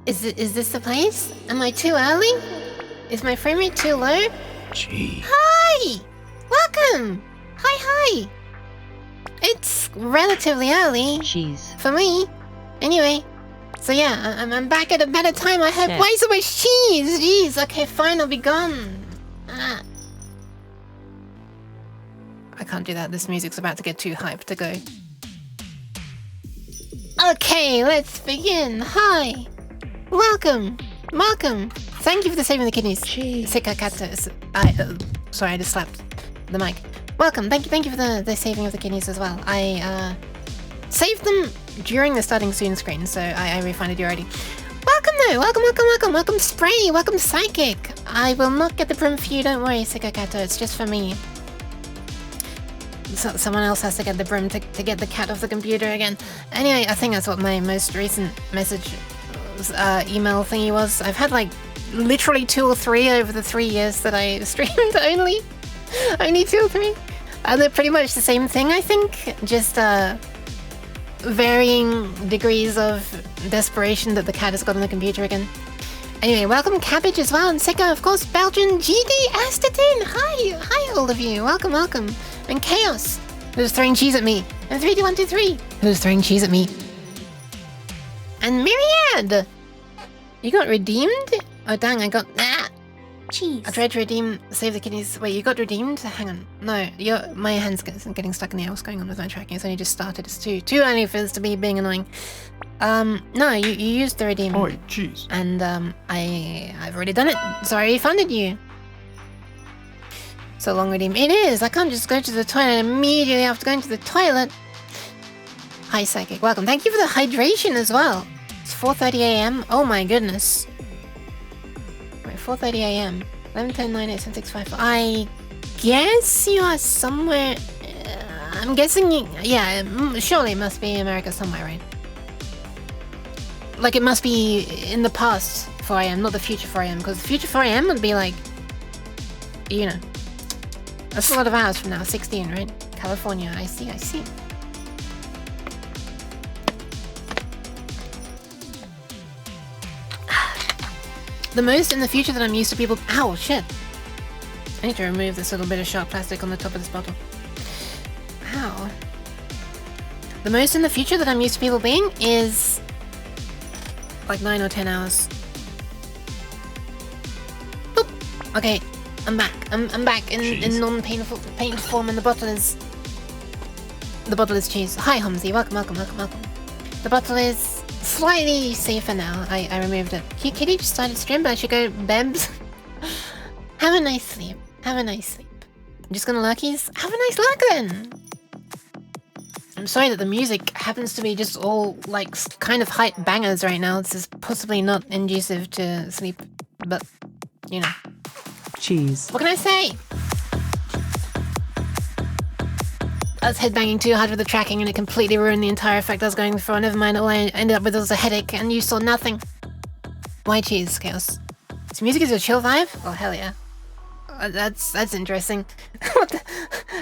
Is this the place? Am I too early? Is my frame rate too low? Gee. Hi! Welcome! Hi! It's relatively early. Cheese. For me. Anyway. So yeah, I'm back at a better time. I hope. Shit. Why so much cheese? Jeez, okay, fine, I'll be gone. I can't do that. This music's about to get too hyped to go. Okay, let's begin. Hi. Welcome. Thank you for the saving the kidneys. Cheese. Sorry, I just slapped the mic. Welcome. Thank you for the saving of the kidneys as well. I saved them during the starting soon screen, so I refunded you already. Welcome though. Welcome Spray. Welcome Psychic. I will not get the broom for you. Don't worry, Sikacato. It's just for me. So someone else has to get the broom to get the cat off the computer again. Anyway, I think that's what my most recent message email thingy was. I've had like literally 2 or 3 over the 3 years that I streamed only 2 or 3. They're pretty much the same thing, I think. Just varying degrees of desperation that the cat has got on the computer again. Anyway, welcome Cabbage as well, and Sicko, of course, Belgian, GD, Astatin, hi all of you, welcome, and Chaos, who's throwing cheese at me, and 3D123, who's throwing cheese at me, and Myriad, you got redeemed? Oh dang, I got, Cheese. I tried to redeem, save the kidneys. Wait, you got redeemed? Hang on. No, my hand's getting stuck in the air. What's going on with my tracking? It's only just started. It's too early for this to be being annoying. No, you used the redeem. Oh, jeez. And, I've already done it. So I refunded you. So long redeem. It is! I can't just go to the toilet immediately after going to the toilet. Hi, Psychic. Welcome. Thank you for the hydration as well. It's 4:30 AM. Oh my goodness. 4:30 AM. 11:10:98765. I guess you are somewhere. I'm guessing you. Yeah, surely it must be America somewhere, right? Like it must be in the past 4 AM, not the future 4 AM, because the future 4 AM would be like, you know, that's a lot of hours from now. 16, right? California. I see. The most in the future that I'm used to people. Ow, shit. I need to remove this little bit of sharp plastic on the top of this bottle. Ow. The most in the future that I'm used to people being is like 9 or 10 hours. Boop. Okay, I'm back. I'm back in non-painful form, and the bottle is cheese. Hi, Homsy. Welcome. The bottle is slightly safer now. I removed it. Kitty just started stream, but I should go Bebs. Have a nice sleep. I'm just gonna lurkies. Have a nice lurk then. I'm sorry that the music happens to be just all like kind of hype bangers right now. This is possibly not conducive to sleep, but you know. Cheese. What can I say? I was headbanging too hard with the tracking and it completely ruined the entire effect I was going for. Never mind, all I ended up with was a headache and you saw nothing. Why cheese, Chaos? So music is your chill vibe? Oh, hell yeah. That's interesting.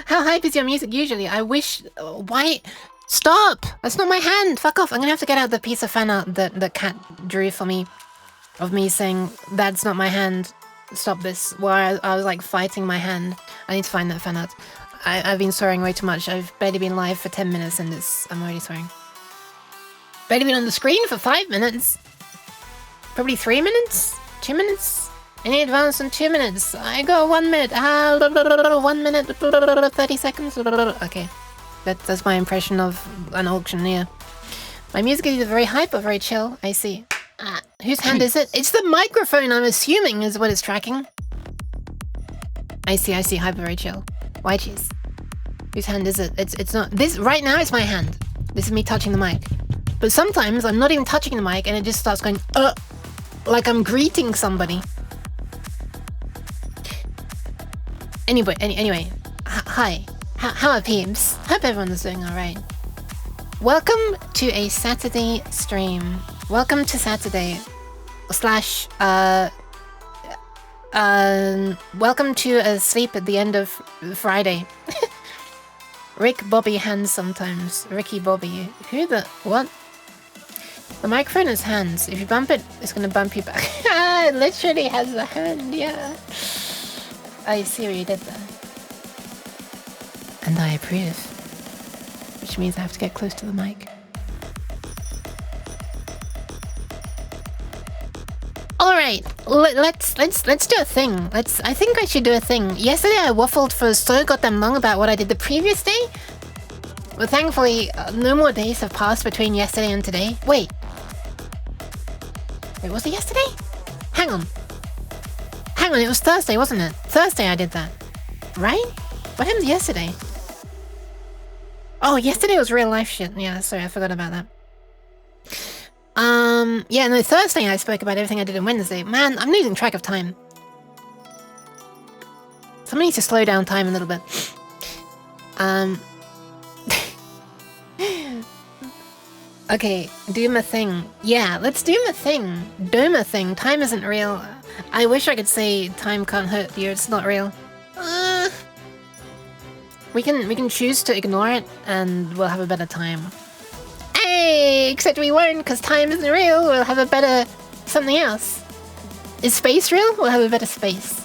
How hype is your music usually? I wish... why... Stop! That's not my hand! Fuck off! I'm gonna have to get out the piece of fan art that the cat drew for me. Of me saying, that's not my hand. Stop this. Where I was like fighting my hand. I need to find that fan art. I've been swearing way too much. I've barely been live for 10 minutes and I'm already swearing. Barely been on the screen for 5 minutes. Probably 3 minutes? 2 minutes? Any advance on 2 minutes? I got 1 minute. 1 minute, 30 seconds. Okay. That's my impression of an auctioneer. My music is either very hype or very chill. I see. Whose hand is it? It's the microphone, I'm assuming, is what it's tracking. I see. Hyper, very chill. Why cheese? Whose hand is it? It's not this right now. It's my hand. This is me touching the mic. But sometimes I'm not even touching the mic and it just starts going like I'm greeting somebody. Anyway. Hi. How are peeps? Hope everyone's doing all right. Welcome to a Saturday stream. Welcome to Saturday / welcome to a sleep at the end of Friday. Rick Bobby hands sometimes. Ricky Bobby. Who the... what? The microphone has hands. If you bump it, it's gonna bump you back. It literally has a hand, yeah. I see what you did there. And I approve. Which means I have to get close to the mic. Alright, let's do a thing. I think I should do a thing. Yesterday I waffled for so goddamn long about what I did the previous day. But thankfully, no more days have passed between yesterday and today. Wait, was it yesterday? Hang on, it was Thursday, wasn't it? Thursday I did that. Right? What happened yesterday? Oh, yesterday was real life shit. Yeah, sorry, I forgot about that. Yeah, no, Thursday I spoke about everything I did on Wednesday. Man, I'm losing track of time. Someone needs to slow down time a little bit. Okay, do my thing. Yeah, let's do my thing. Do my thing. Time isn't real. I wish I could say time can't hurt you. It's not real. We can choose to ignore it, and we'll have a better time. Hey, except we won't, because time isn't real. We'll have a better something else. Is space real? We'll have a better space.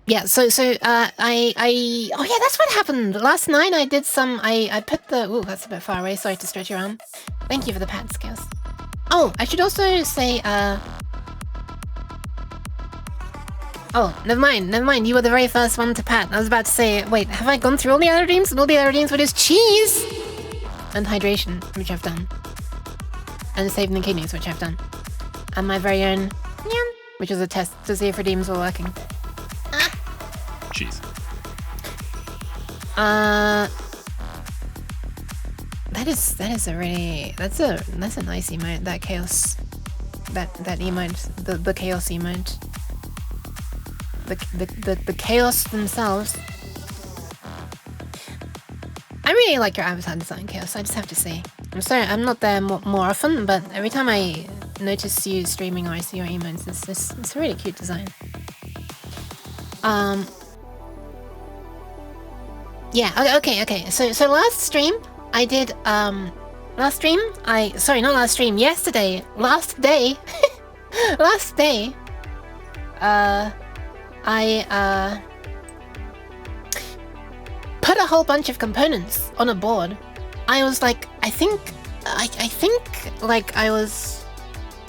Yeah, so oh yeah, that's what happened. Last night I did some, I put the, ooh, that's a bit far away, sorry to stretch your arm. Thank you for the pat skills. Oh, I should also say, oh, never mind, you were the very first one to pat. I was about to say, wait, have I gone through all the other dreams? And all the other dreams were just cheese! And hydration, which I've done. And saving the kidneys, which I've done. And my very own, which was a test to see if redeems were working. Jeez. That is a really, that's a nice emote, that chaos, that emote, the chaos emote. The chaos themselves. I really like your avatar design, Chaos, I just have to say. I'm sorry, I'm not there more often, but every time I notice you streaming or I see your emotes, it's a really cute design. Yeah, okay. So last stream, I did, yesterday, last day, I put a whole bunch of components on a board. I was like, I think like I was,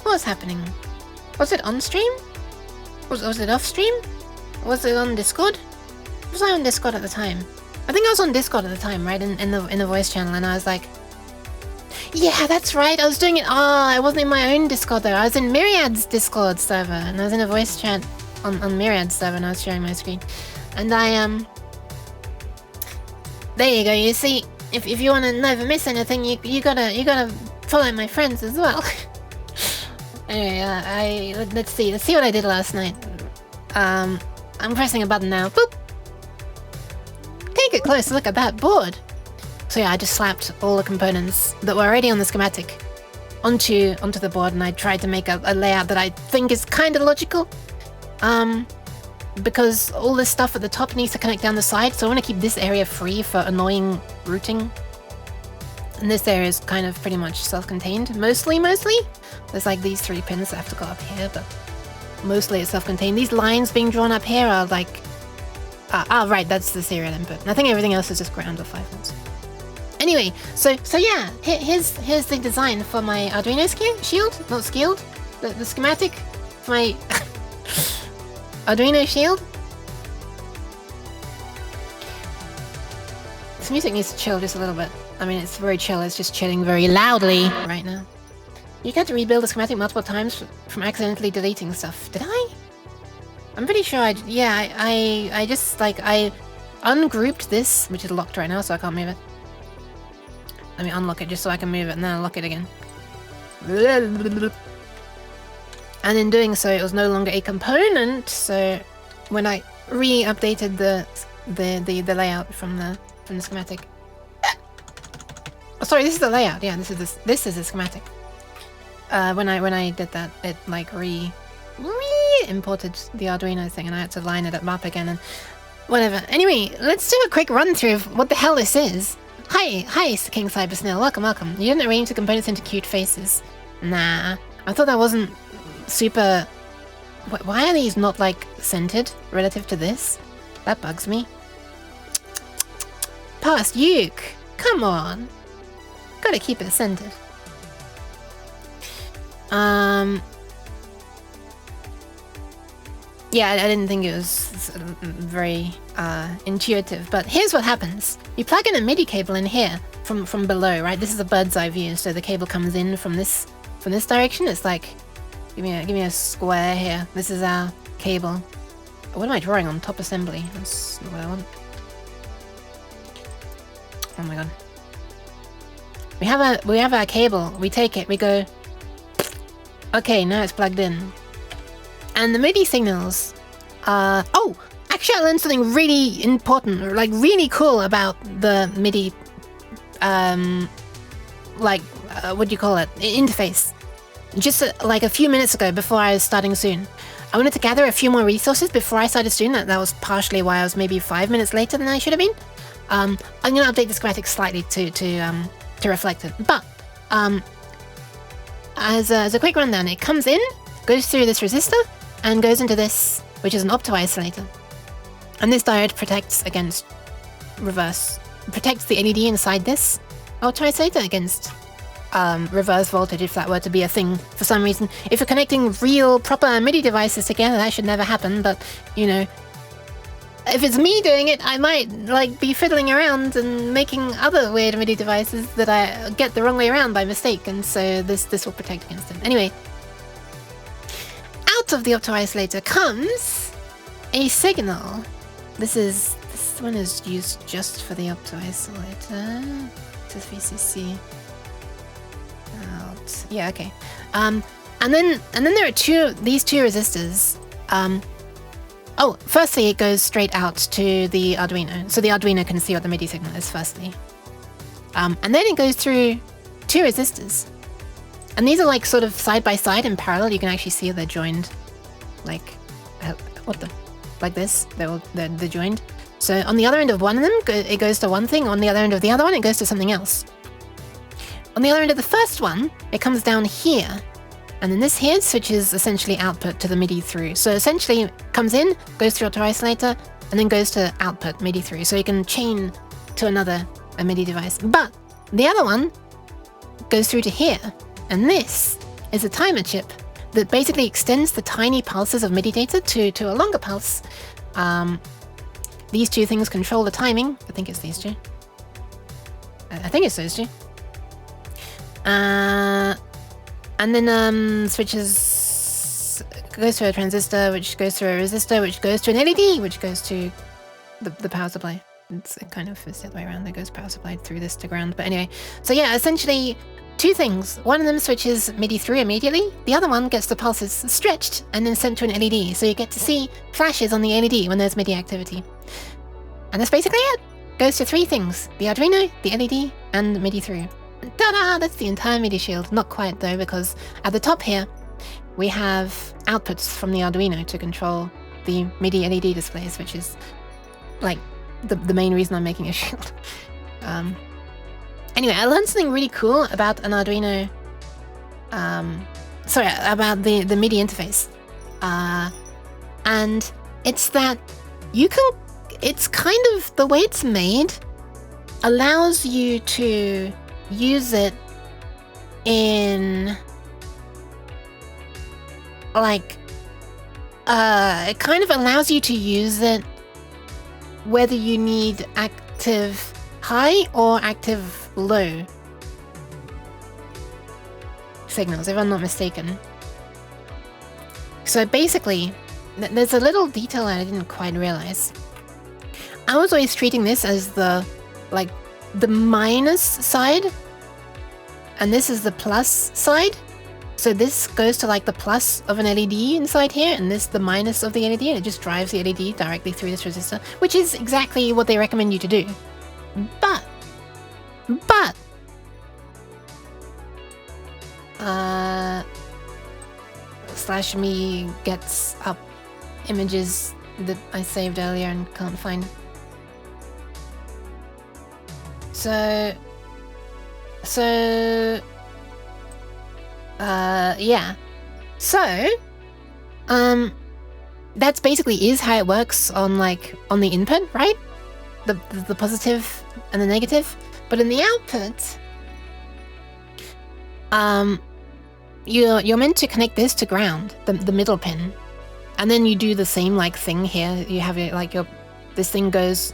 what was happening? Was it on stream? Was it off stream? Was it on Discord? Was I on Discord at the time? I think I was on Discord at the time, right? In the voice channel, and I was like, yeah, that's right. I was doing it. I wasn't in my own Discord though. I was in Myriad's Discord server, and I was in a voice chat on Myriad's server, and I was sharing my screen. And I there you go. You see, if you want to never miss anything, you gotta follow my friends as well. Anyway, let's see what I did last night. I'm pressing a button now. Boop. Take a close look at that board. So yeah, I just slapped all the components that were already on the schematic onto the board, and I tried to make a layout that I think is kind of logical. Because all this stuff at the top needs to connect down the side, so I want to keep this area free for annoying routing. And this area is kind of pretty much self-contained, mostly. There's like these 3 pins that have to go up here, but mostly it's self-contained. These lines being drawn up here are like, right, that's the serial input. And I think everything else is just ground or 5 volts. Anyway, so yeah, here's the design for my Arduino shield, not skilled, the schematic for my Arduino shield. This music needs to chill just a little bit. I mean, it's very chill, it's just chilling very loudly right now. You got to rebuild the schematic multiple times from accidentally deleting stuff. Did I? I'm pretty sure I just, like, I ungrouped this, which is locked right now, so I can't move it. Let me unlock it just so I can move it, and then unlock it again. And in doing so, it was no longer a component, so when I re-updated the layout from the schematic. Oh, sorry, this is the layout. Yeah, this is the schematic. When I did that, it like re-imported the Arduino thing, and I had to line it up again and whatever. Anyway, let's do a quick run through of what the hell this is. Hi, King Cyber Snail. Welcome. You didn't arrange the components into cute faces. Nah, I thought that wasn't super... Why are these not, like, centered relative to this? That bugs me. Past Uke! Come on! Gotta keep it centered. Yeah, I didn't think it was very intuitive, but here's what happens. You plug in a MIDI cable in here from below, right? This is a bird's eye view, so the cable comes in from this direction. It's like, give me a square here. This is our cable. What am I drawing on? Top assembly. That's not what I want. Oh my god. We have our cable. We take it. We go. Okay, now it's plugged in. And the MIDI signals. Oh, actually, I learned something really important, like really cool about the MIDI. What do you call it? Interface. Just like a few minutes ago, before I was starting Soon. I wanted to gather a few more resources before I started Soon. That was partially why I was maybe 5 minutes later than I should have been. I'm going to update the schematic slightly to reflect it. But as a quick rundown, it comes in, goes through this resistor, and goes into this, which is an opto-isolator. And this diode protects against reverse, protects the LED inside this opto-isolator against reverse voltage, if that were to be a thing for some reason. If you're connecting real, proper MIDI devices together, that should never happen, but, you know, if it's me doing it, I might, like, be fiddling around and making other weird MIDI devices that I get the wrong way around by mistake, and so this will protect against it. Anyway, out of the opto-isolator comes a signal. This one is used just for the opto-isolator. To 3cc. Out. Yeah, okay. And then there are these two resistors. Oh, firstly, it goes straight out to the Arduino, so the Arduino can see what the MIDI signal is, firstly. And then it goes through two resistors. And these are like sort of side by side in parallel. You can actually see they're joined, like, like this. They're joined. So on the other end of one of them, it goes to one thing. On the other end of the other one, it goes to something else. On the other end of the first one, it comes down here. And then this here switches essentially output to the MIDI through. So essentially it comes in, goes through auto-isolator, and then goes to output MIDI through. So you can chain to a MIDI device. But the other one goes through to here. And this is a timer chip that basically extends the tiny pulses of MIDI data to a longer pulse. These two things control the timing. I think it's these two. I think it's those two. And then goes to a transistor, which goes to a resistor, which goes to an LED, which goes to the power supply. It kind of is the other way around. There goes power supply through this to ground. But anyway, so yeah, essentially two things. One of them switches MIDI through immediately. The other one gets the pulses stretched and then sent to an LED. So you get to see flashes on the LED when there's MIDI activity. And that's basically it. Goes to three things: the Arduino, the LED, and MIDI through. Ta-da! That's the entire MIDI shield. Not quite though, because at the top here, we have outputs from the Arduino to control the MIDI LED displays, which is like the main reason I'm making a shield. Anyway, I learned something really cool about an Arduino. About the MIDI interface, and it's that you can. It's kind of the way it's made allows you to use it in like it kind of allows you to use it whether you need active high or active low signals, if I'm not mistaken. So basically, there's a little detail I didn't quite realize. I was always treating this as the minus side, and this is the plus side. So this goes to like the plus of an LED inside here, and this the minus of the LED, and it just drives the LED directly through this resistor, which is exactly what they recommend you to do. But /me gets up images that I saved earlier and can't find. Yeah. So, that's basically is how it works on on the input, right? The positive and the negative. But in the output, you're meant to connect this to ground, the middle pin. And then you do the same thing here. You have it this thing goes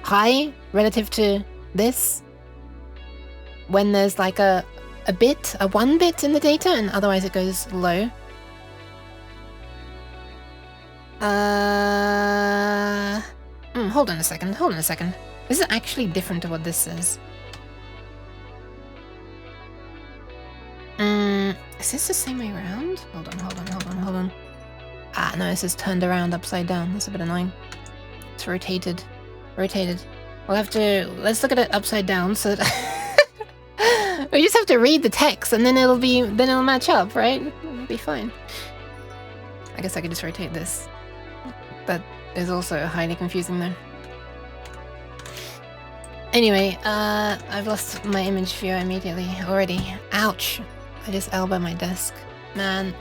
high relative to this when there's a bit, a 1 bit in the data, and otherwise it goes low. Hold on a second. This is actually different to what this says. Is this the same way around? Hold on. Ah, no, this is turned around upside down. That's a bit annoying. It's rotated. We'll have to... Let's look at it upside down so that... We just have to read the text and then it'll match up, right? It'll be fine. I guess I could just rotate this. That is also highly confusing though. Anyway, I've lost my image viewer immediately already. Ouch. I just elbowed my desk. Man.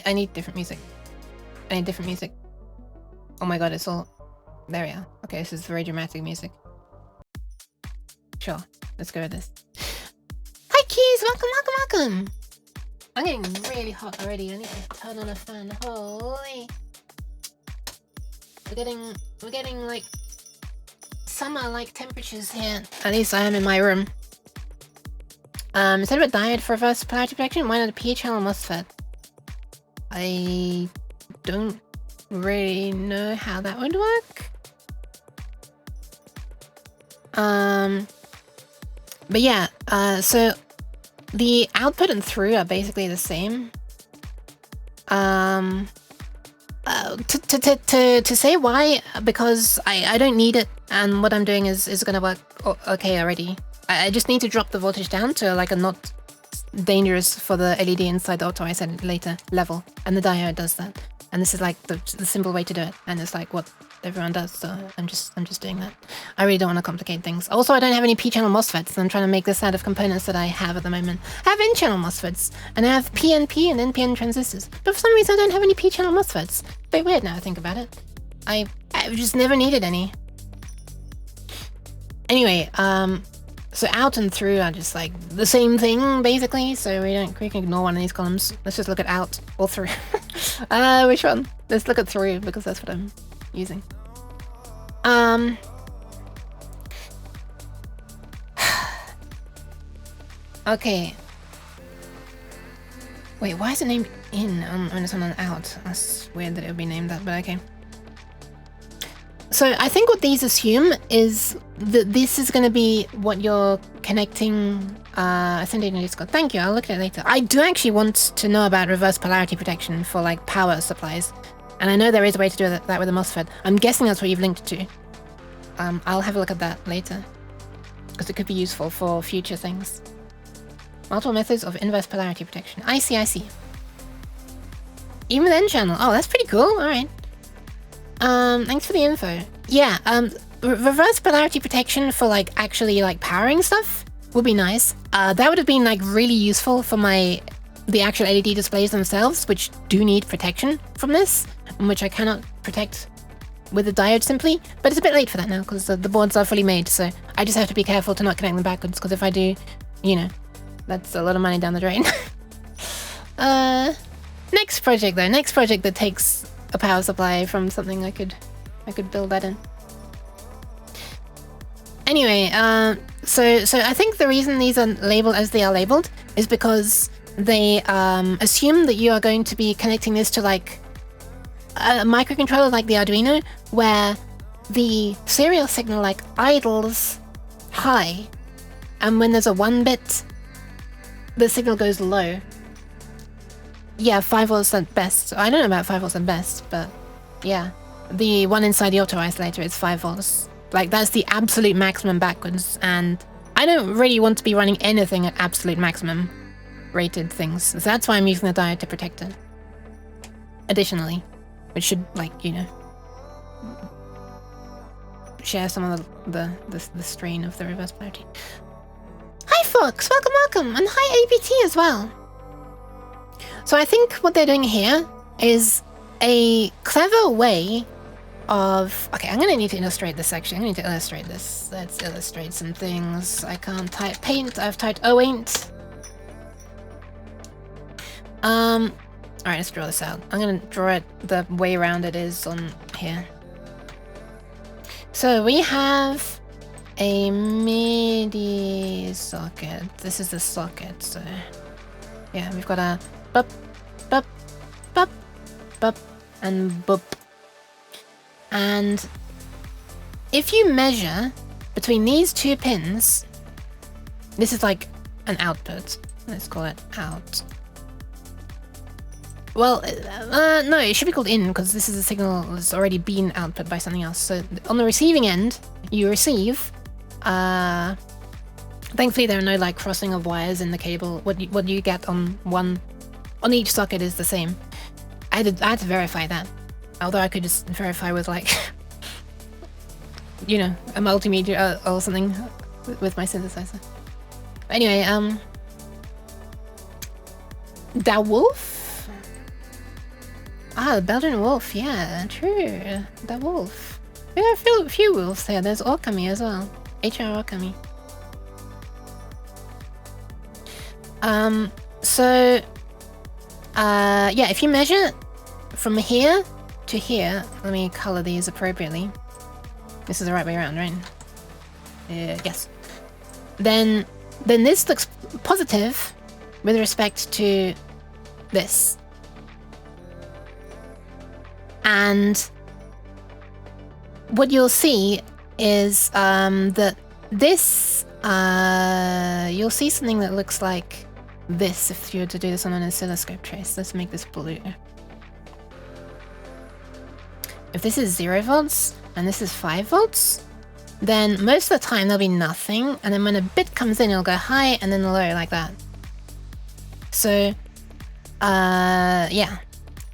I need different music. Oh my god, it's all... There we are. Okay, this is very dramatic music. Sure, let's go with this. Hi Keys, welcome! I'm getting really hot already. I need to turn on a fan. Holy... We're getting summer-like temperatures here. At least I am in my room. Instead of a diode for reverse polarity protection, why not a P-channel MOSFET? I don't really know how that would work. But yeah, so the output and through are basically the same. To say why, because I don't need it, and what I'm doing is gonna work okay already. I just need to drop the voltage down to a not dangerous for the LED inside the auto, I said later, level, and the diode does that. And this is the simple way to do it, and it's what everyone does, so I'm just doing that. I really don't want to complicate things. Also, I don't have any P-channel MOSFETs, and I'm trying to make this out of components that I have at the moment. I have N-channel MOSFETs, and I have PNP and NPN transistors, but for some reason I don't have any P-channel MOSFETs. A bit weird now I think about it. I've just never needed any. Anyway, so out and through are just the same thing basically, so we can ignore one of these columns. Let's just look at out or through. Which one? Let's look at through because that's what I'm using. Okay. Wait, why is it named in when it's on an out? That's weird that it would be named that, but okay. So I think what these assume is that this is going to be what you're connecting. I sent it in Discord. Thank you. I'll look at it later. I do actually want to know about reverse polarity protection for power supplies, and I know there is a way to do that with a MOSFET. I'm guessing that's what you've linked to. I'll have a look at that later because it could be useful for future things. Multiple methods of inverse polarity protection. I see. Even with N-channel. Oh, that's pretty cool. All right. Thanks for the info. Yeah, reverse polarity protection for actually powering stuff would be nice. That would have been really useful for the actual LED displays themselves, which do need protection from this, and which I cannot protect with the diode simply. But it's a bit late for that now because the boards are fully made, so I just have to be careful to not connect them backwards, because if I do, that's a lot of money down the drain. Next project though. Next project that takes a power supply from something I could build that in. Anyway, so I think the reason these are labeled as they are labeled is because they assume that you are going to be connecting this to a microcontroller like the Arduino, where the serial signal idles high, and when there's a 1 bit, the signal goes low. Yeah, 5 volts at best. I don't know about 5 volts at best, but yeah. The one inside the auto isolator is 5 volts. That's the absolute maximum backwards, and I don't really want to be running anything at absolute maximum rated things. So that's why I'm using the diode to protect it. Additionally, which should, share some of the strain of the reverse polarity. Hi Fox, welcome, and hi ABT as well. So I think what they're doing here is a clever way of... Okay, I'm gonna need to illustrate this section. I'm gonna need to illustrate this. Let's illustrate some things. I can't type paint. I've typed ain't. Alright, let's draw this out. I'm gonna draw it the way around it is on here. So we have a MIDI socket. This is the socket, so... Yeah, we've got a bup, bup, bup, bup, and boop. And if you measure between these two pins, this is like an output. Let's call it out. Well, no, it should be called in because this is a signal that's already been output by something else. So on the receiving end, you receive. Thankfully, there are no like crossing of wires in the cable. What you get on each socket is the same. I had to verify that. Although I could just verify with like, you know, a multimedia or something with my synthesizer. But anyway, Da Wolf? Ah, the Belgian wolf, yeah, true. Da Wolf. There are a few wolves here. There's Orkami as well. HR Orkami. Yeah, if you measure from here to here, let me color these appropriately. This is the right way around, right? Yes. Then this looks positive with respect to this. And what you'll see is that this, you'll see something that looks like this if you were to do this on an oscilloscope trace. Let's make this blue. If this is 0 volts and this is 5 volts, then most of the time there'll be nothing, and then when a bit comes in, it'll go high and then low like that. So, yeah.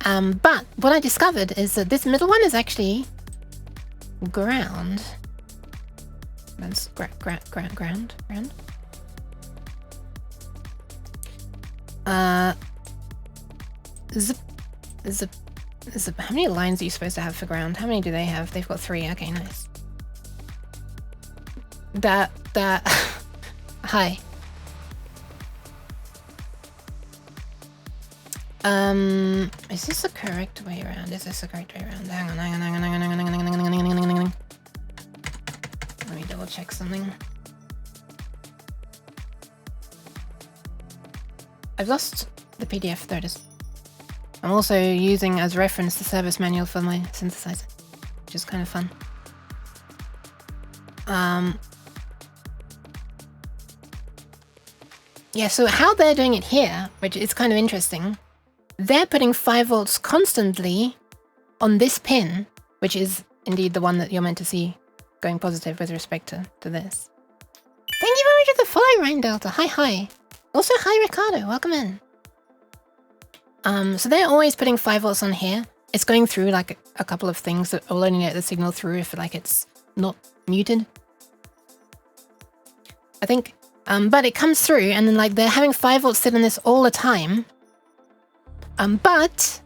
But what I discovered is that this middle one is actually ground. That's ground. Zip. How many lines are you supposed to have for ground? How many do they have? They've got 3. Okay, nice. Hi. Is this the correct way around? Is this the correct way around? Hang on. Let me double check something. I've lost the PDF. There it is. I'm also using as reference the service manual for my synthesizer, which is kind of fun. Yeah, so how they're doing it here, which is kind of interesting, they're putting 5 volts constantly on this pin, which is indeed the one that you're meant to see going positive with respect to this. Thank you very much for the follow, Ryan Delta. Hi. Also, hi, Ricardo. Welcome in. So they're always putting 5 volts on here. It's going through like a couple of things that will only let the signal through if like it's not muted. I think, but it comes through and then like they're having 5 volts sit on this all the time. But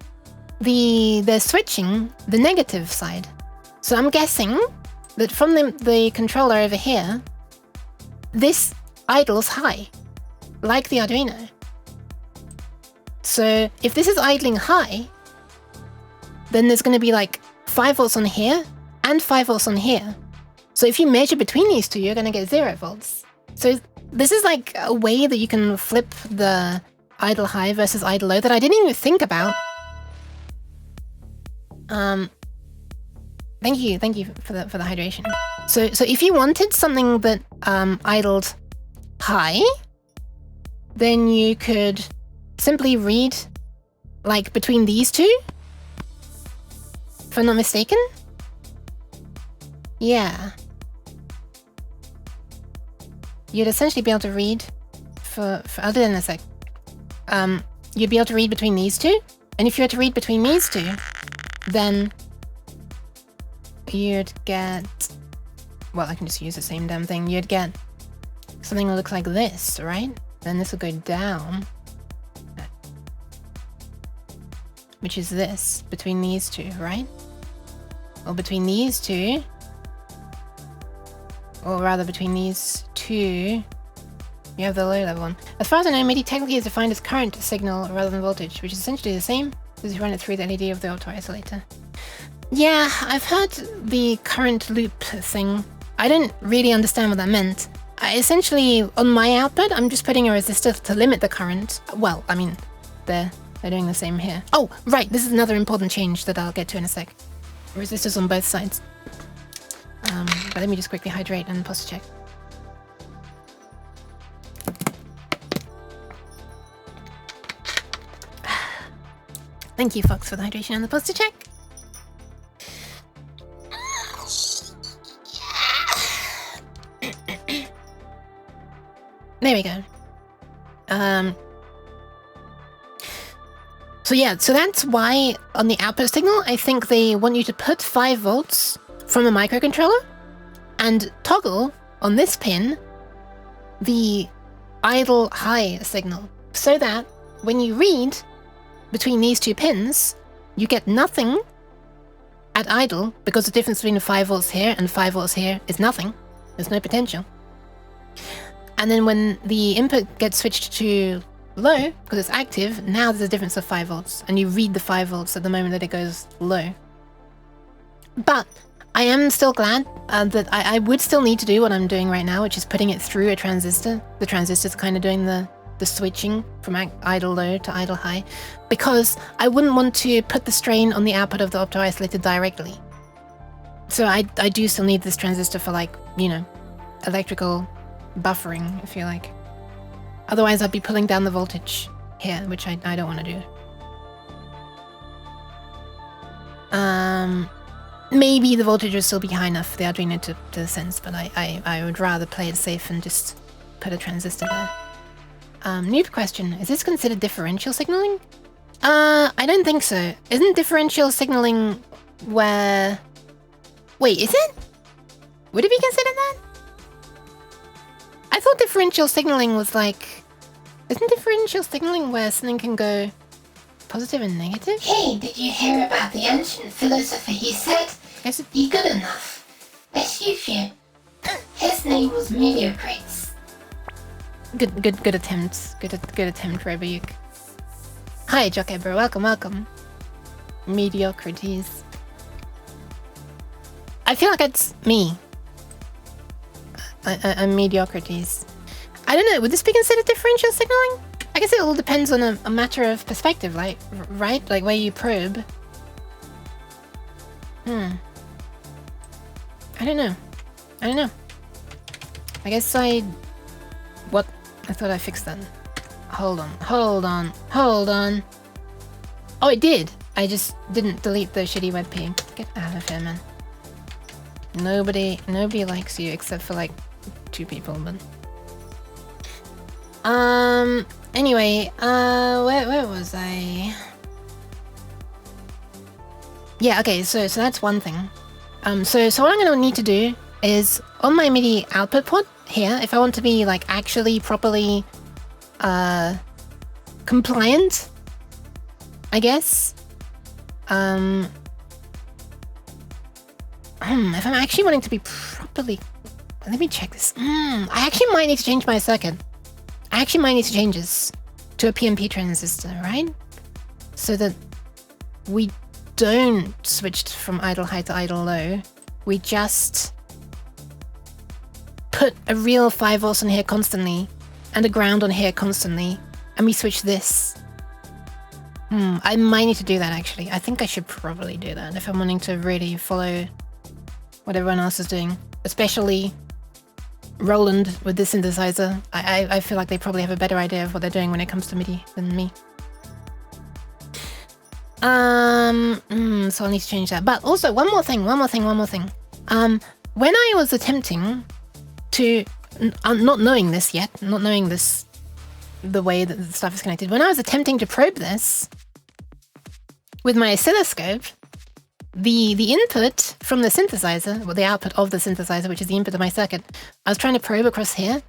they're switching the negative side. So I'm guessing that from the controller over here, this idles high, like the Arduino. So if this is idling high, then there's going to be like 5 volts on here and 5 volts on here. So if you measure between these two, you're going to get 0 volts. So this is like a way that you can flip the idle high versus idle low that I didn't even think about. Thank you for the hydration. So if you wanted something that idled high, then you could simply read like between these two, if I'm not mistaken. Yeah. You'd essentially be able to read for I'll do it in a sec. You'd be able to read between these two, and if you were to read between these two, then you'd get well, I can just use the same damn thing. You'd get something that looks like this, right? Then this will go down, which is this, between these two, right? Or between these two, or rather between these two, you have the low level one. As far as I know, MIDI technically is defined as current signal rather than voltage, which is essentially the same as you run it through the LED of the auto isolator. Yeah, I've heard the current loop thing. I didn't really understand what that meant. Essentially, on my output, I'm just putting a resistor to limit the current. Well, I mean, they're doing the same here. Oh, right, this is another important change that I'll get to in a sec. Resistors on both sides. But let me just quickly hydrate and posture check. Thank you, Fox, for the hydration and the posture check. There we go. So yeah, so that's why on the output signal, I think they want you to put 5 volts from a microcontroller and toggle on this pin the idle high signal, so that when you read between these two pins, you get nothing at idle, because the difference between 5 volts here and 5 volts here is nothing. There's no potential. And then when the input gets switched to low, because it's active, now there's a difference of 5 volts, and you read the 5 volts at the moment that it goes low. But I am still glad that I would still need to do what I'm doing right now, which is putting it through a transistor. The transistor's kind of doing the switching from idle low to idle high, because I wouldn't want to put the strain on the output of the opto-isolator directly. So I do still need this transistor for, like, you know, electrical buffering, if you like. Otherwise I'd be pulling down the voltage here, which I don't want to do. Maybe the voltage will still be high enough for the Arduino to sense, but I would rather play it safe and just put a transistor there. Noob question, is this considered differential signaling? I don't think so. Isn't differential signaling where... Wait, is it? Would it be considered that? I thought differential signaling was like... Isn't differential signaling where something can go positive and negative? Hey, did you hear about the ancient philosopher? He said, "Be good enough. Best you fear." His name was Mediocrates. Good attempt. Good attempt, Robayuk. Hi, Jockebro. Welcome. Mediocrities. I feel like it's me. I'm mediocrities. I don't know, would this be considered differential signaling? I guess it all depends on a matter of perspective, like, right? Like where you probe. I don't know. I guess what? I thought I fixed that. Hold on. Oh, it did! I just didn't delete the shitty webp. Get out of here, man. Nobody likes you except for, like, 2 people, but... Anyway, where was I? Yeah, okay, so that's one thing. So what I'm gonna need to do is, on my MIDI output port here, if I want to be, like, actually properly, compliant, I guess, if I'm actually wanting to be properly... Let me check this. I actually might need to change my circuit. I actually might need to change this to a PNP transistor, right? So that we don't switch from idle high to idle low. We just put a real 5 volts on here constantly and a ground on here constantly, and we switch this. I might need to do that, actually. I think I should probably do that if I'm wanting to really follow what everyone else is doing, especially Roland with this synthesizer. I feel like they probably have a better idea of what they're doing when it comes to MIDI than me. So I'll need to change that. But also, one more thing. When I was attempting to, not knowing this yet, the way that the stuff is connected, when I was attempting to probe this with my oscilloscope, the input from the synthesizer, well, the output of the synthesizer, which is the input of my circuit, I was trying to probe across here,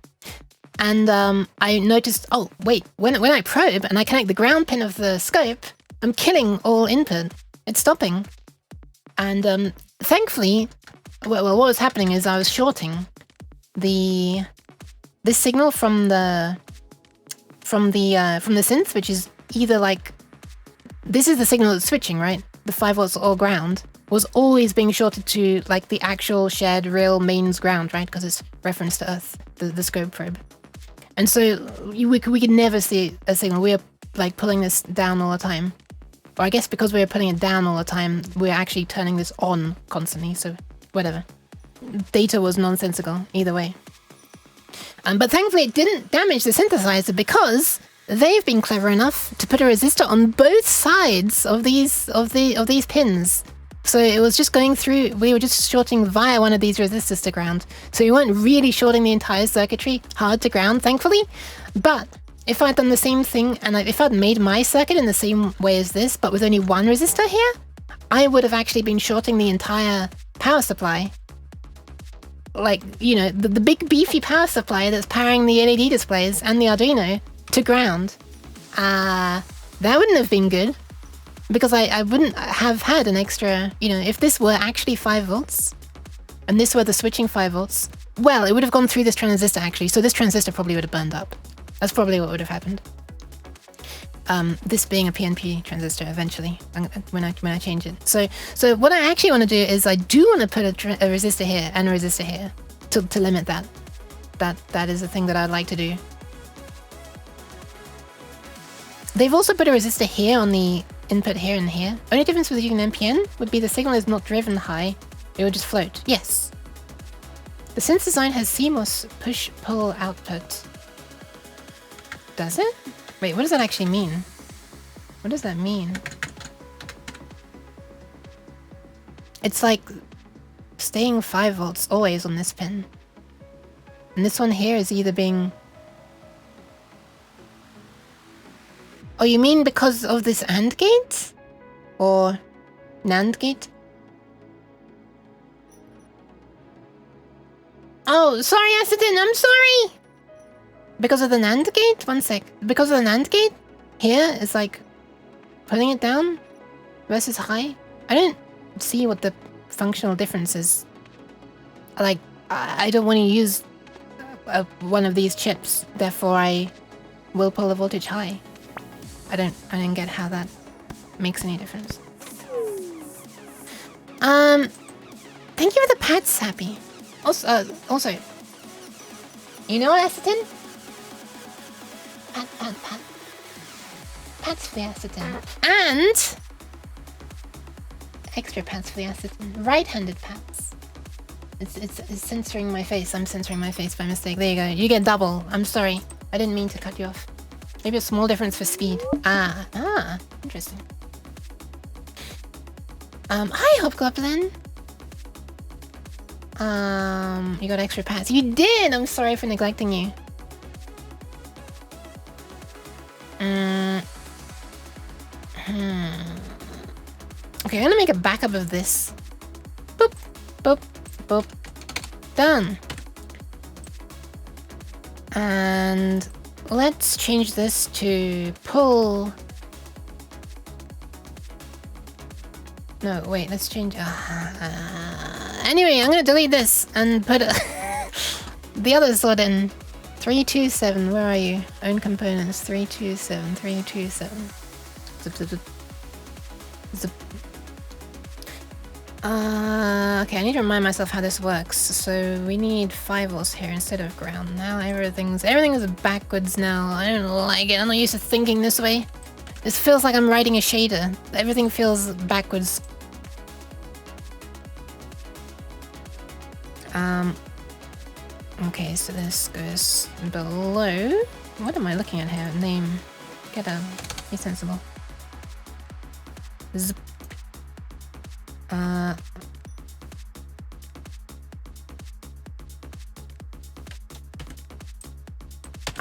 and I noticed, oh, wait, when I probe and I connect the ground pin of the scope, I'm killing all input. It's stopping. And thankfully, well, what was happening is I was shorting this signal from the synth, which is either like, this is the signal that's switching, right? The 5 volts or ground was always being shorted to like the actual shared real mains ground, right? Because it's reference to Earth, the scope probe. And so we could never see a signal. We were like pulling this down all the time. Or I guess because we were putting it down all the time, we're actually turning this on constantly. So whatever. Data was nonsensical either way. But thankfully it didn't damage the synthesizer because they've been clever enough to put a resistor on both sides of these pins. So it was just going through, we were just shorting via one of these resistors to ground. So we weren't really shorting the entire circuitry hard to ground, thankfully. But if I'd done the same thing, and if I'd made my circuit in the same way as this, but with only one resistor here, I would have actually been shorting the entire power supply. Like, you know, the big beefy power supply that's powering the LED displays and the Arduino to ground. That wouldn't have been good. Because I wouldn't have had an extra, you know, if this were actually 5 volts, and this were the switching 5 volts, well, it would have gone through this transistor actually, so this transistor probably would have burned up. That's probably what would have happened. This being a PNP transistor eventually, when I change it. So what I actually want to do is I do want to put a resistor here and a resistor here to limit that. That is a thing that I'd like to do. They've also put a resistor here on the input here and here. Only difference with using NPN would be the signal is not driven high, it would just float. Yes. The synth design has CMOS push-pull output. Does it? Wait, what does that actually mean? What does that mean? It's like staying 5 volts always on this pin. And this one here is either being... Oh, you mean because of this AND gate? Or NAND gate? Oh, sorry, Acetyn, I'm sorry! Because of the NAND gate? One sec. Because of the NAND gate? Here is like putting it down versus high. I don't see what the functional difference is. Like, I don't want to use one of these chips, therefore I will pull the voltage high. I don't get how that makes any difference. Thank you for the pats, Happy. Also, you know what, Acetyn? Pat. Pats for the Acetyn. And extra pats for the Acetyn. Right-handed pats. It's censoring my face. I'm censoring my face by mistake. There you go. You get double. I'm sorry. I didn't mean to cut you off. Maybe a small difference for speed. Ah, interesting. Hi, Hobgoblin. You got extra pats. You did! I'm sorry for neglecting you. Okay, I'm gonna make a backup of this. Boop, boop, boop. Done. And let's change this to pull. No, wait, let's change. Anyway, I'm gonna delete this and put the other slot in. 327, where are you? Own components, 327, 327. Zip, zip, zip. Zip. Okay, I need to remind myself how this works. So we need 5 volts here instead of ground. Now everything is backwards now. I don't like it. I'm not used to thinking this way. This feels like I'm writing a shader. Everything feels backwards. Okay, so this goes below. What am I looking at here? Name. Get down. Be sensible. Zip. I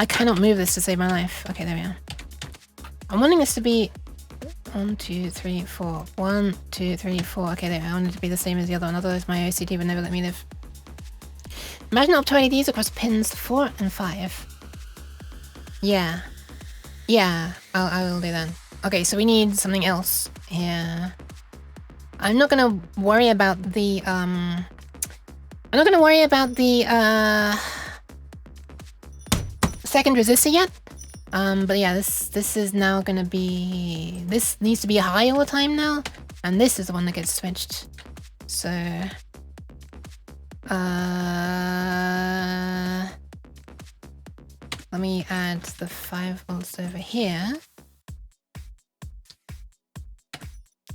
cannot move this to save my life. Okay, there we are. I'm wanting this to be 1, 2, 3, 4. 1, 2, 3, 4. Okay, there. I want it to be the same as the other one, otherwise my OCD would never let me live. Imagine optoing these across pins 4 and 5. Yeah. Yeah, I will do that. Okay, so we need something else here. I'm not gonna worry about the, second resistor yet. But yeah, this is now gonna be... This needs to be high all the time now. And this is the one that gets switched. So... let me add the 5 volts over here.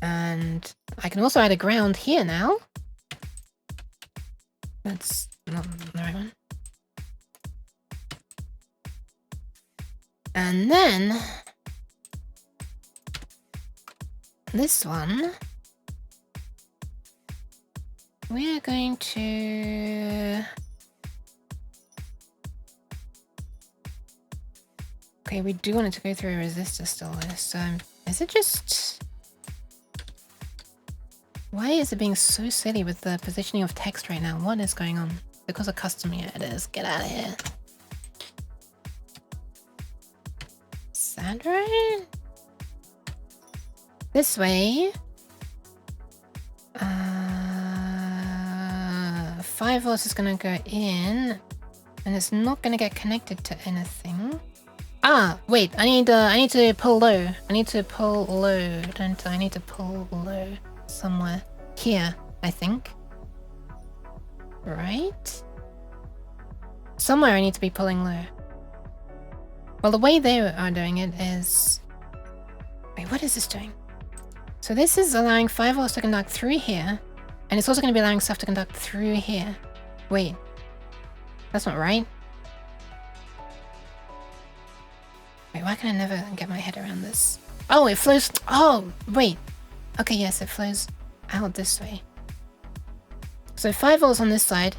And I can also add a ground here now. That's not the right one. And then this one, we're going to... Okay, we do want it to go through a resistor still though, so is it just... Why is it being so silly with the positioning of text right now? What is going on? Because of custom, yeah, it is. Get out of here. Is that right? This way. 5 volts is gonna go in, and it's not gonna get connected to anything. Ah, wait, I need to pull low. I need to pull low, don't I? I need to pull low somewhere. Here, I think. Right? Somewhere I need to be pulling low. Well, the way they are doing it is... Wait, what is this doing? So this is allowing 5 volts to conduct through here, and it's also going to be allowing stuff to conduct through here. Wait, that's not right. Wait, why can I never get my head around this? Oh, it flows... Oh, wait. Okay, yes, it flows out this way. So 5 volts on this side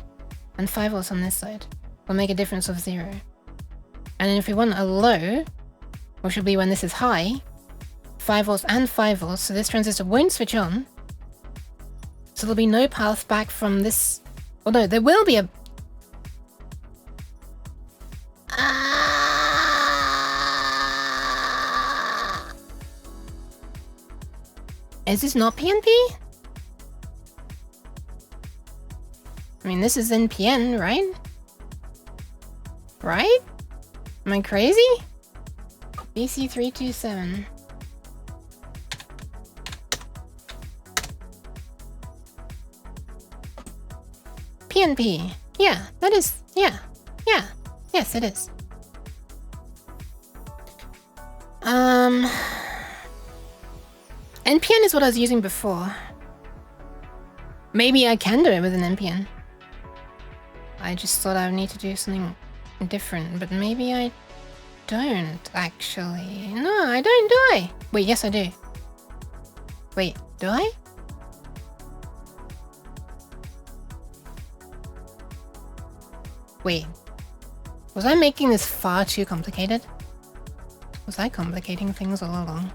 and 5 volts on this side will make a difference of 0. And then if we want a low, which will be when this is high, 5 volts and 5 volts, so this transistor won't switch on. So there'll be no path back from this... Oh no, there will be a... Is this not PNP? I mean, this is NPN, right? Right? Am I crazy? BC327. PNP. Yeah, that is... Yeah. Yeah. Yes, it is. NPN is what I was using before. Maybe I can do it with an NPN. I just thought I would need to do something different, but maybe I don't, actually. No, I don't, do I? Wait, yes I do. Wait, do I? Wait. Was I making this far too complicated? Was I complicating things all along?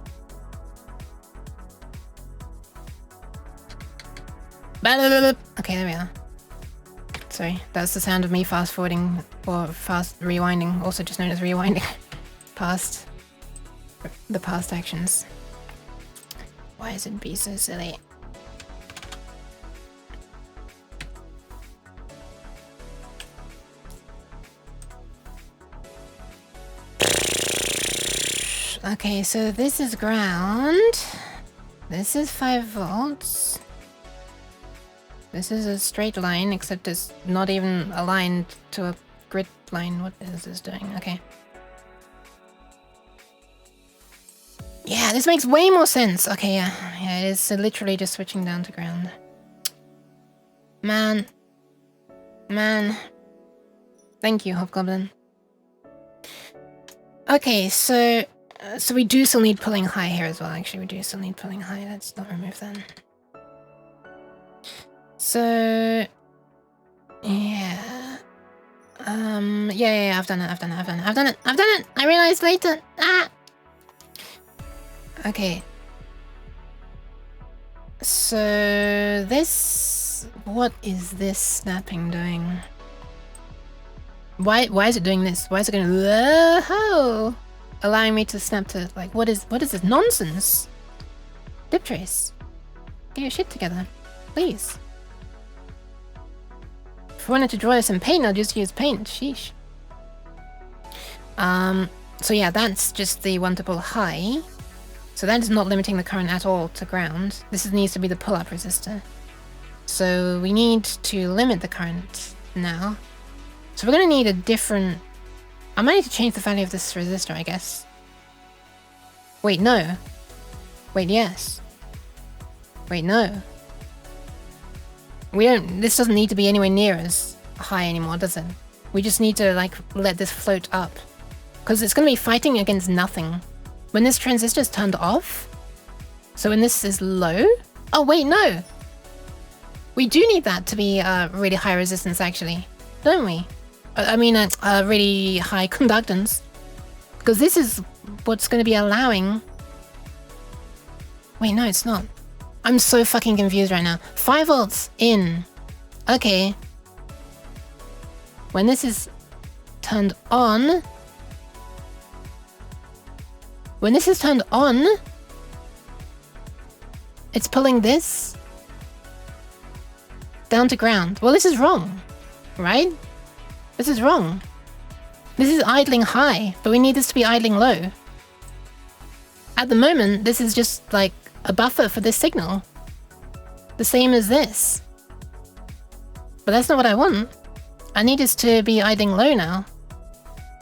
Okay, there we are. Sorry, that's the sound of me fast forwarding or fast rewinding, also just known as rewinding past the past actions. Why is it be so silly? Okay, so this is ground. This is 5 volts. This is a straight line, except it's not even aligned to a grid line. What is this doing? Okay. Yeah, this makes way more sense. Okay, yeah. Yeah, it is literally just switching down to ground. Man. Thank you, Hobgoblin. Okay, so we do still need pulling high here as well. Actually, we do still need pulling high. Let's not remove that. So, yeah. Yeah, I've done it. I realized later. Ah! Okay. So this, what is this snapping doing? Why is it doing this? Why is it going whoa, allowing me to snap to, like, what is this nonsense? Dip trace, get your shit together, please. If I wanted to draw this in paint, I'll just use paint. Sheesh. So yeah, that's just the one to pull high. So that is not limiting the current at all to ground. This needs to be the pull-up resistor. So we need to limit the current now. So we're going to need a different... I might need to change the value of this resistor, I guess. Wait, no. Wait, yes. Wait, no. We don't... This doesn't need to be anywhere near as high anymore, does it? We just need to, like, let this float up. Because it's going to be fighting against nothing. When this transistor is turned off... So when this is low... Oh, wait, no! We do need that to be really high resistance, actually. Don't we? I mean, really high conductance. Because this is what's going to be allowing... Wait, no, it's not. I'm so fucking confused right now. 5 volts in. Okay. When this is turned on... When this is turned on... It's pulling this... down to ground. Well, this is wrong. Right? This is wrong. This is idling high, but we need this to be idling low. At the moment, this is just like a buffer for this signal. The same as this. But that's not what I want. I need this to be idling low now.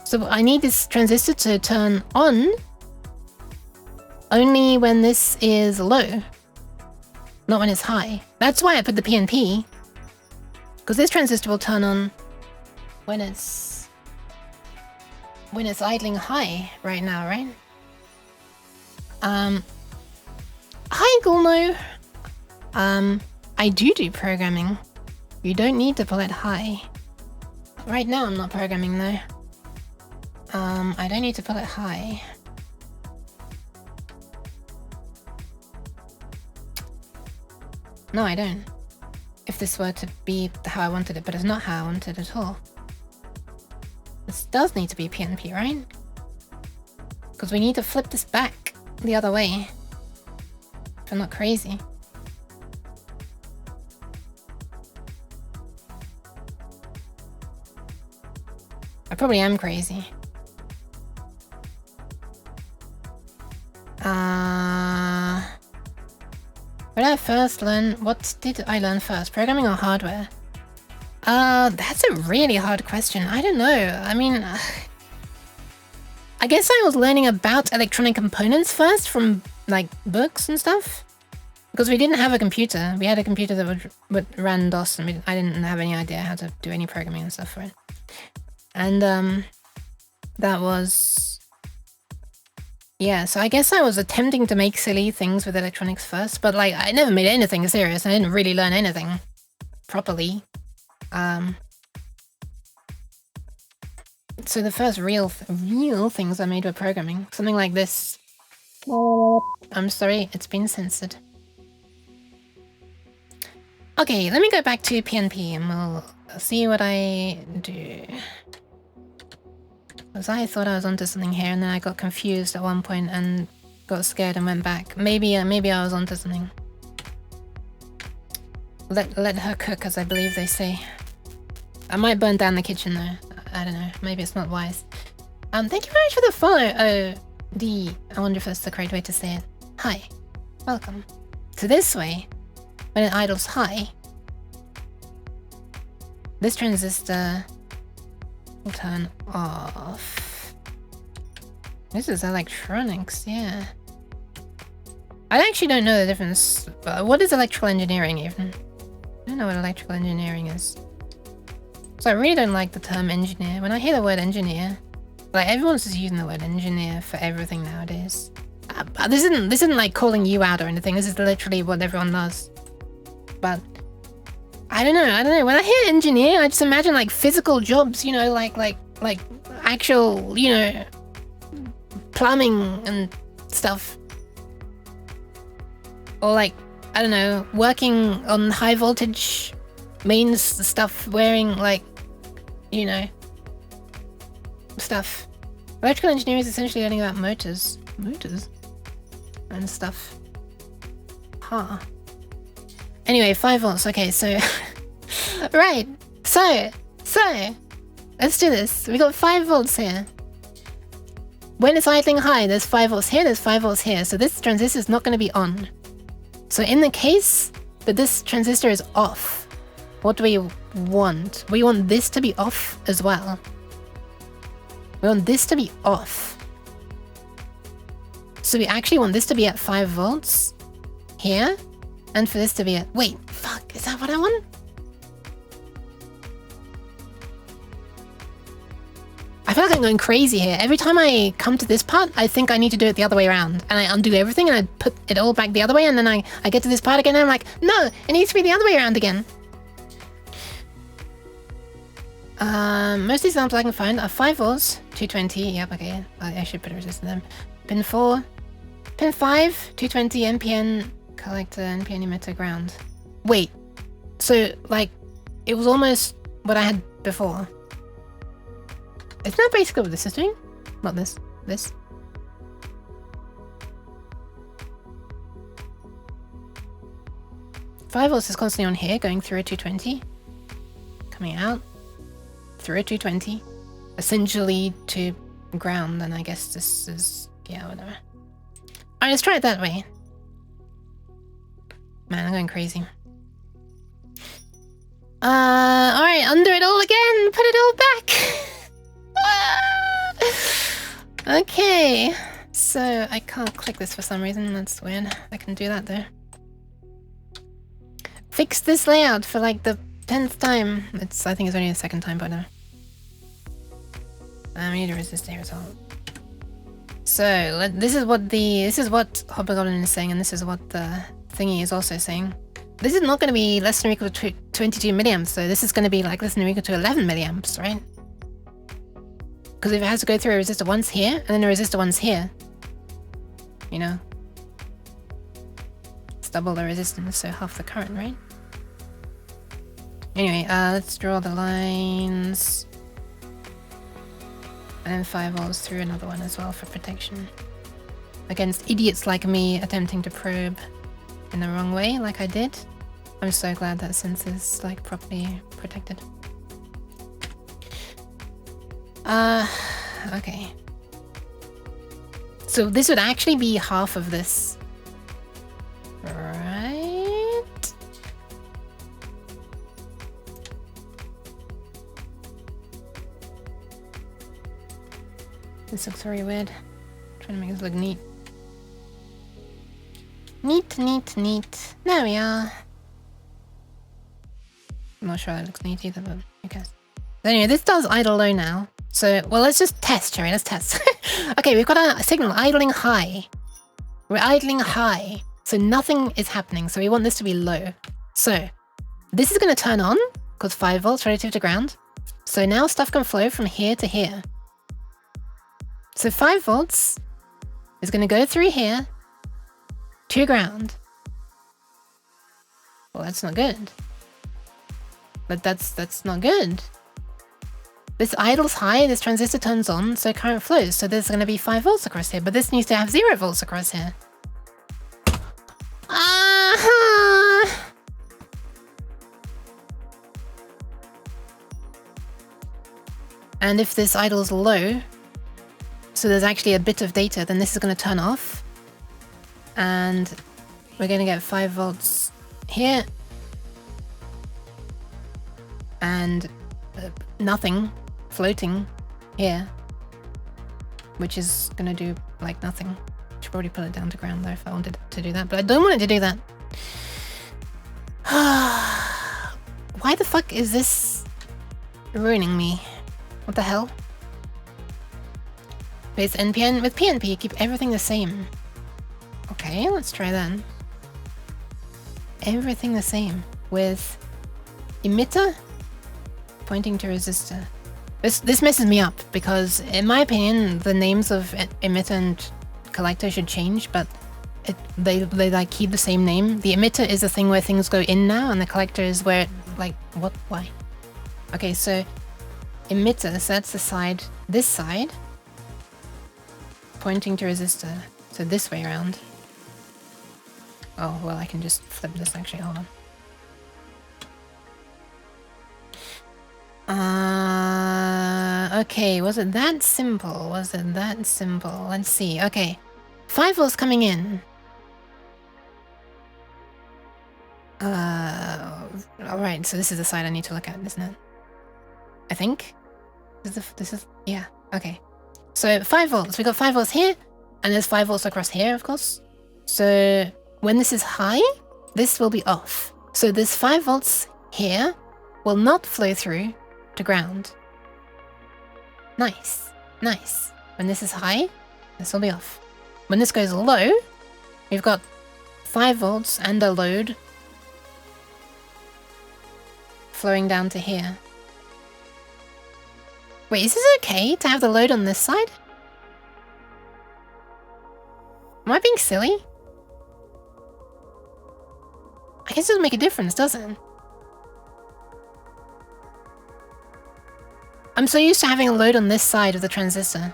So I need this transistor to turn on only when this is low. Not when it's high. That's why I put the PNP. Because this transistor will turn on when it's idling high right now, right? Hi Gulno. I do programming. You don't need to pull it high. Right now I'm not programming though. I don't need to pull it high. No, I don't. If this were to be how I wanted it, but it's not how I wanted it at all. This does need to be PNP, right? Because we need to flip this back the other way. If I'm not crazy. I probably am crazy. When I first learn, what did I learn first? Programming or hardware? That's a really hard question. I don't know. I mean, I guess I was learning about electronic components first from like books and stuff. Because we didn't have a computer. We had a computer that would ran DOS, and I didn't have any idea how to do any programming and stuff for it. And that was... Yeah, so I guess I was attempting to make silly things with electronics first, but like I never made anything serious. I didn't really learn anything properly. So the first real things I made were programming. Something like this. I'm sorry, it's been censored. Okay, let me go back to PNP and we'll see what I do. Because I thought I was onto something here, and then I got confused at one point and got scared and went back. Maybe I was onto something. Let her cook, as I believe they say. I might burn down the kitchen though. I don't know. Maybe it's not wise. Thank you very much for the follow. Oh, D. I wonder if that's the correct way to say it. Hi. Welcome. So this way, when it idles high, this transistor will turn off. This is electronics, yeah. I actually don't know the difference. What is electrical engineering even? I don't know what electrical engineering is. So I really don't like the term engineer. When I hear the word engineer, like everyone's just using the word engineer for everything nowadays. This isn't like calling you out or anything. This is literally what everyone does. But I don't know. When I hear engineer, I just imagine like physical jobs, you know, like actual, you know, plumbing and stuff. Or like I don't know, working on high voltage mains stuff, wearing like, you know, stuff. Electrical engineering is essentially learning about motors and stuff. Huh. Anyway, 5 volts. Okay, so right. So let's do this. We got 5 volts here. When it's idling high, there's 5 volts here, there's 5 volts here. So this transistor is not going to be on. So in the case that this transistor is off, what do we want? We want this to be off as well. We want this to be off. So we actually want this to be at 5 volts here, and for this to be at... Wait, fuck, is that what I want? I feel like I'm going crazy here. Every time I come to this part, I think I need to do it the other way around. And I undo everything and I put it all back the other way, and then I get to this part again and I'm like, no, it needs to be the other way around again. Most of these examples I can find are 5 volts, 220, yep, okay, I should put a resistor in them. Pin 4, pin 5, 220, NPN, collector, NPN emitter, ground. Wait, so, like, it was almost what I had before. Isn't that basically what this is doing? Not this, this. Five volts is constantly on here, going through a 220. Coming out. Through a 220. Essentially to ground, and I guess this is... yeah, whatever. Alright, let's try it that way. Man, I'm going crazy. Alright, undo it all again! Put it all back! Okay, so I can't click this for some reason, that's weird. I can do that though. Fix this layout for like the 10th time. I think it's only the 2nd time, but no. We need a resistor here as well. So this is what Hobgoblin is saying, and this is what the thingy is also saying. This is not going to be less than or equal to 22 milliamps, so this is going to be like less than or equal to 11 milliamps, right? Because if it has to go through a resistor once here, and then a resistor once here, you know, it's double the resistance, so half the current, right? Anyway, let's draw the lines. And then 5 volts through another one as well for protection. Against idiots like me attempting to probe in the wrong way, like I did. I'm so glad that Synth is like properly protected. Okay. So this would actually be half of this. Right? This looks very weird. I'm trying to make this look neat. Neat, neat, neat. There we are. I'm not sure that looks neat either, but who cares? Anyway, this does idle low now. So, well, let's just test, shall we? Let's test. Okay, we've got a signal idling high. We're idling high, so nothing is happening. So we want this to be low. So this is going to turn on, because 5 volts relative to ground. So now stuff can flow from here to here. So 5 volts is going to go through here to ground. Well, that's not good. But that's not good. This idles high, this transistor turns on, so current flows. So there's going to be 5 volts across here, but this needs to have 0 volts across here. And if this idles low, so there's actually a bit of data, then this is going to turn off. And we're going to get 5 volts here. And nothing floating here, which is gonna do like nothing. Should probably pull it down to ground though if I wanted to do that, but I don't want it to do that. Why the fuck is this ruining me? What the hell? Place NPN with PNP, keep everything the same. Okay, let's try that. Everything the same with emitter pointing to resistor. This messes me up because, in my opinion, the names of emitter and collector should change, but they like keep the same name. The emitter is the thing where things go in now, and the collector is where like what? Why? Okay, so emitter, so that's the side. This side pointing to resistor. So this way around. Oh well, I can just flip this actually. Hold on. Okay, was it that simple? Was it that simple? Let's see. Okay. 5 volts coming in. Alright, so this is the side I need to look at, isn't it? I think? This is yeah, okay. So 5 volts. We got 5 volts here, and there's 5 volts across here, of course. So when this is high, this will be off. So this 5 volts here will not flow through to ground. Nice, nice. When this is high, this will be off. When this goes low, we've got 5 volts and a load flowing down to here. Wait, is this okay to have the load on this side? Am I being silly? I guess it doesn't make a difference, does it? I'm so used to having a load on this side of the transistor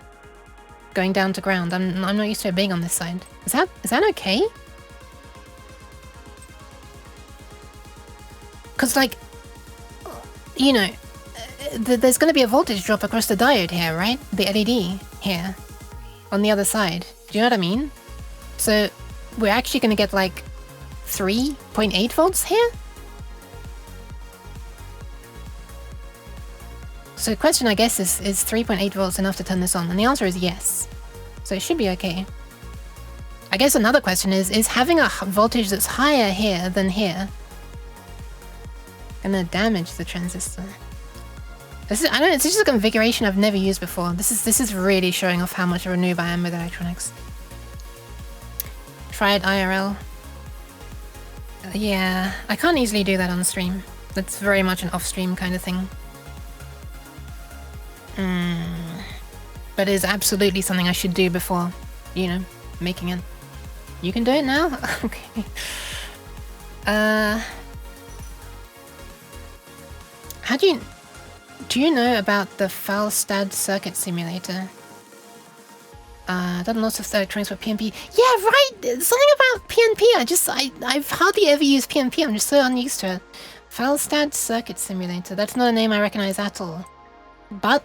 going down to ground. I'm not used to it being on this side. Is that okay? Because like, you know, there's going to be a voltage drop across the diode here, right? The LED here on the other side. Do you know what I mean? So we're actually going to get like 3.8 volts here. So the question, I guess, is 3.8 volts enough to turn this on? And the answer is yes. So it should be okay. I guess another question is having a voltage that's higher here than here gonna damage the transistor? This is, I don't know, it's just a configuration I've never used before. This is really showing off how much of a noob I am with electronics. Tried IRL. Yeah, I can't easily do that on stream. That's very much an off-stream kind of thing. But it is absolutely something I should do before, you know, making it. You can do it now? Okay. How do you know about the Falstad circuit simulator? Done lots of electronics with PNP. Yeah, right! Something about PNP, I've hardly ever used PNP, I'm just so unused to it. Falstad circuit simulator, that's not a name I recognize at all. But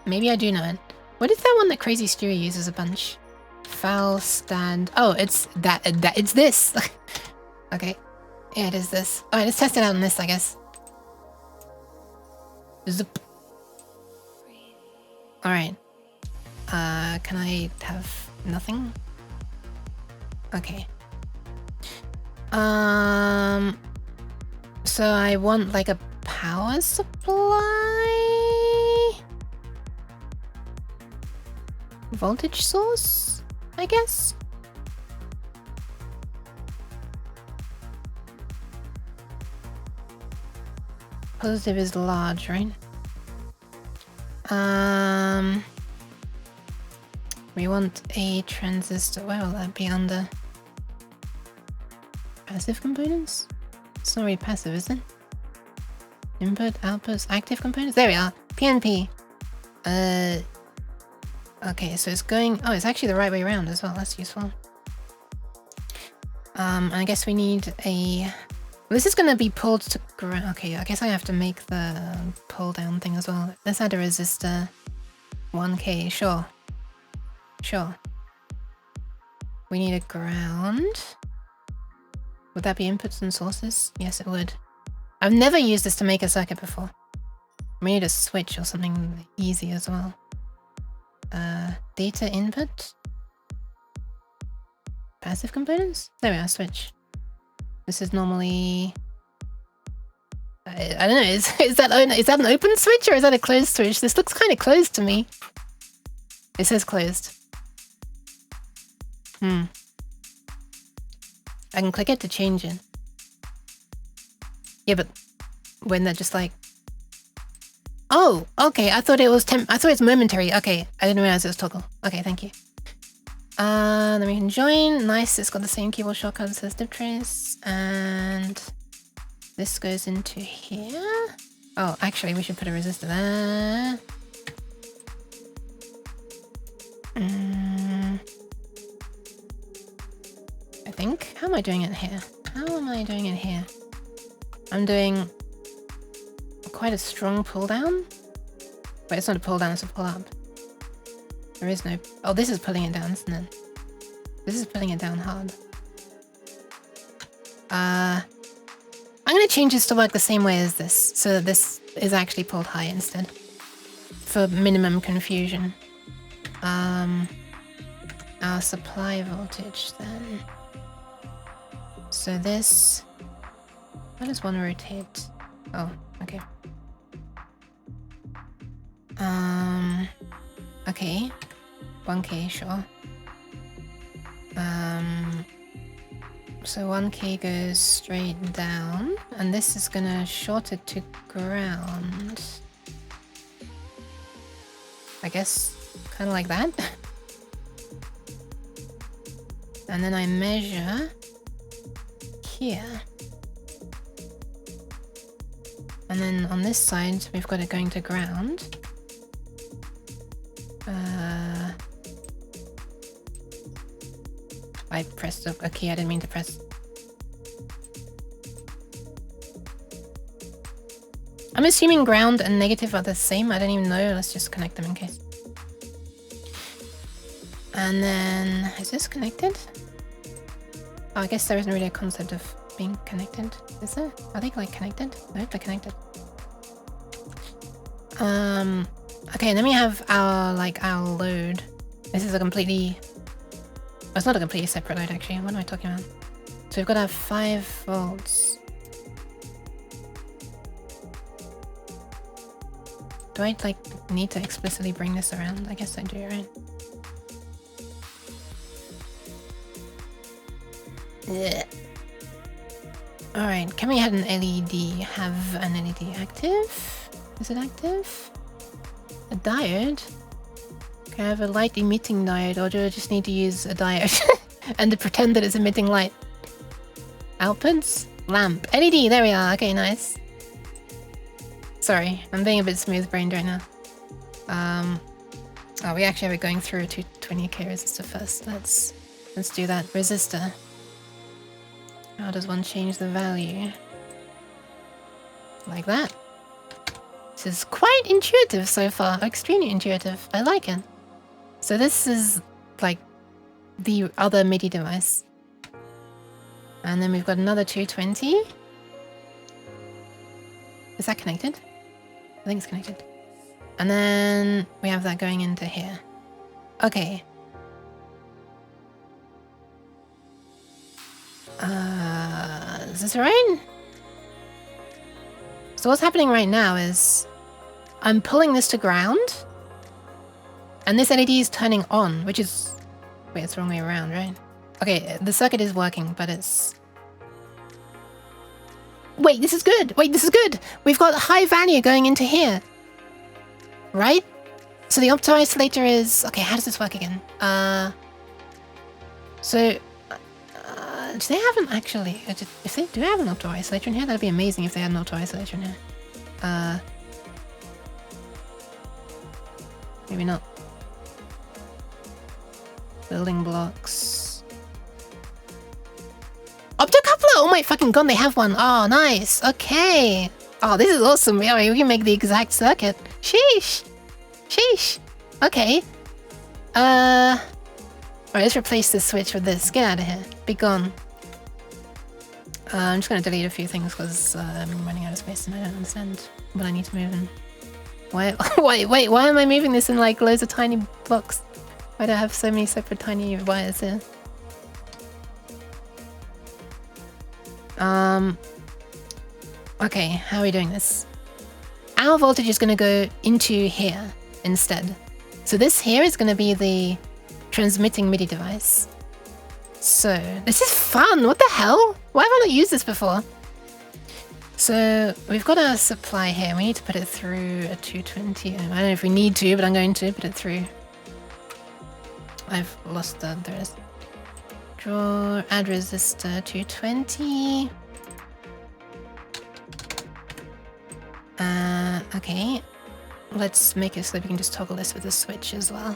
maybe I do know it. What is that one that Crazy Stewie uses a bunch? Falstad. Oh, it's it's this. Okay. Yeah, it is this. Alright, let's test it out on this, I guess. Zip. Alright. Can I have nothing? Okay. So I want like a power supply? Voltage source, I guess? Positive is large, right? We want a transistor. Where will that be under? Passive components? It's not really passive, is it? Input, outputs, active components? There we are. PNP. Okay, so it's going... Oh, it's actually the right way around as well. That's useful. I guess we need a... This is going to be pulled to ground. Okay, I guess I have to make the pull down thing as well. Let's add a resistor. 1K, sure. Sure. We need a ground. Would that be inputs and sources? Yes, it would. I've never used this to make a circuit before. We need a switch or something easy as well. Data input. Passive components? There we are, switch. This is normally... I don't know, is that an open switch or is that a closed switch? This looks kind of closed to me. It says closed. I can click it to change it. Yeah, but when they're just like... Oh, okay, I thought it was I thought it's momentary. Okay, I didn't realize it was toggle. Okay, thank you. Then we can join. Nice, it's got the same keyboard shortcuts as div trace. And this goes into here. Oh, actually, we should put a resistor there. I think. How am I doing it here? How am I doing it here? I'm doing quite a strong pull down. Wait, it's not a pull down, it's a pull up. There is no... Oh, this is pulling it down, isn't it? This is pulling it down hard. I'm gonna change this to work the same way as this, so that this is actually pulled high instead. For minimum confusion. Our supply voltage then. So this... How does one rotate? Oh, okay. Okay. 1K, sure. So 1K goes straight down, and this is gonna short it to ground. I guess kind of like that. And then I measure here. And then on this side, we've got it going to ground. I pressed a key I didn't mean to press. I'm assuming ground and negative are the same. I don't even know. Let's just connect them in case. And then, is this connected? Oh, I guess there isn't really a concept of being connected, is there? Are they like connected? No, they're connected. Okay, and then we have our load. This is a completely... Oh, it's not a completely separate load actually. What am I talking about? So we've got our 5 volts. Do I need to explicitly bring this around? I guess I do, right? Yeah. Alright, can we have an LED? Have an LED active? Is it active? A diode? Can I have a light emitting diode, or do I just need to use a diode and to pretend that it's emitting light? Outputs? Lamp. LED, there we are. Okay, nice. Sorry, I'm being a bit smooth-brained right now. Oh, we actually have it going through a 220k resistor first. Let's do that. Resistor. How does one change the value? Like that. This is quite intuitive so far. Extremely intuitive. I like it. So this is like the other MIDI device. And then we've got another 220. Is that connected? I think it's connected. And then we have that going into here. Okay. Is this right? So what's happening right now is I'm pulling this to ground, and this LED is turning on, which is... Wait, it's the wrong way around, right? Okay, the circuit is working, but it's... Wait, this is good! Wait, this is good! We've got high value going into here. Right? So the opto isolator is... Okay, how does this work again? Do they have an actually... If they do have an opto isolator in here, that'd be amazing if they had an opto isolator in here. Maybe not. Building blocks. Optocoupler! Oh my fucking god, they have one. Oh, nice. Okay. Oh, this is awesome. Yeah, we can make the exact circuit. Sheesh. Sheesh. Okay. Alright, let's replace this switch with this. Get out of here. Be gone. I'm just gonna delete a few things because I'm running out of space and I don't understand what I need to move in. Why? Wait, why am I moving this in like loads of tiny blocks? Why do I have so many separate tiny wires here? Okay, how are we doing this? Our voltage is gonna go into here instead. So this here is gonna be the transmitting MIDI device. So, this is fun! What the hell? Why have I not used this before? So, we've got our supply here. We need to put it through a 220. I don't know if we need to, but I'm going to put it through. I've lost the rest. Draw, add resistor 220. Okay. Let's make it so that we can just toggle this with a switch as well.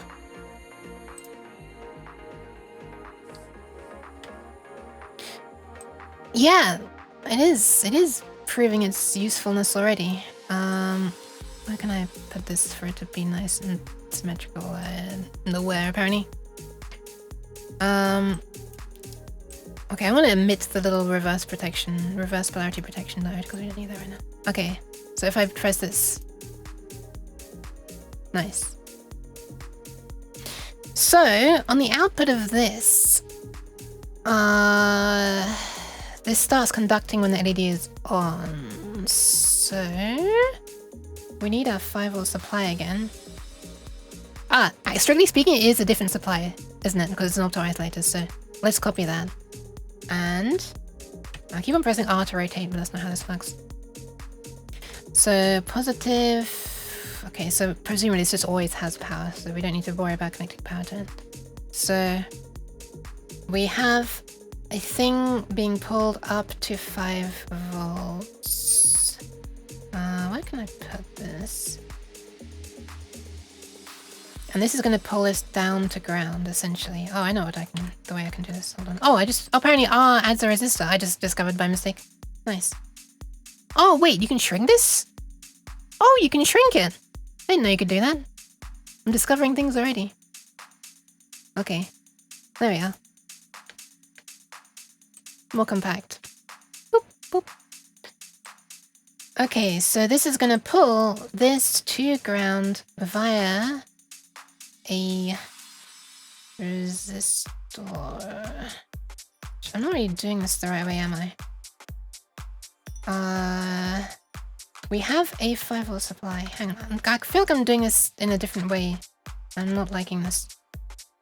Yeah, it is proving its usefulness already. Where can I put this for it to be nice and symmetrical? Nowhere, apparently. Okay, I want to omit the little reverse polarity protection diode, because we don't need that right now. Okay, so if I press this. Nice. So, on the output of this, this starts conducting when the LED is on. So, we need our 5V supply again. Strictly speaking, it is a different supply, isn't it? Because it's an opto-isolator, so let's copy that. And I keep on pressing R to rotate, but that's not how this works. So, positive. Okay, so presumably this just always has power, so we don't need to worry about connecting power to it. So, we have a thing being pulled up to 5V. Where can I put this? And this is going to pull us down to ground, essentially. Oh, I know the way I can do this. Hold on. Oh, apparently R adds a resistor. I just discovered by mistake. Nice. Oh, wait, you can shrink this? Oh, you can shrink it. I didn't know you could do that. I'm discovering things already. Okay. There we are. More compact. Boop, boop. Okay, so this is going to pull this to ground via a resistor. I'm not really doing this the right way, am I? We have a 5V supply. Hang on, I feel like I'm doing this in a different way. I'm not liking this.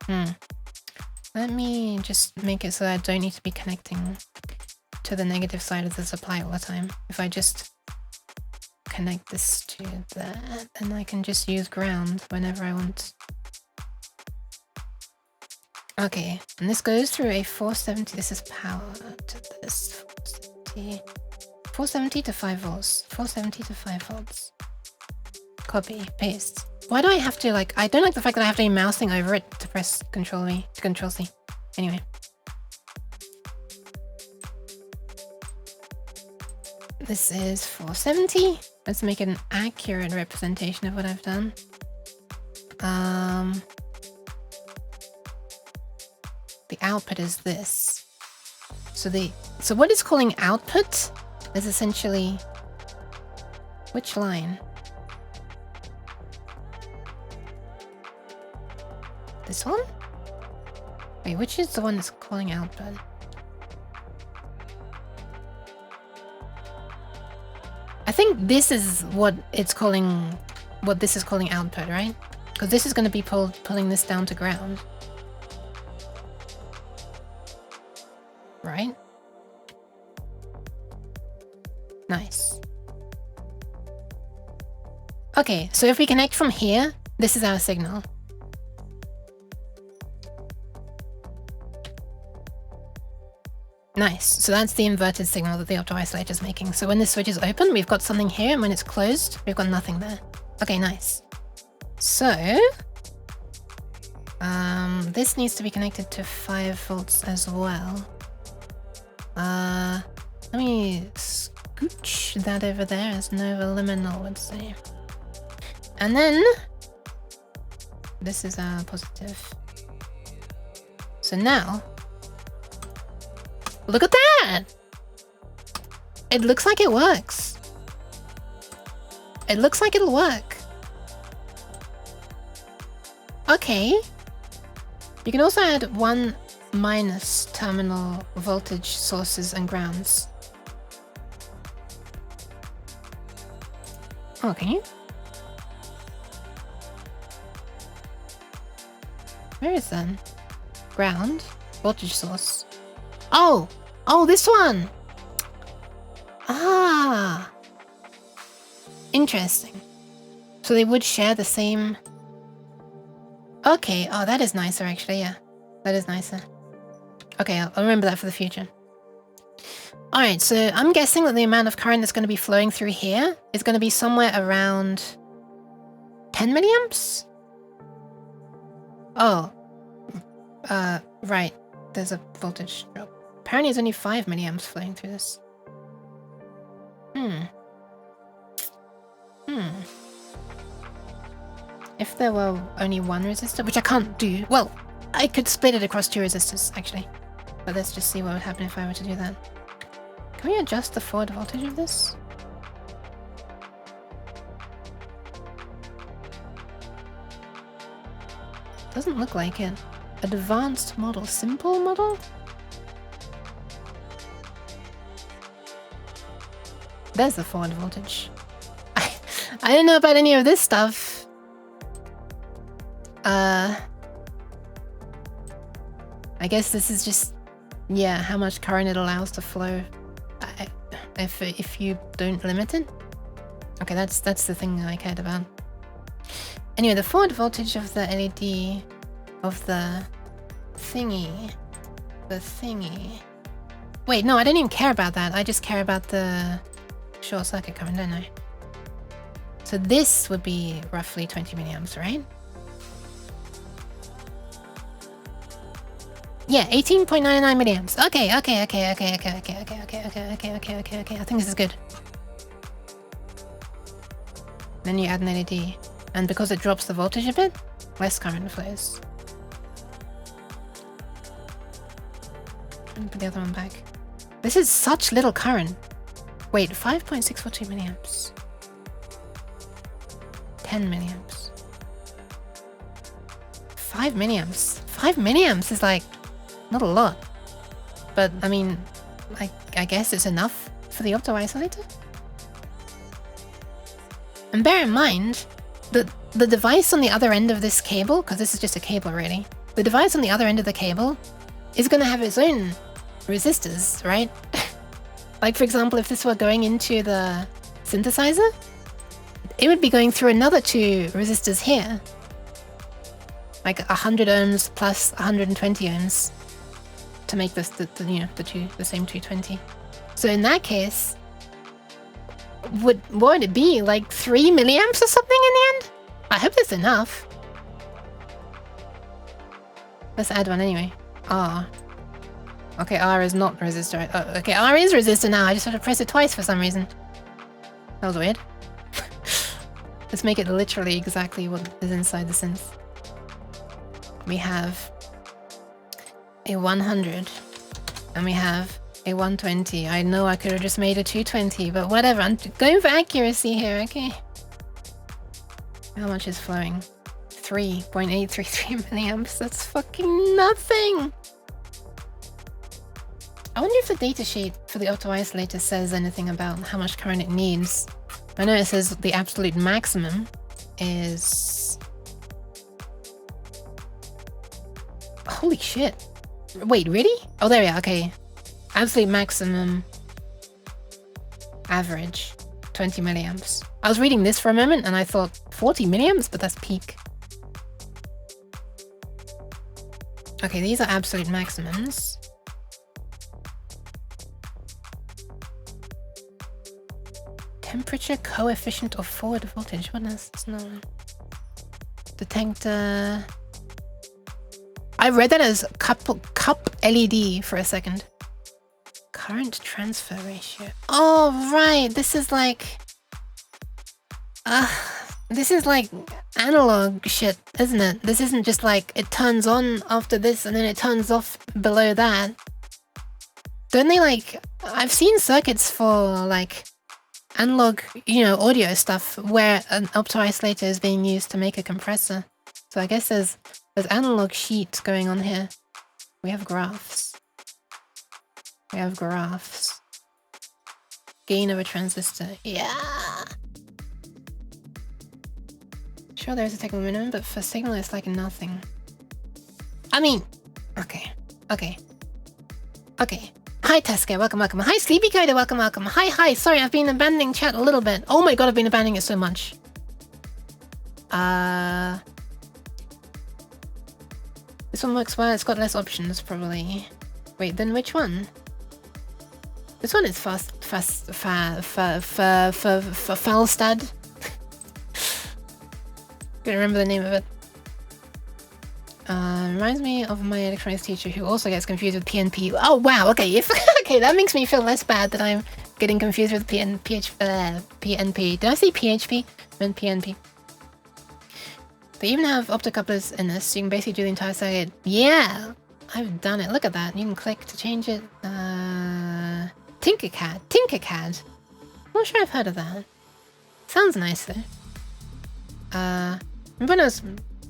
Let me just make it so that I don't need to be connecting to the negative side of the supply all the time. If I just connect this to that, then I can just use ground whenever I want. Okay, and this goes through a 470. This is power to this 470 to 5V. 470 to 5V. Copy, paste. Why do I have to I don't like the fact that I have to be mousing over it to press Control V to Control C. Anyway. This is 470. Let's make it an accurate representation of what I've done. The output is this. So what it's calling output is essentially which line? This one? Wait, which is the one that's calling output? I think this is what it's calling, what this is calling output, right? Because this is going to be pulling this down to ground. Right? Nice. Okay, so if we connect from here, this is our signal. Nice. So that's the inverted signal that the opto-isolator is making. So when this switch is open, we've got something here, and when it's closed, we've got nothing there. Okay, nice. So this needs to be connected to 5V as well. Let me scooch that over there, as Nova Liminal would say. And then this is our positive. So now, look at that! It looks like it works. It looks like it'll work. Okay. You can also add 1 minus terminal voltage sources and grounds. Okay. Where is that? Ground? Voltage source. Oh! Oh, this one! Ah! Interesting. So they would share the same Okay, oh, that is nicer, actually, yeah. That is nicer. Okay, I'll remember that for the future. Alright, so I'm guessing that the amount of current that's going to be flowing through here is going to be somewhere around 10 milliamps? Oh. Right. There's a voltage drop. Apparently there's only 5 milliamps flowing through this. If there were only one resistor, which I can't do... Well, I could split it across 2 resistors, actually. But let's just see what would happen if I were to do that. Can we adjust the forward voltage of this? Doesn't look like it. Advanced model. Simple model? There's the forward voltage. I don't know about any of this stuff. I guess this is just, yeah, how much current it allows to flow if you don't limit it. Okay, that's the thing I cared about. Anyway, the forward voltage of the LED of the thingy. Wait, no, I don't even care about that. I just care about the short circuit current, don't I? So this would be roughly 20 milliamps, right? Yeah, 18.99 milliamps. Okay. I think this is good. Then you add an LED. And because it drops the voltage a bit, less current flows. And put the other one back. This is such little current. Wait, 5.642 milliamps. 10 milliamps. 5 milliamps. 5 milliamps is like not a lot. But I mean, I guess it's enough for the opto isolator. And bear in mind that the device on the other end of this cable, because this is just a cable really, the device on the other end of the cable is going to have its own resistors, right? Like for example, if this were going into the synthesizer, it would be going through another 2 resistors here. Like 100 ohms plus 120 ohms to make this the same 220. So in that case, what would it be? Like 3 milliamps or something in the end? I hope that's enough. Let's add one anyway. R. Okay, R is not resistor. Oh, okay, R is resistor now. I just had to press it twice for some reason. That was weird. Let's make it literally exactly what is inside the synth. We have a 100 and we have a 120. I know I could have just made a 220, but whatever. I'm going for accuracy here, okay? How much is flowing? 3.833 milliamps. That's fucking nothing. I wonder if the datasheet for the opto isolator says anything about how much current it needs. I know it says the absolute maximum is... Holy shit. Wait, really? Oh, there we are, okay. Absolute maximum average, 20 milliamps. I was reading this for a moment and I thought 40 milliamps, but that's peak. Okay, these are absolute maximums. Temperature coefficient of forward voltage. What is this? No. Detector. I read that as cup LED for a second. Current transfer ratio. Oh, right. This is like analog shit, isn't it? This isn't just like it turns on after this and then it turns off below that. Don't they like... I've seen circuits for like analog, audio stuff where an opto isolator is being used to make a compressor. So I guess there's analog sheets going on here. We have graphs. Gain of a transistor. Yeah. Sure, there's a technical minimum, but for signal, it's like nothing. I mean, okay. Hi, Teske, welcome. Hi, Sleepy Coder, welcome. Hi. Sorry, I've been abandoning chat a little bit. Oh my god, I've been abandoning it so much. This one works well. It's got less options, probably. Wait, then which one? This one is Falstad. Couldn't remember the name of it. Reminds me of my electronics teacher who also gets confused with PNP. Oh wow, okay, okay, that makes me feel less bad that I'm getting confused with PNP. Did I say PHP? I meant PNP. They even have optocouplers in this, so you can basically do the entire circuit. Yeah, I've done it. Look at that. You can click to change it. Tinkercad. Not sure I've heard of that. Sounds nice though. Remember when I was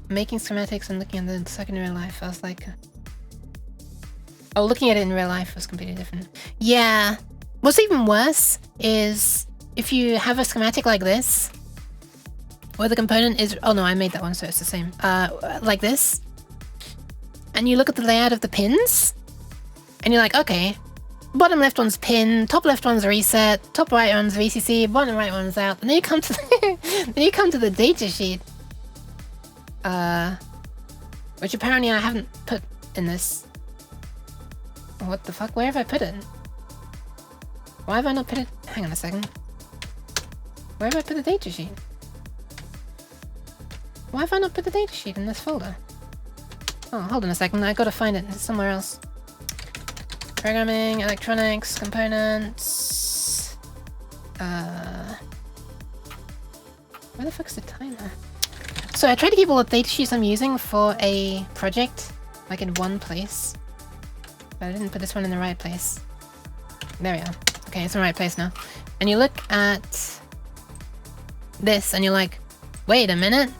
making schematics and looking at the circuit in real life, I was like... Oh, looking at it in real life was completely different. Yeah. What's even worse is if you have a schematic like this, where the component is... Oh no, I made that one, so it's the same. Like this. And you look at the layout of the pins, and you're like, okay, bottom left one's pin, top left one's reset, top right one's VCC, bottom right one's out. And then you come to the data sheet. Which apparently I haven't put in this. What the fuck? Where have I put it? Why have I not put it? Hang on a second. Where have I put the data sheet? Why have I not put the data sheet in this folder? Oh, hold on a second. I gotta find it. It's somewhere else. Programming, electronics, components. Where the fuck's the timer? So I tried to keep all the data sheets I'm using for a project, like in one place. But I didn't put this one in the right place. There we are. Okay, it's in the right place now. And you look at this and you're like, wait a minute.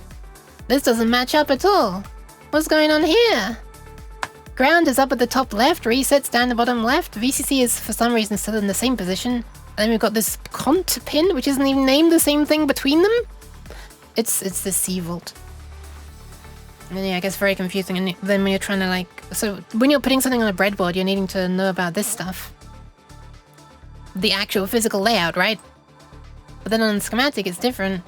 This doesn't match up at all. What's going on here? Ground is up at the top left, resets down the bottom left. VCC is for some reason still in the same position. And then we've got this cont pin, which isn't even named the same thing between them. It's the C vault. And yeah, it gets very confusing. And then when you're trying to like... So when you're putting something on a breadboard, you're needing to know about this stuff. The actual physical layout, right? But then on the schematic, it's different.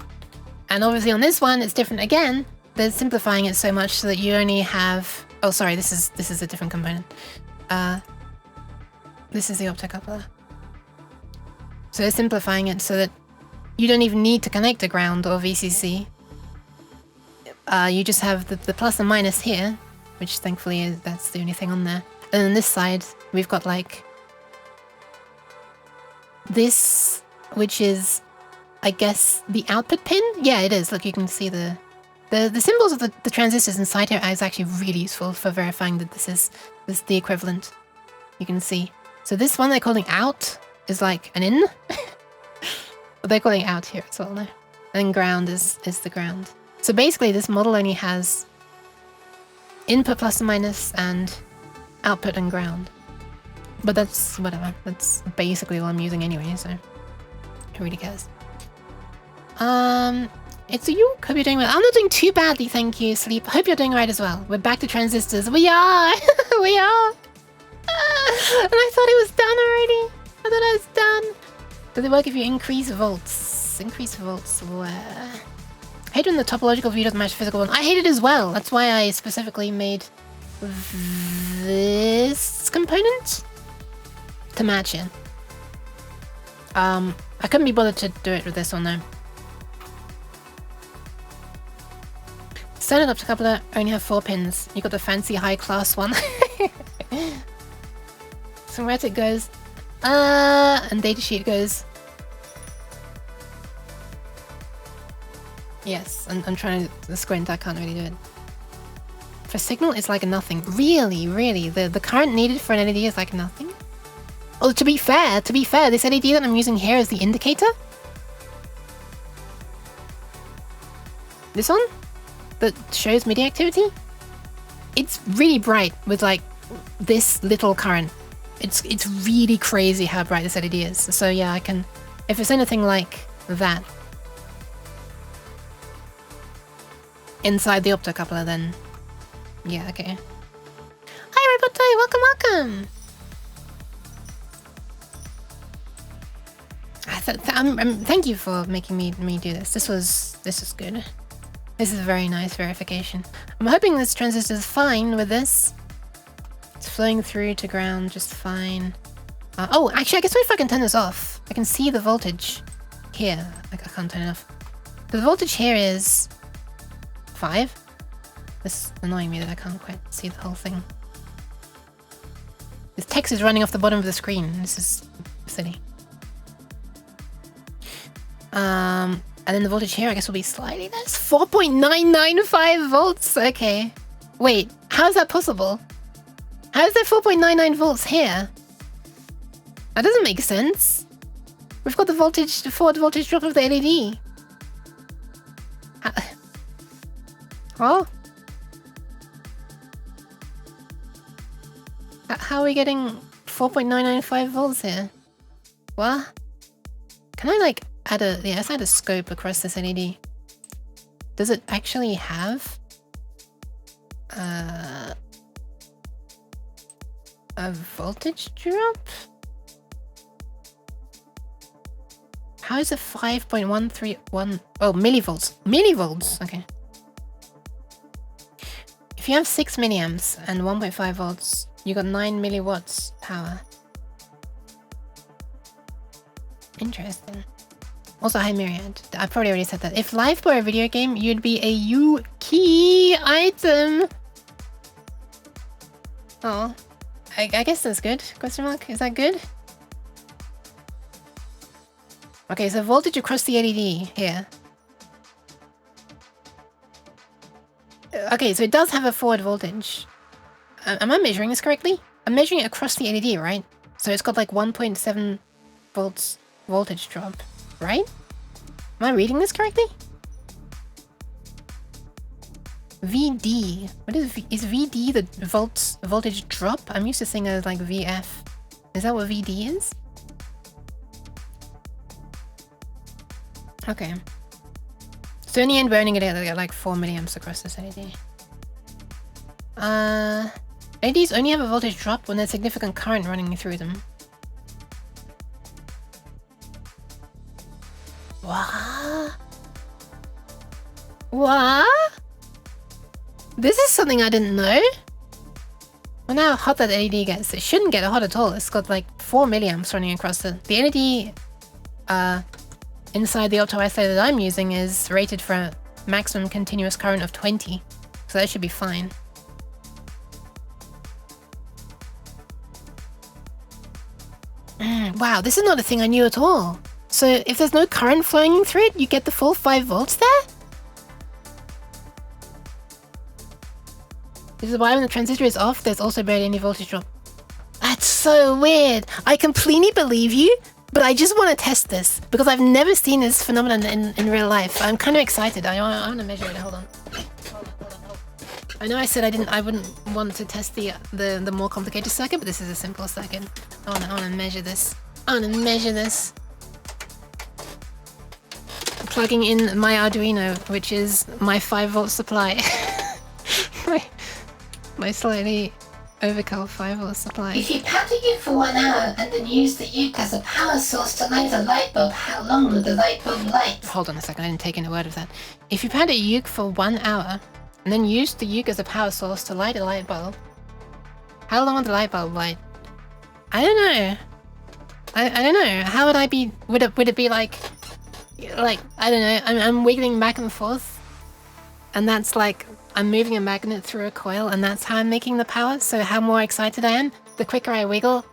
And obviously on this one, it's different again. They're simplifying it so much so that you only have... Oh, sorry, this is a different component. This is the optocoupler. So they're simplifying it so that you don't even need to connect to ground or VCC. You just have the plus and minus here, which thankfully that's the only thing on there. And on this side, we've got like this, which is, I guess, the output pin. Yeah, it is. Look, you can see the symbols of the transistors inside here is actually really useful for verifying that this is the equivalent. You can see. So this one they're calling out is like an in. But they're calling out here as well now. And ground is the ground. So basically this model only has input plus and minus and output and ground. But that's whatever. That's basically all I'm using anyway, so who really cares? It's a you. Hope you're doing well. I'm not doing too badly, thank you, Sleep. Hope you're doing right as well. We're back to transistors. We are! We are! And I thought it was done already. I thought I was done. Does it work if you increase volts? Increase volts where? I hate when the topological view doesn't match the physical one. I hate it as well. That's why I specifically made this component to match it. I couldn't be bothered to do it with this one though. Standard optocoupler only have 4 pins. You got the fancy high class one. Schematic goes, and datasheet goes. Yes, I'm trying to squint, I can't really do it. For signal, it's like nothing. Really, really, the current needed for an LED is like nothing? Oh, to be fair, this LED that I'm using here is the indicator. This one? That shows MIDI activity? It's really bright with like this little current. It's really crazy how bright this LED is. So yeah, I can, if it's anything like that inside the optocoupler, then yeah, okay. Hi Robotoy, welcome. Thank you for making me do this. This was good. This is very nice verification. I'm hoping this transistor is fine with this. It's flowing through to ground just fine. Oh, actually, I guess if I can turn this off, I can see the voltage here. I can't turn it off. The voltage here is 5. This is annoying me that I can't quite see the whole thing. This text is running off the bottom of the screen. This is silly. And then the voltage here, I guess, will be slightly less. 4.995 volts. Okay. Wait, how is that possible? How is there 4.99 volts here? That doesn't make sense. We've got the voltage, the forward voltage drop of the LED. Oh? How are we getting 4.995 volts here? What? Can I like add a... Yeah, let's add a scope across this LED. Does it actually have... a voltage drop? How is it 5.131? Oh, millivolts. Millivolts! Okay. If you have 6 milliamps and 1.5 volts, you got 9 milliwatts power. Interesting. Also, hi Myriad. I probably already said that. If life were a video game, you'd be a U-key item. Oh. I guess that's good. Question mark? Is that good? Okay, so voltage across the LED here. Okay, so it does have a forward voltage. Am I measuring this correctly? I'm measuring it across the LED, right? So it's got like 1.7 volts voltage drop, right? Am I reading this correctly? VD. What is VD the voltage drop? I'm used to saying it as like VF. Is that what VD is? Okay. So in the end, we're only gonna get like 4 milliamps across this LED. LEDs only have a voltage drop when there's significant current running through them. What? What? This is something I didn't know. Well, now how hot that LED gets. It shouldn't get hot at all. It's got like 4 milliamps running across the LED. Inside the opto-isolator that I'm using is rated for a maximum continuous current of 20. So that should be fine. Wow, this is not a thing I knew at all. So if there's no current flowing through it, you get the full 5 volts there? This is why when the transistor is off, there's also barely any voltage drop. That's so weird. I completely believe you, but I just want to test this because I've never seen this phenomenon in real life. I'm kind of excited. I want to measure it. Hold on. I know I said I wouldn't want to test the more complicated circuit, but this is a simple circuit. I want to measure this. I want to measure this. I'm plugging in my Arduino, which is my 5 volt supply. my slightly overkill 5 volt supply. If you powder uke for 1 hour and then use the uke as a power source to light a light bulb, how long will the light bulb light? Hold on a second, I didn't take in a word of that. If you powder uke for 1 hour and then use the uke as a power source to light a light bulb, how long will the light bulb light? I don't know. I don't know. How would I be? Would it be like I don't know. I'm wiggling back and forth, and that's like I'm moving a magnet through a coil, and that's how I'm making the power. So how more excited I am, the quicker I wiggle,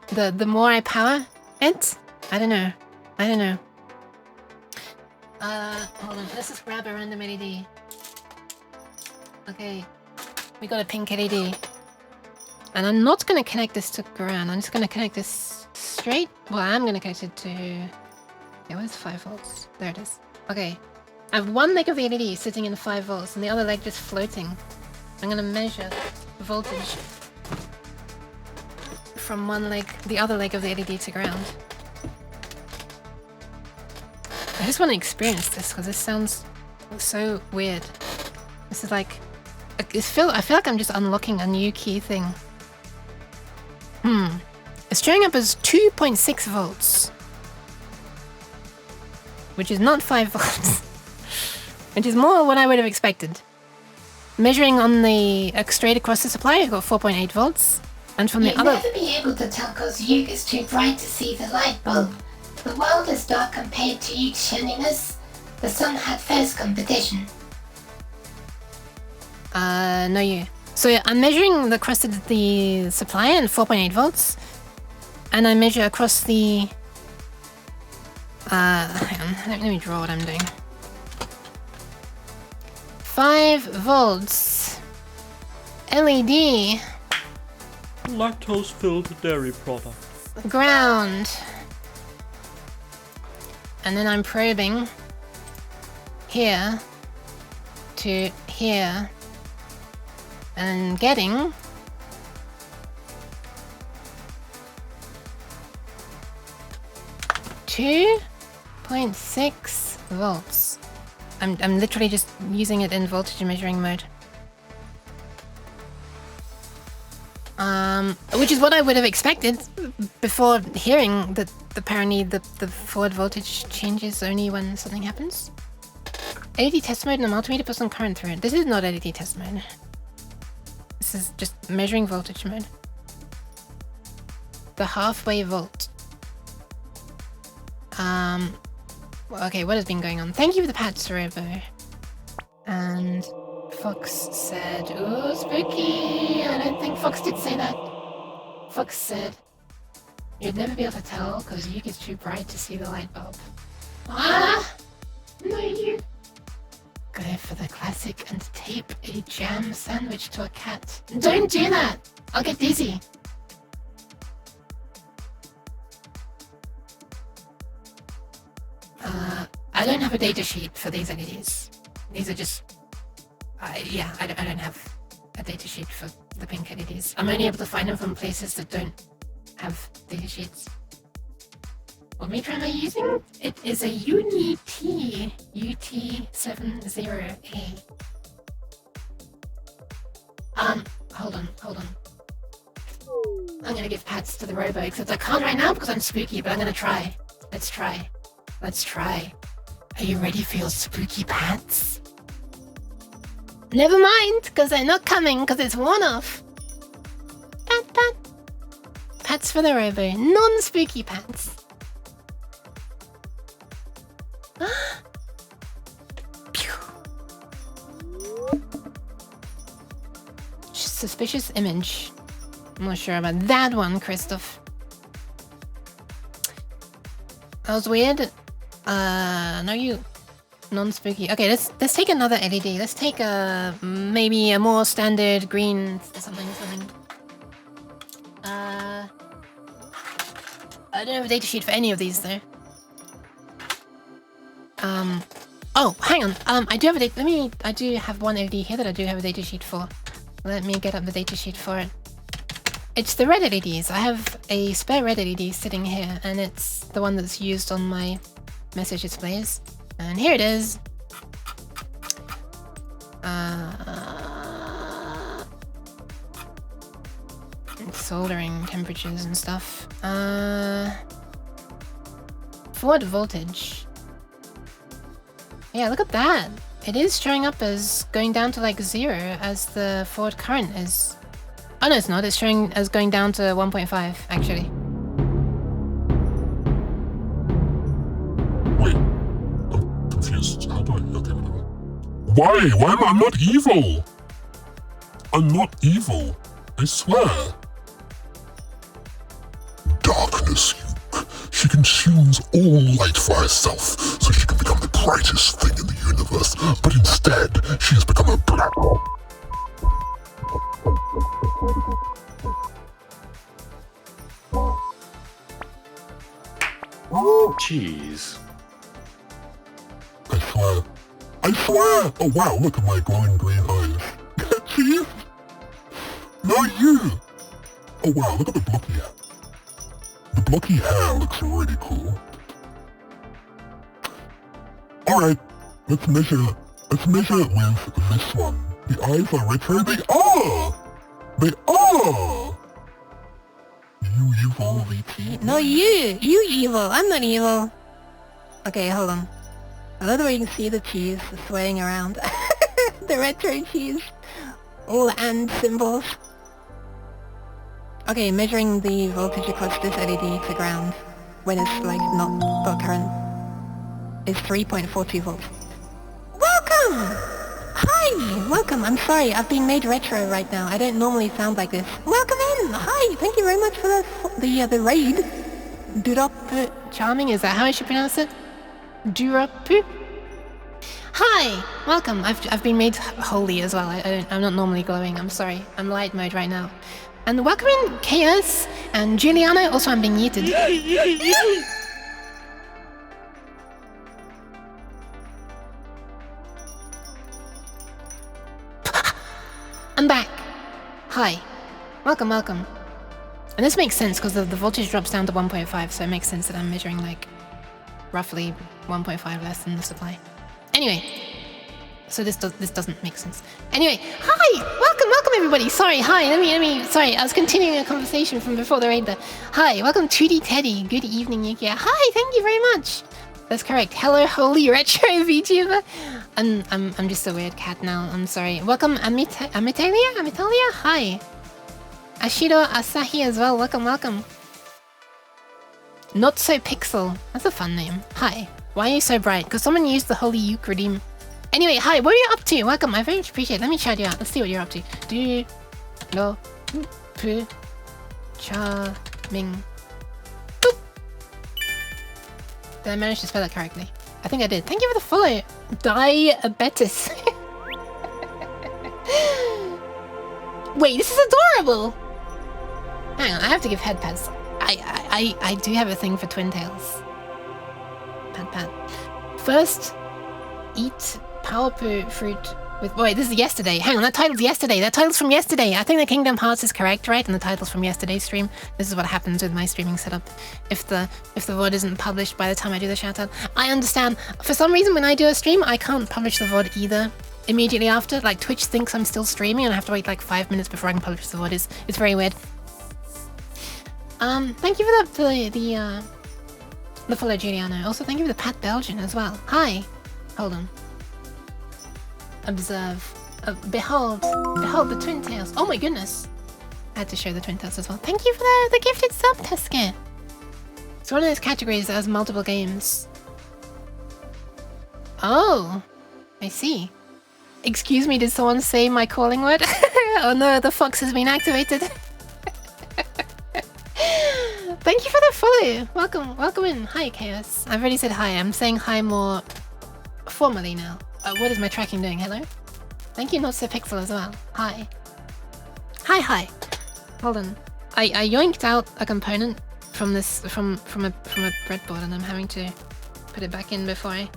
the more I power it. I don't know. I don't know. Hold on. Let's just grab a random LED. Okay, we got a pink LED. And I'm not going to connect this to ground. I'm just going to connect this straight. Well, I'm going to connect it to... Yeah, where's 5 volts? There it is. Okay. I have one leg of the LED sitting in 5 volts and the other leg just floating. I'm going to measure the voltage from one leg, the other leg of the LED to ground. I just want to experience this because this sounds so weird. This is like... I feel like I'm just unlocking a new key thing. It's showing up as 2.6 volts. Which is not 5 volts. which is more what I would have expected. Measuring on the straight across the supply, I've got 4.8 volts. And from the You'd other... never be able to tell because Yuke is too bright to see the light bulb. The world is dark compared to Yuke's shininess. The sun had fierce competition. No you. So I'm measuring across the supply at 4.8 volts. And I measure across the... hang on, let me draw what I'm doing. 5 volts. LED. Lactose-filled dairy product. Ground. And then I'm probing here to here. And getting 2.6 volts. I'm literally just using it in voltage measuring mode. Which is what I would have expected before hearing that apparently the forward voltage changes only when something happens. LED test mode and a multimeter puts on current through it. This is not LED test mode. This is just measuring voltage mode. The halfway volt. Okay, what has been going on? Thank you for the pats, Robo. And Fox said, ooh, spooky. I don't think Fox did say that. Fox said, you'd never be able to tell because Yuke is too bright to see the light bulb. Ah! No, you. Go for the classic and tape a jam sandwich to a cat. Don't do that! I'll get dizzy. I don't have a data sheet for these LEDs. These are just... I don't have a data sheet for the pink LEDs. I'm only able to find them from places that don't have data sheets. What meter am I using? It is a UT70A. Hold on. I'm gonna give pats to the Robo, except I can't right now because I'm spooky, but I'm gonna try. Let's try. Are you ready for your spooky pats? Never mind, because they're not coming, because it's one-off. Pat. Pats for the Robo, non-spooky pats. Suspicious image. I'm not sure about that one, Christoph. That was weird. No, you non-spooky. Okay, let's take another LED. Let's take maybe a more standard green something. I don't have a datasheet for any of these though. Oh, hang on. I do have a data. I do have one LED here that I do have a datasheet for. Let me get up the datasheet for it. It's the red LEDs. I have a spare red LED sitting here, and it's the one that's used on my message displays. And here it is. Soldering temperatures and stuff. Forward voltage. Yeah, look at that. It is showing up as going down to like 0 as the forward current is. Oh no, it's not. It's showing as going down to 1.5 actually. Wait, I'm confused. How do I? Okay, whatever. Why? Why am I? I'm not evil. I'm not evil. I swear. Darkness, Yuke. She consumes all light for herself, so she can become the brightest thing in the universe. But instead, she has become a black. Cheese. I swear. Oh wow, look at my glowing green eyes. Cheese? Not you. Oh wow, look at the blocky hat. The blocky hair looks really cool. Alright, let's measure it with this one. The eyes are retro. They are! You evil VT. No, you evil. I'm not evil. Okay, hold on. I love the way you can see the cheese swaying around. The retro cheese. All the and symbols. Okay, measuring the voltage across this LED to ground when it's like not got current is 3.42 volts. Welcome! Hi! Welcome, I'm sorry, I've been made retro right now. I don't normally sound like this. Welcome in! Hi! Thank you very much for the raid. Durop. Charming, is that how I should pronounce it? Durapu? Hi! Welcome. I've been made holy as well. I'm not normally glowing, I'm sorry. I'm light mode right now. And welcome in Chaos and Juliana. Also, I'm being yeeted. I'm back. Hi. Welcome, welcome. And this makes sense because the voltage drops down to 1.5, so it makes sense that I'm measuring like roughly 1.5 less than the supply. Anyway, so this doesn't make sense. Anyway, hi, welcome everybody. Sorry, hi. Let me. Sorry, I was continuing a conversation from before the raid. There. Hi, welcome 2D Teddy. Good evening, Yuki. Hi, thank you very much. That's correct. Hello, holy retro VTuber. I'm just a weird cat now. I'm sorry. Welcome, Amitalia. Hi. Ashido Asahi as well. Welcome. Not So Pixel. That's a fun name. Hi. Why are you so bright? Because someone used the holy Uke redeem. Anyway, hi. What are you up to? Welcome. I very much appreciate it. Let me shout you out. Let's see what you're up to. Do lo pu cha ming. Boop. Did I manage to spell that correctly? I think I did. Thank you for the follow. Diabetes. Wait, this is adorable. Hang on, I have to give head pats. I do have a thing for twin tails. Pat. First, eat power fruit with... Wait, this is yesterday. Hang on, that title's yesterday. That title's from yesterday. I think the Kingdom Hearts is correct, right? And the title's from yesterday's stream. This is what happens with my streaming setup. If the VOD isn't published by the time I do the shoutout. I understand. For some reason, when I do a stream, I can't publish the VOD either immediately after. Like, Twitch thinks I'm still streaming and I have to wait like 5 minutes before I can publish the VOD. It's very weird. Thank you for the follow, Giuliano. Also, thank you for the Pat Belgian as well. Hi. Hold on. Observe. Behold the twin tails. Oh my goodness. I had to show the twin tails as well. Thank you for the gifted sub, Teske. It's one of those categories that has multiple games. Oh, I see. Excuse me, did someone say my calling word? Oh no, the fox has been activated. Thank you for the follow. Welcome in. Hi, Chaos. I've already said hi. I'm saying hi more formally now. What is my tracking doing? Hello? Thank you, Not So Pixel as well. Hi. Hi. Hold on. I yoinked out a component from this from a breadboard, and I'm having to put it back in before I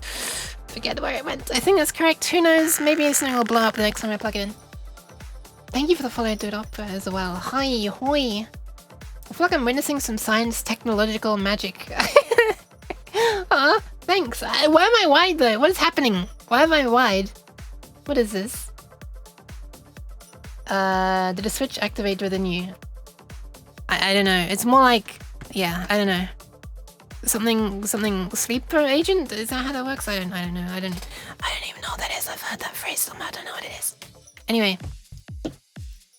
forget where it went. I think that's correct. Who knows? Maybe something will blow up the next time I plug it in. Thank you for the follow, Dude Opera, as well. Hi, hoi. I feel like I'm witnessing some science technological magic. Thanks. Why am I wide though? What is happening? Why am I wide? What is this? Did the switch activate within you? I don't know. It's more like, yeah, I don't know. Something sleeper agent? Is that how that works? I don't know. I don't even know what that is. I've heard that phrase somewhere. I don't know what it is. Anyway.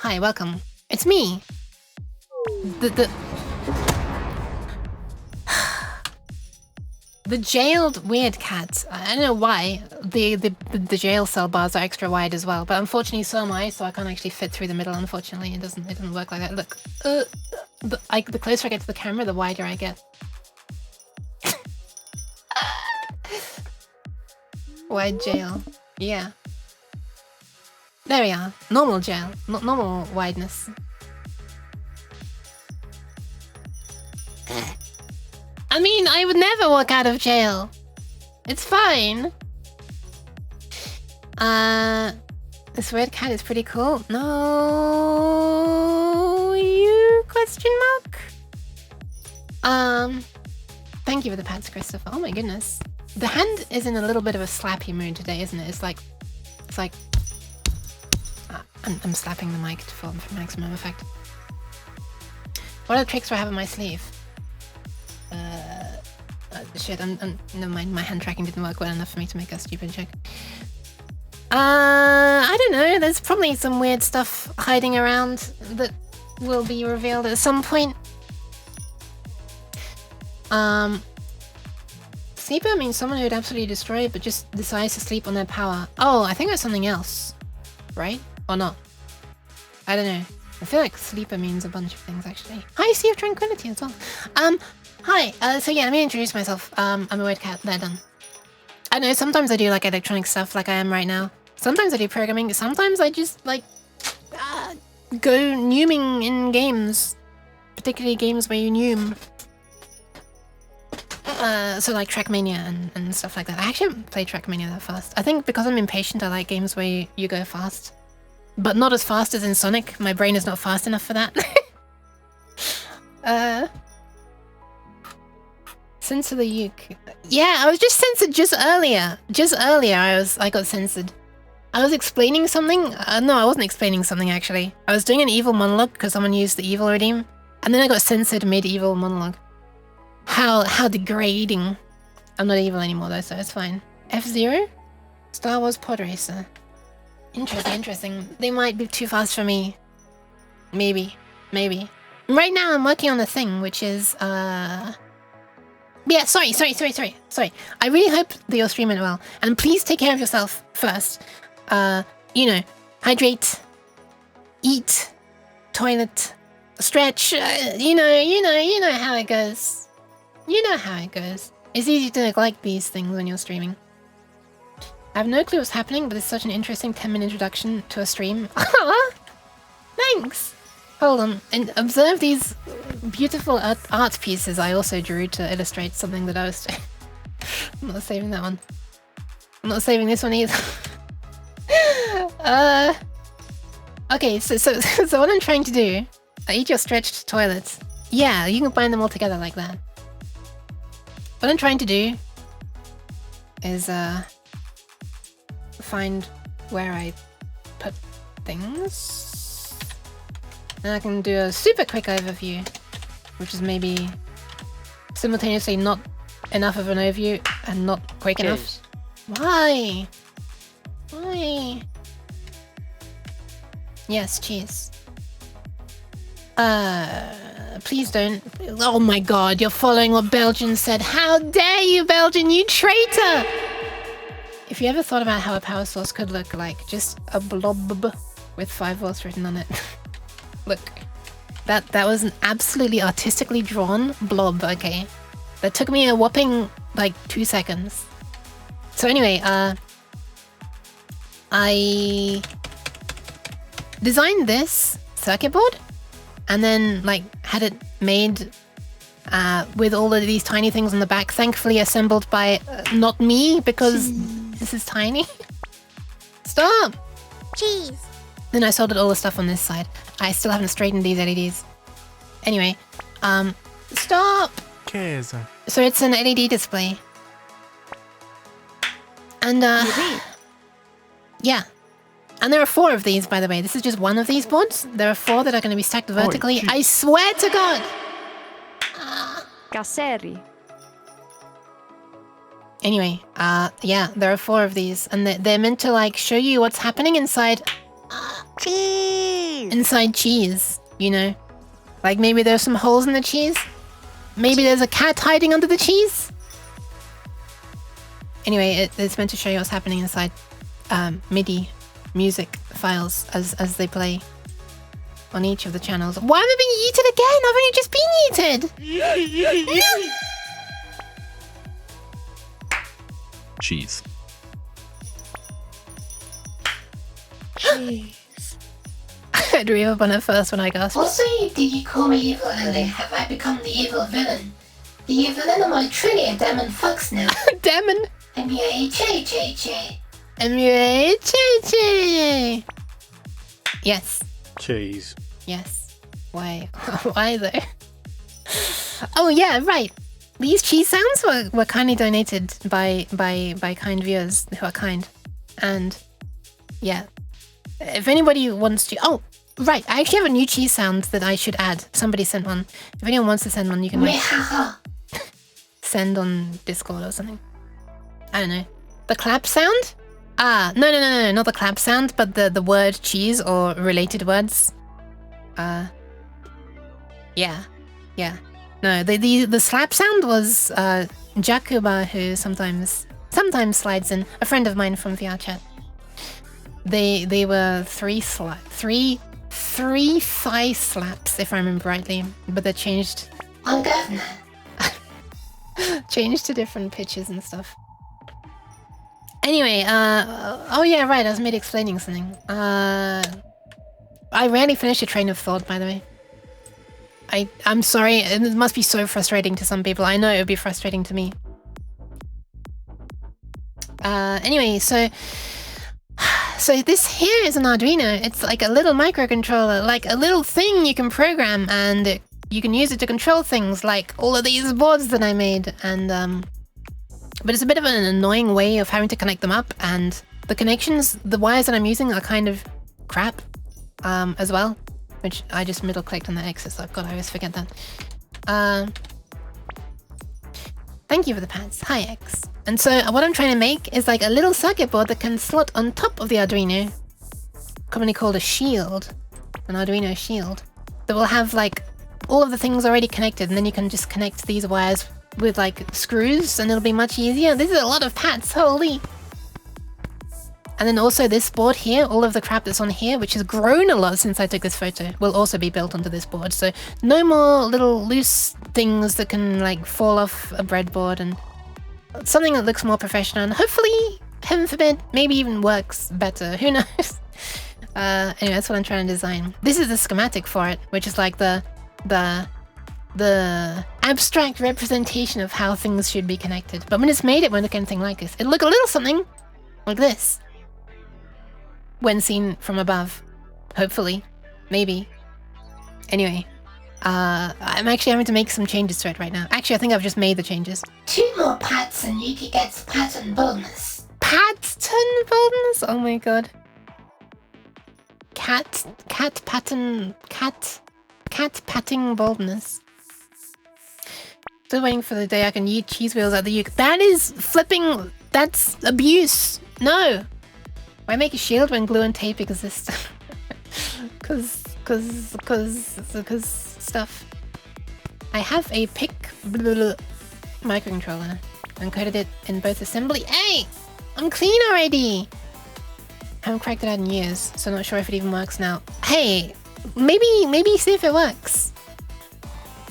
Hi, welcome. It's me. The jailed weird cat. I don't know why. The jail cell bars are extra wide as well, but unfortunately so am I, so I can't actually fit through the middle. Unfortunately, it doesn't work like that. Look, the closer I get to the camera, the wider I get. Wide jail. Yeah. There we are. Normal jail. Normal wideness. I mean, I would never walk out of jail. It's fine. This weird cat is pretty cool. No, you question mark? Thank you for the pats, Christopher. Oh my goodness. The hand is in a little bit of a slappy mood today, isn't it? It's like I'm slapping the mic for maximum effect. What are the tricks I have in my sleeve? shit. Never mind. My hand tracking didn't work well enough for me to make a stupid joke. I don't know. There's probably some weird stuff hiding around that will be revealed at some point. Sleeper means someone who'd absolutely destroy it, but just decides to sleep on their power. Oh, I think that's something else, right? Or not? I don't know. I feel like sleeper means a bunch of things actually. Hi, Sea of Tranquility as well. Hi. So yeah, let me introduce myself. I'm a weird cat. They're done. I know. Sometimes I do like electronic stuff, like I am right now. Sometimes I do programming. Sometimes I just like go numing in games, particularly games where you num. So like Trackmania and stuff like that. I actually haven't played Trackmania that fast. I think because I'm impatient, I like games where you go fast. But not as fast as in Sonic. My brain is not fast enough for that. Censor the uke. Yeah, I was just censored just earlier. I got censored. I was explaining something. No, I wasn't explaining something actually. I was doing an evil monologue because someone used the evil redeem. And then I got censored mid-evil monologue. How degrading. I'm not evil anymore though, so it's fine. F-Zero? Star Wars Pod Racer. Interesting. They might be too fast for me. Maybe. Right now I'm working on the thing, which is, yeah, sorry. I really hope that you're streaming well. And please take care of yourself first. You know, hydrate, eat, toilet, stretch, you know how it goes. You know how it goes. It's easy to neglect these things when you're streaming. I have no clue what's happening, but it's such an interesting 10-minute introduction to a stream. Thanks! Hold on, and observe these beautiful art pieces I also drew to illustrate something that I was doing. I'm not saving that one. I'm not saving this one either. Okay, so what I'm trying to do... eat your stretched toilets. Yeah, you can bind them all together like that. What I'm trying to do is find where I put things. And I can do a super quick overview, which is maybe simultaneously not enough of an overview and not quick enough. Why? Yes, cheers. Please don't. Oh my god, you're following what Belgian said. How dare you, Belgian, you traitor! If you ever thought about how a power source could look like, just a blob with 5 volts written on it. Look, that was an absolutely artistically drawn blob, okay? That took me a whopping, like, 2 seconds. So anyway, I designed this circuit board and then, like, had it made with all of these tiny things on the back, thankfully assembled by not me, because this is tiny. Stop! Cheese. Then I soldered all the stuff on this side. I still haven't straightened these LEDs. Anyway, stop! So it's an LED display. And, yeah. And there are 4 of these, by the way. This is just one of these boards. There are 4 that are going to be stacked vertically. I swear to God! Casseri. Anyway, yeah, there are 4 of these. And they're meant to, like, show you what's happening inside... Cheese! Inside cheese, you know? Like, maybe there's some holes in the cheese? Maybe there's a cat hiding under the cheese? Anyway, it's meant to show you what's happening inside MIDI music files as they play on each of the channels. Why am I being yeeted again? I've only just been yeeted! Cheese. Jeez. I drew up on it first when I gasped. Also, did you call me evil earlier? Have I become the evil villain? The evil villain of my trillion demon fucks now. Demon! M-U-A-J-J-J. M-U-A-J-J. Yes. Cheese. Yes. Why? Why though? Oh yeah, right. These cheese sounds were kindly donated by kind viewers who are kind. And yeah. If anybody wants to... Oh, right. I actually have a new cheese sound that I should add. Somebody sent one. If anyone wants to send one, you can make... send on Discord or something. I don't know. The clap sound? Ah, no, not the clap sound, but the word cheese or related words. Yeah. No, the slap sound was Jakuba, who sometimes slides in, a friend of mine from VR chat. They were three thigh slaps, if I remember rightly, but they changed. On governor. Changed to different pitches and stuff. Anyway, oh yeah, right, I was made explaining something. I rarely finish a train of thought, by the way. I'm sorry, it must be so frustrating to some people. I know it would be frustrating to me. Anyway, so this here is an Arduino. It's like a little microcontroller, like a little thing you can program, and you can use it to control things like all of these boards that I made. And but it's a bit of an annoying way of having to connect them up, and the connections, the wires that I'm using are kind of crap as well, which I just middle clicked on the X's. Oh god, I always forget that. Thank you for the pads. Hi X. And so what I'm trying to make is like a little circuit board that can slot on top of the Arduino, commonly called a shield, an Arduino shield, that will have like all of the things already connected, and then you can just connect these wires with like screws and it'll be much easier. This is a lot of pads, holy. And then also this board here, all of the crap that's on here, which has grown a lot since I took this photo, will also be built onto this board. So no more little loose things that can like fall off a breadboard, and something that looks more professional and hopefully, heaven forbid, maybe even works better. Who knows? Anyway, that's what I'm trying to design. This is the schematic for it, which is like the abstract representation of how things should be connected. But when it's made, it won't look anything like this. It'll look a little something like this when seen from above. Hopefully. Maybe. Anyway. I'm actually having to make some changes to it right now. Actually, I think I've just made the changes. 2 more pads and you could get pattern bonus. Pattern bonus? Oh my god. Cat patting boldness. Still waiting for the day I can eat cheese wheels at the uke. That is flipping. That's abuse. No. Why make a shield when glue and tape exist? Cause stuff. I have a PIC microcontroller. Encoded it in both assembly. Hey! I'm clean already! Haven't cracked it out in years, so not sure if it even works now. Hey! Maybe see if it works.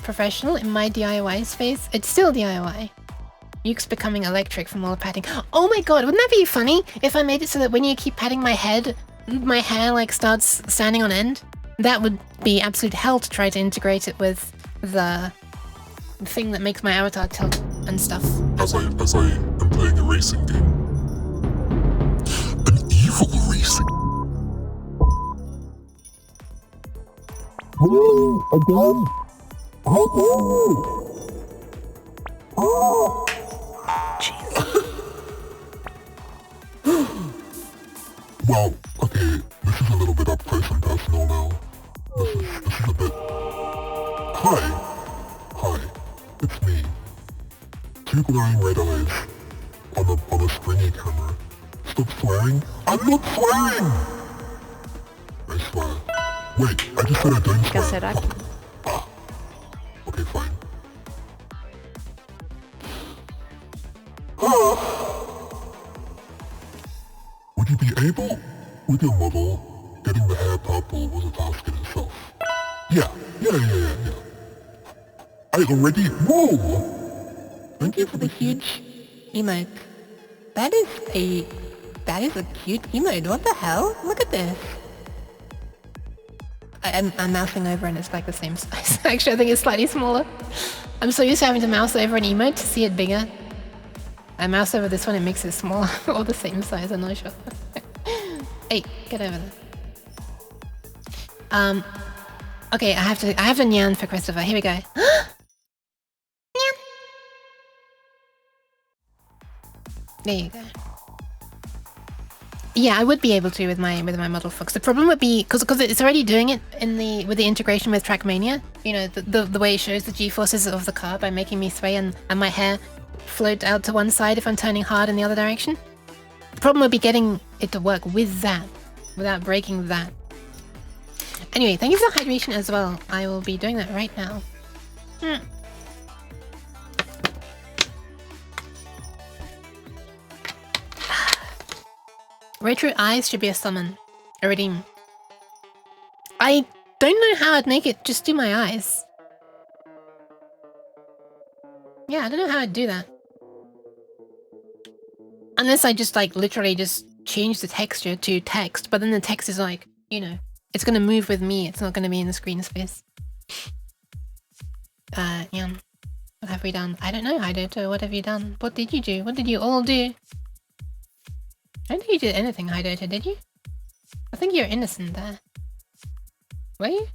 Professional in my DIY space. It's still DIY. Uke's becoming electric from all the patting. Oh my god, wouldn't that be funny if I made it so that when you keep patting my head, my hair like starts standing on end? That would be absolute hell to try to integrate it with the thing that makes my avatar tilt and stuff. As I am playing a racing game. An evil racing. Hello, again? Hello! Oh! Well, okay, this is a little bit up close and personal now. This is a bit... Hi, it's me. 2 glowing red eyes on a stringy camera. Stop swearing. I'm not swearing! I swear. Wait, I just said I don't swear. Okay, fine. Would you be able, with your model, getting the hair purple was a task in itself? Yeah. I already... Whoa! Thank you for the huge emote. That is a cute emote. What the hell? Look at this. I'm mousing over and it's like the same size. Actually, I think it's slightly smaller. I'm so used to having to mouse over an emote to see it bigger. I mouse over this one, it makes it smaller. Or the same size, I'm not sure. Hey, get over there. Okay, I have to nyan for Christopher. Here we go. Nyan. There you go. Yeah, I would be able to with my model Fox. The problem would be because it's already doing it with the integration with Trackmania. You know, the way it shows the G-forces of the car by making me sway and my hair float out to one side if I'm turning hard in the other direction. The problem would be getting it to work with that, without breaking that. Anyway, thank you for the hydration as well. I will be doing that right now. Retro eyes should be a summon. A redeem. I don't know how I'd make it just do my eyes. Yeah, I don't know how I'd do that. Unless I just like literally just change the texture to text, but then the text is like, you know, it's gonna move with me, it's not gonna be in the screen space. Yeah. What have we done? I don't know, Hidoto, what have you done? What did you do? What did you all do? I don't think you did anything, Hidoto, did you? I think you're innocent there. Were you?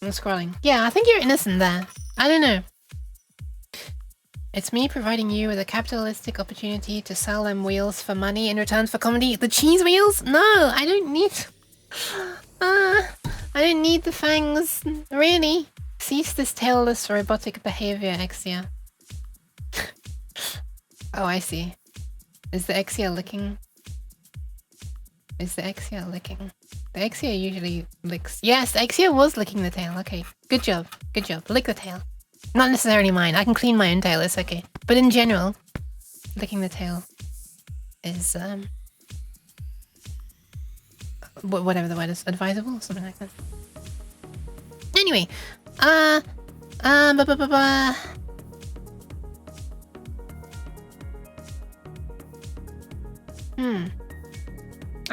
I'm scrolling. Yeah, I think you're innocent there. I don't know. It's me providing you with a capitalistic opportunity to sell them wheels for money in return for comedy. The cheese wheels? No, I don't need... I don't need the fangs. Really? Cease this tailless robotic behavior, Exia. Oh, I see. Is the Exia licking? Is the Exia licking? The Exia usually licks... Yes, the Exia was licking the tail. Okay, good job. Good job. Lick the tail. Not necessarily mine. I can clean my own tail, it's okay. But in general, licking the tail is, whatever the word is, advisable? Something like that. Anyway, I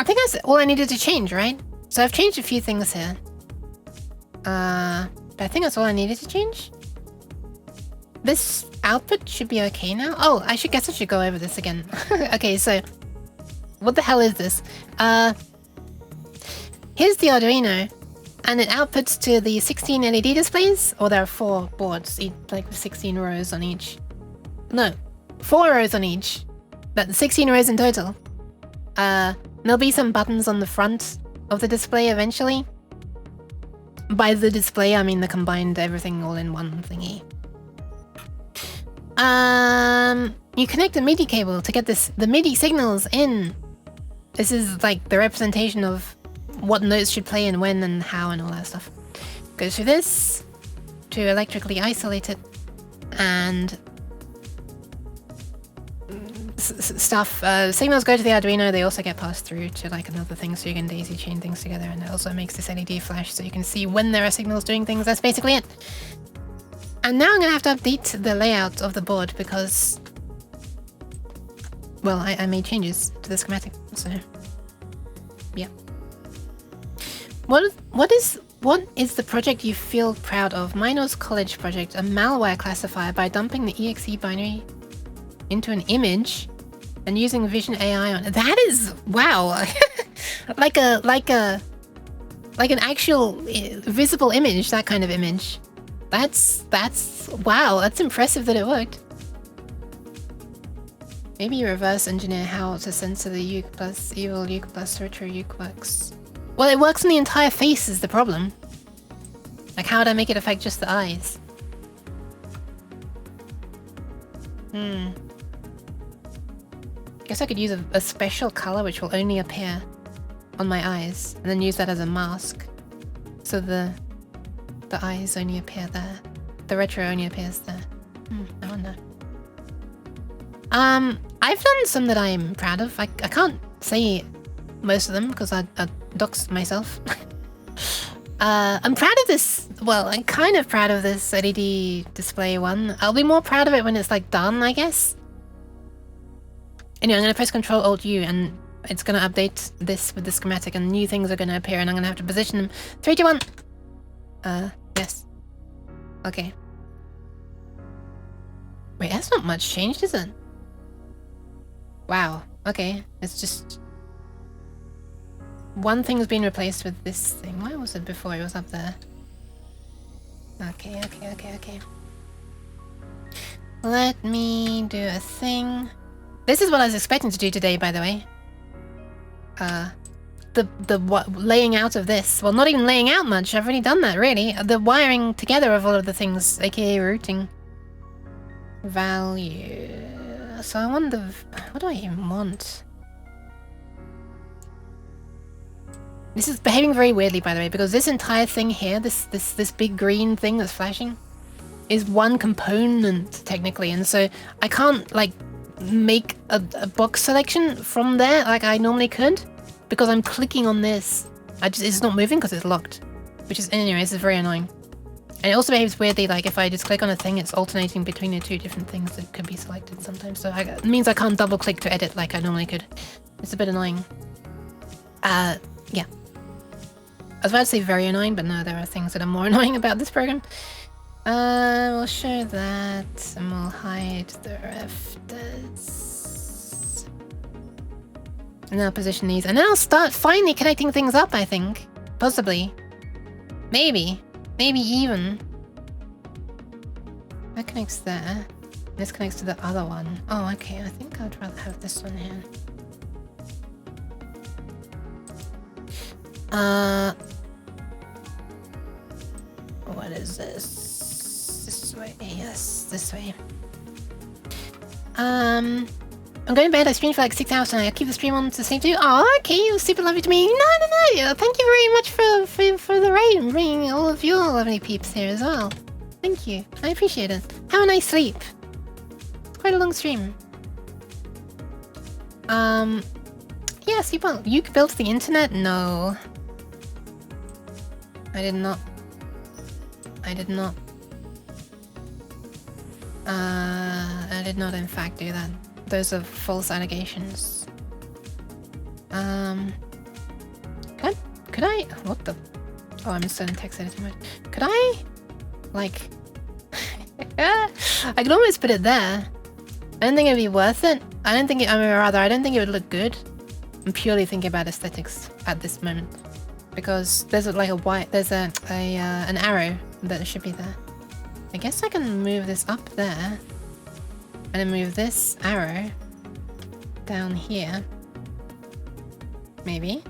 think that's all I needed to change, right? So I've changed a few things here. But I think that's all I needed to change. This output should be okay now. Oh, I guess I should go over this again. Okay, so what the hell is this? Here's the Arduino, and it outputs to the 16 LED displays, or there are 4 boards, like 16 rows on each. No, 4 rows on each, but 16 rows in total. There'll be some buttons on the front of the display eventually. By the display, I mean the combined everything all in one thingy. You connect a MIDI cable to get the MIDI signals in. This is like the representation of what notes should play and when and how and all that stuff. Goes through this to electrically isolate it, and stuff. Signals go to the Arduino. They also get passed through to like another thing, so you can daisy chain things together, and it also makes this LED flash so you can see when there are signals doing things. That's basically it. And now I'm gonna have to update the layout of the board because, well, I made changes to the schematic, so yeah. What is the project you feel proud of? Mine was college project, a malware classifier by dumping the exe binary into an image and using Vision AI on it. That is, wow. like an actual visible image, that kind of image. That's wow, that's impressive that it worked. Maybe you reverse engineer how to censor the uke plus evil uke plus retro uke works. Well, it works on the entire face is the problem. Like, how would I make it affect just the eyes? Guess I could use a special color which will only appear on my eyes, and then use that as a mask. So the eyes only appear there. The retro only appears there. I wonder. I've done some that I'm proud of. I can't say most of them because I doxed myself. I'm proud of this. Well, I'm kind of proud of this LED display one. I'll be more proud of it when it's like done, I guess. Anyway, I'm gonna press Ctrl Alt U and it's gonna update this with the schematic and new things are gonna appear and I'm gonna have to position them. 3, 2, 1. Yes. Okay. Wait, that's not much changed, is it? Wow. Okay. It's just... one thing's been replaced with this thing. Why was it before? It was up there. Okay. Let me do a thing. This is what I was expecting to do today, by the way. laying out of this. Well, not even laying out much. I've already done that, really. The wiring together of all of the things, aka routing. Value. So I wonder, what do I even want? This is behaving very weirdly, by the way, because this entire thing here, this big green thing that's flashing, is one component technically, and so I can't like make a box selection from there like I normally could, because I'm clicking on this. It's not moving because it's locked, which is, anyways, it's very annoying. And it also behaves weirdly, like if I just click on a thing, it's alternating between the two different things that could be selected sometimes. So it means I can't double click to edit like I normally could. It's a bit annoying. Yeah. I was about to say very annoying, but no, there are things that are more annoying about this program. We'll show that, and we'll hide the rafters. And I'll position these, and then I'll start finally connecting things up, I think. Possibly. Maybe. Maybe even. That connects there. This connects to the other one. Oh, okay. I think I'd rather have this one here. What is this? This way. Yes, this way. I'm going to bed. I streamed for like 6 hours tonight. I'll keep the stream on to sleep too. Oh, okay. You're super lovely to me. No. Thank you very much for the raid and bringing all of your lovely peeps here as well. Thank you. I appreciate it. Have a nice sleep. It's quite a long stream. Yeah, sleep well. You built the internet? No. I did not. I did not in fact do that. Those are false allegations. Could I? What the? Oh, I'm still in text editing mode. Could I, like, I could almost put it there. I don't think it'd be worth it. I don't think it would look good. I'm purely thinking about aesthetics at this moment, because there's an arrow that should be there. I guess I can move this up there, and then move this arrow down here. Maybe.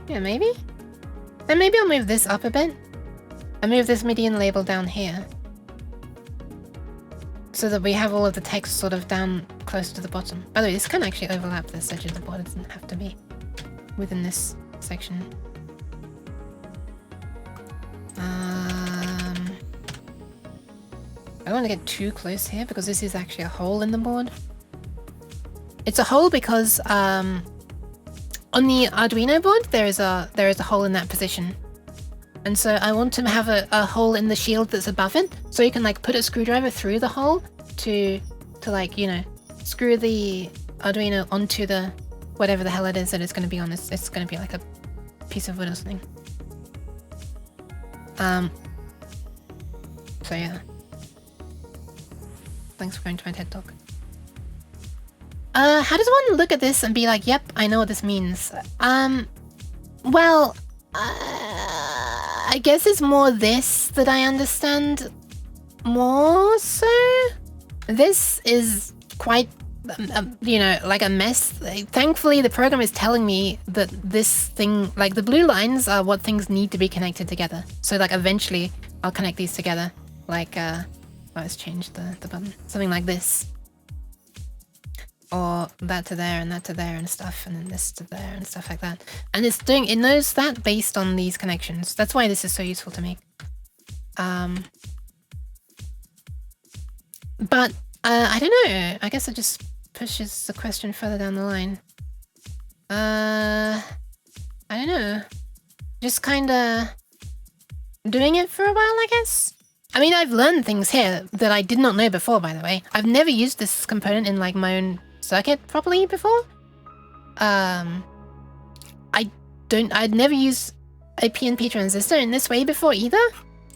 Yeah, maybe? Then maybe I'll move this up a bit, and move this median label down here, so that we have all of the text sort of down close to the bottom. By the way, this can actually overlap this edge of the board. It doesn't have to be within this section. I don't want to get too close here, because this is actually a hole in the board. It's a hole because on the Arduino board there is a hole in that position, and so I want to have a hole in the shield that's above it, so you can like put a screwdriver through the hole to like, you know, screw the Arduino onto the whatever the hell it is that it's going to be on. It's going to be like a piece of wood or something. So yeah. Thanks for going to my TED Talk. How does one look at this and be like, yep, I know what this means? Well, I guess it's more this that I understand more so. This is quite, you know, like a mess. Thankfully, the program is telling me that this thing, like the blue lines are what things need to be connected together. So like eventually I'll connect these together. Like, let's change the button. Something like this. Or that to there and that to there and stuff, and then this to there and stuff like that. And it knows that based on these connections. That's why this is so useful to me. But I don't know. I guess it just pushes the question further down the line. I don't know. Just kinda doing it for a while, I guess. I mean, I've learned things here that I did not know before, by the way. I've never used this component in like my own circuit properly before. I'd never used a PNP transistor in this way before either.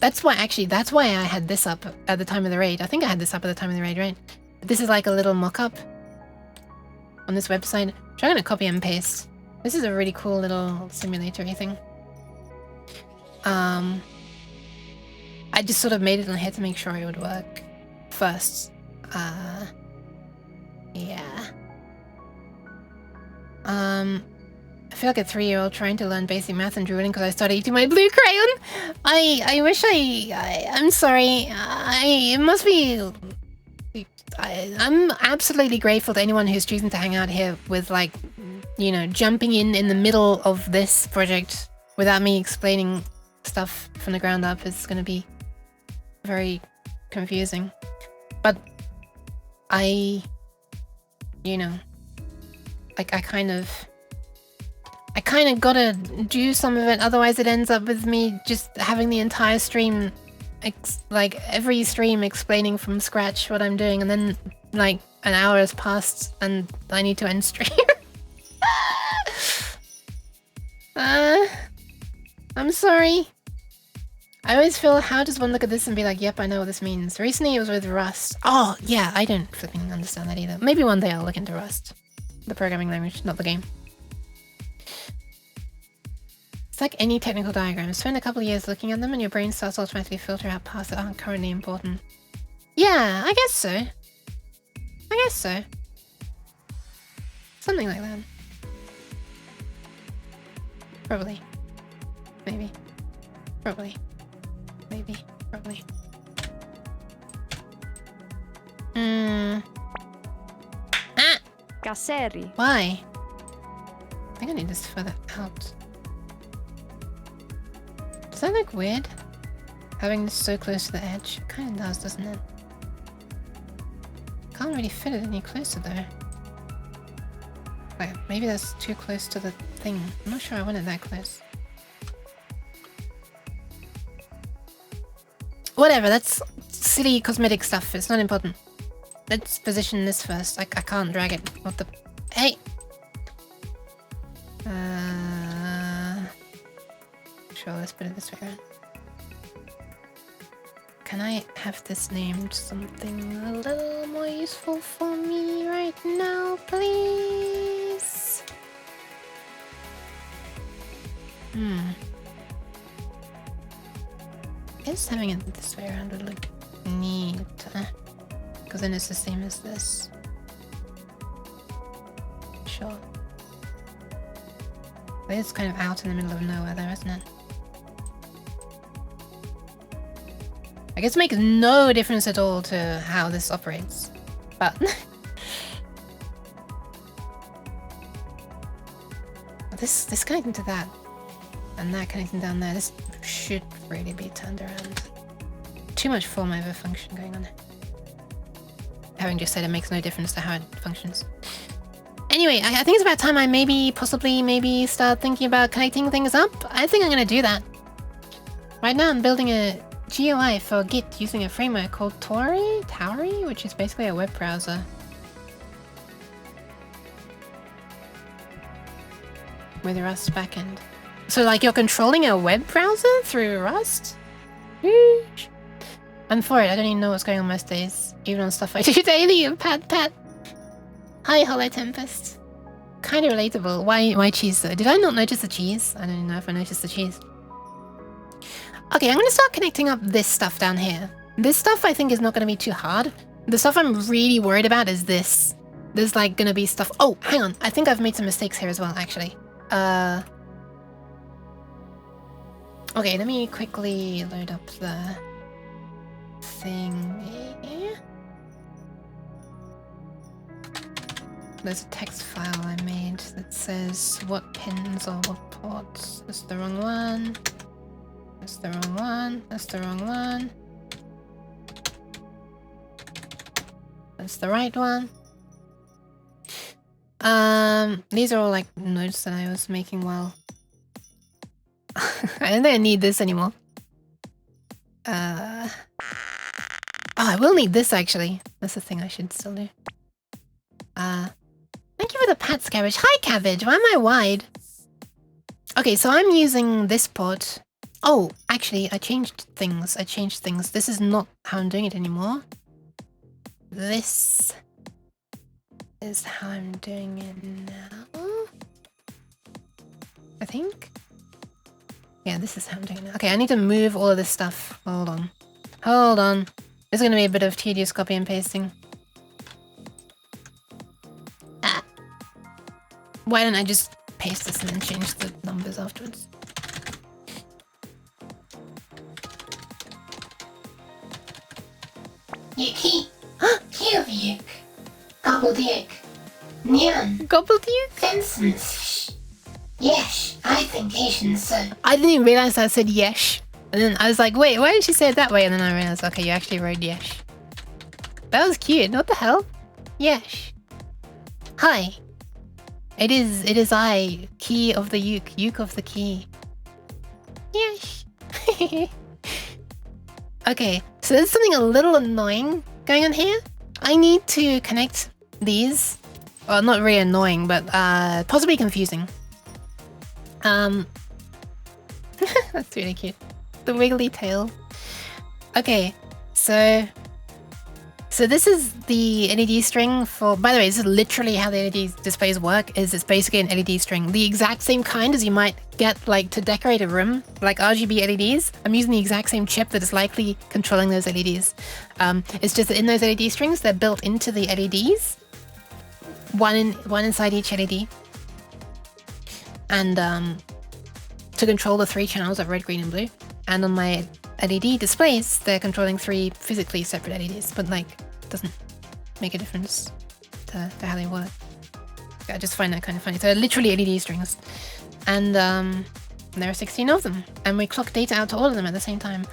That's why I had this up at the time of the raid. I think I had this up at the time of the raid, right? This is like a little mock-up on this website, which I'm gonna copy and paste. This is a really cool little simulatory thing. I just sort of made it on here to make sure it would work first. Yeah. I feel like a 3-year-old trying to learn basic math and drawing because I started eating my blue crayon. I wish I'm sorry. It must be... I'm absolutely grateful to anyone who's choosing to hang out here with, like, you know, jumping in the middle of this project without me explaining stuff from the ground up is going to be very confusing. But you know, like I kind of gotta do some of it, otherwise it ends up with me just having the entire stream, like every stream explaining from scratch what I'm doing, and then like an hour has passed and I need to end stream. I'm sorry. I always feel, how does one look at this and be like, yep, I know what this means. Recently it was with Rust. Oh, yeah, I don't flipping understand that either. Maybe one day I'll look into Rust. The programming language, not the game. It's like any technical diagram. Spend a couple of years looking at them and your brain starts to automatically filter out parts that aren't currently important. Yeah, I guess so. I guess so. Something like that. Probably. Maybe. Probably. Maybe. Probably. Ah! Casseri. Why? I think I need this further out. Does that look weird? Having this so close to the edge? It kind of does, doesn't it? Can't really fit it any closer though. Like, maybe that's too close to the thing. I'm not sure I want it that close. Whatever, that's silly cosmetic stuff. It's not important. Let's position this first. I can't drag it. What the... Hey! Sure, let's put it this way around. Can I have this named something a little more useful for me right now, please? I guess having it this way around would look neat, because then it's the same as this. Sure. But it's kind of out in the middle of nowhere though, isn't it? I guess it makes no difference at all to how this operates, but... this connecting to that, and that connecting down there, this should really be turned around. Too much form over function going on. Having just said it makes no difference to how it functions. Anyway, I think it's about time I possibly start thinking about connecting things up. I think I'm gonna do that. Right now I'm building a GUI for Git using a framework called Tauri, which is basically a web browser. With a Rust backend. So like you're controlling a web browser through Rust? Yeesh. I'm for it, I don't even know what's going on most days. Even on stuff I do daily. Pat. Hi, Hollow Tempest. Kinda relatable. Why cheese though? Did I not notice the cheese? I don't even know if I noticed the cheese. Okay, I'm gonna start connecting up this stuff down here. This stuff I think is not gonna be too hard. The stuff I'm really worried about is this. There's like gonna be stuff... Oh, hang on. I think I've made some mistakes here as well, actually. Okay, let me quickly load up the thing. There's a text file I made that says what pins or what ports. That's the wrong one. That's the wrong one. That's the wrong one. That's the right one. These are all like notes that I was making while... I don't think I need this anymore. Oh, I will need this actually. That's the thing I should still do. Thank you for the pats, Cabbage. Hi, Cabbage. Why am I wide? Okay, so I'm using this port. Oh, actually, I changed things. This is not how I'm doing it anymore. This is how I'm doing it now. I think. Yeah, this is how I'm doing it now. Okay, I need to move all of this stuff. Hold on. This is going to be a bit of tedious copy and pasting. Why don't I just paste this and then change the numbers afterwards? Yuki. Kyovuk. Gobbledygook. Nyan. Gobbledygook? Vincent's. Yes, I think Asians so. I didn't even realize I said yesh. And then I was like, wait, why did she say it that way? And then I realized, okay, you actually wrote yesh. That was cute. What the hell? Yesh. Hi. It is I, key of the uke of the key. Yesh. Okay, so there's something a little annoying going on here. I need to connect these. Well, not really annoying, but possibly confusing. That's really cute. The wiggly tail. Okay, so this is the LED string for, by the way, this is literally how the LED displays work, is it's basically an LED string. The exact same kind as you might get like to decorate a room, like RGB LEDs. I'm using the exact same chip that is likely controlling those LEDs. It's just that in those LED strings, they're built into the LEDs. One inside each LED. And to control the 3 channels of red, green, and blue. And on my LED displays, they're controlling 3 physically separate LEDs, but like, doesn't make a difference to how they work. I just find that kind of funny. So they're literally LED strings. And there are 16 of them. And we clock data out to all of them at the same time.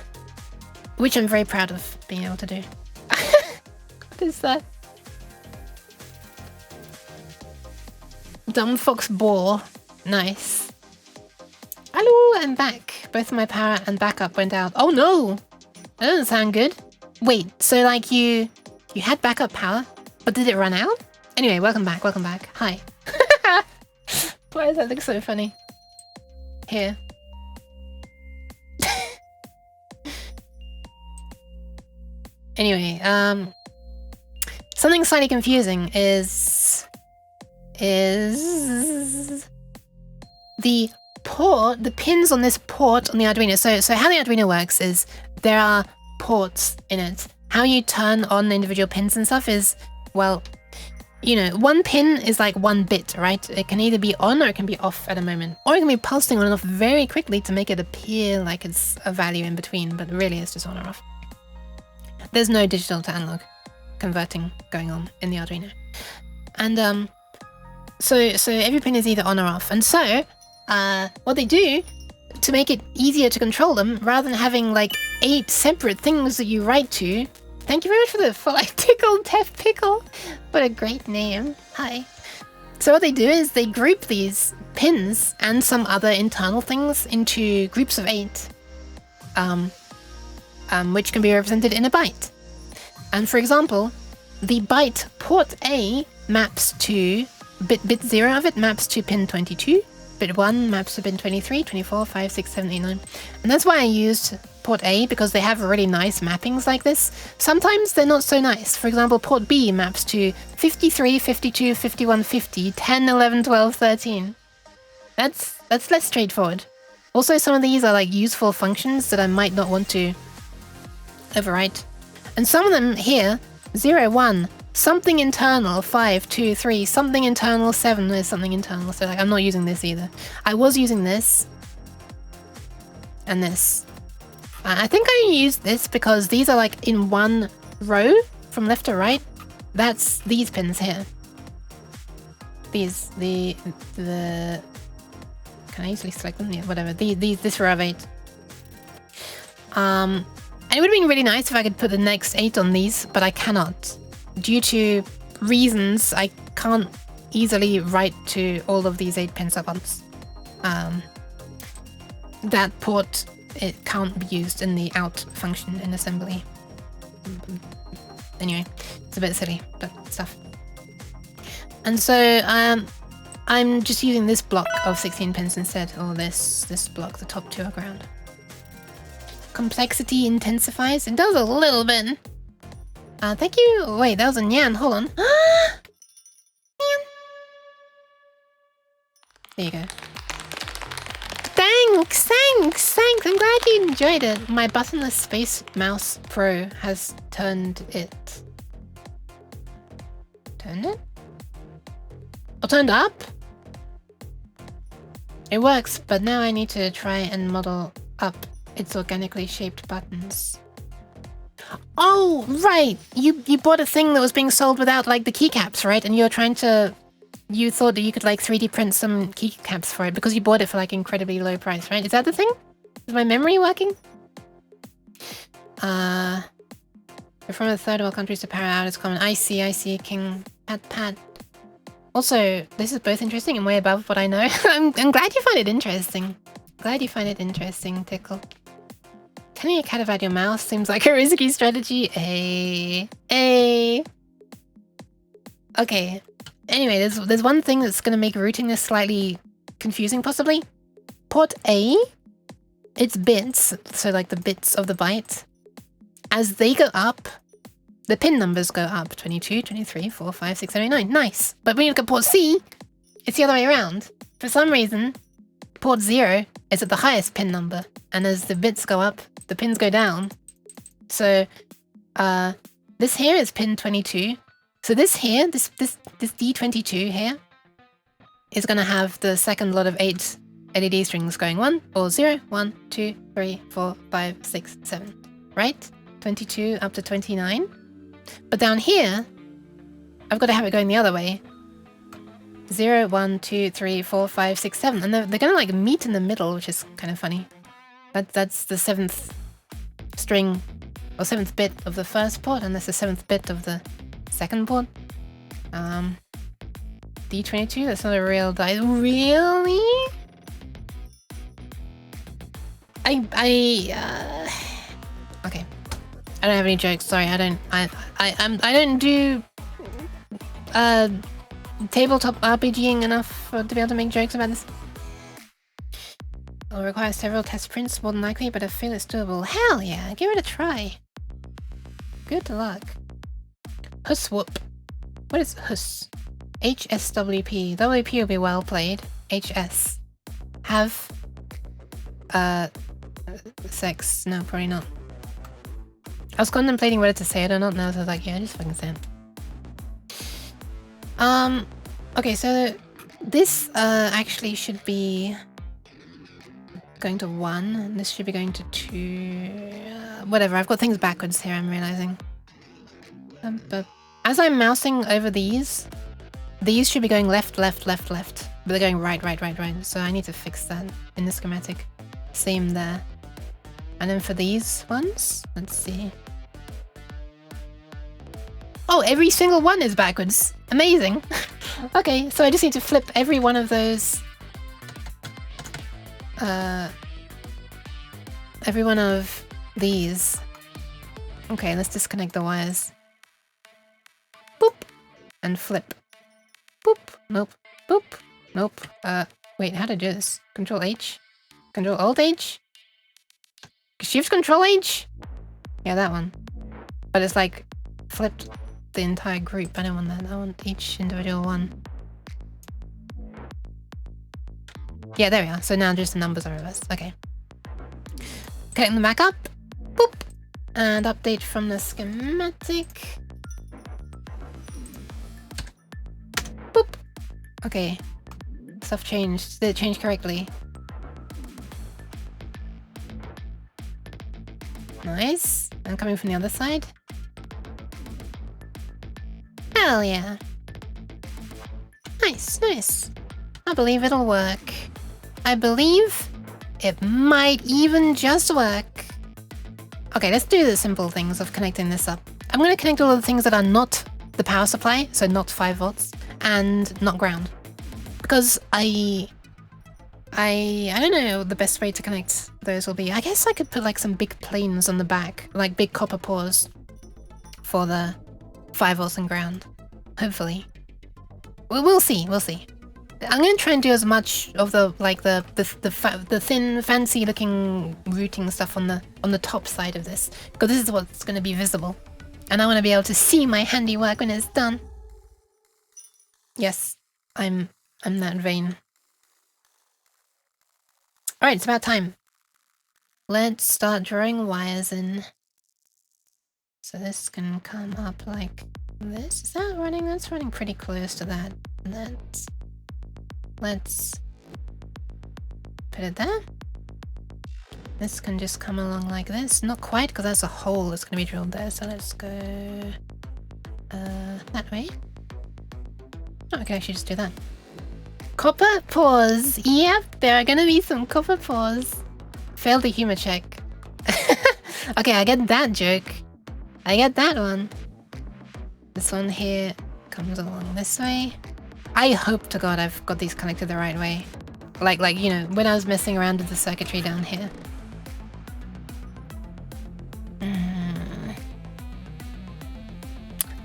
Which I'm very proud of being able to do. What is that? Dumb Fox Ball. Nice. Hello, I'm back. Both my power and backup went out. Oh no! That doesn't sound good. Wait, so like you had backup power, but did it run out? Anyway, welcome back, welcome back. Hi. Why does that look so funny? Here. Anyway, something slightly confusing is the pins on this port on the Arduino. So how the Arduino works is there are ports in it. How you turn on the individual pins and stuff is, well, you know, one pin is like 1 bit, right? It can either be on or it can be off at a moment. Or it can be pulsing on and off very quickly to make it appear like it's a value in between, but really it's just on or off. There's no digital to analog converting going on in the Arduino. And so every pin is either on or off. And so what they do to make it easier to control them, rather than having like 8 separate things that you write to. Thank you very much for the like Tickle Death Pickle. What a great name. Hi. So what they do is they group these pins and some other internal things into groups of 8, which can be represented in a byte. And for example, the byte port A maps to bit 0 of it maps to pin 22. Bit 1 maps to pin 23, 24, 5, 6, 7, 8, 9. And that's why I used port A, because they have really nice mappings like this. Sometimes they're not so nice. For example, port B maps to 53, 52, 51, 50, 10, 11, 12, 13. That's less straightforward. Also, some of these are like useful functions that I might not want to overwrite. And some of them here, 0, 1, something internal, 5, 2, 3, something internal, 7, there's something internal. So like, I'm not using this either. I was using this and this. I think I used this because these are like in one row from left to right. That's these pins here. These, the can I easily select them? Yeah, whatever. This row of 8. And it would have been really nice if I could put the next 8 on these, but I cannot. Due to reasons, I can't easily write to all of these 8 pins at once. That port, it can't be used in the out function in assembly. Anyway, it's a bit silly, but stuff. And so I'm just using this block of 16 pins instead, or this block, the top 2 are ground. Complexity intensifies. It does a little bit. Thank you. Wait, that was a Nyan. Hold on. Nyan. There you go. Thanks. I'm glad you enjoyed it. My buttonless Space Mouse Pro has turned it. Turned it? Oh, turned up? It works, but now I need to try and model up its organically shaped buttons. Oh, right! You bought a thing that was being sold without, like, the keycaps, right? And you're trying to... You thought that you could, like, 3D print some keycaps for it because you bought it for, like, incredibly low price, right? Is that the thing? Is my memory working? We're from a third world countries to power out is common. I see, King Pat. Also, this is both interesting and way above what I know. I'm glad you find it interesting. Glad you find it interesting, Tickle. Telling a cat about your mouse seems like a risky strategy. Okay. Anyway, there's one thing that's going to make routing this slightly confusing, possibly. Port A, its bits, so like the bits of the byte, as they go up, the pin numbers go up. 22, 23, 4, 5, 6, 7, 8, 9. Nice. But when you look at port C, it's the other way around. For some reason, port 0 is at the highest pin number. And as the bits go up, the pins go down. So, this here is pin 22. So this here, this D22 here, is going to have the second lot of 8 LED strings going 1 or 0, 1, 2, 3, 4, 5, 6, 7. Right? 22 up to 29. But down here, I've got to have it going the other way. 0, 1, 2, 3, 4, 5, 6, 7. And they're going to like meet in the middle, which is kind of funny. That's the 7th string, or 7th bit of the first port, and that's the 7th bit of the second port. D22, that's not a real die. Really? Okay. I don't have any jokes, sorry, I don't do tabletop RPGing enough to be able to make jokes about this. It'll require several test prints more than likely, but I feel it's doable. Hell yeah, give it a try. Good luck. Huss whoop. What is Huss? HSWP. WP will be well played. HS. Have sex. No, probably not. I was contemplating whether to say it or not, and I was like, yeah, just fucking say it. Okay, so this actually should be going to 1, and this should be going to 2. Whatever, I've got things backwards here, I'm realizing. But as I'm mousing over these should be going left, left, left, left. But they're going right, right, right, right. So I need to fix that in the schematic. Same there. And then for these ones, let's see. Oh, every single one is backwards. Amazing. Okay, so I just need to flip every one of those. Every one of these. Okay, let's disconnect the wires. Boop. And flip. Boop. Nope. Boop. Nope. Wait, how to do this? Control H? Control Alt H? Shift Control H? Yeah, that one. But it's like flipped the entire group. I don't want that. I want each individual one. Yeah, there we are. So now just the numbers are reversed. Okay. Connecting them back up. Boop. And update from the schematic. Boop. Okay. Stuff changed. Did it change correctly? Nice. And coming from the other side. Hell yeah. Nice, nice. I believe it'll work. I believe it might even just work. Okay, let's do the simple things of connecting this up. I'm going to connect all of the things that are not the power supply, so not 5 volts, and not ground. Because I don't know the best way to connect those will be. I guess I could put like some big planes on the back, like big copper paws for the 5 volts and ground. Hopefully. We'll see, we'll see. I'm gonna try and do as much of the like the thin, fancy looking routing stuff on the top side of this, because this is what's gonna be visible, and I want to be able to see my handiwork when it's done. Yes, I'm that vain. All right, it's about time. Let's start drawing wires in. So this can come up like this. Is that running? That's running pretty close to that. And let's put it there. This can just come along like this. Not quite, because that's a hole that's going to be drilled there. So let's go that way. Oh, okay, I should just do that. Copper pores. Yep, there are going to be some copper pores. Failed the humor check. Okay, I get that joke. I get that one. This one here comes along this way. I hope to God I've got these connected the right way. Like you know, when I was messing around with the circuitry down here.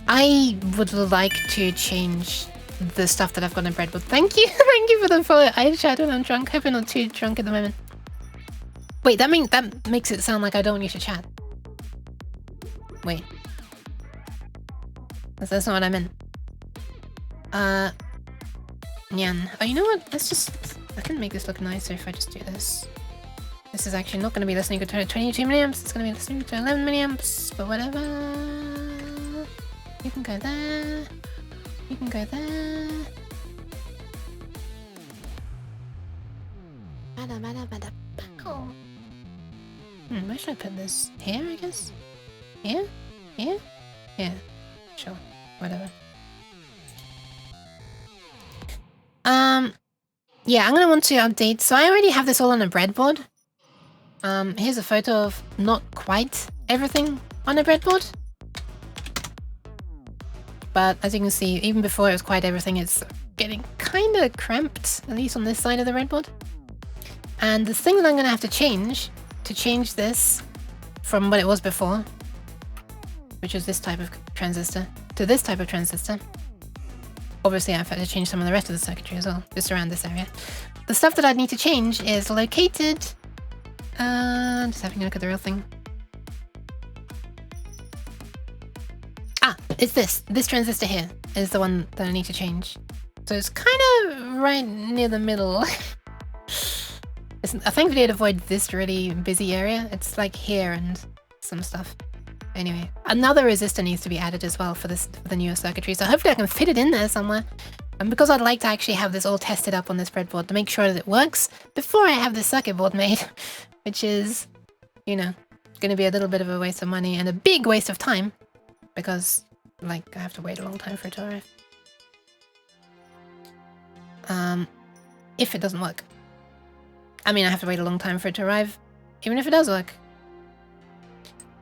I would like to change the stuff that I've got in breadboard. Thank you, thank you for the follow. I chat when I'm drunk. Hope I'm not too drunk at the moment. Wait, that makes it sound like I don't want you to chat. Wait. That's not what I meant. Nyan. Oh, you know what? I can make this look nicer if I just do this. This is actually not going to be listening to 22 milliamps. It's going to be listening to 11 milliamps, but whatever. You can go there. You can go there. Where should I put this? Here, I guess? Here? Here? Here. Sure. Whatever. Yeah, I'm gonna want to update. So I already have this all on a breadboard. Here's a photo of not quite everything on a breadboard. But as you can see, even before it was quite everything, it's getting kind of cramped, at least on this side of the breadboard. And the thing that I'm gonna have to change this from what it was before, which is this type of transistor, to this type of transistor. Obviously, I've had to change some of the rest of the circuitry as well, just around this area. The stuff that I need to change is located... just having a look at the real thing. Ah, it's this. This transistor here is the one that I need to change. So it's kind of right near the middle. Thankfully, I'd avoid this really busy area. It's like here and some stuff. Anyway, another resistor needs to be added as well for the newer circuitry. So hopefully I can fit it in there somewhere. And because I'd like to actually have this all tested up on this breadboard to make sure that it works before I have this circuit board made, which is, you know, going to be a little bit of a waste of money and a big waste of time because, like, I have to wait a long time for it to arrive. If it doesn't work. I mean, I have to wait a long time for it to arrive, even if it does work.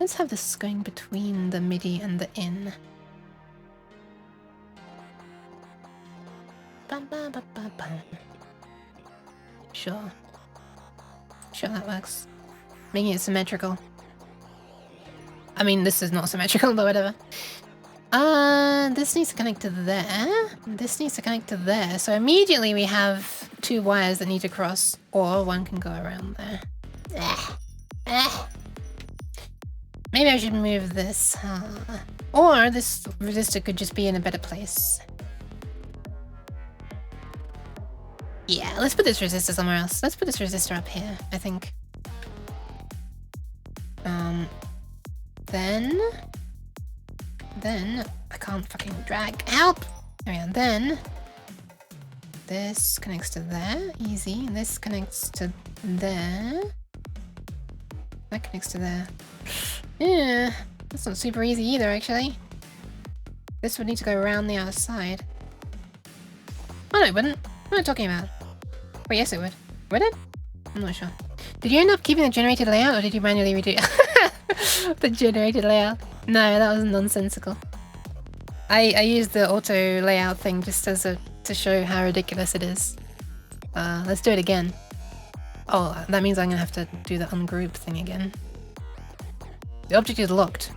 Let's have this going between the MIDI and the in. Sure. Sure, that works. Making it symmetrical. I mean, this is not symmetrical, but whatever. This needs to connect to there. This needs to connect to there. So immediately we have two wires that need to cross, or one can go around there. Maybe I should move this. Or this resistor could just be in a better place. Yeah, let's put this resistor somewhere else. Let's put this resistor up here, I think. Then I can't fucking drag. Help! There we are. Then this connects to there, easy. This connects to there. That connects to there. Yeah, that's not super easy either, actually. This would need to go around the other side. Oh no, it wouldn't. What am I talking about? Wait, yes it would. Would it? I'm not sure. Did you end up keeping the generated layout, or did you manually redo the generated layout? No, that was nonsensical. I used the auto layout thing just as to show how ridiculous it is. Let's do it again. Oh, that means I'm gonna have to do the ungroup thing again. The object is locked.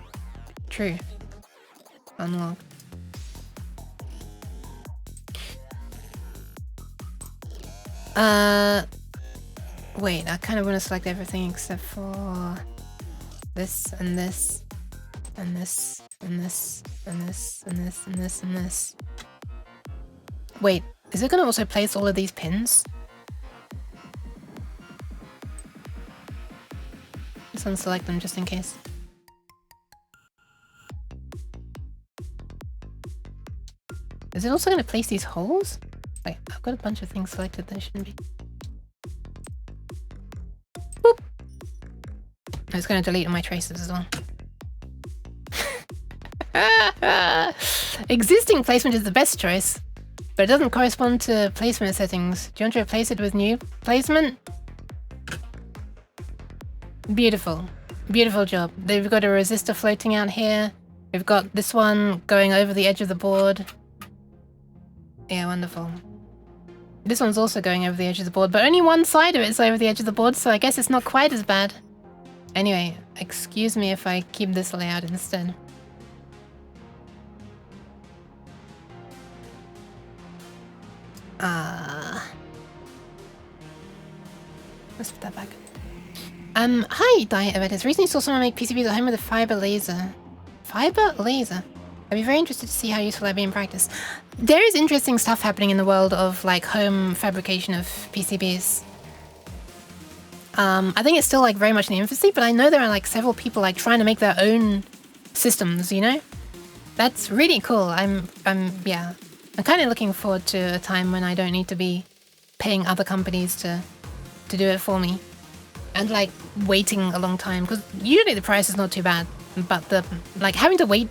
True. Unlocked. Wait, I kind of want to select everything except for this and this and this and this and this and this and this and this. Wait, is it going to also place all of these pins? Just unselect them just in case. Is it also going to place these holes? Wait, I've got a bunch of things selected that shouldn't be. I was going to delete all my traces as well. Existing placement is the best choice, but it doesn't correspond to placement settings. Do you want to replace it with new placement? Beautiful. Beautiful job. They've got a resistor floating out here. We've got this one going over the edge of the board. Yeah, wonderful. This one's also going over the edge of the board, but only one side of it is over the edge of the board, so I guess it's not quite as bad. Anyway, excuse me if I keep this layout instead. Let's put that back. Hi, Diet Evettis. Recently saw someone make PCBs at home with a fiber laser. Fiber laser? I'd be very interested to see how useful that'd be in practice. There is interesting stuff happening in the world of like home fabrication of PCBs. I think it's still like very much in the infancy, but I know there are like several people like trying to make their own systems, you know? That's really cool. I'm kind of looking forward to a time when I don't need to be paying other companies to do it for me. And like waiting a long time, because usually the price is not too bad, but the like having to wait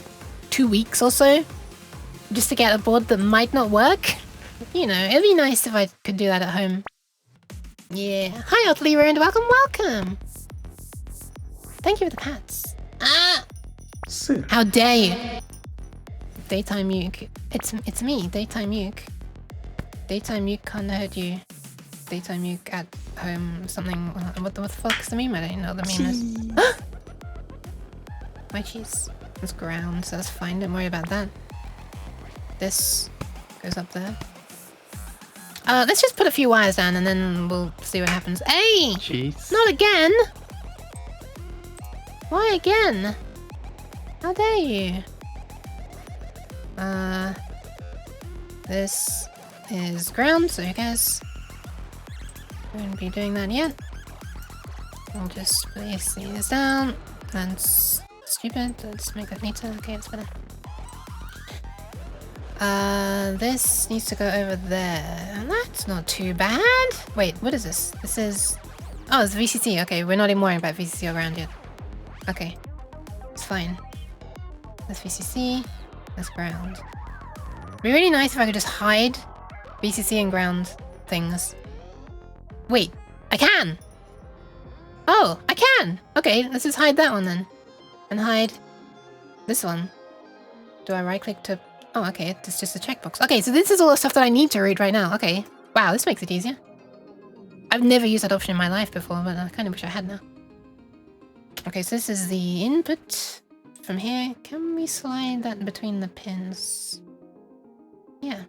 2 weeks or so just to get a board that might not work, you know, it'd be nice if I could do that at home. Yeah. Hi, Otley, and welcome. Thank you for the cats. Ah! Sick. How dare you? Daytime Uke. It's me, Daytime Uke. Daytime Uke can't hurt you. Daytime Uke at home, something. What the fuck is the meme? I don't know what the meme is. My cheese. It's ground, so that's fine. Don't worry about that. This goes up there. Let's just put a few wires down and then we'll see what happens. Hey! Cheese. Not again! Why again? How dare you? This is ground, so I guess we won't be doing that yet. I'll just place these down. That's stupid. Let's make that neater. Okay, it's better. This needs to go over there. And that's not too bad. Wait, what is this? This is... Oh, it's VCC. Okay, we're not even worrying about VCC or ground yet. Okay. It's fine. That's VCC. That's ground. It'd be really nice if I could just hide VCC and ground things. Wait, I can! Oh, I can! Okay, let's just hide that one then. And hide this one. Do I right click to... Oh, okay, it's just a checkbox. Okay, so this is all the stuff that I need to read right now. Okay. Wow, this makes it easier. I've never used that option in my life before, but I kind of wish I had now. Okay, so this is the input from here. Can we slide that between the pins? Yeah.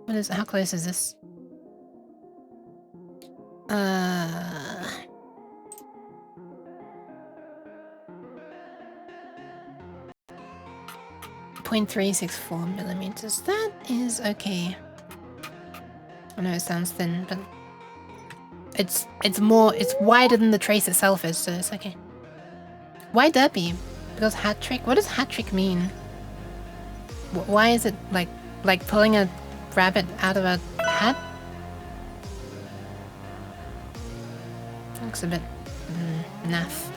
What is... How close is this? 0.364 millimeters. That is okay. I know it sounds thin, but it's wider than the trace itself is, so it's okay. Why derpy? Because hat trick? What does hat trick mean? Why is it like pulling a rabbit out of a hat? Looks a bit naff.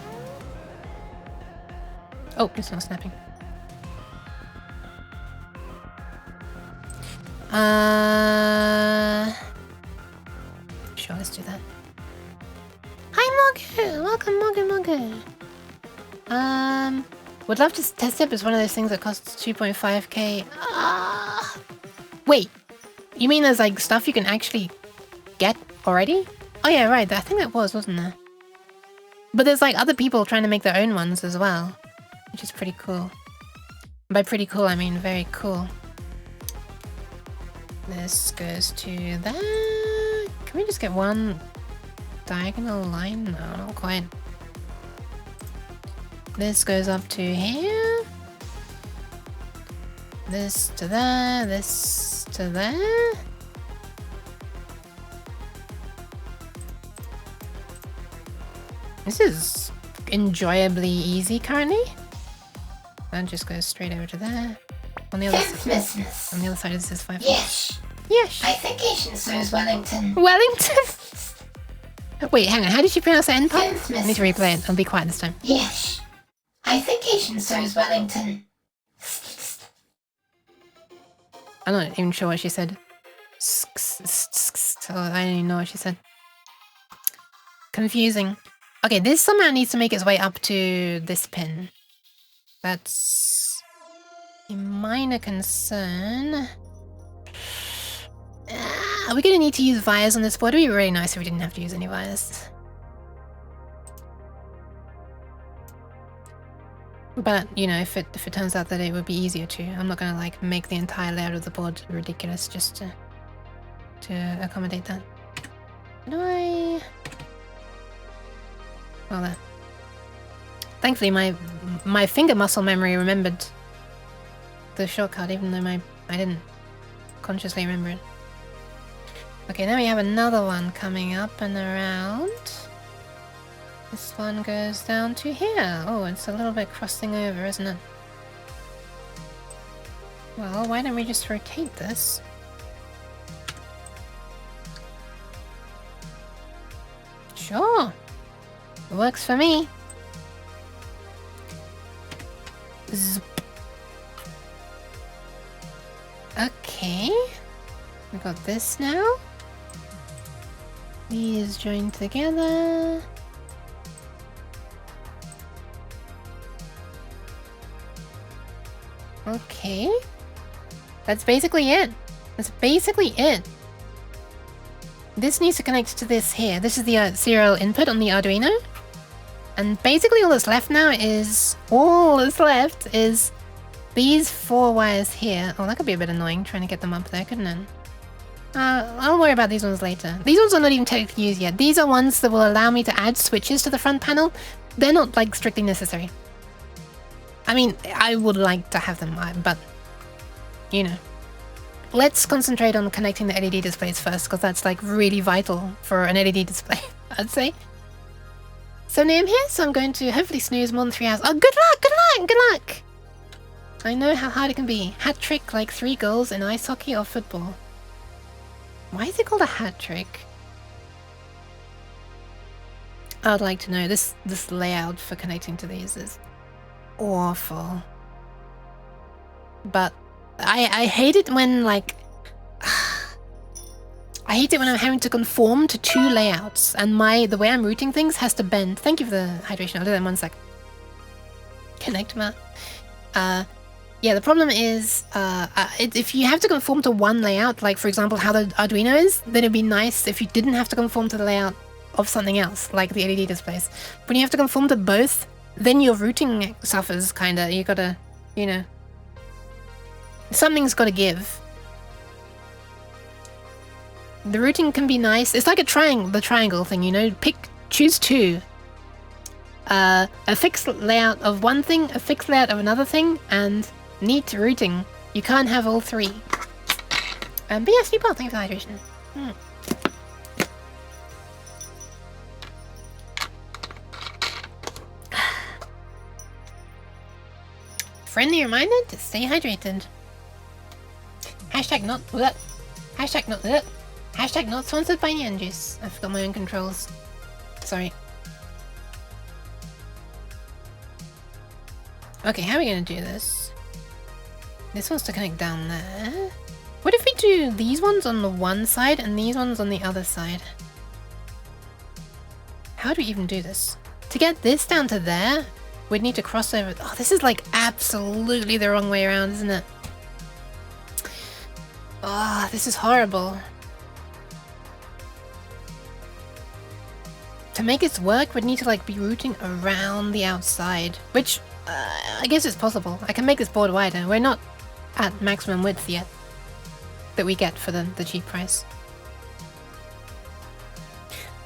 Oh, it's not snapping. Sure, let's do that. Hi, Morgan! Welcome, Morgan. Would love to test it, but it's one of those things that costs 2.5k. Wait, you mean there's like stuff you can actually get already? Oh yeah, right, I think that wasn't there? But there's like other people trying to make their own ones as well, which is pretty cool. By pretty cool, I mean very cool. This goes to that. Can we just get one diagonal line? No, not quite. This goes up to here. This to there. This to there. This is enjoyably easy currently. That just goes straight over to there. On the other side, this is 5. Yes. Yes. I think Asian so is Wellington. Wellington. Wait, hang on. How did she pronounce the end part? Fifth I need to replay it. I'll be quiet this time. Yes. I think Asian so's Wellington. I'm not even sure what she said. Oh, I don't even know what she said. Confusing. Okay, this somehow needs to make its way up to this pin. That's a minor concern. Are we going to need to use wires on this board? It would be really nice if we didn't have to use any wires. But, you know, if it turns out that it would be easier to, I'm not going to, like, make the entire layout of the board ridiculous just to accommodate that. Do I... Well, there. Thankfully, my finger muscle memory remembered the shortcut, even though I didn't consciously remember it. Okay, now we have another one coming up and around. This one goes down to here. Oh, it's a little bit crossing over, isn't it? Well, why don't we just rotate this? Sure. Works for me. Zip. Okay. We got this now. These joined together. Okay. That's basically it. That's basically it. This needs to connect to this here. This is the serial input on the Arduino. And basically all that's left now is... these 4 wires here. Oh, that could be a bit annoying trying to get them up there, couldn't it? I'll worry about these ones later. These ones are not even technically used yet. These are ones that will allow me to add switches to the front panel. They're not, like, strictly necessary. I mean, I would like to have them, but, you know. Let's concentrate on connecting the LED displays first, because that's, like, really vital for an LED display, I'd say. 7 AM here, so I'm going to hopefully snooze more than 3 hours. Oh, good luck, good luck, good luck! I know how hard it can be. Hat trick like 3 goals in ice hockey or football. Why is it called a hat trick? I'd like to know. This layout for connecting to these is awful. But I hate it when, like... I hate it when I'm having to conform to 2 layouts and the way I'm routing things has to bend. Thank you for the hydration. I'll do that in 1 sec. Connect map. Yeah, the problem is, if you have to conform to 1 layout, like for example how the Arduino is, then it'd be nice if you didn't have to conform to the layout of something else, like the LED displays. When you have to conform to both, then your routing suffers, kinda. You gotta, you know... Something's gotta give. The routing can be nice. It's like the triangle thing, you know? Choose 2. A fixed layout of one thing, a fixed layout of another thing, and neat routing. You can't have all 3. But yes, you both. Thank you for the hydration. Friendly reminder to stay hydrated. Hashtag not sponsored by Nyan Juice. I forgot my own controls. Sorry. Okay, how are we gonna do this? This one's to connect down there. What if we do these ones on the one side and these ones on the other side? How do we even do this? To get this down to there, we'd need to cross over... Oh, this is like absolutely the wrong way around, isn't it? Oh, this is horrible. To make this work, we'd need to like be routing around the outside, which I guess it's possible. I can make this board wider. We're not at maximum width yet that we get for the cheap price.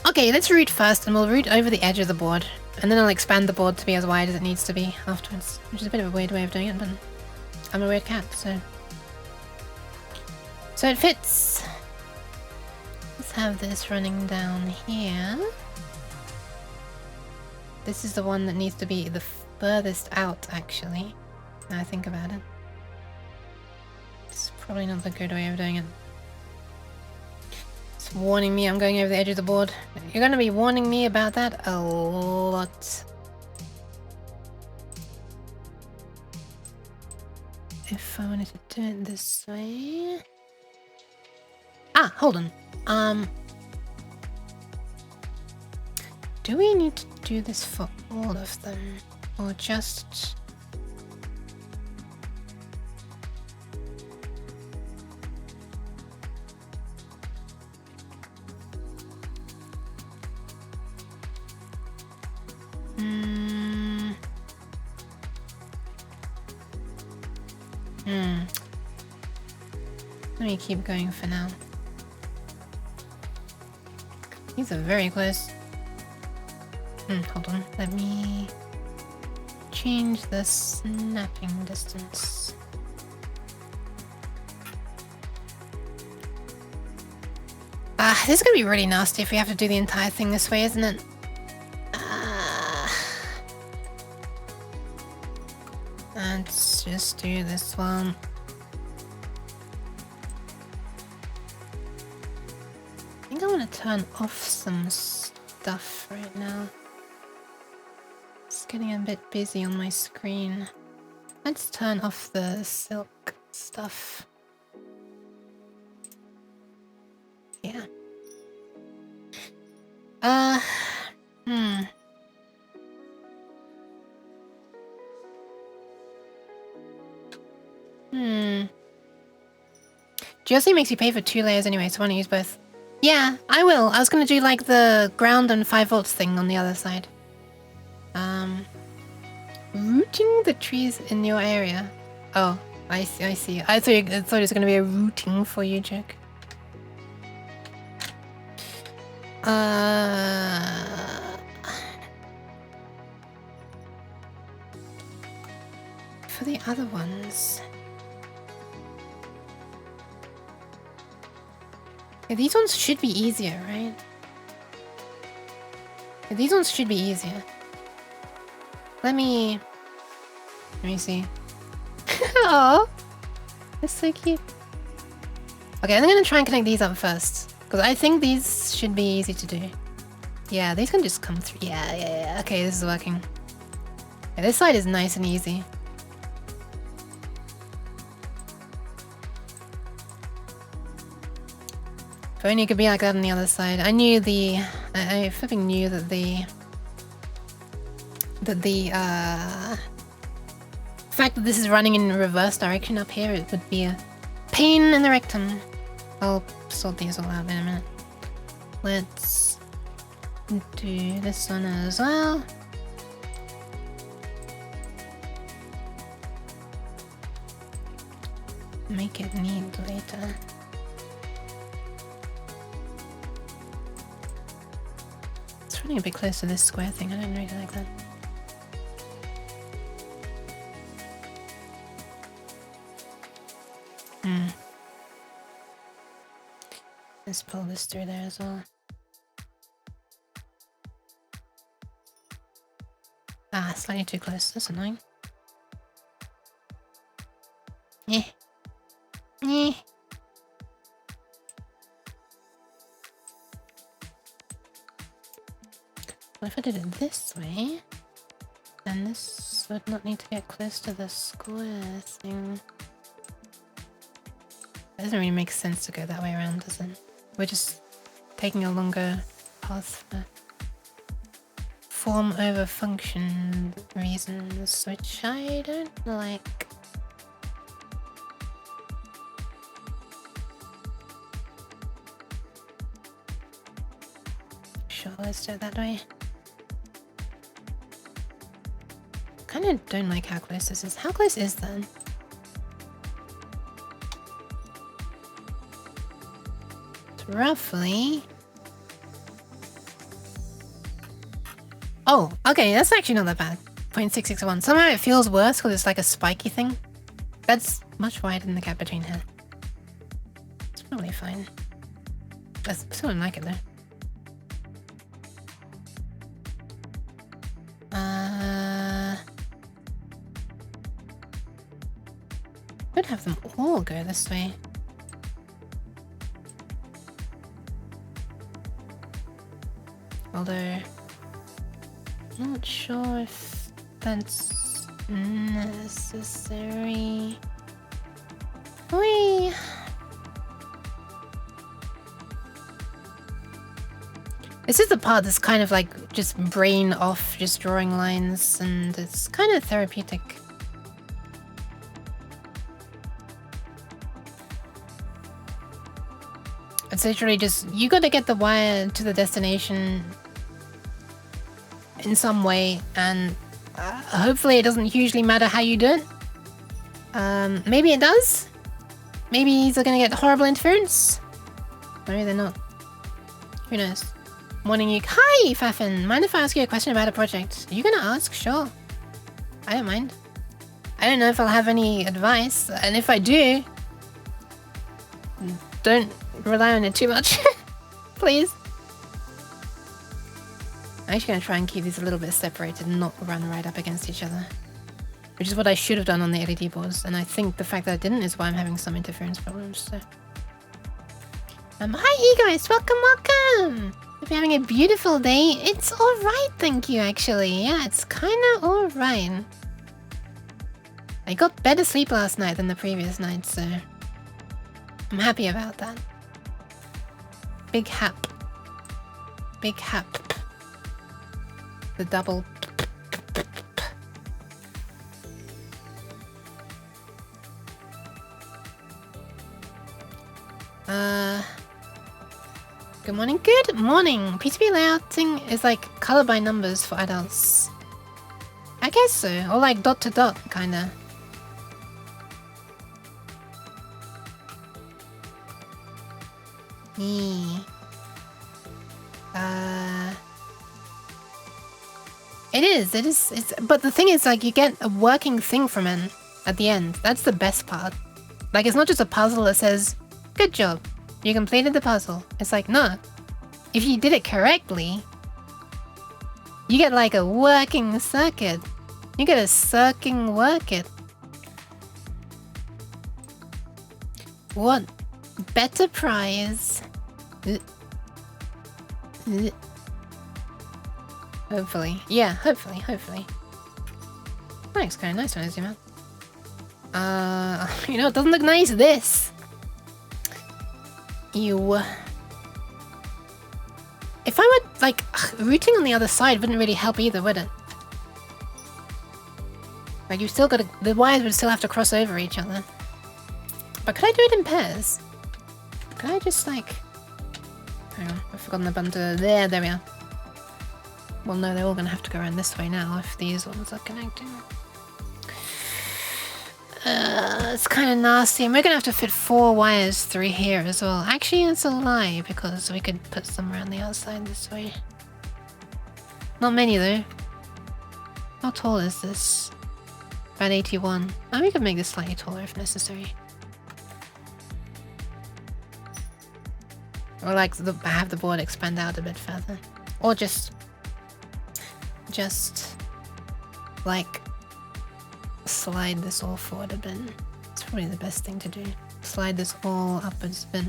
Okay, let's route first and we'll route over the edge of the board. And then I'll expand the board to be as wide as it needs to be afterwards. Which is a bit of a weird way of doing it, but I'm a weird cat, so... So it fits. Let's have this running down here. This is the one that needs to be the furthest out, actually. Now I think about it. It's probably not the good way of doing it. It's warning me I'm going over the edge of the board. You're gonna be warning me about that a lot. If I wanted to do it this way... Ah, hold on. Do we need to do this for all of them? Or just... Let me keep going for now. These are very close. Hold on. Let me change the snapping distance. This is gonna be really nasty if we have to do the entire thing this way, isn't it? Let's just do this one. I think I want to turn off some stuff right now. It's getting a bit busy on my screen. Let's turn off the silk stuff. Yeah. GLC makes you pay for 2 layers anyway, so why not use both? Yeah, I will. I was gonna do like the ground and 5 volts thing on the other side. Rooting the trees in your area. Oh, I see. I thought it was gonna be a rooting for you joke. For the other ones. Yeah, these ones should be easier, right? Yeah, these ones should be easier. Let me see. Oh, that's so cute. Okay, I'm gonna try and connect these up first, because I think these should be easy to do. Yeah, these can just come through. Yeah. Okay, this is working. Yeah, this side is nice and easy. If only it could be like that on the other side. I knew I flipping knew that the fact that this is running in reverse direction up here, it would be a pain in the rectum. I'll sort these all out in a minute. Let's do this one as well. Make it neat later. It's running a bit close to this square thing. I don't really like that. Let's pull this through there as well. Ah, slightly too close. That's annoying. Yeah. Well, if I did it this way, then this would not need to get close to the square thing. It doesn't really make sense to go that way around, does it? We're just taking a longer path for form over function reasons, which I don't like. Sure, let's do it that way. Kinda don't like how close this is. How close is that? It's roughly... Oh, okay, that's actually not that bad. 0.661. Somehow it feels worse because it's like a spiky thing. That's much wider than the gap between here. It's probably fine. I still don't like it though. Could have them all go this way. Although, not sure if that's necessary. Whee! This is the part that's kind of like just brain off, just drawing lines, and it's kind of therapeutic. It's literally just, you gotta get the wire to the destination in some way, and hopefully it doesn't hugely matter how you do it. Maybe it does? Maybe they're gonna get horrible interference? Maybe they're not. Who knows? Morning you. Hi, Fafin! Mind if I ask you a question about a project? Are you gonna ask? Sure. I don't mind. I don't know if I'll have any advice, and if I do, don't rely on it too much. Please. I'm actually gonna try and keep these a little bit separated and not run right up against each other. Which is what I should have done on the LED boards, and I think the fact that I didn't is why I'm having some interference problems, so... hi you guys! Welcome, welcome! Hope you're having a beautiful day. It's alright, thank you, actually. Yeah, it's kinda alright. I got better sleep last night than the previous night, so... I'm happy about that. Big hap. Big hap. The double... Good morning. Good morning. PCB layouting is like color by numbers for adults. I guess so. Or like dot to dot, kinda. It is, but the thing is, like, you get a working thing from it at the end. That's the best part. Like, it's not just a puzzle that says, good job, you completed the puzzle. It's like, no. If you did it correctly, you get like a working circuit. You get a circling workit. What better prize? Hopefully. Yeah, hopefully. Thanks, kind of nice when I zoom out. You know, it doesn't look nice, this. Ew. If I were, like, rooting on the other side wouldn't really help either, would it? Like, you still gotta, the wires would still have to cross over each other. But could I do it in pairs? Could I just, like... Hang on, I've forgotten the button to... There we are. Well, no, they're all gonna have to go around this way now if these ones are connecting. It's kind of nasty, and we're gonna have to fit 4 wires through here as well. Actually, it's a lie, because we could put some around the outside this way. Not many, though. How tall is this? About 81. Oh, we could make this slightly taller if necessary. Or like have the board expand out a bit further. Or just like slide this all forward a bit. It's probably the best thing to do. Slide this all upwards a bit.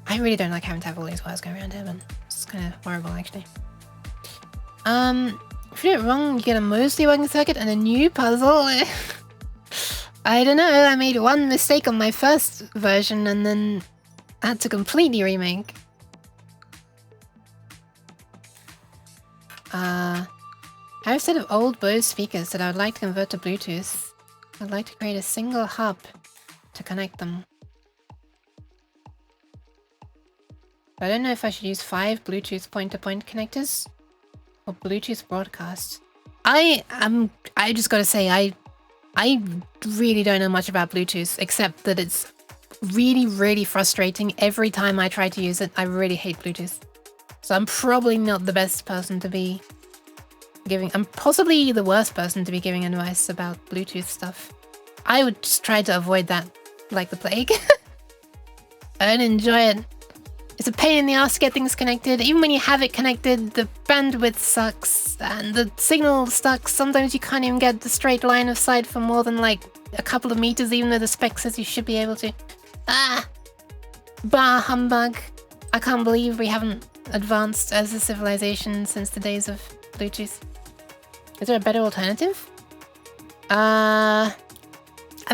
I really don't like having to have all these wires going around here, but it's kind of horrible actually. If you do it wrong, you get a mostly working circuit and a new puzzle. I don't know, I made one mistake on my first version and then had to completely remake. I have a set of old Bose speakers that I would like to convert to Bluetooth. I'd like to create a single hub to connect them. But I don't know if I should use 5 Bluetooth point-to-point connectors or Bluetooth broadcast. I just gotta say, I really don't know much about Bluetooth, except that it's really, really frustrating every time I try to use it. I really hate Bluetooth. So I'm probably not the best person to be giving... I'm possibly the worst person to be giving advice about Bluetooth stuff. I would just try to avoid that like the plague. I don't enjoy it. It's a pain in the ass to get things connected. Even when you have it connected, the bandwidth sucks and the signal sucks. Sometimes you can't even get the straight line of sight for more than like a couple of meters, even though the spec says you should be able to. Ah! Bah humbug. I can't believe we haven't advanced as a civilization since the days of Bluetooth. Is there a better alternative? I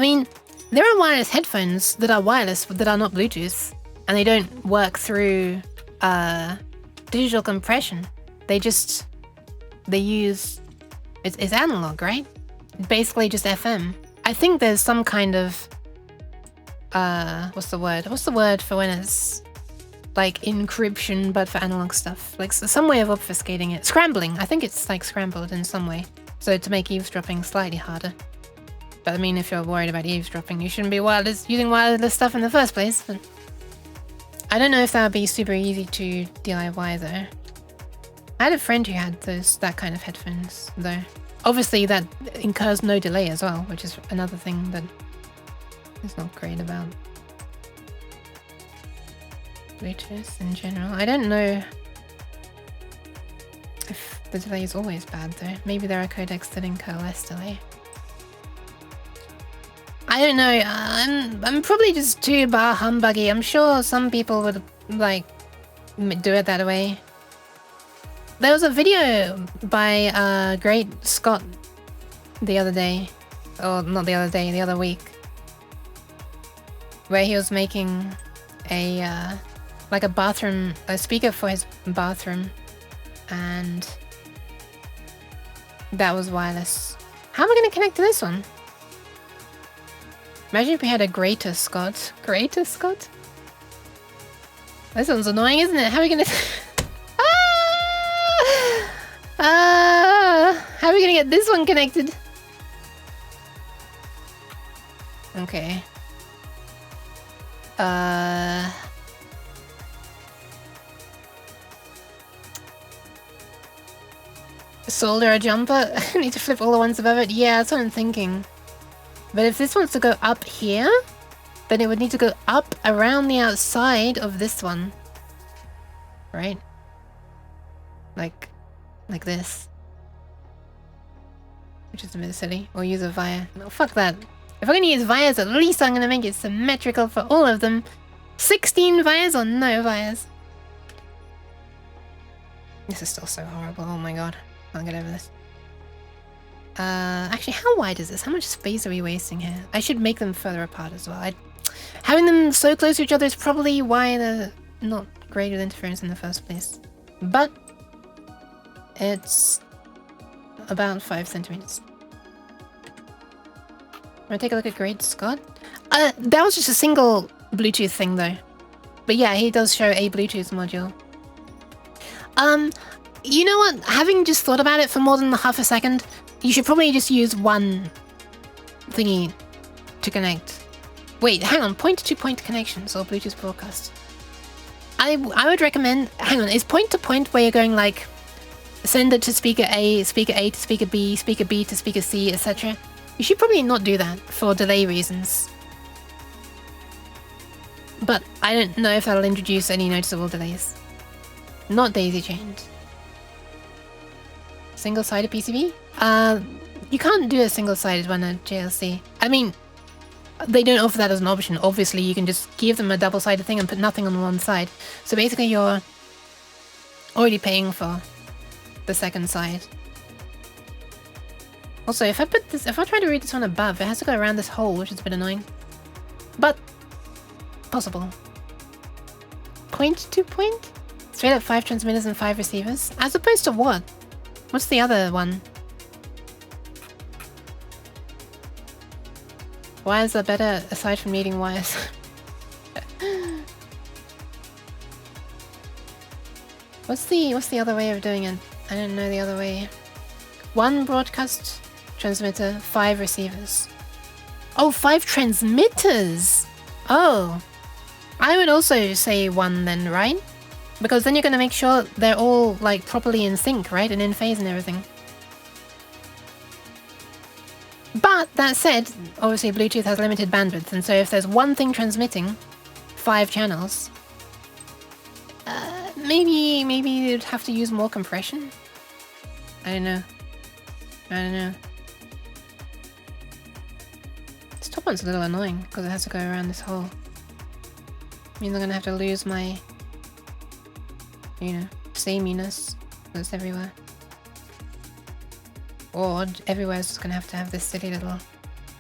mean, there are wireless headphones that are wireless that are not Bluetooth, and they don't work through digital compression. They use it's analog, right? Basically just FM. I think there's some kind of what's the word for when it's like encryption but for analog stuff, like some way of obfuscating it. Scrambling. I think it's like scrambled in some way, so to make eavesdropping slightly harder. But I mean, if you're worried about eavesdropping, you shouldn't be using wireless stuff in the first place. But I don't know if that would be super easy to DIY though. I had a friend who had that kind of headphones though. Obviously that incurs no delay as well, which is another thing that is not great about Bluetooth in general. I don't know if the delay is always bad though. Maybe there are codecs that incur less delay. I don't know. I'm probably just too bar humbuggy. I'm sure some people would like do it that way. There was a video by Great Scott the other day, or not the other day, the other week, where he was making a like a speaker for his bathroom, and that was wireless. How am I going to connect to this one? Imagine if we had a Greater Scott. Greater Scott? This one's annoying, isn't it? How are we gonna... how are we gonna get this one connected? Okay. Solder a jumper? I need to flip all the ones above it? Yeah, that's what I'm thinking. But if this wants to go up here, then it would need to go up around the outside of this one. Right? Like this. Which is a bit silly. Or use a via. No, fuck that. If I'm gonna use vias, at least I'm gonna make it symmetrical for all of them. 16 vias or no vias? This is still so horrible. Oh my god. Can't get over this. Actually, how wide is this? How much space are we wasting here? I should make them further apart as well. Having them so close to each other is probably why they're not great with interference in the first place. But it's about 5 centimeters. Wanna take a look at Great Scott? That was just a single Bluetooth thing though. But yeah, he does show a Bluetooth module. You know what? Having just thought about it for more than half a second, you should probably just use one thingy to connect. Wait, hang on. Point-to-point connections or Bluetooth broadcast. I would recommend... Hang on. Is point-to-point where you're going like... Send it to speaker A to speaker B to speaker C, etc. You should probably not do that for delay reasons. But I don't know if that'll introduce any noticeable delays. Not daisy-chained. Single-sided PCB? You can't do a single-sided one at JLC. I mean, they don't offer that as an option. Obviously, you can just give them a double-sided thing and put nothing on one side. So basically, you're already paying for the second side. Also, if I try to read this one above, it has to go around this hole, which is a bit annoying. But possible. Point-to-point? Straight up 5 transmitters and 5 receivers? As opposed to what? What's the other one? Wires are better aside from needing wires. What's the other way of doing it? I don't know the other way. 1 broadcast transmitter, 5 receivers. Oh, 5 transmitters! Oh. I would also say 1 then, right? Because then you're going to make sure they're all like properly in sync, right? And in phase and everything. But that said, obviously Bluetooth has limited bandwidth, and so if there's one thing transmitting 5 channels, maybe you'd have to use more compression? I don't know. This top one's a little annoying because it has to go around this hole. Means I'm gonna have to lose my you know, sameness that's everywhere. Or everywhere's just gonna have to have this silly little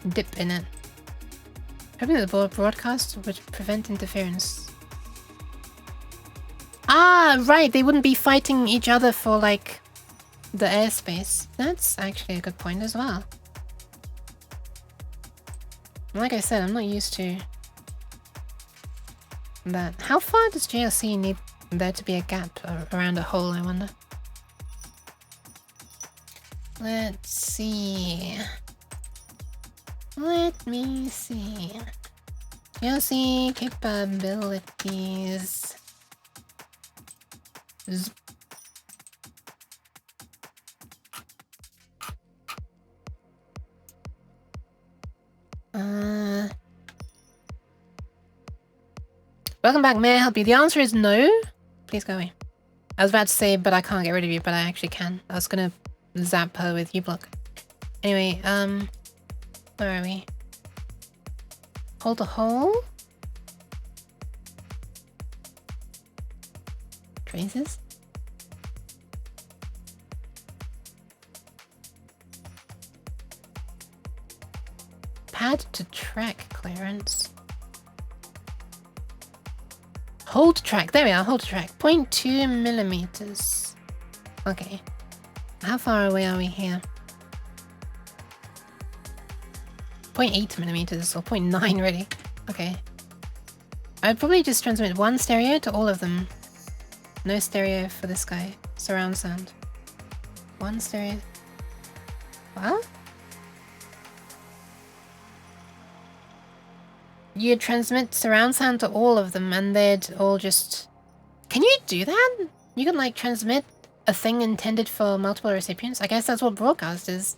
dip in it. Hoping that the broadcast would prevent interference. Ah, right, they wouldn't be fighting each other for, like, the airspace. That's actually a good point as well. Like I said, I'm not used to that. How far does JLC need there to be a gap around a hole, I wonder? Let's see. Let me see. JLC capabilities. Welcome back, may I help you? The answer is no. Please go away. I was about to say, but I can't get rid of you, but I actually can. I was gonna zap her with U-block. Anyway, where are we? Hold a hole? Traces? Pad to track clearance. Hold track. There we are. Hold track. 0.2 millimeters. Okay. How far away are we here? 0.8 millimeters or 0.9 really. Okay. I'd probably just transmit one stereo to all of them. No stereo for this guy. Surround sound. One stereo. What? You transmit surround sound to all of them and they'd all just... Can you do that? You can like transmit a thing intended for multiple recipients? I guess that's what broadcast is.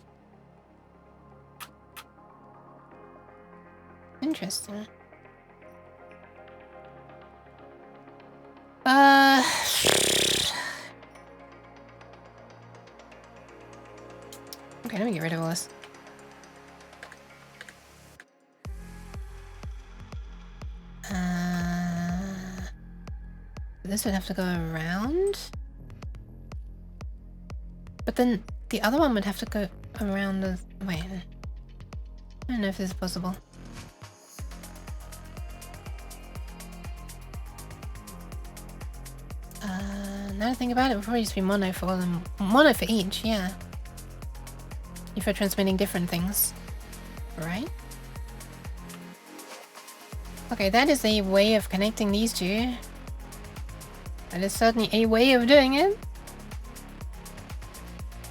Interesting. Okay, let me get rid of all this. This would have to go around. But then the other one would have to go around the... Wait. I don't know if this is possible. Now that I think about it, it would probably just be mono for all of them. Mono for each, yeah. If you're transmitting different things. Right? Okay, that is a way of connecting these two. That is certainly a way of doing it.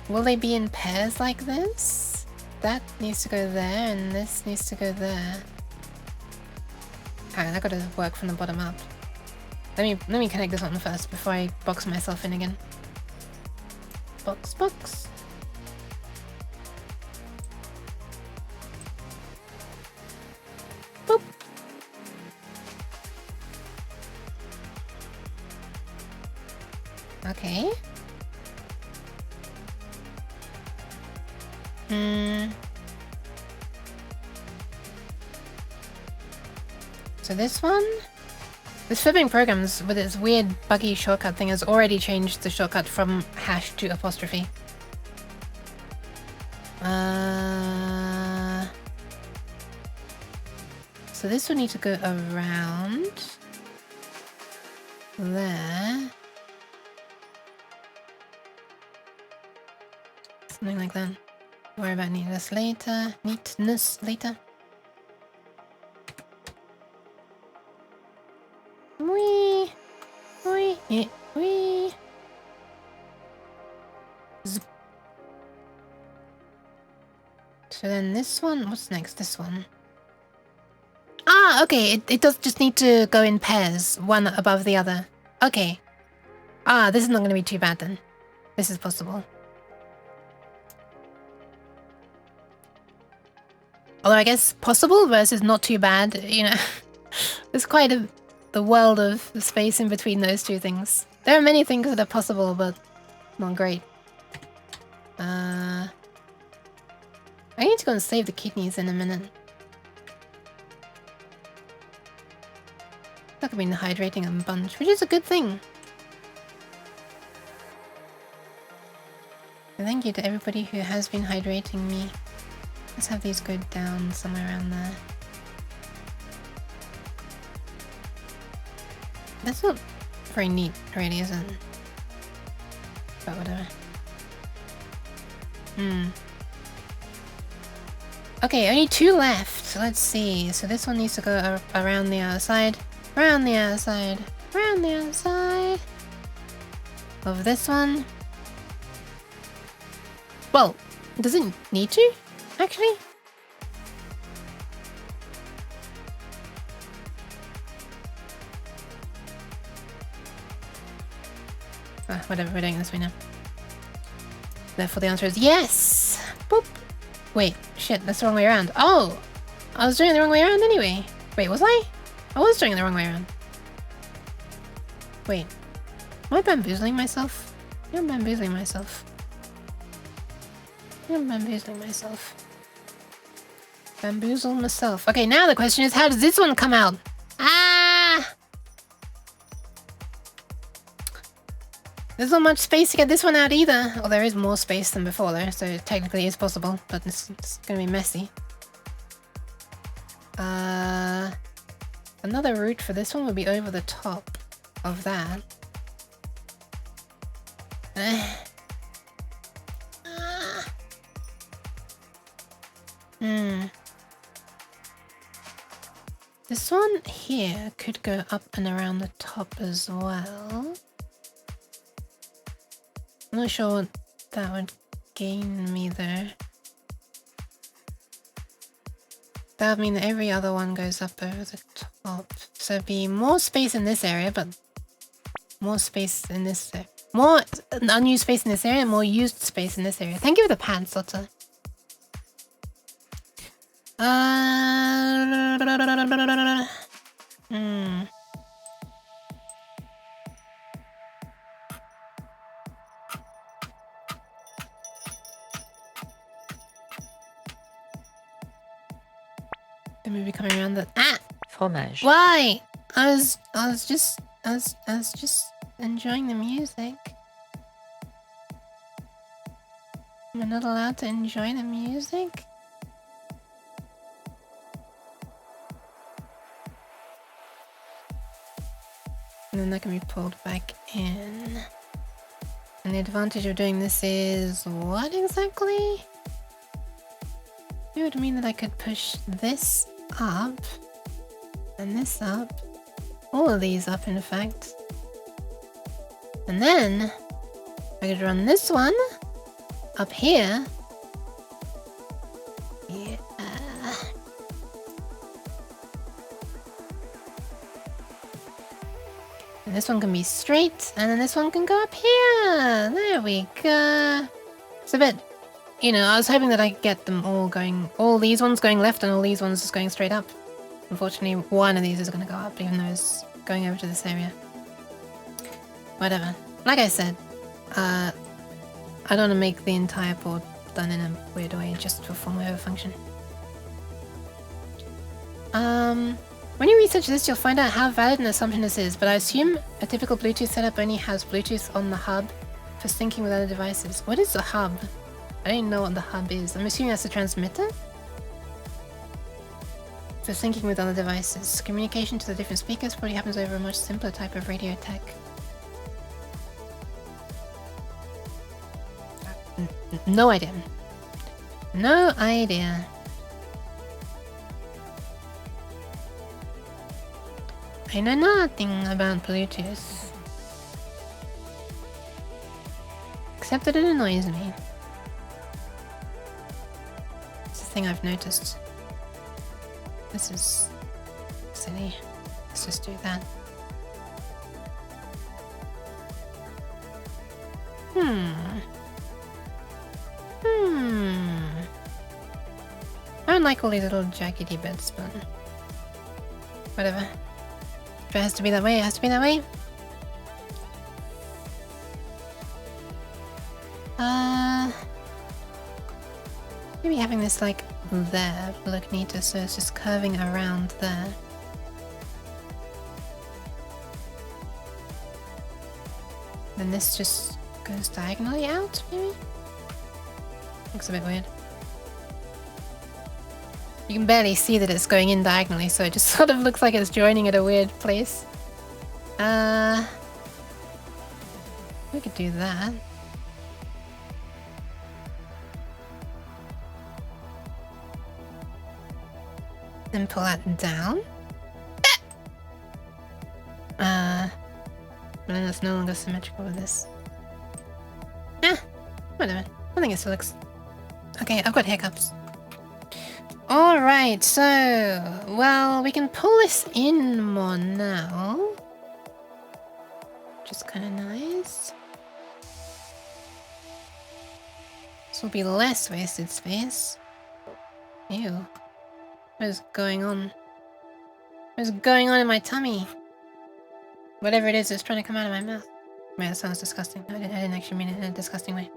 Will they be in pairs like this? That needs to go there and this needs to go there. Alright, that gotta work from the bottom up. Let me connect this one first before I box myself in again. Box, box. Boop. Okay. So this one? This flipping programs with its weird buggy shortcut thing has already changed the shortcut from hash to apostrophe. So this would need to go around there. Something like that. Worry about neatness later. Neatness later. Wee, wee, wee. Zip. So then this one, what's next? This one. Ah, okay. It does just need to go in pairs, one above the other. Okay. Ah, this is not going to be too bad then. This is possible. Although I guess possible versus not too bad, you know. There's quite the world of space in between those two things. There are many things that are possible, but not great. I need to go and save the kidneys in a minute. That could be hydrating a bunch, which is a good thing. And thank you to everybody who has been hydrating me. Let's have these go down somewhere around there. That's not very neat, really, is it? But whatever. Okay, only 2 left. Let's see. So this one needs to go around the outside. Around the outside. Around the outside. Of this one. Well, does it need to? Actually? Whatever, we're doing this way now. Therefore the answer is yes! Boop! Wait, shit, that's the wrong way around. Oh! I was doing it the wrong way around anyway. Wait, was I? I was doing it the wrong way around. Wait. Am I bamboozling myself? I'm bamboozling myself. I'm bamboozling myself. Bamboozle myself. Okay, now the question is, how does this one come out? Ah! There's not much space to get this one out either. Well, there is more space than before though, so technically it's possible, but it's gonna be messy. Another route for this one would be over the top of that. This one here could go up and around the top as well. I'm not sure what that would gain me there. That would mean that every other one goes up over the top. So it'd be more space in this area, but more space in this area. More unused space in this area, more used space in this area. Thank you for the pants, Otter. Then maybe coming around the Fromage. Why? I was just enjoying the music. Am I not allowed to enjoy the music? And then that can be pulled back in. And the advantage of doing this is what exactly? It would mean that I could push this up and this up, all of these up in fact, and then I could run this one up here. Yeah. And this one can be straight, and then this one can go up here. There we go. It's a bit, you know, I was hoping that I could get them all going, all these ones going left and all these ones just going straight up. Unfortunately, one of these is going to go up, even though it's going over to this area. Whatever. Like I said, I don't want to make the entire board done in a weird way just to perform whatever function. When you research this, you'll find out how valid an assumption this is, but I assume a typical Bluetooth setup only has Bluetooth on the hub for syncing with other devices. What is the hub? I don't know what the hub is. I'm assuming that's a transmitter? For syncing with other devices. Communication to the different speakers probably happens over a much simpler type of radio tech. No idea. No idea. I know nothing about Bluetooth. Except that it annoys me. It's a thing I've noticed. This is silly. Let's just do that. I don't like all these little jaggedy bits, but whatever. If it has to be that way, it has to be that way. Maybe having this like there would look neater, so it's just curving around there. Then this just goes diagonally out, maybe? Looks a bit weird. You can barely see that it's going in diagonally, so it just sort of looks like it's joining at a weird place. We could do that. Then pull that down. But then it's no longer symmetrical with this. Whatever. I think it still looks... Okay, I've got hiccups. Alright, so... Well, we can pull this in more now. Which is kind of nice. This will be less wasted space. Ew. What is going on? What is going on in my tummy? Whatever it is, it's trying to come out of my mouth. Man, that sounds disgusting. I didn't actually mean it in a disgusting way.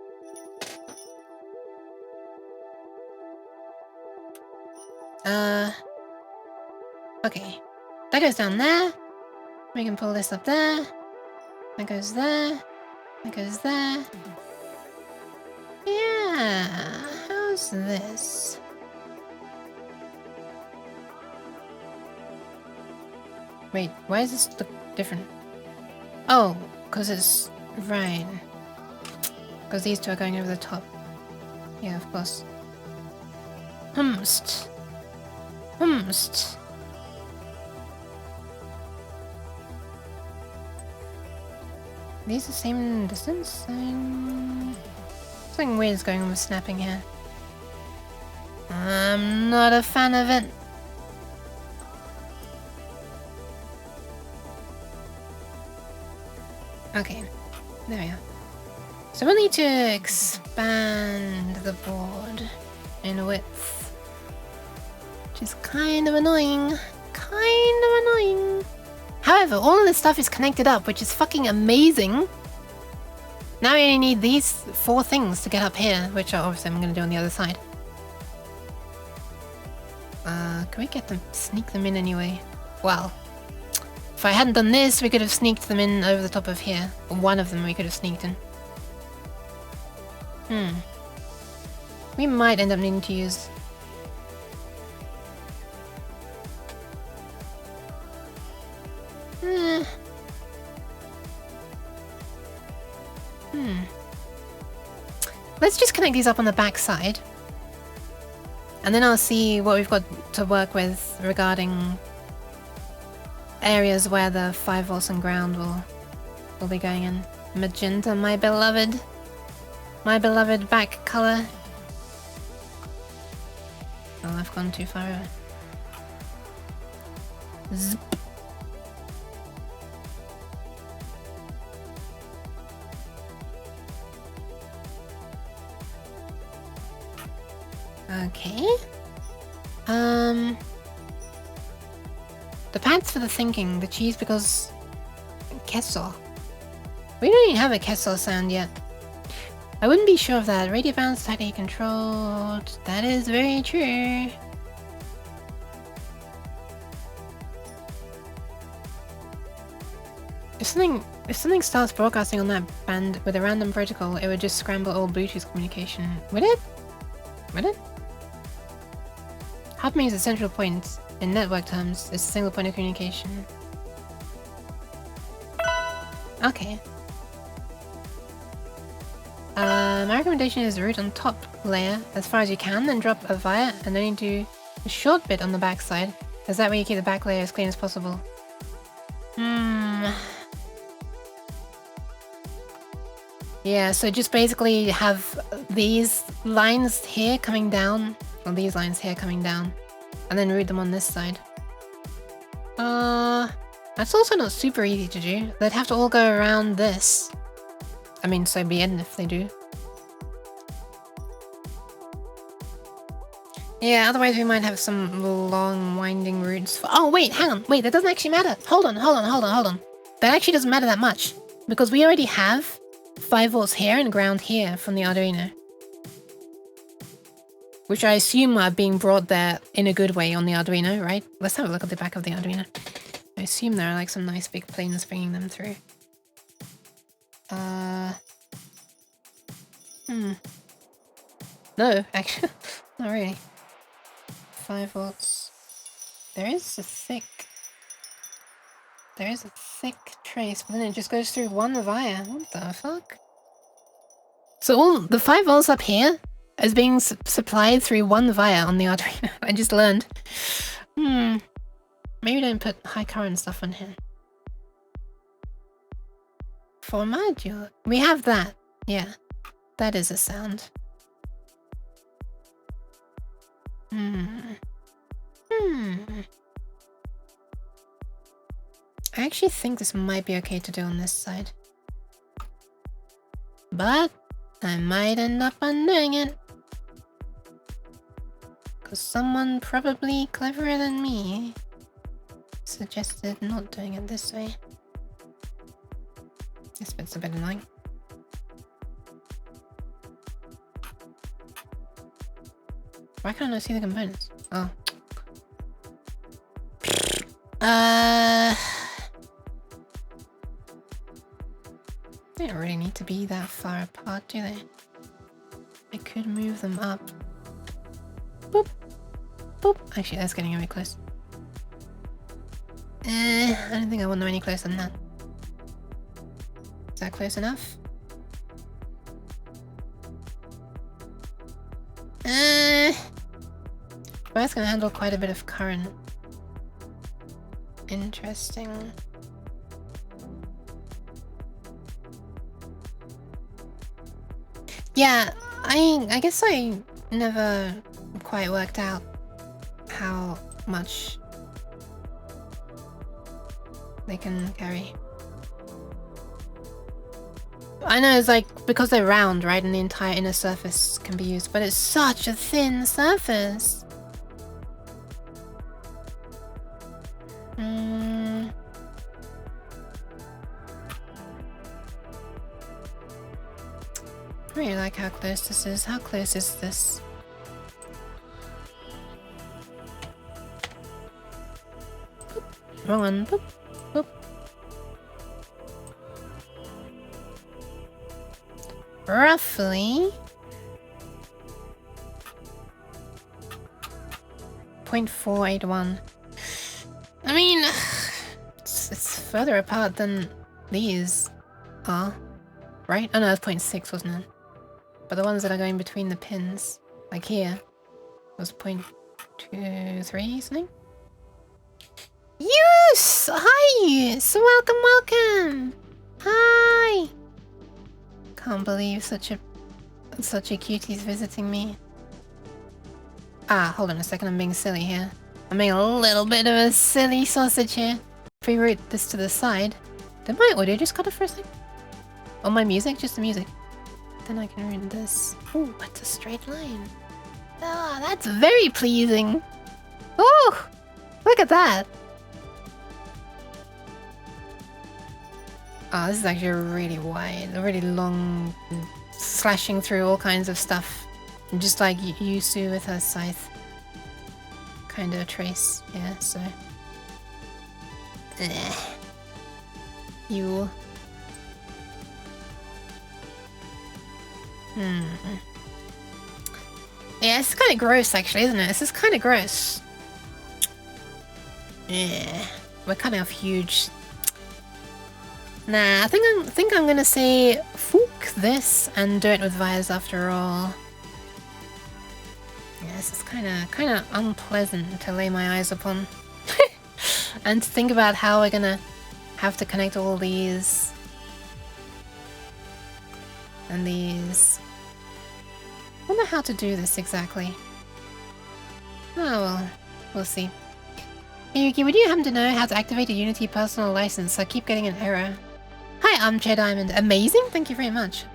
Okay. That goes down there. We can pull this up there. That goes there. That goes there. Yeah. How's this? Wait, why does this look different? Oh, because it's... right. Because these two are going over the top. Yeah, of course. Humst. Humst. These the same distance? Something weird is going on with snapping here. I'm not a fan of it. Okay, there we are. So we'll need to expand the board in width, which is kind of annoying. However, all of this stuff is connected up, which is fucking amazing. Now we only need these 4 things to get up here, which are obviously I'm going to do on the other side. Can we get them, sneak them in anyway? Well, if I hadn't done this, we could have sneaked them in over the top of here. Or one of them we could have sneaked in. We might end up needing to use... Let's just connect these up on the back side. And then I'll see what we've got to work with regarding areas where the 5 volts and ground will be going in. Magenta, my beloved. My beloved back color. Oh, I've gone too far over. Zip. Okay. The pads for the thinking, the cheese because... Kessel. We don't even have a Kessel sound yet. I wouldn't be sure of that. Radio bounce, tightly controlled. That is very true. If something starts broadcasting on that band with a random protocol, it would just scramble all Bluetooth communication. Would it? Would it? Hub means a central point. In network terms, it's a single point of communication. Okay. My recommendation is route on top layer as far as you can, then drop a via, and then you do a short bit on the back side, as that way you keep the back layer as clean as possible. Yeah, so just basically have these lines here coming down, or these lines here coming down, and then route them on this side. That's also not super easy to do. They'd have to all go around this. I mean, so be it if they do. Yeah, otherwise we might have some long winding routes. Oh wait, hang on, wait, that doesn't actually matter. Hold on. That actually doesn't matter that much, because we already have 5 volts here and ground here from the Arduino. Which I assume are being brought there in a good way on the Arduino, right? Let's have a look at the back of the Arduino. I assume there are like some nice big planes bringing them through. No, actually, not really. 5 volts. There is a thick trace, but then it just goes through one wire. What the fuck? So all the 5 volts up here is being supplied through one wire on the Arduino. I just learned. Maybe don't put high current stuff on here. For module, we have that. Yeah, that is a sound. I actually think this might be okay to do on this side. But I might end up undoing it. Because someone probably cleverer than me suggested not doing it this way. This bit's a bit annoying. Why can't I see the components? Oh. They don't really need to be that far apart, do they? I could move them up. Boop. Boop. Actually, that's getting a bit close. I don't think I want them any closer than that. Is that close enough? Both can handle quite a bit of current. Interesting. Yeah, I guess I never quite worked out how much they can carry. I know it's like because they're round, right, and the entire inner surface can be used, but it's such a thin surface. I really like how close this is. How close is this? Boop. Wrong one. Boop. Boop. Roughly 0.481. I mean, it's further apart than these are, right? Oh no, it's 0.6, wasn't it? But the ones that are going between the pins, like here, was 0.23 something. Yes! Hi! Yes! Welcome! Hi! Can't believe such a cutie's visiting me. Ah, hold on a second, I'm being silly here. I'm being a little bit of a silly sausage here. If we route this to the side, did my audio just cut it for a second? Oh, my music? Just the music. Then I can route this. Ooh, it's a straight line. Ah, that's very pleasing. Oh, look at that. Ah, this is actually really wide, really long, slashing through all kinds of stuff. Just like Yusu with her scythe. Kind of a trace, yeah, so. You. Yeah, it's kind of gross actually, isn't it? This is kind of gross. Yeah, we're kind of huge. Nah, I think I'm gonna say fuck this and do it with wires after all. Yeah, this is kind of unpleasant to lay my eyes upon, and to think about how we're gonna have to connect all these and these. I wonder how to do this exactly. Oh well, we'll see. Hey Yuki, would you happen to know how to activate a Unity personal license? I keep getting an error. Hi, Armchair Diamond. Amazing? Thank you very much.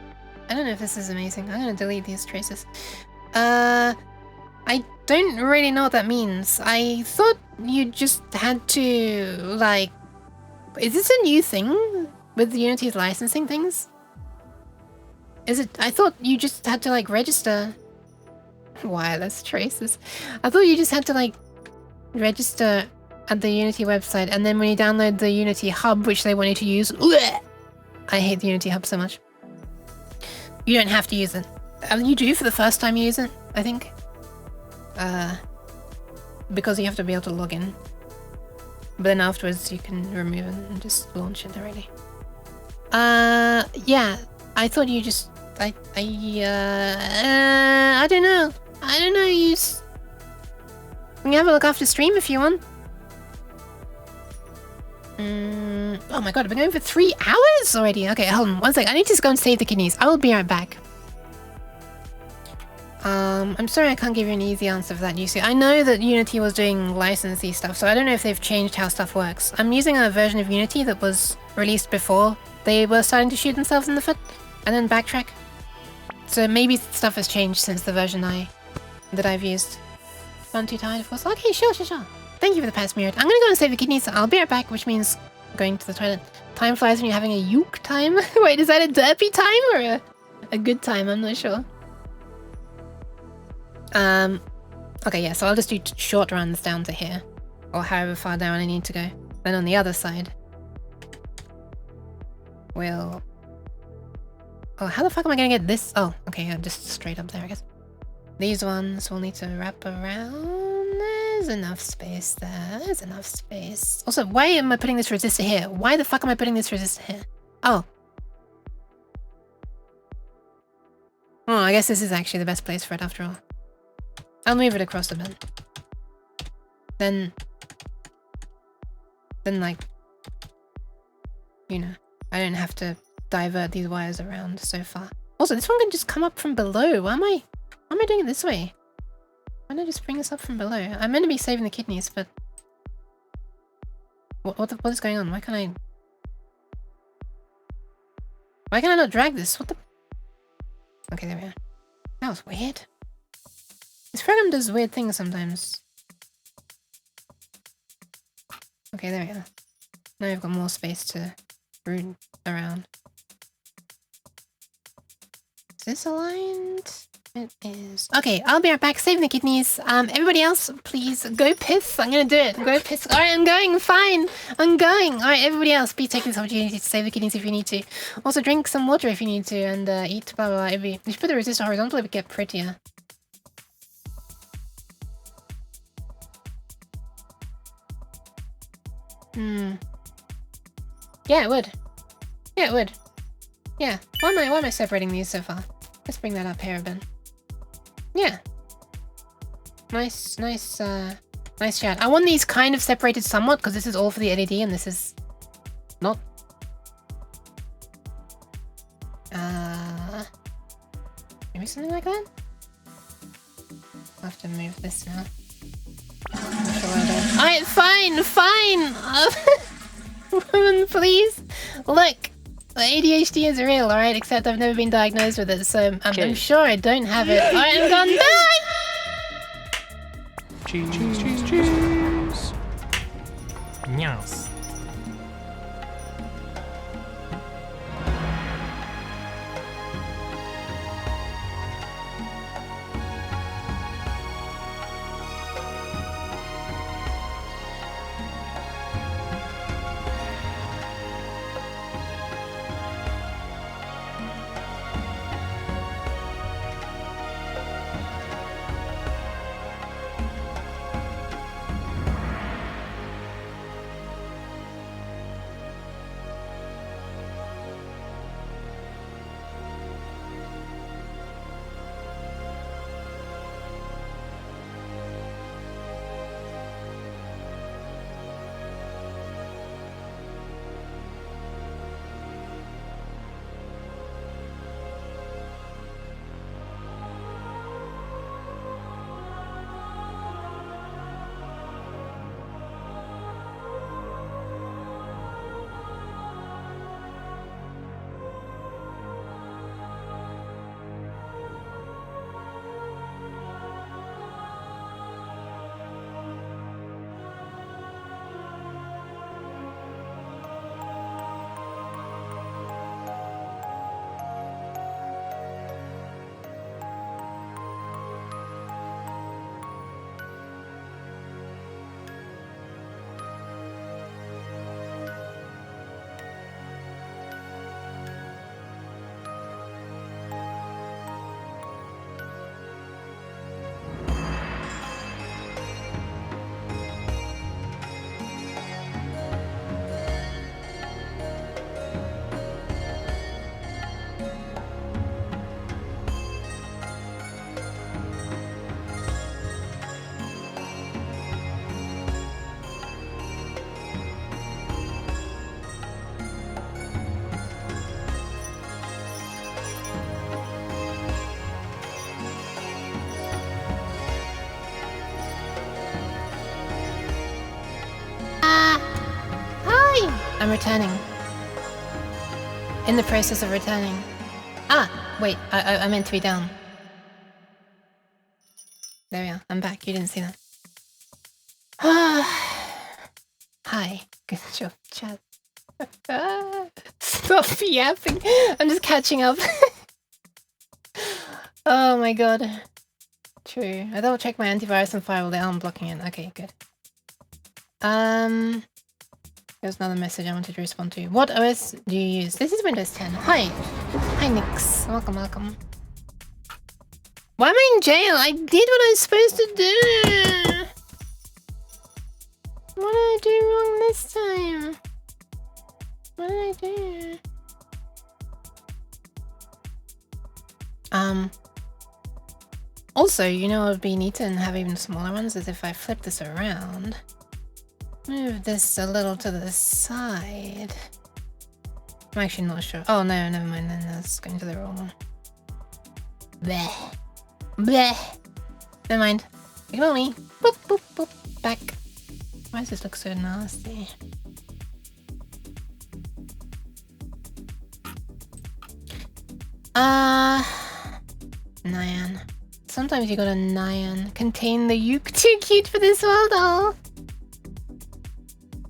I don't know if this is amazing. I'm gonna delete these traces. I don't really know what that means. I thought you just had to, like... Is this a new thing with Unity's licensing things? Is it? I thought you just had to, like, register... Wireless traces. I thought you just had to, like, register at the Unity website, and then when you download the Unity Hub, which they want you to use... Bleh! I hate the Unity Hub so much. You don't have to use it. You do for the first time you use it, I think. Because you have to be able to log in. But then afterwards you can remove it and just launch it directly. Yeah, I thought you just... I don't know. I don't know, you can have a look after stream if you want. Oh my god, I've been going for 3 hours already. Okay, hold on, one sec. I need to go and save the kidneys. I will be right back. I'm sorry I can't give you an easy answer for that, UC. I know that Unity was doing licensee stuff, so I don't know if they've changed how stuff works. I'm using a version of Unity that was released before they were starting to shoot themselves in the foot, and then backtrack. So maybe stuff has changed since the version that I've used. I'm too tired, of course. Okay, sure. Thank you for the past mirror. I'm gonna go and save the kidneys. I'll be right back, which means going to the toilet. Time flies when you're having a uke time. Wait, is that a derpy time or a good time? I'm not sure. Okay, yeah, so I'll just do short runs down to here. Or however far down I need to go. Then on the other side, we'll... Oh, how the fuck am I gonna get this? Oh, okay, yeah, just straight up there, I guess. These ones will need to wrap around. There's enough space there. There's enough space. Also, why am I putting this resistor here? Why the fuck am I putting this resistor here? Oh. Oh, I guess this is actually the best place for it after all. I'll move it across a bit. Then like, you know, I don't have to divert these wires around so far. Also, this one can just come up from below. Why am I doing it this way? Why don't I just bring this up from below? I'm meant to be saving the kidneys, but what is going on? Why can't I not drag this? What the? Okay, there we are. That was weird. This program does weird things sometimes. Okay, there we go. Now we've got more space to root around. Is this aligned? It is. Okay, I'll be right back. Saving the kidneys. Everybody else, please go piss. I'm gonna do it. Go piss. Alright, I'm going. Fine. I'm going. Alright, everybody else, please take this opportunity to save the kidneys if you need to. Also, drink some water if you need to, and eat blah blah blah. You should put the resistor horizontally to get prettier. Yeah, it would. Yeah, it would. Yeah. Why am I separating these so far? Let's bring that up here a bit. Yeah. Nice chat. I want these kind of separated somewhat, because this is all for the LED and this is not. Maybe something like that? I'll have to move this now. Alright, fine! Woman, please! Look! ADHD is real, alright? Except I've never been diagnosed with it, so I'm sure I don't have it. Alright, I'm gone. Bye! Cheese. Yes. I'm returning. In the process of returning. Ah! Wait, I meant to be down. There we are. I'm back. You didn't see that. Hi. Good job, chat. Stop yapping. I'm just catching up. Oh my god. True. I double checked my antivirus and firewall. They aren't blocking it. Okay, good. There's another message I wanted to respond to. What OS do you use? This is Windows 10. Hi. Hi, Nix. Welcome, welcome. Why am I in jail? I did what I was supposed to do. What did I do wrong this time? What did I do? Also, you know what would be neat and have even smaller ones is if I flip this around. Move this a little to the side. I'm actually not sure. Oh no, never mind then. That's going to the wrong one. Bleh. Bleh. Never mind. Ignore me. Boop, boop, boop. Back. Why does this look so nasty? Nyan. Sometimes you gotta Nyan. Contain the uke. Too cute for this world, oh.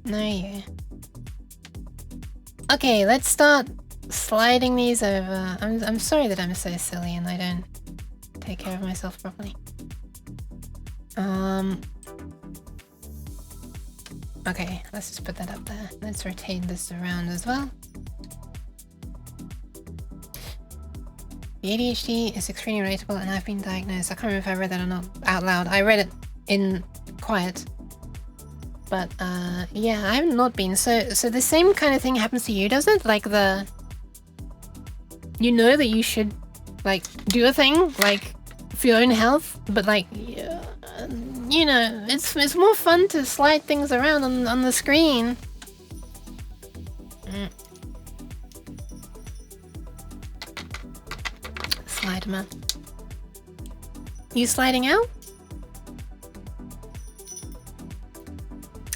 No, you. Okay, let's start sliding these over. I'm sorry that I'm so silly and I don't take care of myself properly. Okay, let's just put that up there. Let's rotate this around as well. The ADHD is extremely relatable and I've been diagnosed. I can't remember if I read that or not out loud. I read it in quiet. But yeah, I have not been. So the same kind of thing happens to you, does it? Like you know that you should like do a thing like for your own health, but like you know, it's more fun to slide things around on the screen. Slide them out. You sliding out?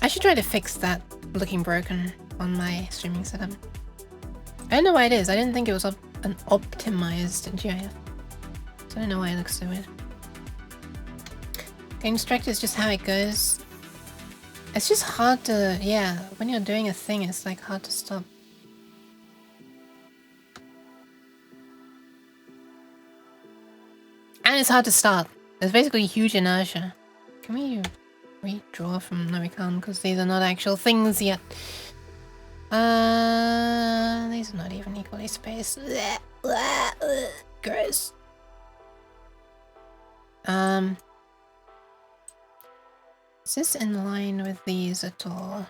I should try to fix that looking broken on my streaming setup. I don't know why it is. I didn't think it was an optimized GIF. So I don't know why it looks so weird. Game Structure is just how it goes. It's just hard to, yeah, when you're doing a thing, it's like hard to stop. And it's hard to start. There's basically huge inertia. Can we redraw from... No, we can't, because these are not actual things yet. These are not even equally spaced. Gross. Is this in line with these at all?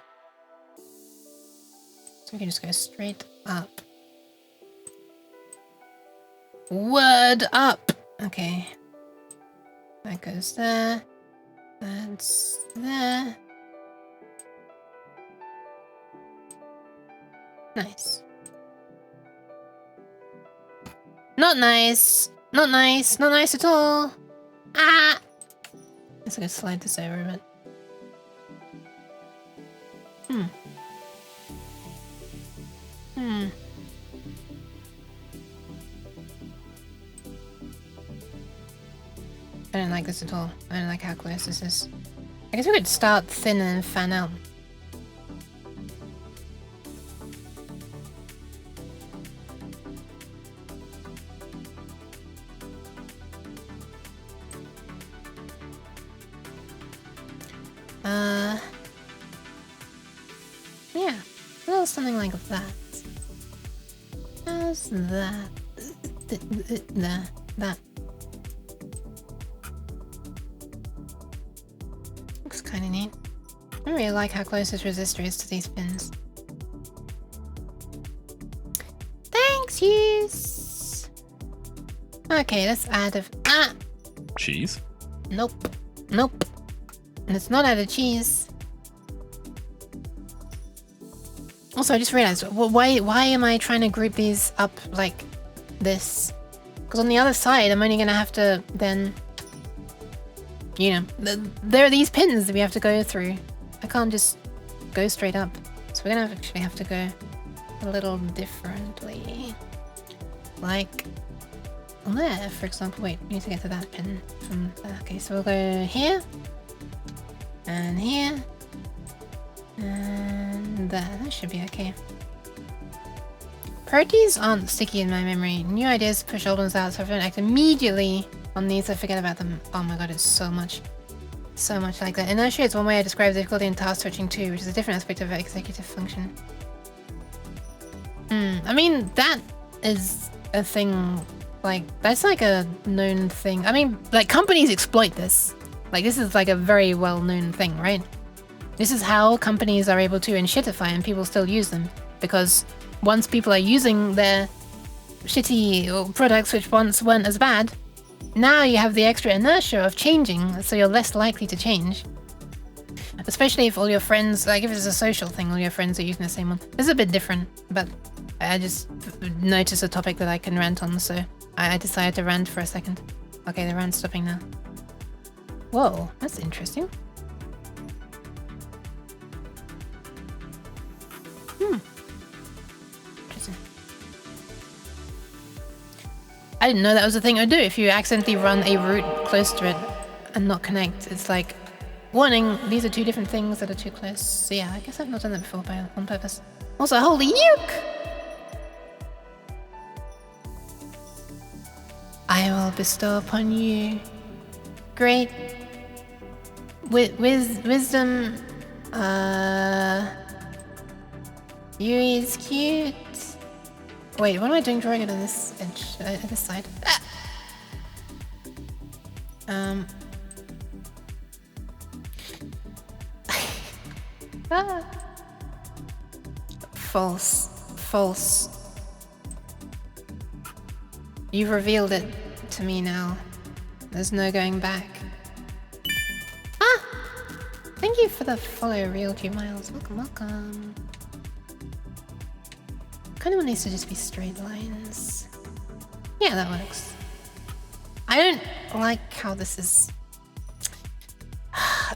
So we can just go straight up. Word up! Okay. That goes there. That's there. Nice. Not nice. Not nice. Not nice at all. Ah! Let's go slide this over a bit. I don't like this at all. I don't like how close this is. I guess we could start thin and then fan out. Yeah, a little something like that. How's that? That. Looks kind of neat. I don't really like how close this resistor is to these pins. Thanks, Hughes! Okay, let's add a... Ah! Cheese? Nope. Nope. And it's not added cheese. Also, I just realized, why am I trying to group these up like this? Because on the other side, I'm only gonna have to then... You know, there are these pins that we have to go through. I can't just go straight up. So so we're gonna actually have to go a little differently. Like there, for example. Wait, we need to get to that pin from there. Okay, so we'll go here. And here. And there. That should be okay. Priorities aren't sticky in my memory. New ideas push old ones out, so if I don't act immediately on these, I forget about them. Oh my god, it's so much. So much like that. Inertia is one way I describe difficulty in task switching too, which is a different aspect of executive function. I mean, that is a thing, like, that's like a known thing. I mean, like, companies exploit this. Like, this is like a very well-known thing, right? This is how companies are able to inshitify and people still use them. Because once people are using their shitty products which once weren't as bad, now you have the extra inertia of changing, so you're less likely to change. Especially if all your friends, like if it's a social thing, all your friends are using the same one. This is a bit different, but I just noticed a topic that I can rant on, so I decided to rant for a second. Okay, the rant's stopping now. Whoa, that's interesting. Interesting. I didn't know that was a thing it would do. If you accidentally run a route close to it and not connect, it's like, warning, these are two different things that are too close. So yeah, I guess I've not done that before on purpose. Also, holy yuck! I will bestow upon you great wisdom. Yui's cute. Wait, what am I doing drawing it on this edge, this side? Ah! Ah. False. False. You've revealed it to me now. There's no going back. Ah! Thank you for the follow, Real G Miles. Welcome, welcome. Kind of want these to just be straight lines. Yeah, that works. I don't like how this is.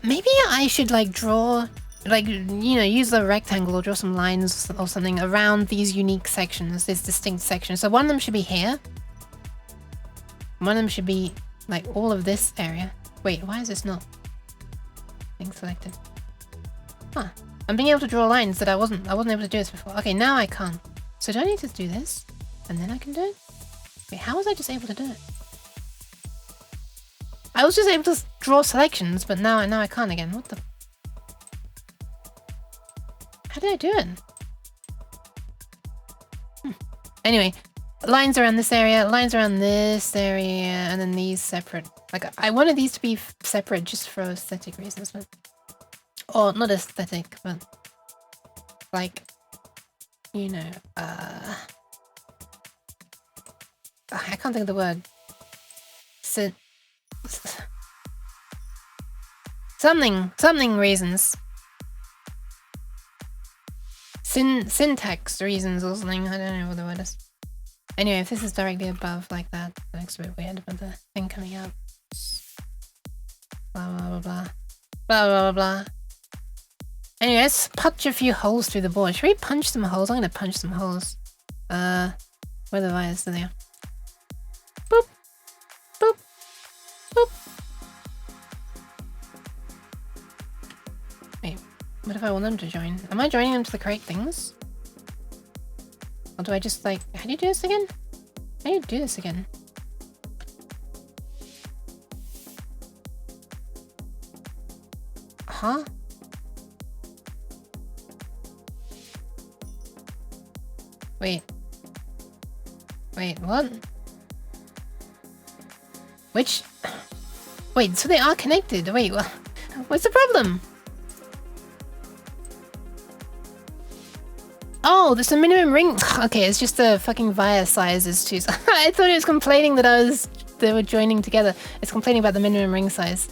Maybe I should like draw, like, you know, use the rectangle or draw some lines or something around these unique sections, these distinct sections. So one of them should be here. One of them should be like all of this area. Wait, why is this not being selected? Huh. I'm being able to draw lines that I wasn't able to do this before. Okay, now I can't. So do I need to do this? And then I can do it? Wait, how was I just able to do it? I was just able to draw selections, but now I can't again. What the? How did I do it? Anyway, lines around this area, lines around this area, and then these separate. Like, I wanted these to be separate just for aesthetic reasons, but... Or, not aesthetic, but... Like... You know, I can't think of the word. Something reasons. Syntax reasons or something. I don't know what the word is. Anyway, if this is directly above like that, that looks a bit weird with the thing coming out. Blah blah blah blah. Blah blah blah blah. Anyway, let's punch a few holes through the board. Should we punch some holes? I'm gonna punch some holes. Where are the wires? There they are. Boop. Boop. Boop. Wait, what if I want them to join? Am I joining them to the correct things? Or do I just like... How do you do this again? How do you do this again? Huh? Wait, what? Which? Wait, so they are connected. Wait, what's the problem? Oh, there's a minimum ring. Okay, it's just the fucking via size is too. I thought it was complaining that they were joining together. It's complaining about the minimum ring size.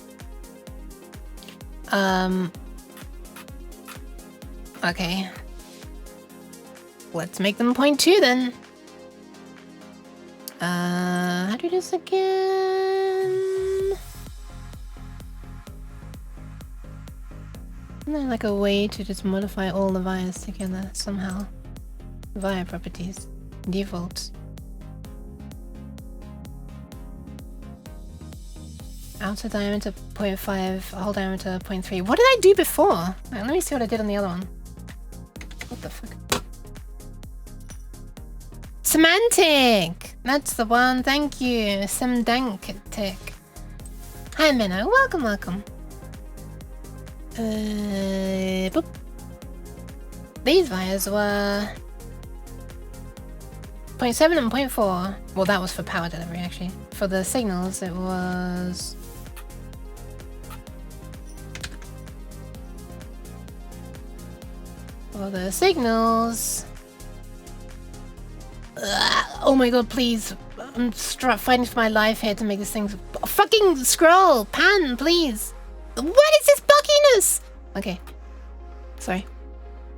Okay. Let's make them 0.2 then. How do you do this again? Isn't there like a way to just modify all the wires together somehow? Wire properties. Defaults. Outer diameter 0.5, hole diameter 0.3. What did I do before? Let me see what I did on the other one. What the fuck? Semantic! That's the one, thank you. Semdantic. Hi Menno, welcome, welcome. Boop. These wires were 0.7 and 0.4. Well, that was for power delivery actually. For the signals, it was... For the signals... oh my god, please. I'm fighting for my life here to make this thing... Fucking scroll! Pan, please! What is this buckiness? Okay. Sorry.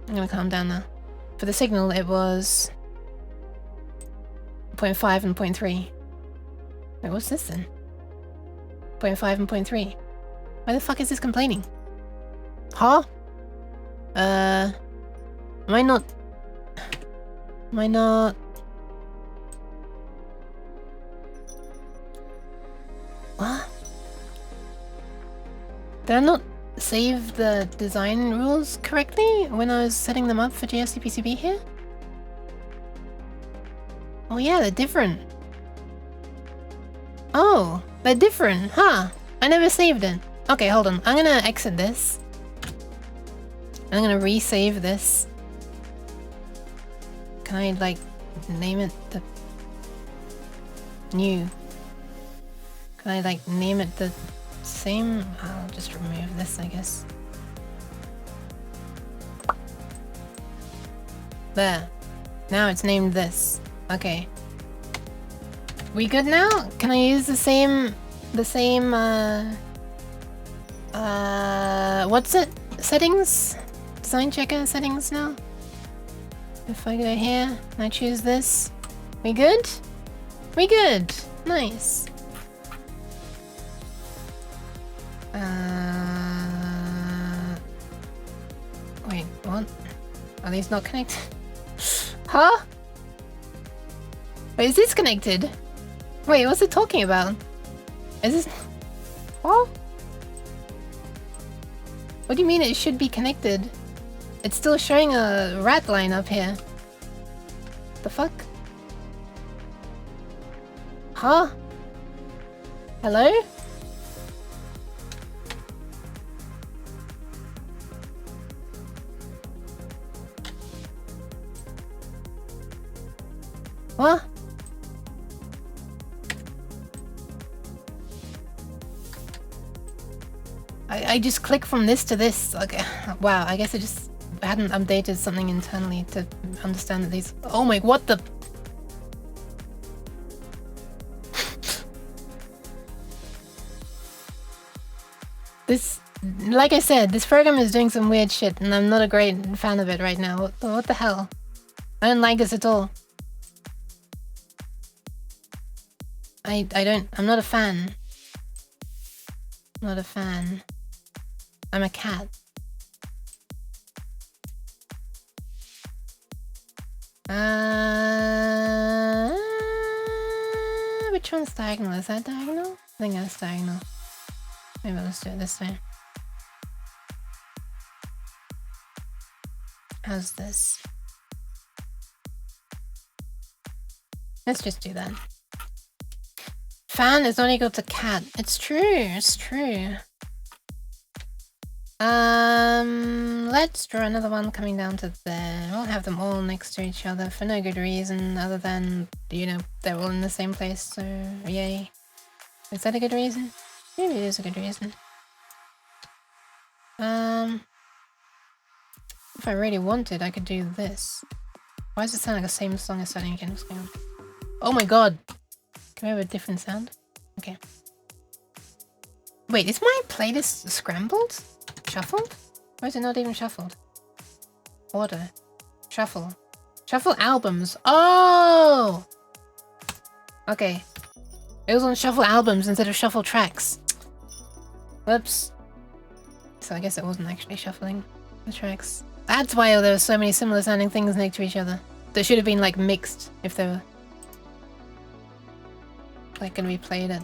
I'm gonna calm down now. For the signal, it was... 0.5 and 0.3. Wait, what's this then? 0.5 and 0.3. Why the fuck is this complaining? Huh? Am I not... Am I not... What? Did I not save the design rules correctly when I was setting them up for GSD-PCB here? Oh yeah, they're different. Oh, they're different, huh? I never saved it. Okay, hold on. I'm gonna exit this. I'm gonna resave this. Can I, like, name it the... new? Can I, like, name it the same? I'll just remove this, I guess. There. Now it's named this. Okay. We good now? Can I use the same... what's it? Settings? Design checker settings now? If I go here, and I choose this. We good? We good. Nice. Wait, what? Are these not connected? Huh? Wait, is this connected? Wait, what's it talking about? Is this... What? What do you mean it should be connected? It's still showing a rat line up here. The fuck? Huh? Hello? What? I just click from this to this. Like, wow, I guess I just hadn't updated something internally to understand that these... Oh my... What the... This... Like I said, this program is doing some weird shit and I'm not a great fan of it right now. What the hell? I don't like this at all. I'm not a fan. Not a fan. I'm a cat. Which one's diagonal? Is that diagonal? I think that's diagonal. Maybe let's do it this way. How's this? Let's just do that. Fan is not equal to cat. It's true, it's true. Let's draw another one coming down to there. We'll have them all next to each other for no good reason other than, you know, they're all in the same place, so yay. Is that a good reason? Maybe it is a good reason. If I really wanted, I could do this. Why does it sound like the same song as starting again? What's going on? Oh my god! Can we have a different sound? Okay. Wait, is my playlist scrambled? Shuffled? Why is it not even shuffled? Order. Shuffle. Shuffle albums. Oh! Okay. It was on shuffle albums instead of shuffle tracks. Whoops. so I guess it wasn't actually shuffling the tracks. That's why there were so many similar sounding things next to each other. They should have been like mixed if they were like gonna be played at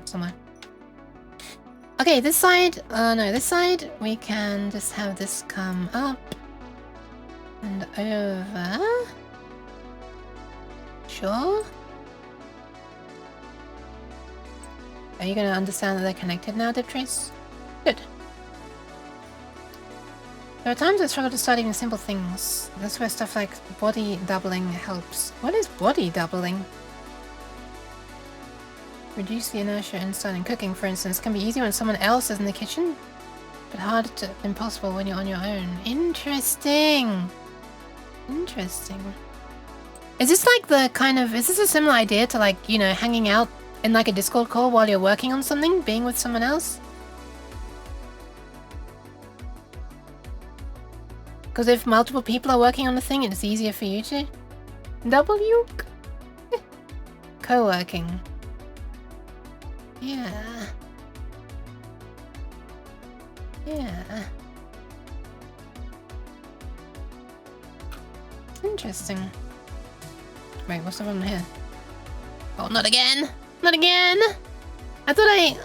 somewhere. Okay, this side, no, this side, we can just have this come up and over. Sure. Are you gonna understand that they're connected now, Diptrace? Good. There are times I struggle to start even simple things. That's where stuff like body doubling helps. What is body doubling? Reduce the inertia in starting cooking, for instance, can be easy when someone else is in the kitchen, but hard to impossible when you're on your own. Interesting. Interesting. Is this like the kind of, is this a similar idea to like, you know, hanging out in like a Discord call while you're working on something, being with someone else? Because if multiple people are working on a thing, it's easier for you to. W? Co-working. Yeah. Yeah. Interesting. Wait, what's the problem here? Oh, not again! Not again! I thought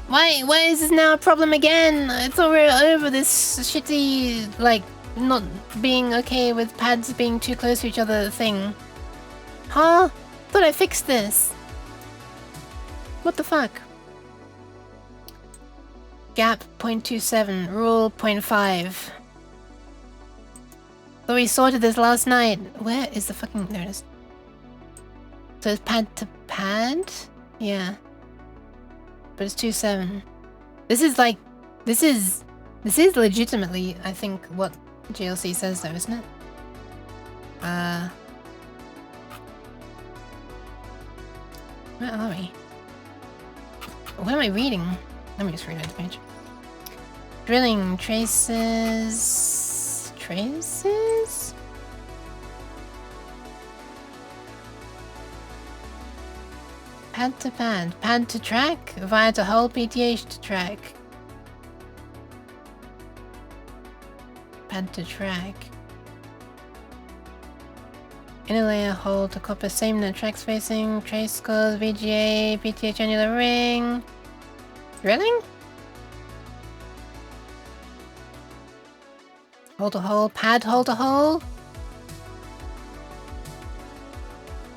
Why is this now a problem again? I thought we were over this shitty, like, not being okay with pads being too close to each other thing. Huh? Thought I fixed this. What the fuck? Gap 0.27, rule 0.5. Thought we sorted this last night. Where is the fucking... There it is. So it's pad to pad? Yeah. But it's 2.7. This is like... This is legitimately, I think, what GLC says though, isn't it? Where are we? What am I reading? Let me just read the page. Drilling traces... Traces? Pad to pad. Pad to track? Via to hole PTH to track. Pad to track. Inner layer hole to copper same net track spacing, trace scores, VGA, PTH annular ring. Drilling? Hole to hole, pad hole to hole?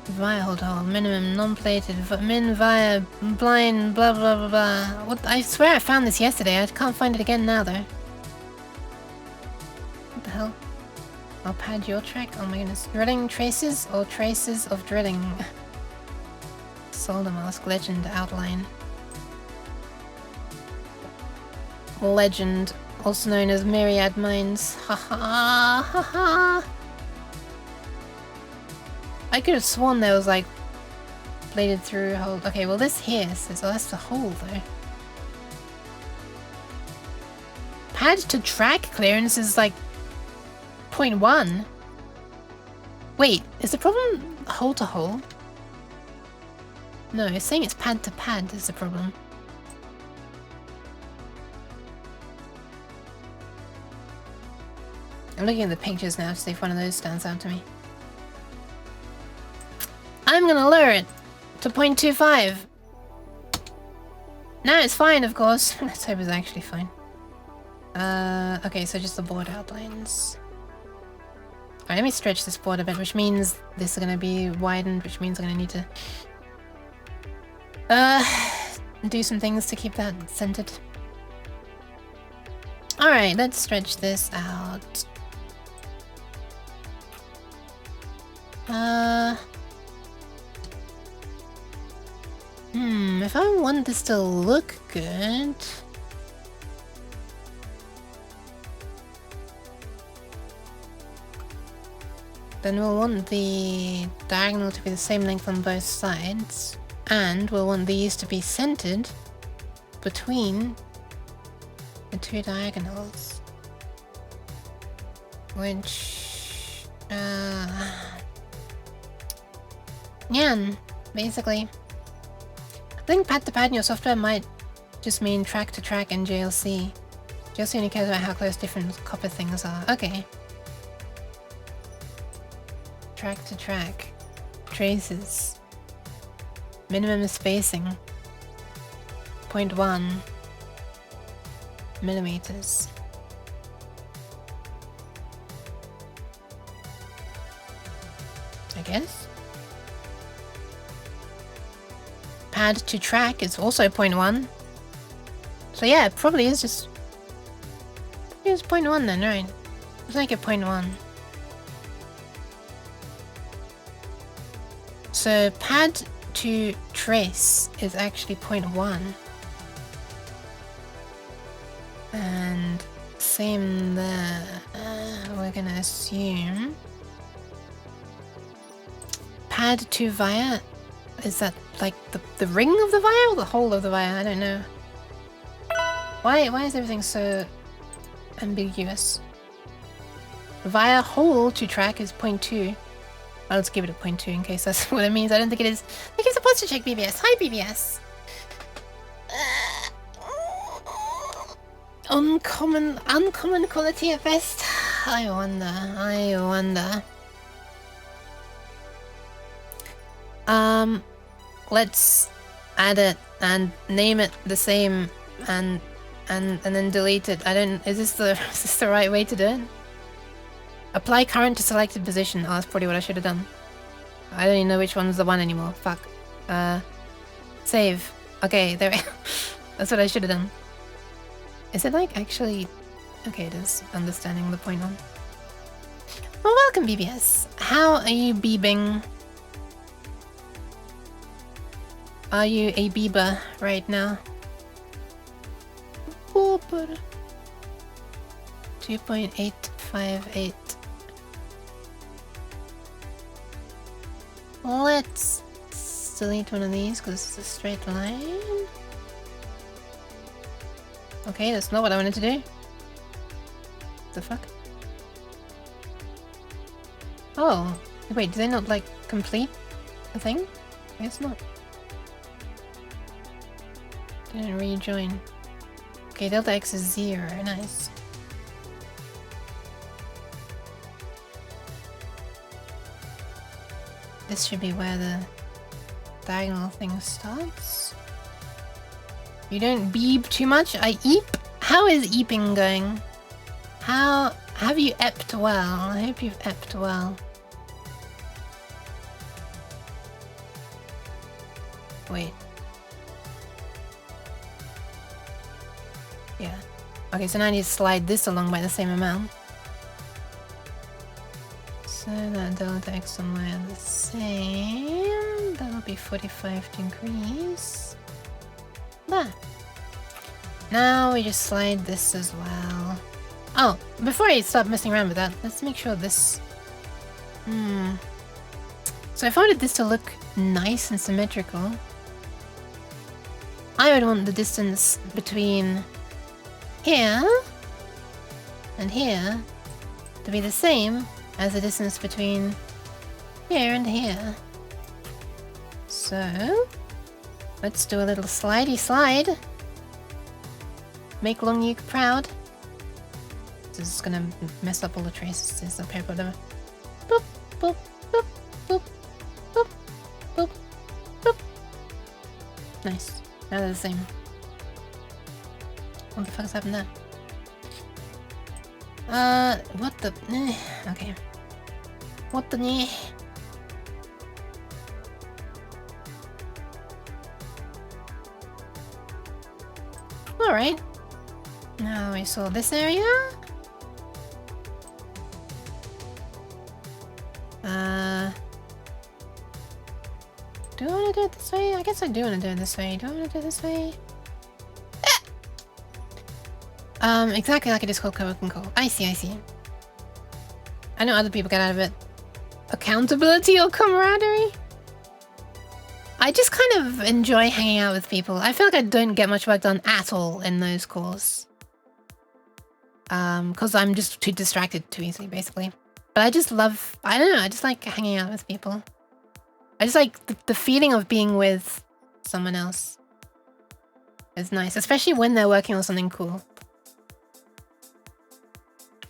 Via hole to hole, minimum non-plated, min via blind, blah blah blah blah. What? I swear I found this yesterday, I can't find it again now though. What the hell? I'll pad your track. Oh my goodness. Drilling traces or traces of drilling? Solder mask legend outline. Legend, also known as myriad mines. Haha, haha. I could have sworn there was like bladed through hole. Okay, well this here says, oh, that's the hole though. Pad to track clearance is like 0.1. Wait, is the problem hole to hole? No, it's saying it's pad to pad is the problem. I'm looking at the pictures now to see if one of those stands out to me. I'm gonna lower it to 0.25. No, it's fine, of course. Let's hope it's actually fine. Okay, so just the board outlines. Alright, let me stretch this board a bit, which means this is gonna be widened, which means I'm gonna need to do some things to keep that centered. Alright, let's stretch this out. If I want this to look good... then we'll want the diagonal to be the same length on both sides, and we'll want these to be centered between the two diagonals. Which... yeah, basically. I think pad to pad in your software might just mean track to track and JLC. JLC only cares about how close different copper things are. Okay. Track to track. Traces. Minimum spacing. 0.1 millimeters. I guess. Pad to track is also 0.1. So yeah, it probably is just... It's 0.1 then, right? Let's make it 0.1. So pad to trace is actually 0.1. And same there. We're gonna assume... Pad to via? Is that like the ring of the via or the whole of the via? I don't know. Why is everything so ambiguous? Via hole to track is 0.2. I'll just give it a 0.2 in case that's what it means. I don't think it is. I think it's supposed to check BBS. Hi BBS. Uncommon quality at best. I wonder. Let's add it and name it the same and then delete it. Is this the right way to do it? Apply current to selected position. Oh, that's probably what I should have done. I don't even know which one's the one anymore. Fuck. Save. Okay, there we go. That's what I should have done. Is it like actually... Okay, it is. Understanding the point on. Well, welcome BBS. How are you beebing? Are you a Bieber right now? 2.858. Let's delete one of these because it's a straight line. Okay, that's not what I wanted to do. The fuck? Oh, wait, do they not like complete the thing? I guess not. Didn't rejoin. Okay, delta x is 0. Nice. This should be where the diagonal thing starts. You don't beep too much? I eep? How is eeping going? How have you epped well? I hope you've epped well. Wait. Yeah. Okay, so now I need to slide this along by the same amount. So that delta x and y are the same. That'll be 45 degrees. There. Now we just slide this as well. Oh, before I start messing around with that, let's make sure this... So if I wanted this to look nice and symmetrical, I would want the distance between here and here to be the same as the distance between here and here. So let's do a little slidey slide. Make Long Nuke proud. This is gonna mess up all the traces. Okay, whatever. Boop, boop, boop, boop, boop, boop, boop. Nice. Now they're the same. What the fuck's happened there? What the... Okay. What the... Alright. Now we saw this area. Do I want to do it this way? I guess I do want to do it this way. Do I want to do it this way? Exactly like a Discord co-working call. I see. I know other people get out of it. Accountability or camaraderie? I just kind of enjoy hanging out with people. I feel like I don't get much work done at all in those calls. Because I'm just too distracted too easily, basically. But I just love... I don't know, I just like hanging out with people. I just like the feeling of being with someone else. is nice, especially when they're working on something cool.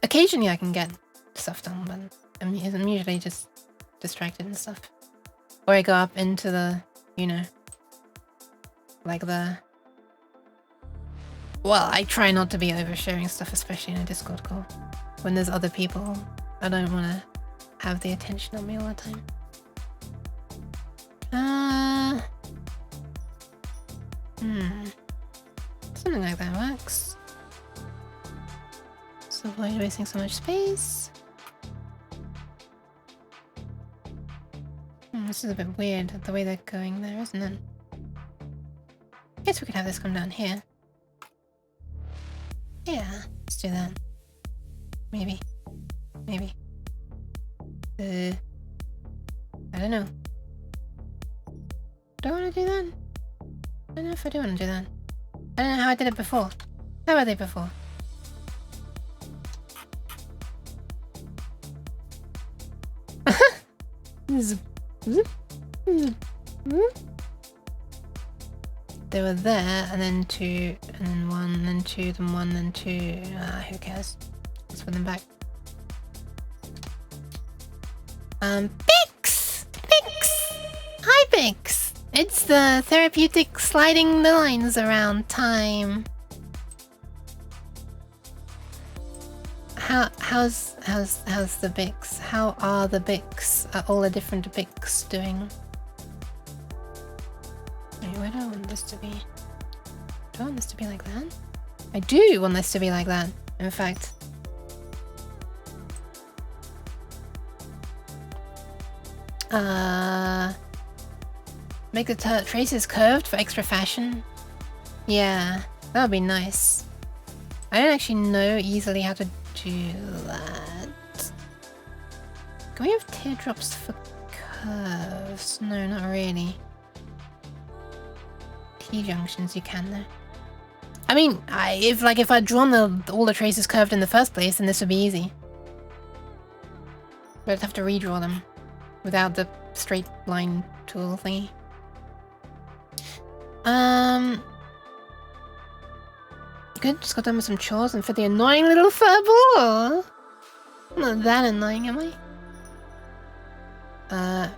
Occasionally I can get stuff done, but I'm usually just distracted and stuff. Or I go up into the, you know, like the... Well, I try not to be oversharing stuff, especially in a Discord call. When there's other people, I don't want to have the attention on me all the time. Something like that works. So avoid wasting so much space. This is a bit weird, the way they're going there, isn't it? I guess we could have this come down here. Yeah, let's do that. Maybe. Maybe. I don't know. Do I want to do that? I don't know if I do want to do that. I don't know how I did it before. How were they before? They were there, and then two, and then one, and then two, then one, then two. Ah, who cares? Let's put them back. Bix! Bix! Hi, Bix! It's the therapeutic sliding the lines around time. How's the Bix? How are the Bix? Are all the different Bix doing? Wait, where do I want this to be? Do I want this to be like that? I do want this to be like that, in fact. Make the traces curved for extra fashion? Yeah, that would be nice. I don't actually know easily how to do that. Can we have teardrops for curves? No, not really. T-junctions you can though. I mean, if I'd drawn all the traces curved in the first place, then this would be easy. But I'd have to redraw them without the straight line tool thingy. Good, just got done with some chores and for the annoying little furball. I'm not that annoying, am I? I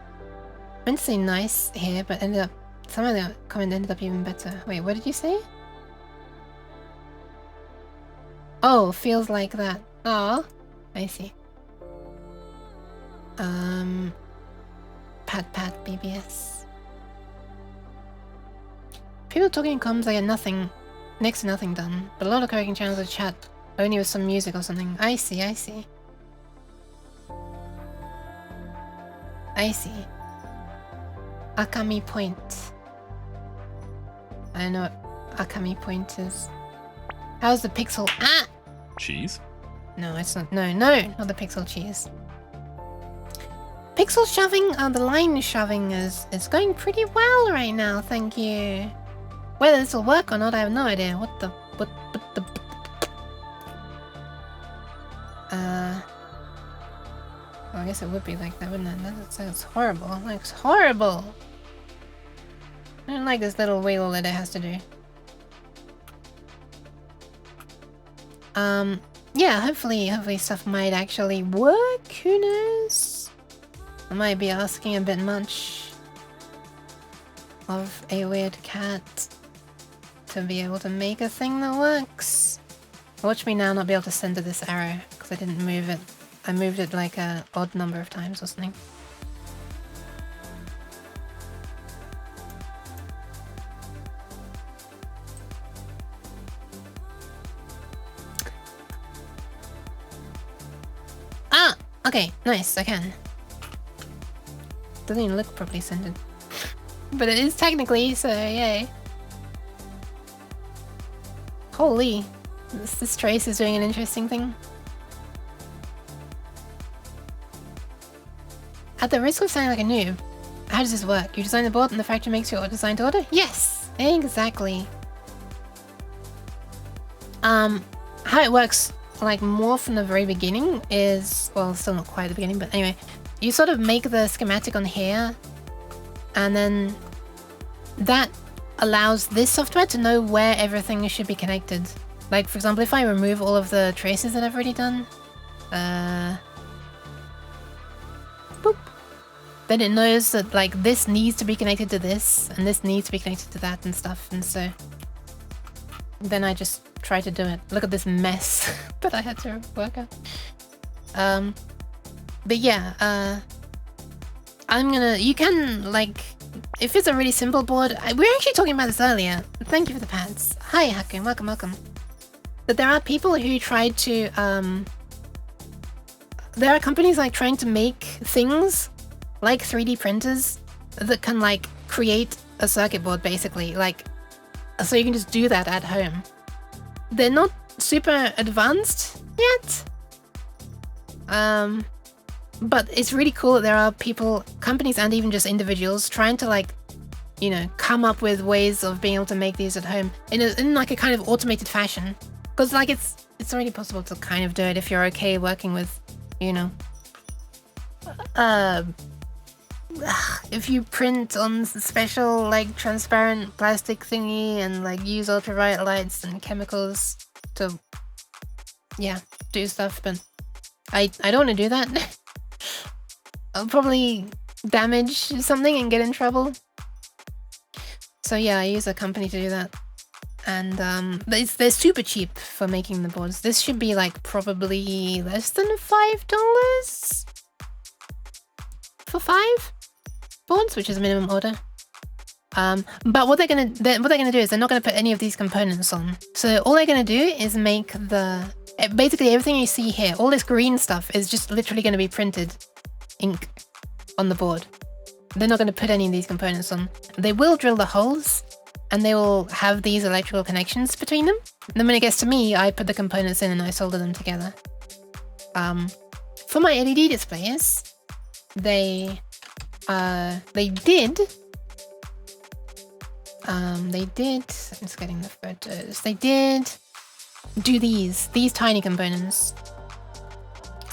meant to say nice here, but ended up some of the comment ended up even better. Wait, what did you say? Oh, feels like that. Oh, I see. Pat BBS. People talking in comms, I get nothing, next to nothing done, but a lot of correcting channels of chat only with some music or something. I see. I see. Akami point. I don't know what Akami point is. How's the pixel? Ah! Cheese? No, it's not. No, not the pixel cheese. Pixel shoving, the line shoving is going pretty well right now, thank you. Whether this will work or not, I have no idea. What the... Well, I guess it would be like that, wouldn't it? That sounds horrible. It looks horrible! I don't like this little wiggle that it has to do. Yeah, hopefully stuff might actually work. Who knows? I might be asking a bit much of a weird cat to be able to make a thing that works. Watch me now not be able to center this arrow because I didn't move it. I moved it like an odd number of times or something. Ah! Okay, nice, I can. Doesn't even look properly centered. But it is technically, so yay. Holy. This trace is doing an interesting thing. At the risk of sounding like a noob, how does this work? You design the board and the factory makes your design to order? Yes! Exactly. How it works, like, more from the very beginning is... Well, still not quite the beginning, but anyway. You sort of make the schematic on here, and then that allows this software to know where everything should be connected. Like, for example, if I remove all of the traces that I've already done, boop, then it knows that, like, this needs to be connected to this, and this needs to be connected to that and stuff, and so then I just try to do it. Look at this mess that I had to work out. But yeah, you can, like, if it's a really simple board, we were actually talking about this earlier. Thank you for the pads. Hi, Hakun, welcome. But there are people who try to, there are companies like trying to make things like 3D printers that can like create a circuit board basically, like, so you can just do that at home. They're not super advanced yet. But it's really cool that there are people, companies and even just individuals trying to like, you know, come up with ways of being able to make these at home in like a kind of automated fashion. Because like it's already possible to kind of do it if you're okay working with, you know, if you print on special like transparent plastic thingy and like use ultraviolet lights and chemicals to, yeah, do stuff. But I don't want to do that. I'll probably damage something and get in trouble. So yeah, I use a company to do that. And they're super cheap for making the boards. This should be like probably less than $5 for 5 boards, which is a minimum order. But what they're gonna do is they're not gonna put any of these components on. So all they're gonna do is make basically everything you see here, all this green stuff is just literally gonna be printed ink on the board. They're not gonna put any of these components on. They will drill the holes and they will have these electrical connections between them. And then when it gets to me, I put the components in and I solder them together. For my LED displays, they did, I'm just getting the photos. They did do these tiny components.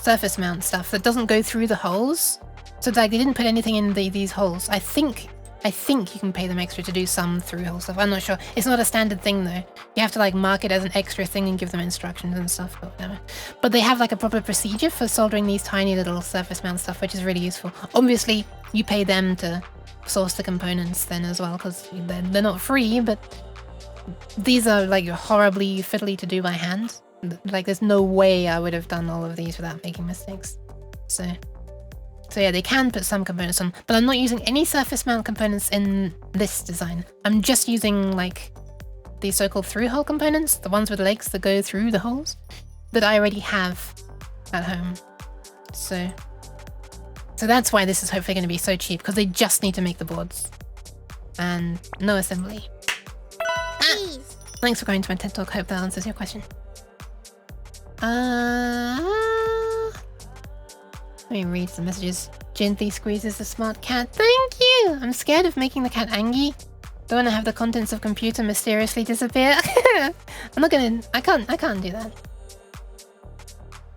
Surface mount stuff that doesn't go through the holes. So like they didn't put anything in these holes. I think you can pay them extra to do some through hole stuff. I'm not sure. It's not a standard thing though. You have to like mark it as an extra thing and give them instructions and stuff, but whatever. But they have like a proper procedure for soldering these tiny little surface mount stuff, which is really useful. Obviously, you pay them to source the components then as well, because they're not free, but these are like horribly fiddly to do by hand. Like there's no way I would have done all of these without making mistakes. So yeah, they can put some components on, but I'm not using any surface mount components in this design. I'm just using like these so-called through-hole components, the ones with legs that go through the holes, that I already have at home. So that's why this is hopefully going to be so cheap, because they just need to make the boards. And no assembly. Thanks for going to my TED Talk. Hope that answers your question. Let me read some messages. Gently squeezes the smart cat. Thank you! I'm scared of making the cat angry. Don't want to have the contents of computer mysteriously disappear. I can't do that.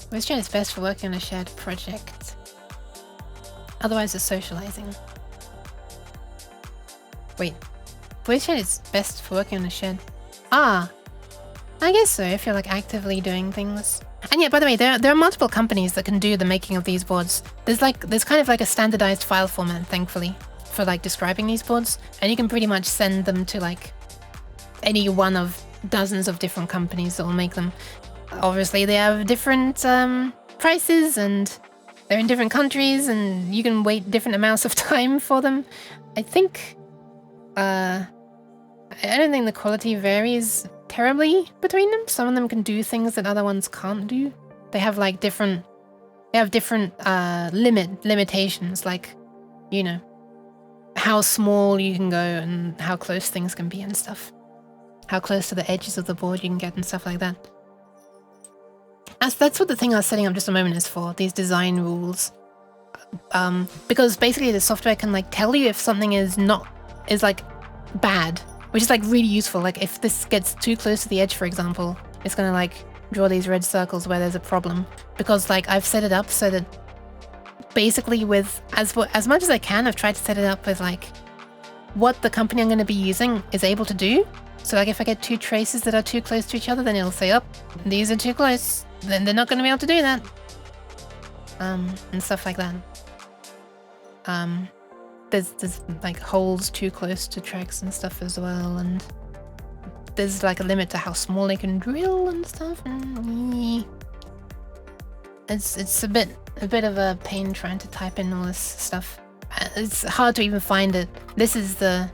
Voice chat is best for working on a shared project. Otherwise it's socializing. Wait. Voice chat is best for working on a shared... I guess so, if you're like actively doing things. And yeah, by the way, there are multiple companies that can do the making of these boards. There's kind of like a standardized file format, thankfully, for like describing these boards. And you can pretty much send them to like any one of dozens of different companies that will make them. Obviously, they have different prices and they're in different countries and you can wait different amounts of time for them. I think, I don't think the quality varies terribly between them. Some of them can do things that other ones can't do. They have like different limitations, like, you know, how small you can go and how close things can be and stuff. How close to the edges of the board you can get and stuff like that. That's what the thing I was setting up just a moment is for, these design rules. Because basically the software can like tell you if something is like bad, which is like really useful. Like if this gets too close to the edge, for example, it's gonna like draw these red circles where there's a problem. Because like I've set it up so that basically with as much as I can, I've tried to set it up with like what the company I'm going to be using is able to do. So like if I get two traces that are too close to each other, then it'll say, oh, these are too close. Then they're not going to be able to do that. And stuff like that. There's like holes too close to tracks and stuff as well, and there's like a limit to how small they can drill and stuff. And it's a bit of a pain trying to type in all this stuff. It's hard to even find it. This is the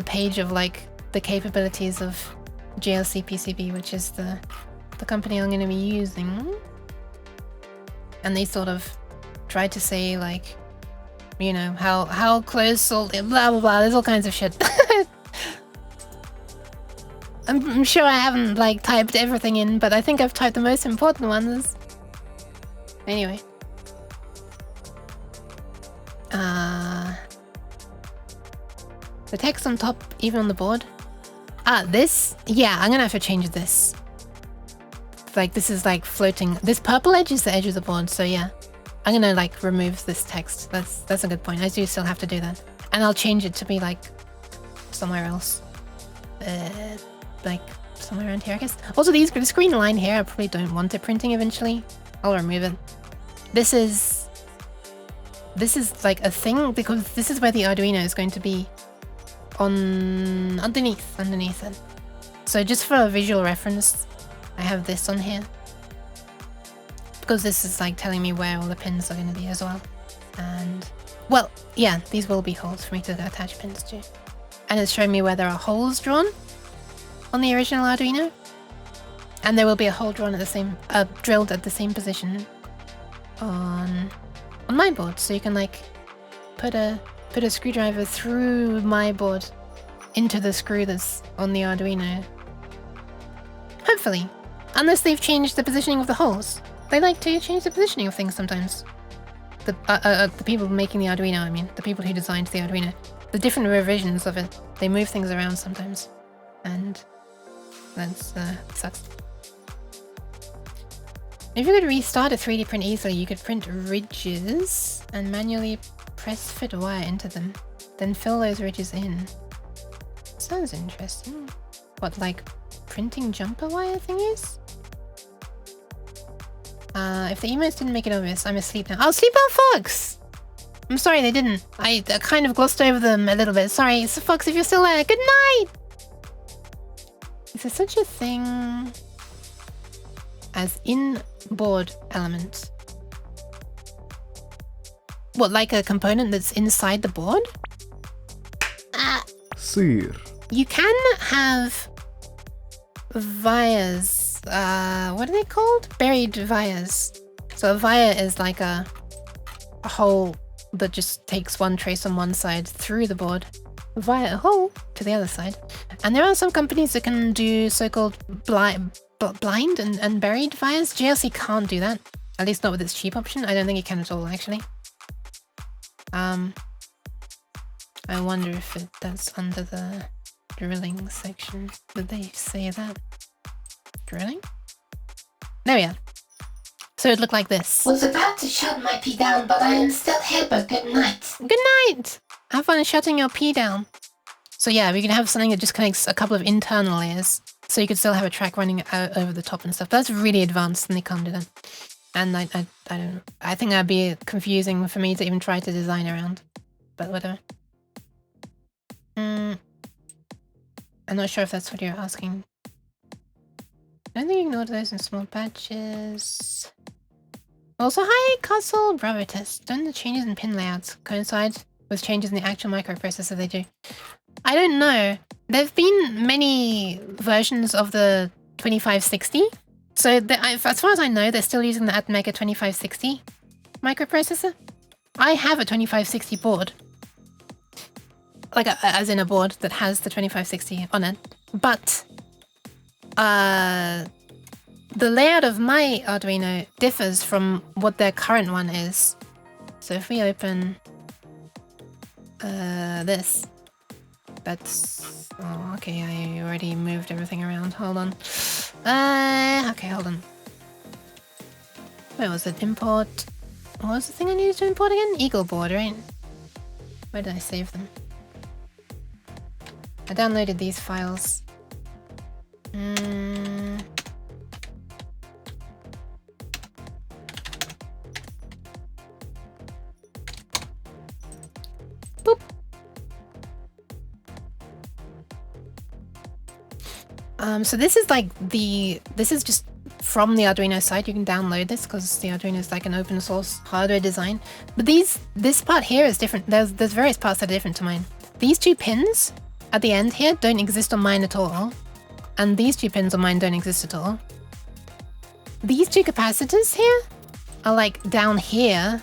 page of like the capabilities of GLC PCB, which is the company I'm going to be using. And they sort of tried to say like, you know, how close or blah blah blah. There's all kinds of shit. I'm sure I haven't like typed everything in, but I think I've typed the most important ones. Anyway. The text on top, even on the board. This? Yeah, I'm gonna have to change this. Like, this is like floating. This purple edge is the edge of the board, so yeah. I'm gonna like remove this text. That's a good point. I do still have to do that. And I'll change it to be like somewhere else. Like somewhere around here, I guess. Also, the screen line here, I probably don't want it printing eventually. I'll remove it. This is like a thing because this is where the Arduino is going to be underneath it. So just for a visual reference, I have this on here. Because this is like telling me where all the pins are going to be as well. And, well, yeah, these will be holes for me to attach pins to. And it's showing me where there are holes drawn on the original Arduino. And there will be a hole drawn at the same, drilled at the same position on my board. So you can like put a screwdriver through my board into the screw that's on the Arduino. Hopefully. Unless they've changed the positioning of the holes. They like to change the positioning of things sometimes. The people making the Arduino, I mean. The people who designed the Arduino. The different revisions of it. They move things around sometimes. And that's sucks. If you could restart a 3D print easily, you could print ridges and manually press fit wire into them. Then fill those ridges in. Sounds interesting. What, like printing jumper wire thingies? If the emails didn't make it obvious, I'm asleep now. Oh, Sleepout Fox! I'm sorry they didn't. I kind of glossed over them a little bit. Sorry, so Fox, if you're still there, good night! Is there such a thing as in-board element? What, like a component that's inside the board? Sir. You can have vias. What are they called? Buried vias. So a via is like a hole that just takes one trace on one side through the board via a hole to the other side. And there are some companies that can do so-called blind and buried vias. GLC can't do that. At least not with its cheap option. I don't think it can at all, actually. I wonder if that's under the drilling section. Did they say that? Drilling? There we are. So it looked like this. Was about to shut my pee down, but I am still here, but good night. Good night! Have fun shutting your pee down. So yeah, we can have something that just connects a couple of internal layers. So you could still have a track running out over the top and stuff. That's really advanced and they can't do that. And I think that'd be confusing for me to even try to design around. But whatever. I'm not sure if that's what you're asking. I don't think you ignored those in small batches. Also, hi, Castle Bravo Test. Don't the changes in pin layouts coincide with changes in the actual microprocessor they do? I don't know. There've been many versions of the 2560. So as far as I know, they're still using the Atmega 2560 microprocessor. I have a 2560 board. Like, as in a board that has the 2560 on it. But the layout of my Arduino differs from what their current one is. So if we open this, that's... Oh, okay, I already moved everything around. Hold on. Okay, hold on. Where was it? Import... What was the thing I needed to import again? Eagle board, right? Where did I save them? I downloaded these files. Boop. So this is like this is just from the Arduino site. You can download this because the Arduino is like an open source hardware design. But this part here is different. There's various parts that are different to mine. These two pins at the end here don't exist on mine at all. And these two pins on mine don't exist at all. These two capacitors here are like down here.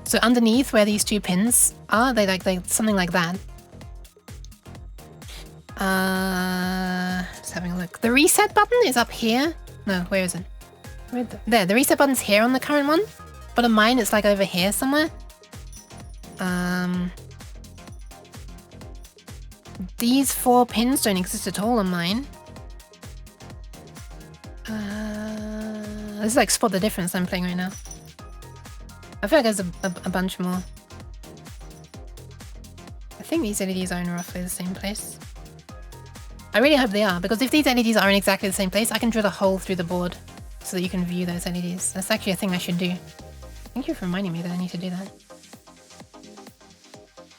So underneath where these two pins are, they something like that. Just having a look. The reset button is up here. No, where is it? There, the reset button's here on the current one. But on mine, it's like over here somewhere. These 4 pins don't exist at all on mine. This is like Spot the Difference I'm playing right now. I feel like there's a bunch more. I think these LEDs are in roughly the same place. I really hope they are, because if these LEDs are in exactly the same place, I can drill a hole through the board so that you can view those LEDs. That's actually a thing I should do. Thank you for reminding me that I need to do that.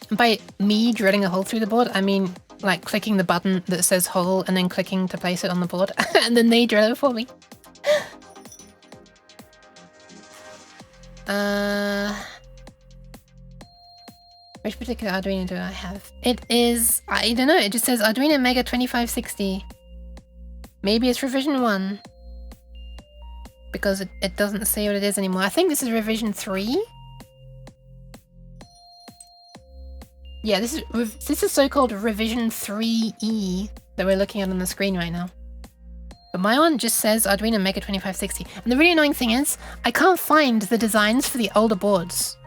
And by me drilling a hole through the board, I mean like clicking the button that says hole and then clicking to place it on the board and then they drill it for me. Which particular Arduino do I have? It is, I don't know, it just says Arduino Mega 2560. Maybe it's revision 1. Because it doesn't say what it is anymore. I think this is revision 3. Yeah, this is so-called revision 3E that we're looking at on the screen right now. But my one just says Arduino Mega 2560. And the really annoying thing is, I can't find the designs for the older boards.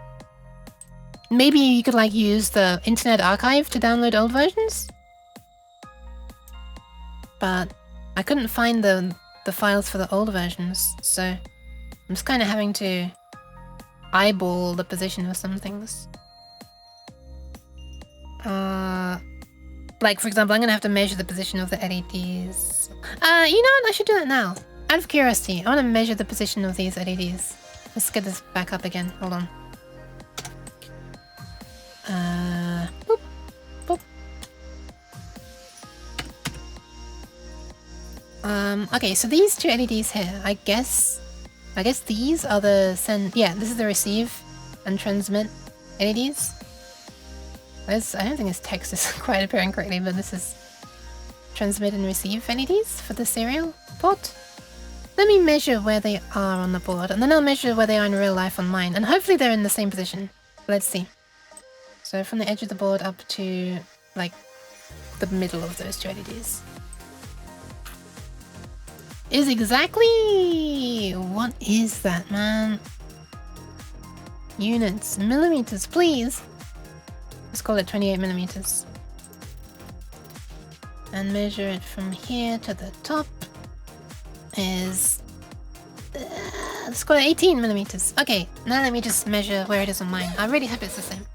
Maybe you could like use the Internet Archive to download old versions? But I couldn't find the files for the older versions, so I'm just kind of having to eyeball the position of some things. Like for example, I'm gonna have to measure the position of the LEDs. You know what? I should do that now. Out of curiosity, I want to measure the position of these LEDs. Let's get this back up again. Hold on. Boop, boop. Okay, so these two LEDs here, I guess these are the send. Yeah, this is the receive and transmit LEDs. I don't think this text is quite appearing correctly, but this is transmit and receive LEDs for the serial port. Let me measure where they are on the board, and then I'll measure where they are in real life on mine, and hopefully they're in the same position. Let's see. So from the edge of the board up to, like, the middle of those two LEDs. Is exactly... What is that, man? Units. Millimeters, please. Let's call it 28 millimeters. And measure it from here to the top is... let's call it 18 millimeters. Okay, now let me just measure where it is on mine. I really hope it's the same.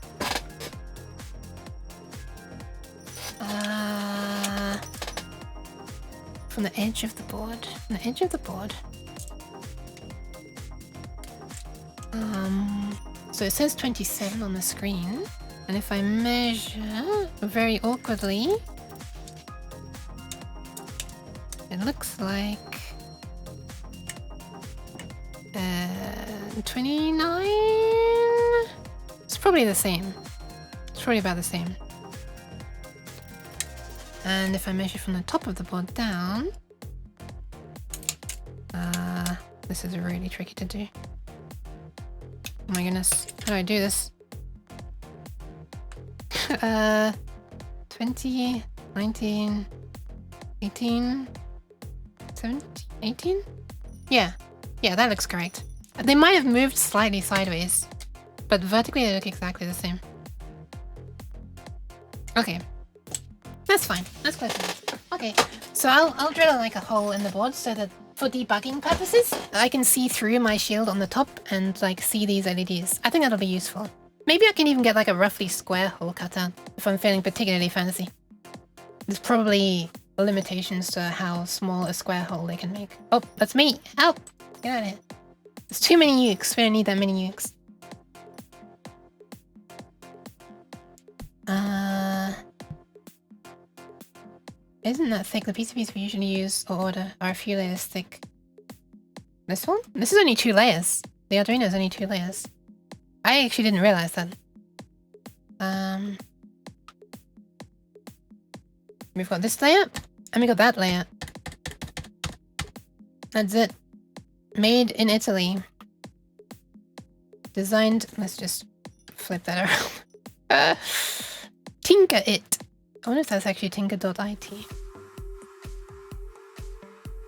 From the edge of the board. From the edge of the board. So it says 27 on the screen. And if I measure very awkwardly, it looks like 29? It's probably the same. It's probably about the same. And if I measure from the top of the board down, this is really tricky to do. Oh my goodness, how do I do this? 20, 19, 18, 17, 18? Yeah, that looks correct. They might have moved slightly sideways, but vertically they look exactly the same. Okay. That's fine. That's close enough. Okay, so I'll drill like a hole in the board so that for debugging purposes, I can see through my shield on the top and like see these LEDs. I think that'll be useful. Maybe I can even get like a roughly square hole cut out if I'm feeling particularly fancy. There's probably limitations to how small a square hole they can make. Oh, that's me! Help! Get out of here. There's too many nukes. We don't need that many nukes. Isn't that thick? The PCBs we usually use or order are a few layers thick. This one? This is only 2 layers. The Arduino is only 2 layers. I actually didn't realize that. We've got this layer, and we got that layer. That's it. Made in Italy. Designed... Let's just flip that around. Tinker it. I wonder if that's actually tinker.it.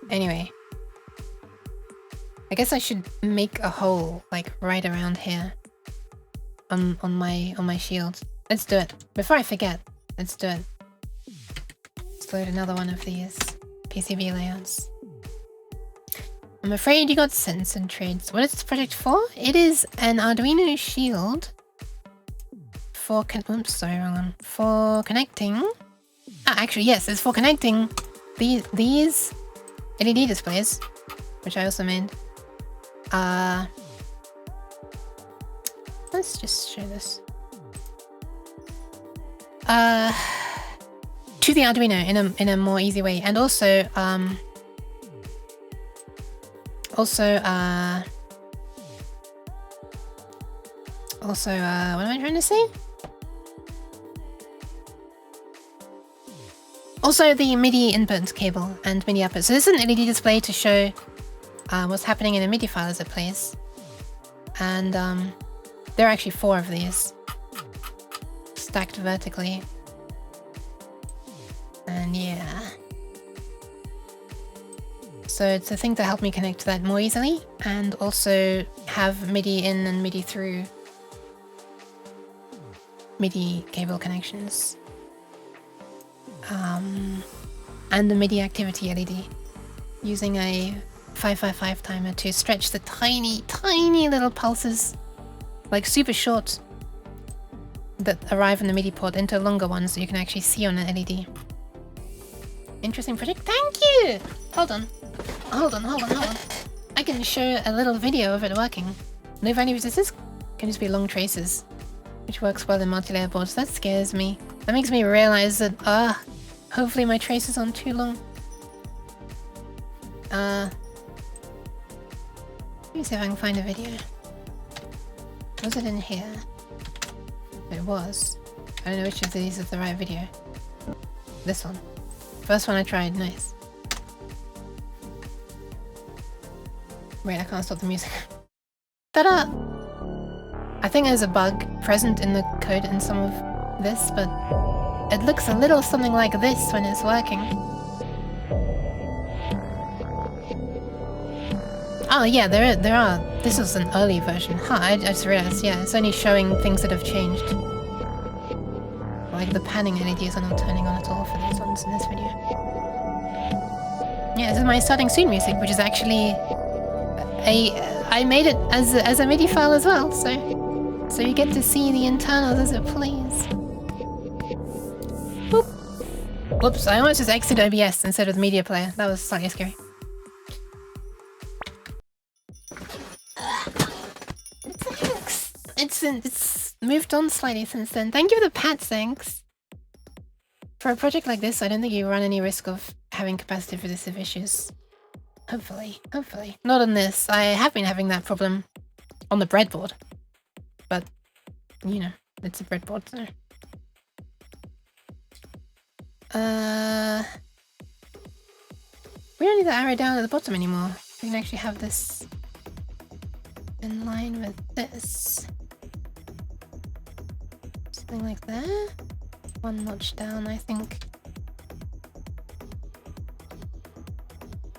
Anyway. I guess I should make a hole, like, right around here. On my shield. Let's do it. Before I forget, let's do it. Let's load another one of these PCB layouts. I'm afraid you got censored trades. What is this project for? It is an Arduino shield for oops, sorry, wrong one. For connecting. Actually, yes, it's for connecting these LED displays, which I also made. Let's just show this. To the Arduino in a more easy way, and also what am I trying to say? Also the MIDI input cable and MIDI output. So this is an LED display to show what's happening in a MIDI file as it plays. And there are actually 4 of these stacked vertically. And yeah. So it's a thing to help me connect that more easily and also have MIDI in and MIDI through MIDI cable connections. And the MIDI activity LED using a 555 timer to stretch the tiny little pulses, like super short, that arrive in the MIDI port into longer ones so you can actually see on an LED. Interesting project. Thank you! Hold on. I can show a little video of it working. No value resistors can just be long traces, which works well in multi-layer boards. That scares me. That makes me realize that, hopefully my traces aren't too long. Let me see if I can find a video. Was it in here? It was. I don't know which of these is the right video. This one. First one I tried, nice. Wait, I can't stop the music. Ta-da! I think there's a bug present in the code in some of this, but it looks a little something like this when it's working. Oh yeah, there are. This was an early version. Huh, I just realized, yeah, it's only showing things that have changed. Like the panning LEDs are not turning on at all for these ones in this video. Yeah, this is my starting soon music, which is actually I made it as a MIDI file as well, so you get to see the internals as it plays. Boop. Whoops, I almost just exited OBS instead of the media player. That was slightly scary. It's moved on slightly since then. Thank you for the pat, thanks. For a project like this, I don't think you run any risk of having capacitive resistive issues. Hopefully. Not on this. I have been having that problem on the breadboard. But, you know, it's a breadboard, so... we don't need the arrow down at the bottom anymore. We can actually have this in line with this. Something like that. One notch down, I think.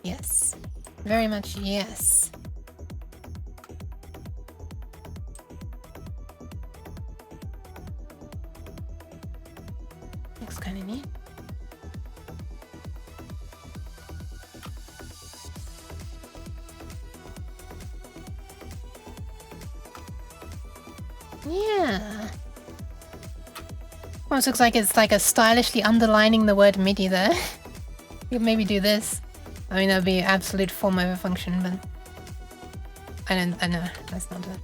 Yes. Very much yes. Looks kind of neat. Yeah. Almost looks like it's like a stylishly underlining the word MIDI there. You could maybe do this. I mean, that would be absolute form over function, but I know, that's not it.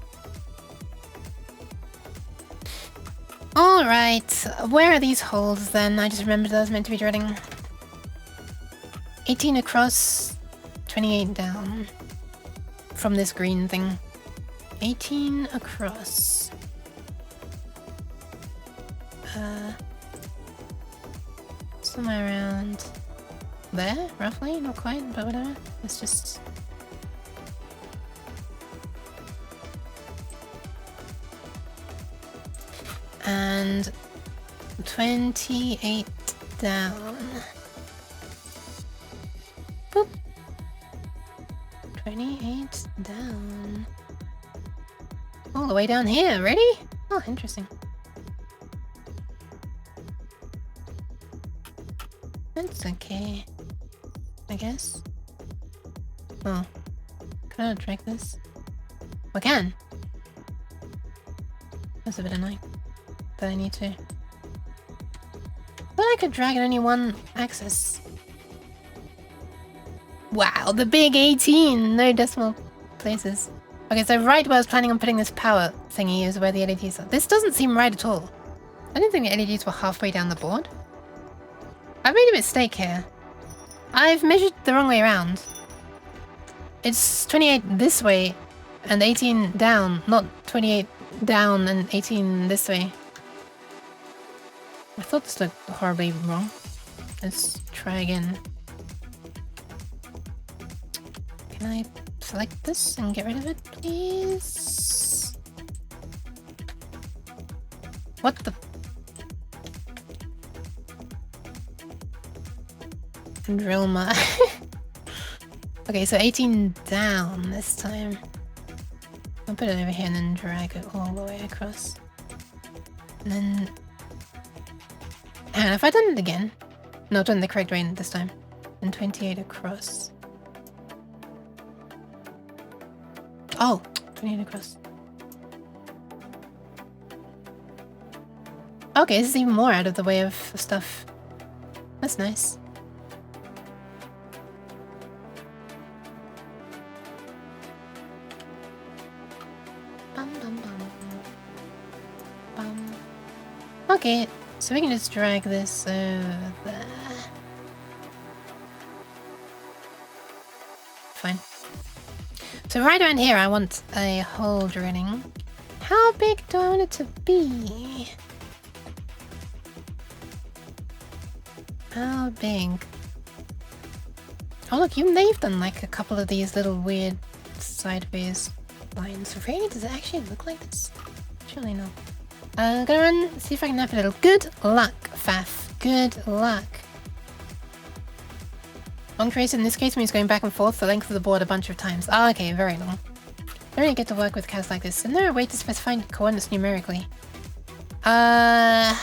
Alright, where are these holes then? I just remembered that I was meant to be dreading. 18 across, 28 down. From this green thing. 18 across. Somewhere around there, roughly? Not quite, but whatever. It's just... And 28 down. Boop. 28 down. All the way down here, ready? Oh, interesting. That's okay, I guess. Oh, can I drag this? I can. That's a bit annoying. But I need to. I thought I could drag it only one axis. Wow, the big 18! No decimal places. Okay, so right where I was planning on putting this power thingy is where the LEDs are. This doesn't seem right at all. I didn't think the LEDs were halfway down the board. I made a mistake here. I've measured the wrong way around. It's 28 this way and 18 down, not 28 down and 18 this way. I thought this looked horribly wrong. Let's try again. Can I select this and get rid of it, please? What the... Drill my... Okay, so 18 down this time. I'll put it over here and then drag it all the way across. And then... And if I've done it again... No, I've done the correct way this time. And 28 across. Oh! 28 across. Okay, this is even more out of the way of stuff. That's nice. Okay, so we can just drag this over there. Fine. So right around here I want a hole drilling. How big do I want it to be? How big? Oh look, even they've done like a couple of these little weird sideways lines. Really? Does it actually look like this? Surely not. I'm gonna run, see if I can nap a little. Good luck, Faf. Good luck. Long trace in this case means going back and forth the length of the board a bunch of times. Ah, okay, very long. I don't really get to work with CAS like this. Isn't there a way to specify coordinates numerically? Yeah,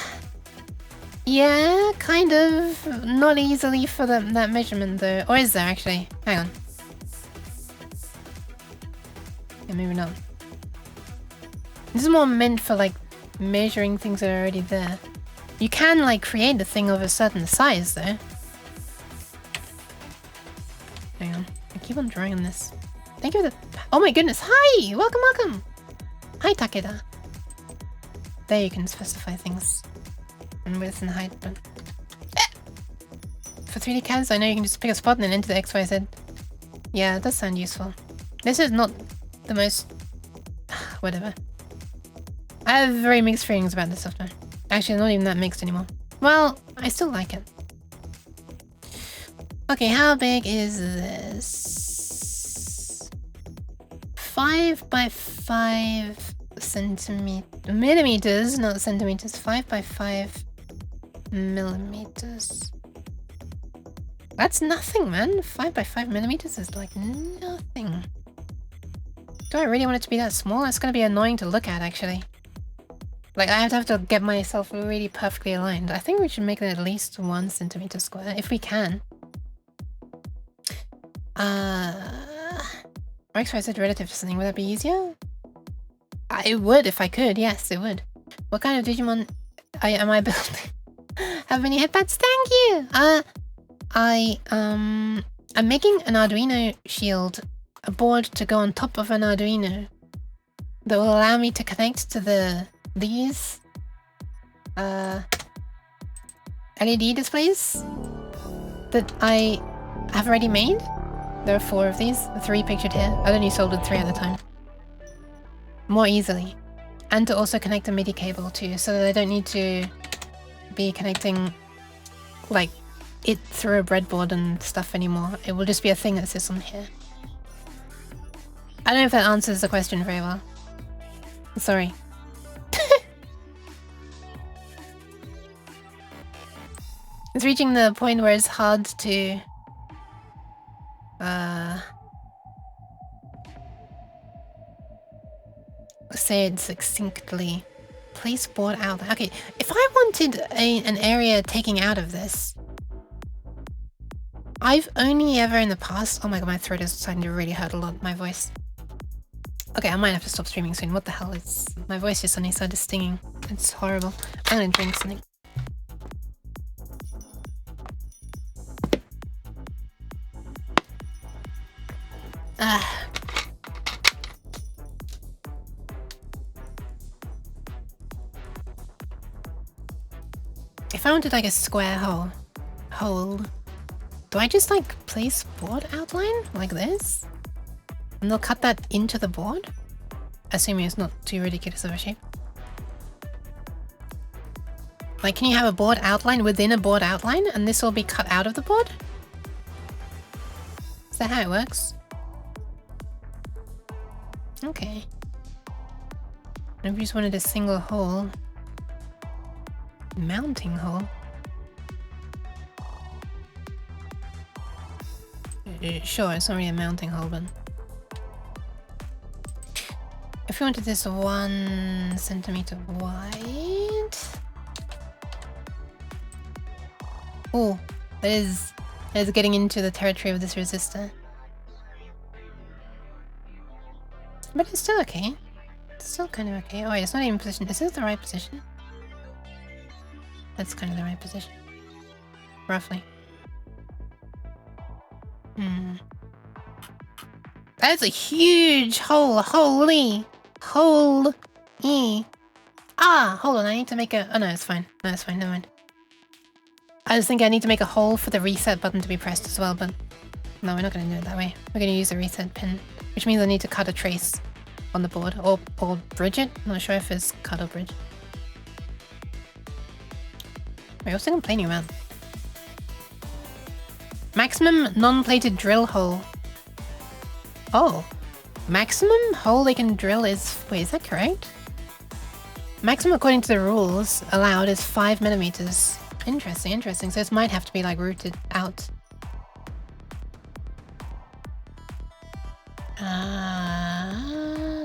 kind of. Not easily for that measurement though. Or is there actually? Hang on. Yeah, maybe not. This is more meant for like measuring things that are already there. You can like create a thing of a certain size though. Hang on, I keep on drawing this. Thank you for the... Oh my goodness, hi! Welcome, welcome! Hi Takeda. There you can specify things. And width and height, but... For 3D CADs, I know you can just pick a spot and then enter the XYZ. Yeah, it does sound useful. This is not the most... Whatever. I have very mixed feelings about this software. Actually, not even that mixed anymore. Well, I still like it. Okay, how big is this? 5 by 5 millimeters, not centimeters. 5 by 5 millimeters. That's nothing, man. 5 by 5 millimeters is like nothing. Do I really want it to be that small? That's gonna be annoying to look at, actually. Like, I have to get myself really perfectly aligned. I think we should make it at least 1 centimeter square, if we can. Or XYZ relative to something, would that be easier? It would if I could, yes, it would. What kind of Digimon Am I building? Have many headpads? Thank you! I'm making an Arduino shield, a board to go on top of an Arduino that will allow me to connect to these LED displays that I have already made. There are 4 of these, 3 pictured here. I only soldered 3 at a time. More easily. And to also connect a MIDI cable too, so that I don't need to be connecting like it through a breadboard and stuff anymore. It will just be a thing that sits on here. I don't know if that answers the question very well. Sorry. It's reaching the point where it's hard to say it succinctly. Place board out. Okay, if I wanted an area taking out of this, I've only ever in the past... Oh my god, my throat is starting to really hurt a lot, my voice. Okay, I might have to stop streaming soon. What the hell? My voice just suddenly started stinging. It's horrible. I'm gonna drink something. If I wanted like a square hole, do I just like place board outline like this? And they'll cut that into the board? Assuming it's not too ridiculous of a shape. Like, can you have a board outline within a board outline and this will be cut out of the board? Is that how it works? Okay. Maybe you just wanted a single hole. Mounting hole? Sure, it's not really a mounting hole, but... If you wanted this 1 centimeter wide... Oh, that is getting into the territory of this resistor. But it's still okay. It's still kind of okay. Oh wait, it's not even positioned. Is this the right position? That's kind of the right position. Roughly. That's a huge hole. Holy. Ah, hold on. I need to make a... Oh no, it's fine. No, it's fine. Never mind. I was thinking I need to make a hole for the reset button to be pressed as well, but... No, we're not going to do it that way. We're going to use the reset pin. Which means I need to cut a trace on the board. Or bridge it. I'm not sure if it's cut or bridge. Wait, what's it complaining about? Maximum non-plated drill hole. Oh. Maximum hole they can drill is... Wait, is that correct? Maximum according to the rules allowed is 5 millimeters. Interesting, interesting. So this might have to be like routed out.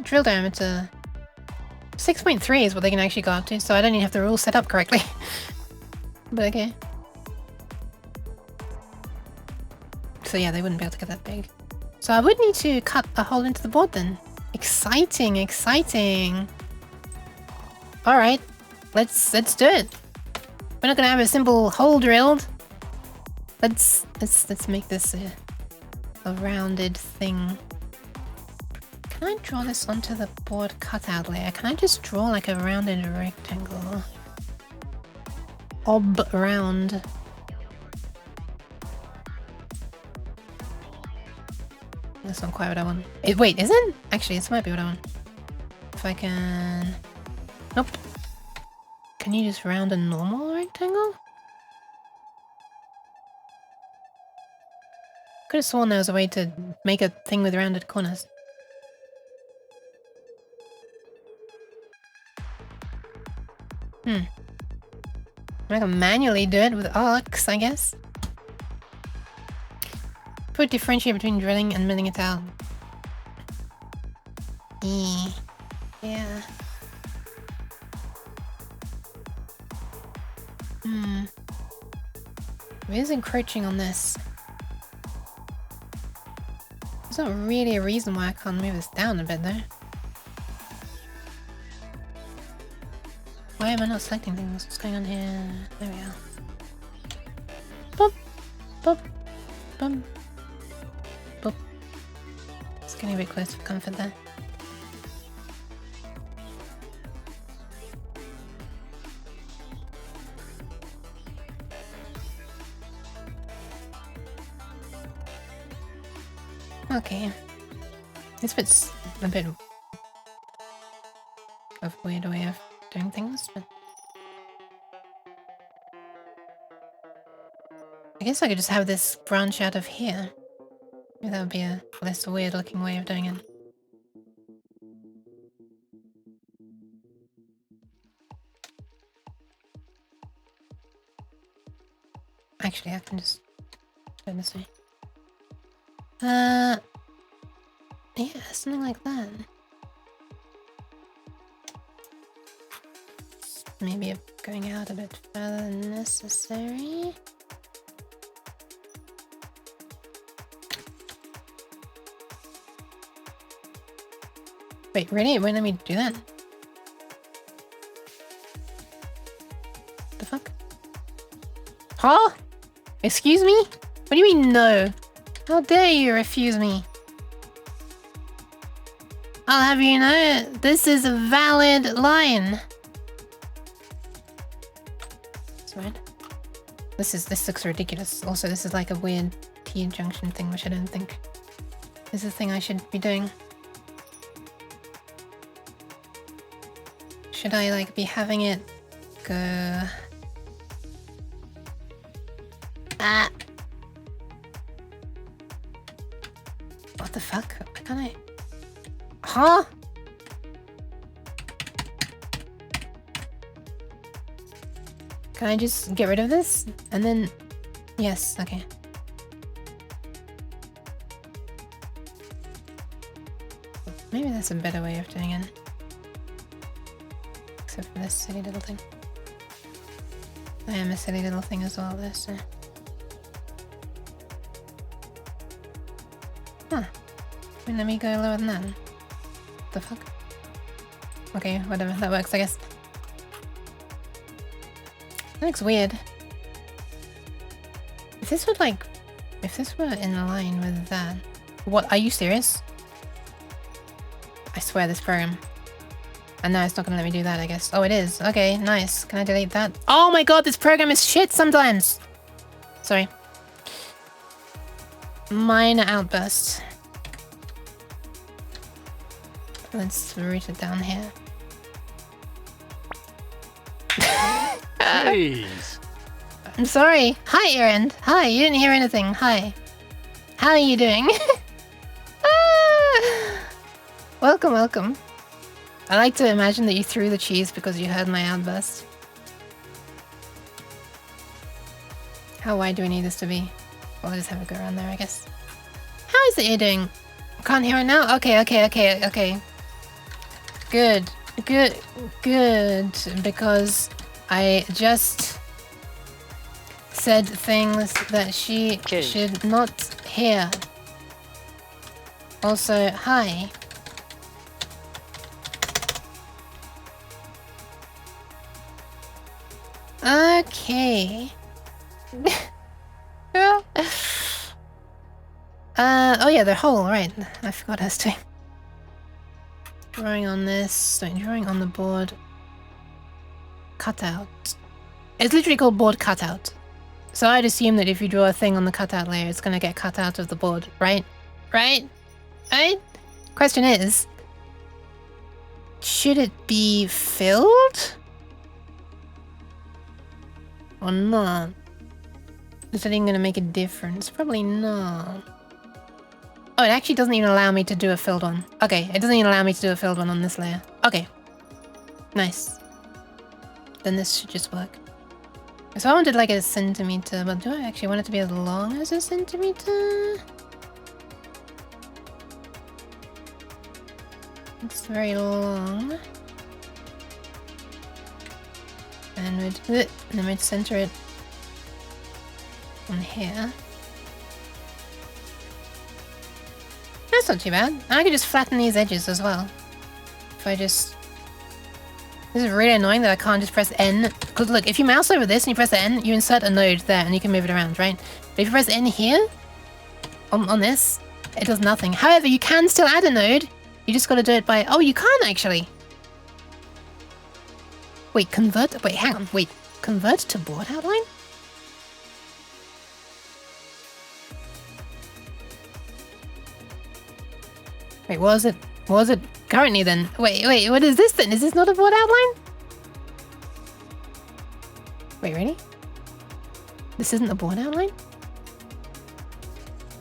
Drill diameter. 6.3 is what they can actually go up to, so I don't even have the rules set up correctly. But okay. So yeah, they wouldn't be able to get that big. So I would need to cut a hole into the board then. Exciting, exciting. Alright, let's do it. We're not gonna have a simple hole drilled. Let's make this a rounded thing. Can I draw this onto the board cutout layer? Can I just draw like a rounded rectangle? Round. That's not quite what I want. Wait, is it? Actually, this might be what I want. If I can... Nope. Can you just round a normal rectangle? Could have sworn there was a way to make a thing with rounded corners. I can manually do it with arcs, I guess. Could differentiate between drilling and milling it out. Yeah. It is encroaching on this. There's not really a reason why I can't move this down a bit though. Why am I not selecting things? What's going on here? There we are. Boop, boop, boop, boop. It's getting a bit close for comfort there. Okay. This bit's a bit of a weird way of doing things, but I guess I could just have this branch out of here. Maybe that would be a less weird looking way of doing it. Actually, I can just do it this way. Yeah, something like that. Maybe going out a bit further than necessary. Wait, really? It won't let me do that? The fuck? Huh? Excuse me? What do you mean no? How dare you refuse me? I'll have you know, this is a valid line. That's right. This looks ridiculous. Also, this is like a weird T-junction thing, which I don't think is a thing I should be doing. Should I like be having it go... Ah! What the fuck? Why can't I? Huh? Can I just get rid of this? And then... Yes, okay. Maybe that's a better way of doing it. Except for this silly little thing. I am a silly little thing as well, though, so... Huh. Wait, let me go lower than that. The fuck? Okay, whatever, that works, I guess. That looks weird. If this would like... If this were in line with that... What, are you serious? I swear this program. And now it's not gonna let me do that, I guess. Oh, it is. Okay, nice. Can I delete that? Oh my god, this program is shit sometimes! Sorry. Minor outburst. Let's root it down here. Please. I'm sorry. Hi, Aaron. Hi, you didn't hear anything. Hi. How are you doing? Welcome, welcome. I like to imagine that you threw the cheese because you heard my outburst. How wide do we need this to be? Well, I'll just have it go around there, I guess. How is it you're doing? Can't hear it now? Okay. Good. Because I just said things that she should not hear. Also, hi. Okay. Oh yeah, the hole, right. I forgot I was doing. Drawing on this, drawing on the board. Cutout. It's literally called board cutout. So I'd assume that if you draw a thing on the cutout layer, it's gonna get cut out of the board, right? Right? Question is, should it be filled? Or not? Is it even gonna make a difference? Probably not. Oh, it actually doesn't even allow me to do a filled one. Okay, it doesn't even allow me to do a filled one on this layer. Okay. Nice. Then this should just work. So I wanted like a centimeter, but do I actually want it to be as long as a centimeter? It's very long. And then we'd center it on here. That's not too bad. I could just flatten these edges as well. If I just This is really annoying that I can't just press N. Because look, if you mouse over this and you press N, you insert a node there and you can move it around, right? But if you press N here, on this, it does nothing. However, you can still add a node. You just got to do it by... Oh, you can't actually. Wait, convert... Wait, hang on. Wait, convert to board outline? Wait, what was it? What was it currently then? Wait, what is this then? Is this not a board outline? Wait, really? This isn't a board outline?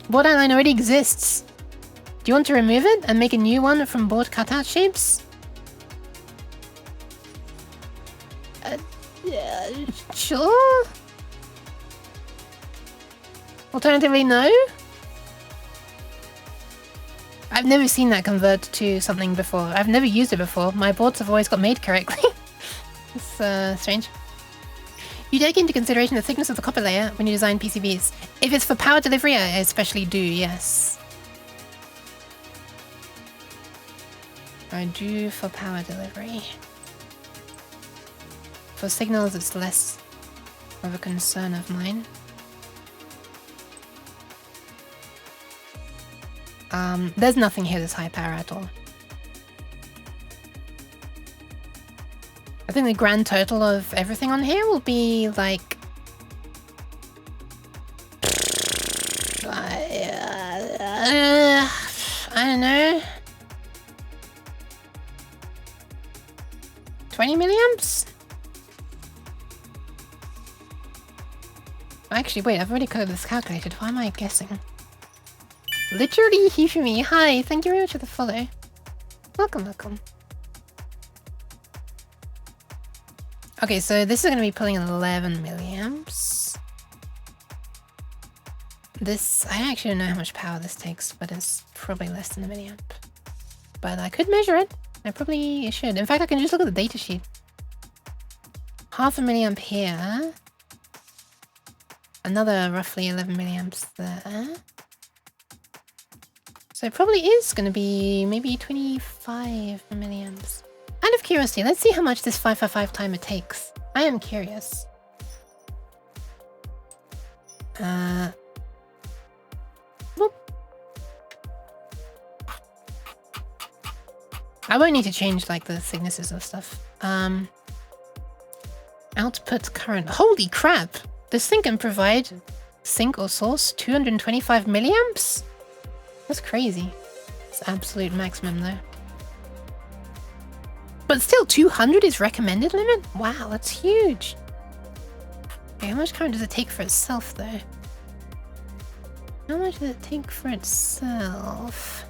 Board outline already exists. Do you want to remove it and make a new one from board cutout shapes? Sure. Alternatively, no. I've never seen that convert to something before. I've never used it before. My boards have always got made correctly. It's strange. You take into consideration the thickness of the copper layer when you design PCBs. If it's for power delivery, I especially do, yes. I do for power delivery. For signals, it's less of a concern of mine. There's nothing here that's high power at all. I think the grand total of everything on here will be like... I don't know. 20 milliamps? Actually, wait, I've already got this calculated. Why am I guessing? Literally Hifumi. Hi, thank you very much for the follow. Welcome, welcome. Okay, so this is going to be pulling 11 milliamps. This, I actually don't know how much power this takes, but it's probably less than a milliamp. But I could measure it. I probably should. In fact, I can just look at the datasheet. Half a milliamp here. Another roughly 11 milliamps there. So it probably is going to be maybe 25 milliamps. Out of curiosity, let's see how much this 555 timer takes. I am curious. Whoop. I won't need to change like the thicknesses of stuff. Output current. Holy crap! This thing can provide sink or source 225 milliamps? That's crazy. It's absolute maximum though. But still, 200 is recommended limit? Wow, that's huge. Okay, how much current does it take for itself though? How much does it take for itself?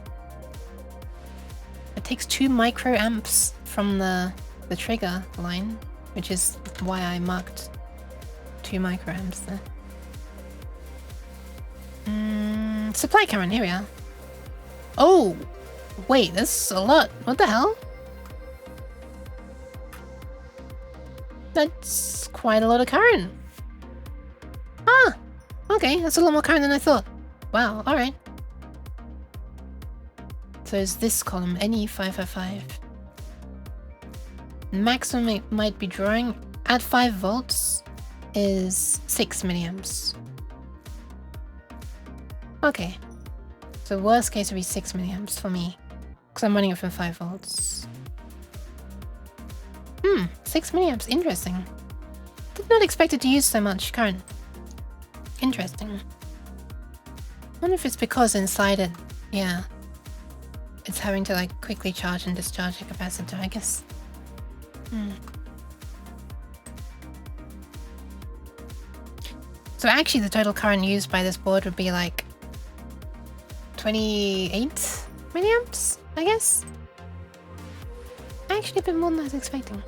It takes 2 microamps from the trigger line, which is why I marked 2 microamps there. Supply current, here we are. Oh! Wait, that's a lot. What the hell? That's quite a lot of current. Ah! Okay, that's a lot more current than I thought. Wow, alright. So is this column, NE555. Maximum it might be drawing at 5 volts is 6 milliamps. Okay. So worst case would be 6 milliamps for me. Because I'm running it from 5 volts. 6 milliamps. Interesting. Did not expect it to use so much current. Interesting. I wonder if it's because inside it, yeah, it's having to like quickly charge and discharge the capacitor, I guess. So actually the total current used by this board would be like 28 milliamps, I guess? Actually a bit more than I was expecting.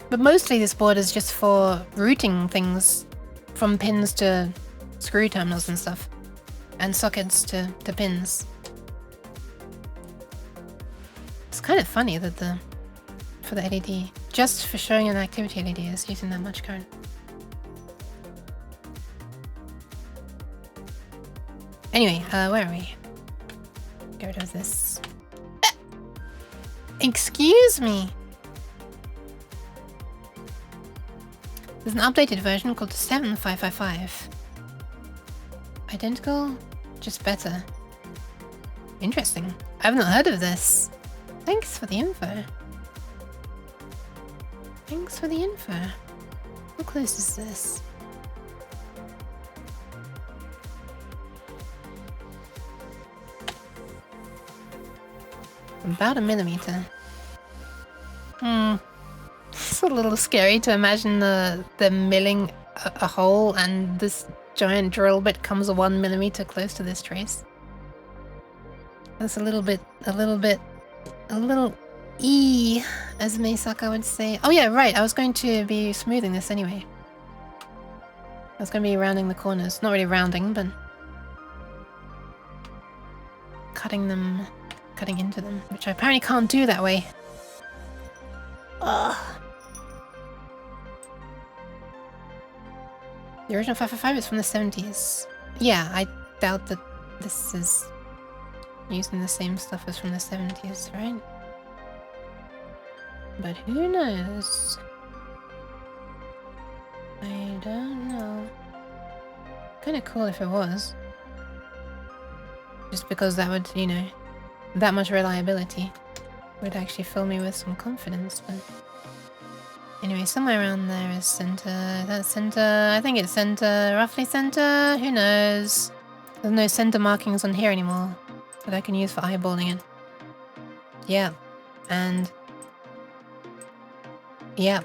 But mostly this board is just for routing things from pins to screw terminals and stuff. And sockets to pins. It's kind of funny that for the LED, just for showing an activity LED is using that much current. Anyway, where are we? Get rid of this. Excuse me. There's an updated version called 7555. Identical, just better. Interesting. I've not heard of this. Thanks for the info. Thanks for the info. How close is this? About a millimeter. It's a little scary to imagine the milling a hole and this giant drill bit comes 1 millimeter close to this trace. That's a little E, as Meisaka would say. Oh yeah, right, I was going to be smoothing this anyway. I was going to be rounding the corners. Not really rounding, but cutting into them, which I apparently can't do that way. Ugh. The original 555 is from the 70s. Yeah, I doubt that this is using the same stuff as from the 70s, right? But who knows? I don't know. Kinda cool if it was. Just because that would, you know, that much reliability would actually fill me with some confidence, but anyway, somewhere around there is center. That's center. I think it's center. Roughly center. Who knows? There's no center markings on here anymore that I can use for eyeballing it. Yeah. And yeah.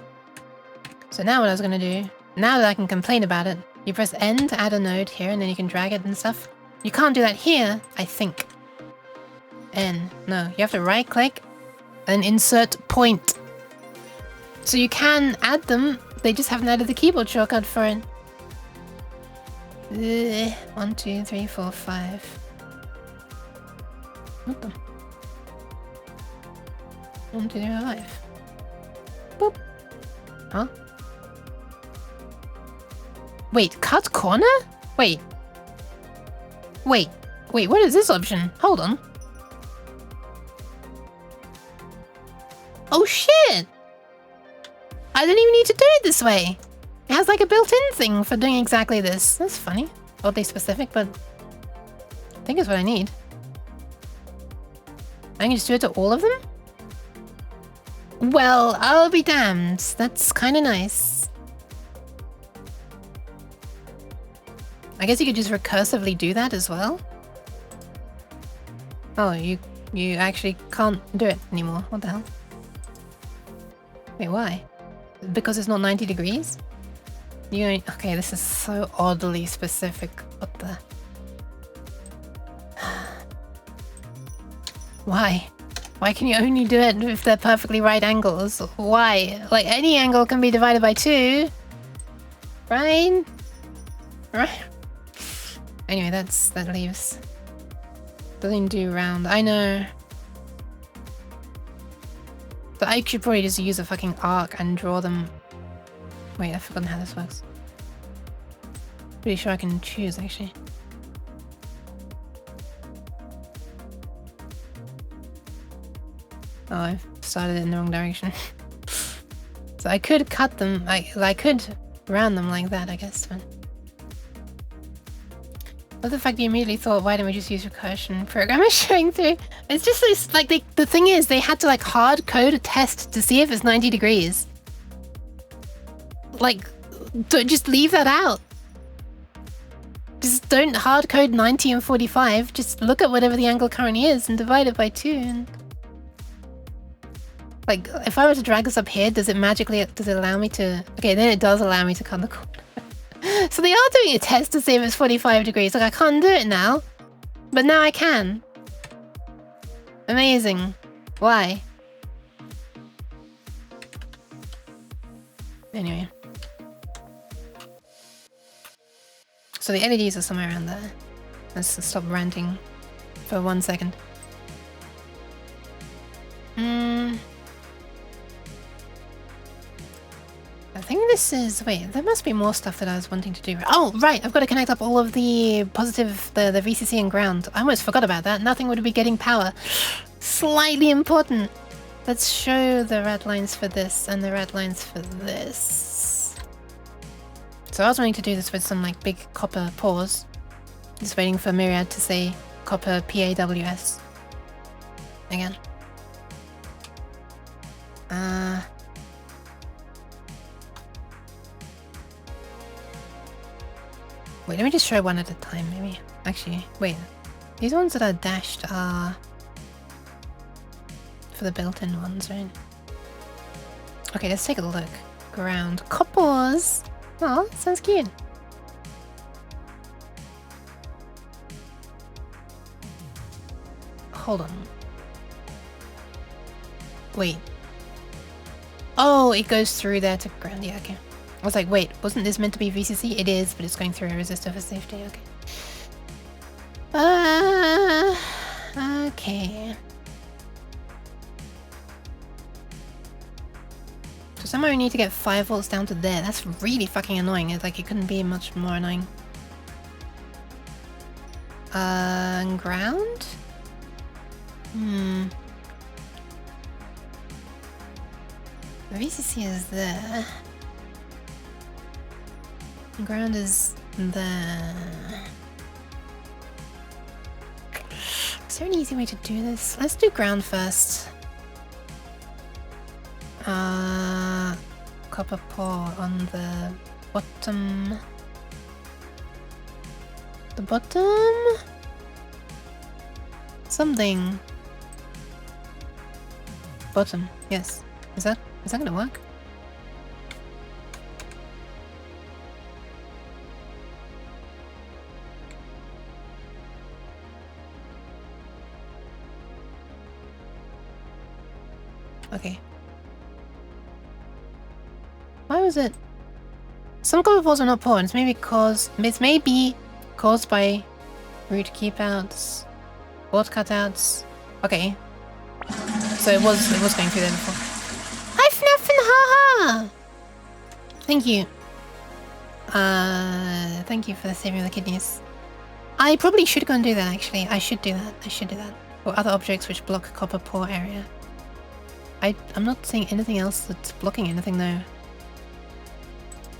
So now what I was gonna do, now that I can complain about it, you press N to add a node here and then you can drag it and stuff. You can't do that here, I think. N. No, you have to right click and insert point. So you can add them, they just haven't added the keyboard shortcut for it. 1, 2, 3, 4, 5. What the? 1, 2, 3, 4, 5. Boop. Huh? Wait, cut corner? Wait, what is this option? Hold on. Oh shit! I didn't even need to do it this way. It has like a built-in thing for doing exactly this. That's funny. Oddly specific, but I think it's what I need. I can just do it to all of them? Well, I'll be damned. That's kind of nice. I guess you could just recursively do that as well. Oh, you actually can't do it anymore. What the hell? Wait, why? Because it's not 90 degrees? Okay, this is so oddly specific. What the? Why? Why can you only do it if they're perfectly right angles? Why? Like, any angle can be divided by 2. Right? Right? Anyway, that leaves. Doesn't do round. I know. But I should probably just use a fucking arc and draw them. Wait, I've forgotten how this works. Pretty sure I can choose, actually. Oh, I've started it in the wrong direction. So I could cut them, I could round them like that, I guess, but... But the fact that you immediately thought, why don't we just use recursion programmer showing through? It's just this, like, the thing is, they had to, like, hard code a test to see if it's 90 degrees. Like, just leave that out. Just don't hard code 90 and 45. Just look at whatever the angle currently is and divide it by 2. And like, if I were to drag this up here, does it allow me to... Okay, then it does allow me to cut the corner. So they are doing a test to see if it's 45 degrees. Like, I can't do it now. But now I can. Amazing. Why? Anyway. So the LEDs are somewhere around there. Let's stop ranting for 1 second. I think this is... Wait, there must be more stuff that I was wanting to do. Oh, right! I've got to connect up all of the positive... the VCC and ground. I almost forgot about that. Nothing would be getting power. Slightly important. Let's show the red lines for this and the red lines for this. So I was wanting to do this with some like big copper paws. Just waiting for Myriad to say copper PAWS. Again. Wait, let me just show one at a time, maybe. Actually, wait. These ones that are dashed are for the built-in ones, right? Okay, let's take a look. Ground. Coppers! Oh, sounds cute. Hold on. Wait. Oh, it goes through there to ground. Yeah, okay. I was like, wait, wasn't this meant to be VCC? It is, but it's going through a resistor for safety. Okay. Okay. So somehow we need to get 5 volts down to there. That's really fucking annoying. It's like it couldn't be much more annoying. Ground? The VCC is there. Ground is there. Is there an easy way to do this? Let's do ground first. Copper paw on the bottom. The bottom? Something. Bottom, yes. Is that gonna work? Okay. Why was it? Some copper balls are not poor. It's maybe caused by root keep outs, board cutouts. Okay. So it was going through there before. Hi FNAF and haha! Thank you. Thank you for saving the kidneys. I probably should go and do that actually. I should do that. Or other objects which block copper pore area. I'm not seeing anything else that's blocking anything though.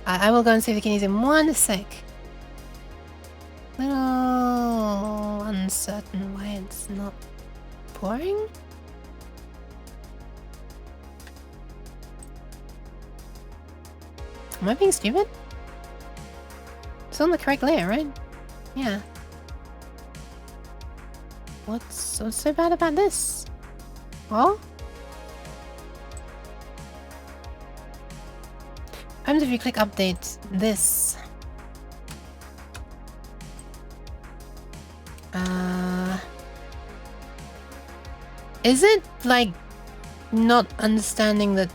I will go and save the kidneys in 1 sec. Little uncertain why it's not pouring. Am I being stupid? It's on the correct layer, right? Yeah. What's so bad about this? Well? What happens if you click update this? Is it like not understanding that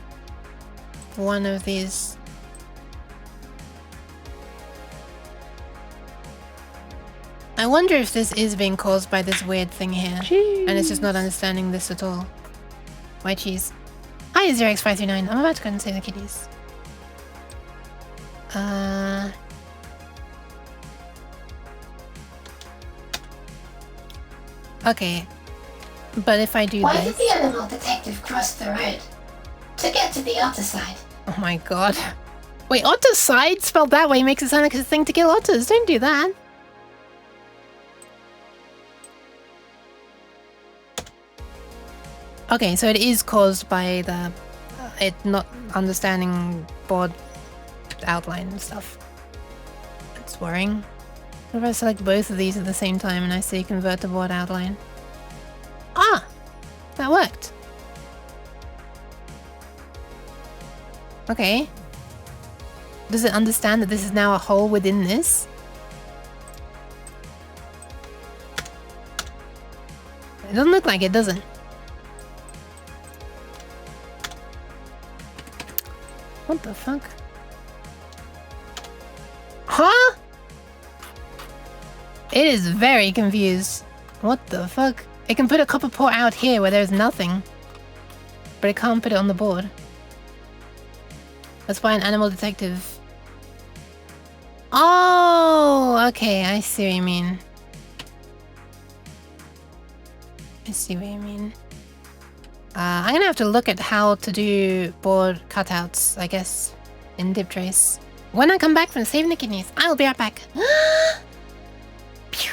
one of these? I wonder if this is being caused by this weird thing here. Jeez. And it's just not understanding this at all. Why cheese? Hi 0x539, I'm about to go and save the kitties. Okay. But if I do Why this... did the animal detective cross the road? To get to the other side. Oh my god. Wait, otter side? Spelled that way makes it sound like a thing to kill otters. Don't do that. Okay, so it is caused by the... it not understanding board outline and stuff. That's worrying. What if I select both of these at the same time and I say convert to board outline? Ah! That worked. Okay. Does it understand that this is now a hole within this? It doesn't look like it, does it? What the fuck? Huh? It is very confused. What the fuck? It can put a copper port out here where there's nothing. But it can't put it on the board. That's why an animal detective... Oh! Okay, I see what you mean. I see what you mean. I'm gonna have to look at how to do board cutouts, I guess, in DibTrace. When I come back from saving the kidneys, I'll be right back. Phew.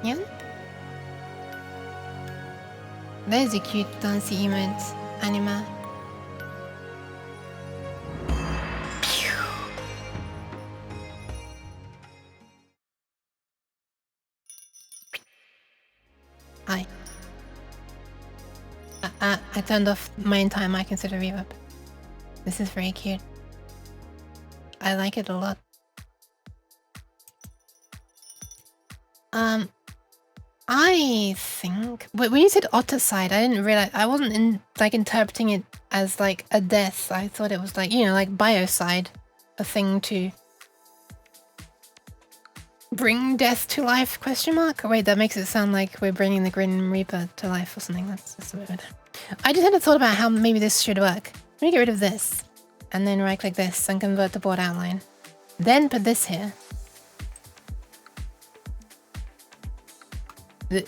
Yeah? There's a cute dancey emote, anima. Hi. I turned off my entire mic instead of reverb. This is very cute. I like it a lot. I think when you said otter side, I didn't realize I wasn't interpreting it as like a death. I thought it was like, you know, like biocide, a thing to bring death to life? Question mark. Wait, that makes it sound like we're bringing the Grim Reaper to life or something. That's weird. I just had a thought about how maybe this should work. Let me get rid of this, and then right click this and convert to board outline. Then put this here. This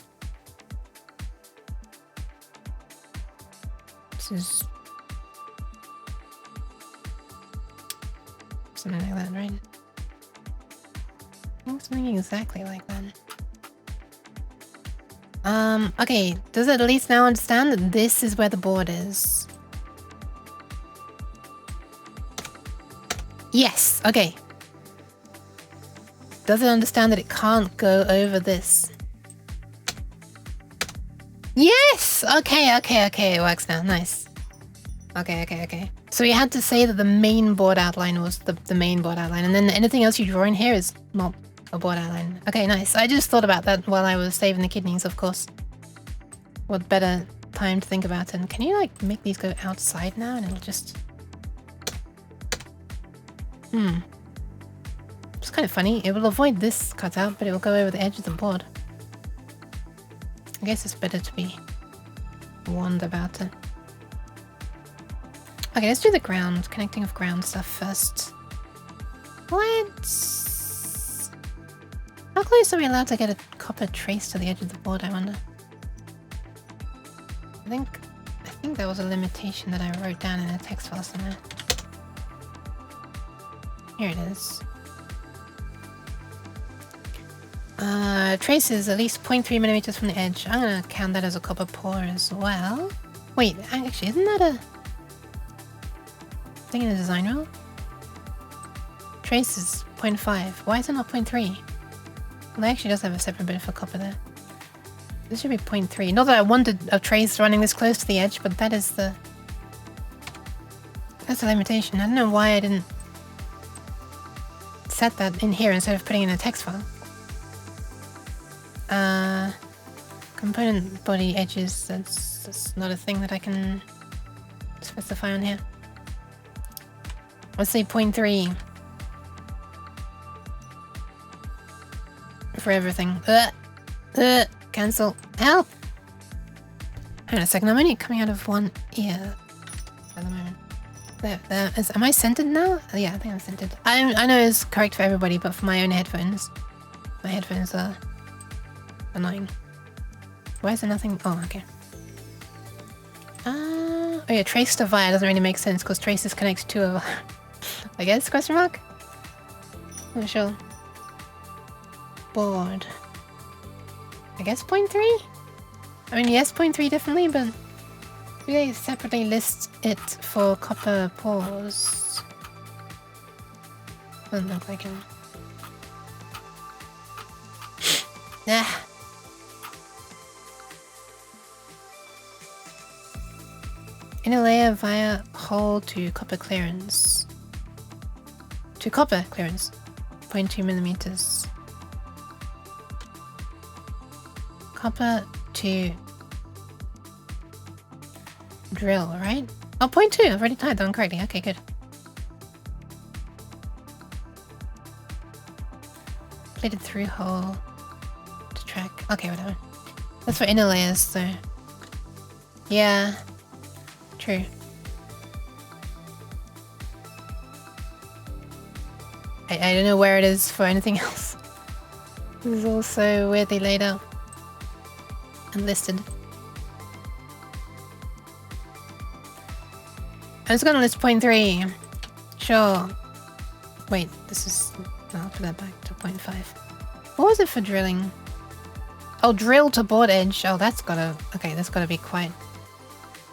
is something like that, right? I think something exactly like that. Okay, does it at least now understand that this is where the board is? Yes, okay. Does it understand that it can't go over this? Yes! Okay, it works now, nice. Okay. So you had to say that the main board outline was the main board outline, and then anything else you draw in here is not a board outline. Okay, nice. I just thought about that while I was saving the kidneys, of course. What better time to think about it? Can you like make these go outside now and it'll just... It's kind of funny. It will avoid this cutout, but it will go over the edge of the board. I guess it's better to be warned about it. Okay, let's do the ground, connecting of ground stuff first. Let's... How close are we allowed to get a copper trace to the edge of the board, I wonder? I think that was a limitation that I wrote down in a text file somewhere. Here it is. Trace is at least 0.3 millimeters from the edge. I'm gonna count that as a copper pour as well. Wait, actually, isn't that a thing in a design rule? Trace is 0.5. Why is it not 0.3? Well, it actually does have a separate bit for copper there. This should be 0.3. Not that I wanted a trace running this close to the edge, but that is the... That's the limitation. I don't know why I didn't set that in here instead of putting it in a text file. Component body edges, that's not a thing that I can specify on here. Let's say 0.3 for everything. Cancel. Help! Hang on a second, I'm only coming out of one ear at the moment. There is, am I centered now? Oh, yeah, I think I'm centered. I know it's correct for everybody, but for my own headphones. My headphones are annoying. Why is there nothing? Oh, okay. Oh yeah, trace to via doesn't really make sense because trace is connected to a... I guess, question mark? Not sure. Board. I guess 0.3? I mean, yes, 0.3 definitely, but do they separately list it for copper pores? Doesn't look like it. Ah. Inner layer via hole to copper clearance. To copper clearance. 0.2 millimeters. Copper to drill, right? Oh, 0.2. I've already typed that one correctly. Okay, good. Plated through hole to track. Okay, whatever. That's for inner layers, so... Yeah. True. I don't know where it is for anything else. This is also weirdly laid out and listed. I'm just gonna list 0.3. Sure. Wait, this is... No, I'll put that back to 0.5. What was it for drilling? Oh, drill to board edge. Oh, that's gotta... Okay, that's gotta be quite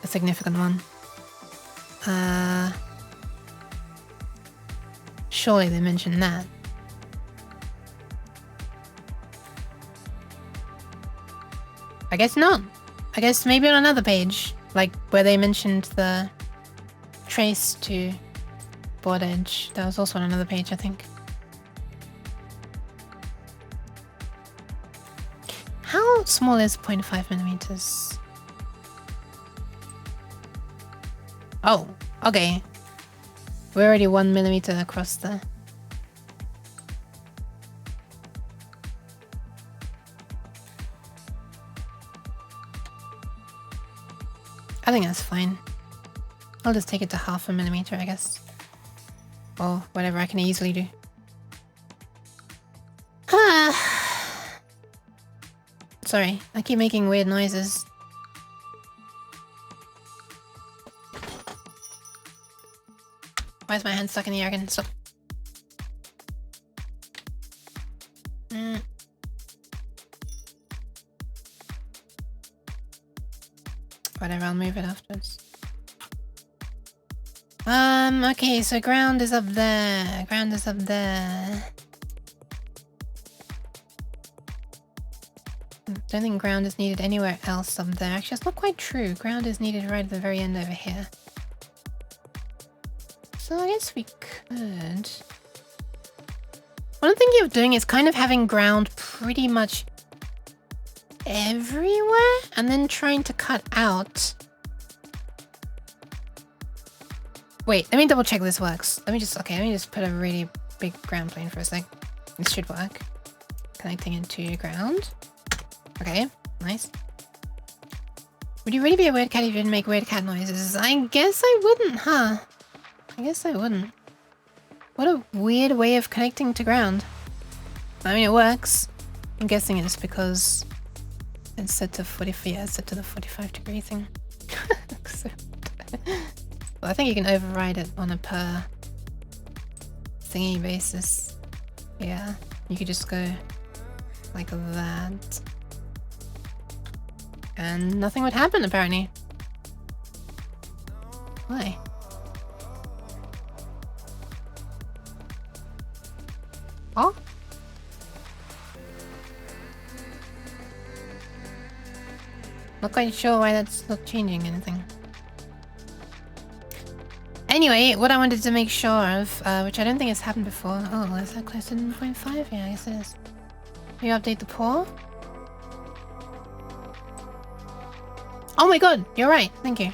a significant one. Surely they mentioned that. I guess not. I guess maybe on another page, like where they mentioned the trace to board edge. That was also on another page, I think. How small is 0.5 millimeters? Oh, okay. We're already 1 millimeter across the... I think that's fine. I'll just take it to 0.5 millimeter, I guess. Or whatever I can easily do. Sorry, I keep making weird noises. Why is my hand stuck in the air again? Stop. Whatever, I'll move it afterwards. Okay, so ground is up there. Ground is up there. Don't think ground is needed anywhere else up there. Actually, that's not quite true. Ground is needed right at the very end over here. So I guess we could... What I'm thinking of doing is kind of having ground pretty much everywhere and then trying to cut out... Wait, let me double check this works. Let me just put a really big ground plane for a sec. This should work. Connecting into ground. Okay, nice. Would you really be a weird cat if you didn't make weird cat noises? I guess I wouldn't, huh? I guess I wouldn't. What a weird way of connecting to ground. I mean, it works. I'm guessing it's because it's set to 45. Yeah, it's set to the 45 degree thing. So, well, I think you can override it on a per thingy basis. Yeah, you could just go like that. And nothing would happen, apparently. Why? Not quite sure why that's not changing anything. Anyway, what I wanted to make sure of, which I don't think has happened before. Oh, is that close to 0.5? Yeah, I guess it is. You update the pour? Oh my god, you're right. Thank you.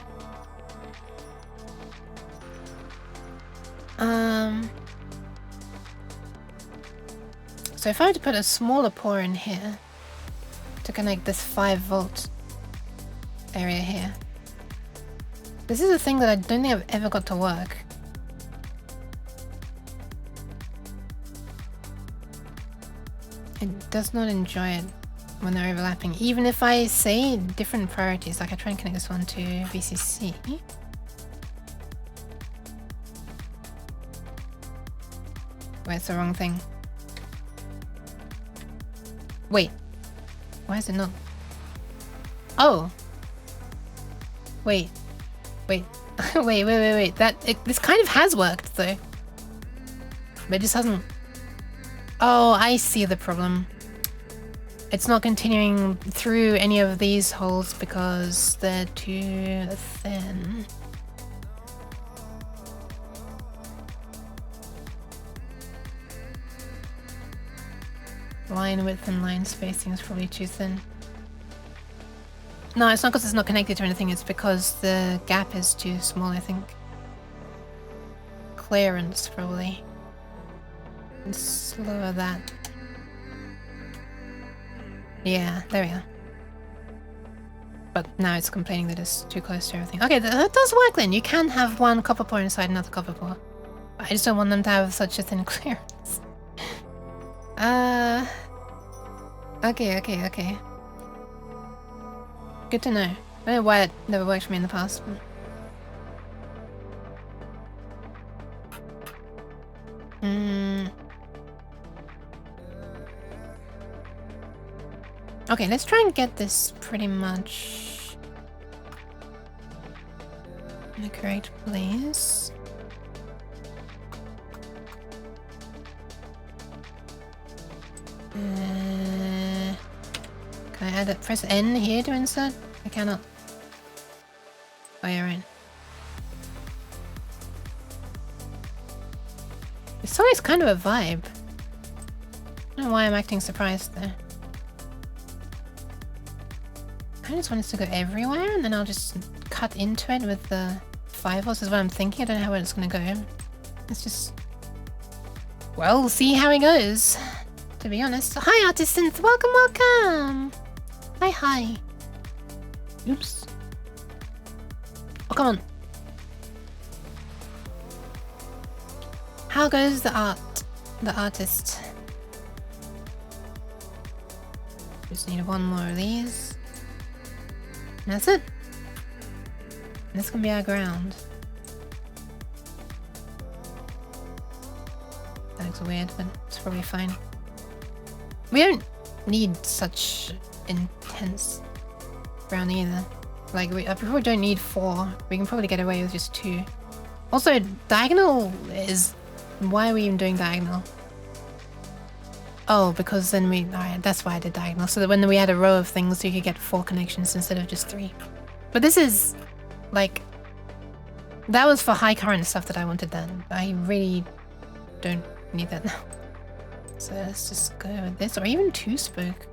So if I were to put a smaller pour in here to connect this 5-volt area here. This is a thing that I don't think I've ever got to work. It does not enjoy it when they're overlapping. Even if I say different priorities, like I try and connect this one to VCC. Wait, it's the wrong thing. Wait. Why is it not? Oh. Wait. Wait. wait. This kind of has worked though. But it just hasn't. Oh, I see the problem. It's not continuing through any of these holes because they're too thin. Line width and line spacing is probably too thin. No, it's not because it's not connected to anything, it's because the gap is too small, I think. Clearance, probably. Let's lower that. Yeah, there we go. But now it's complaining that it's too close to everything. Okay, that does work then. You can have one copper pour inside another copper pour. I just don't want them to have such a thin clearance. Okay. Good to know. I don't know why it never worked for me in the past. But... Okay, let's try and get this pretty much in the correct place. Can I add it? Press N here to insert? I cannot. Oh, yeah, right. This song is kind of a vibe. I don't know why I'm acting surprised there. I just want this to go everywhere and then I'll just cut into it with the 5-volts is what I'm thinking. I don't know how it's gonna go. It's just... Well, we'll see how it goes. To be honest. Hi, Artisans! Welcome! Hi. Oops. Oh, come on. How goes the artist? Just need one more of these. And that's it. And this can be our ground. That looks weird, but it's probably fine. We don't need such intense ground either. Like, we probably don't need 4. We can probably get away with just 2. Also, diagonal is... Why are we even doing diagonal? Oh, because then we... Alright, that's why I did diagonal. So that when we had a row of things, you could get 4 connections instead of just 3. But this is... Like... That was for high current stuff that I wanted then. I really don't need that now. So let's just go with this. Or even 2-spoke.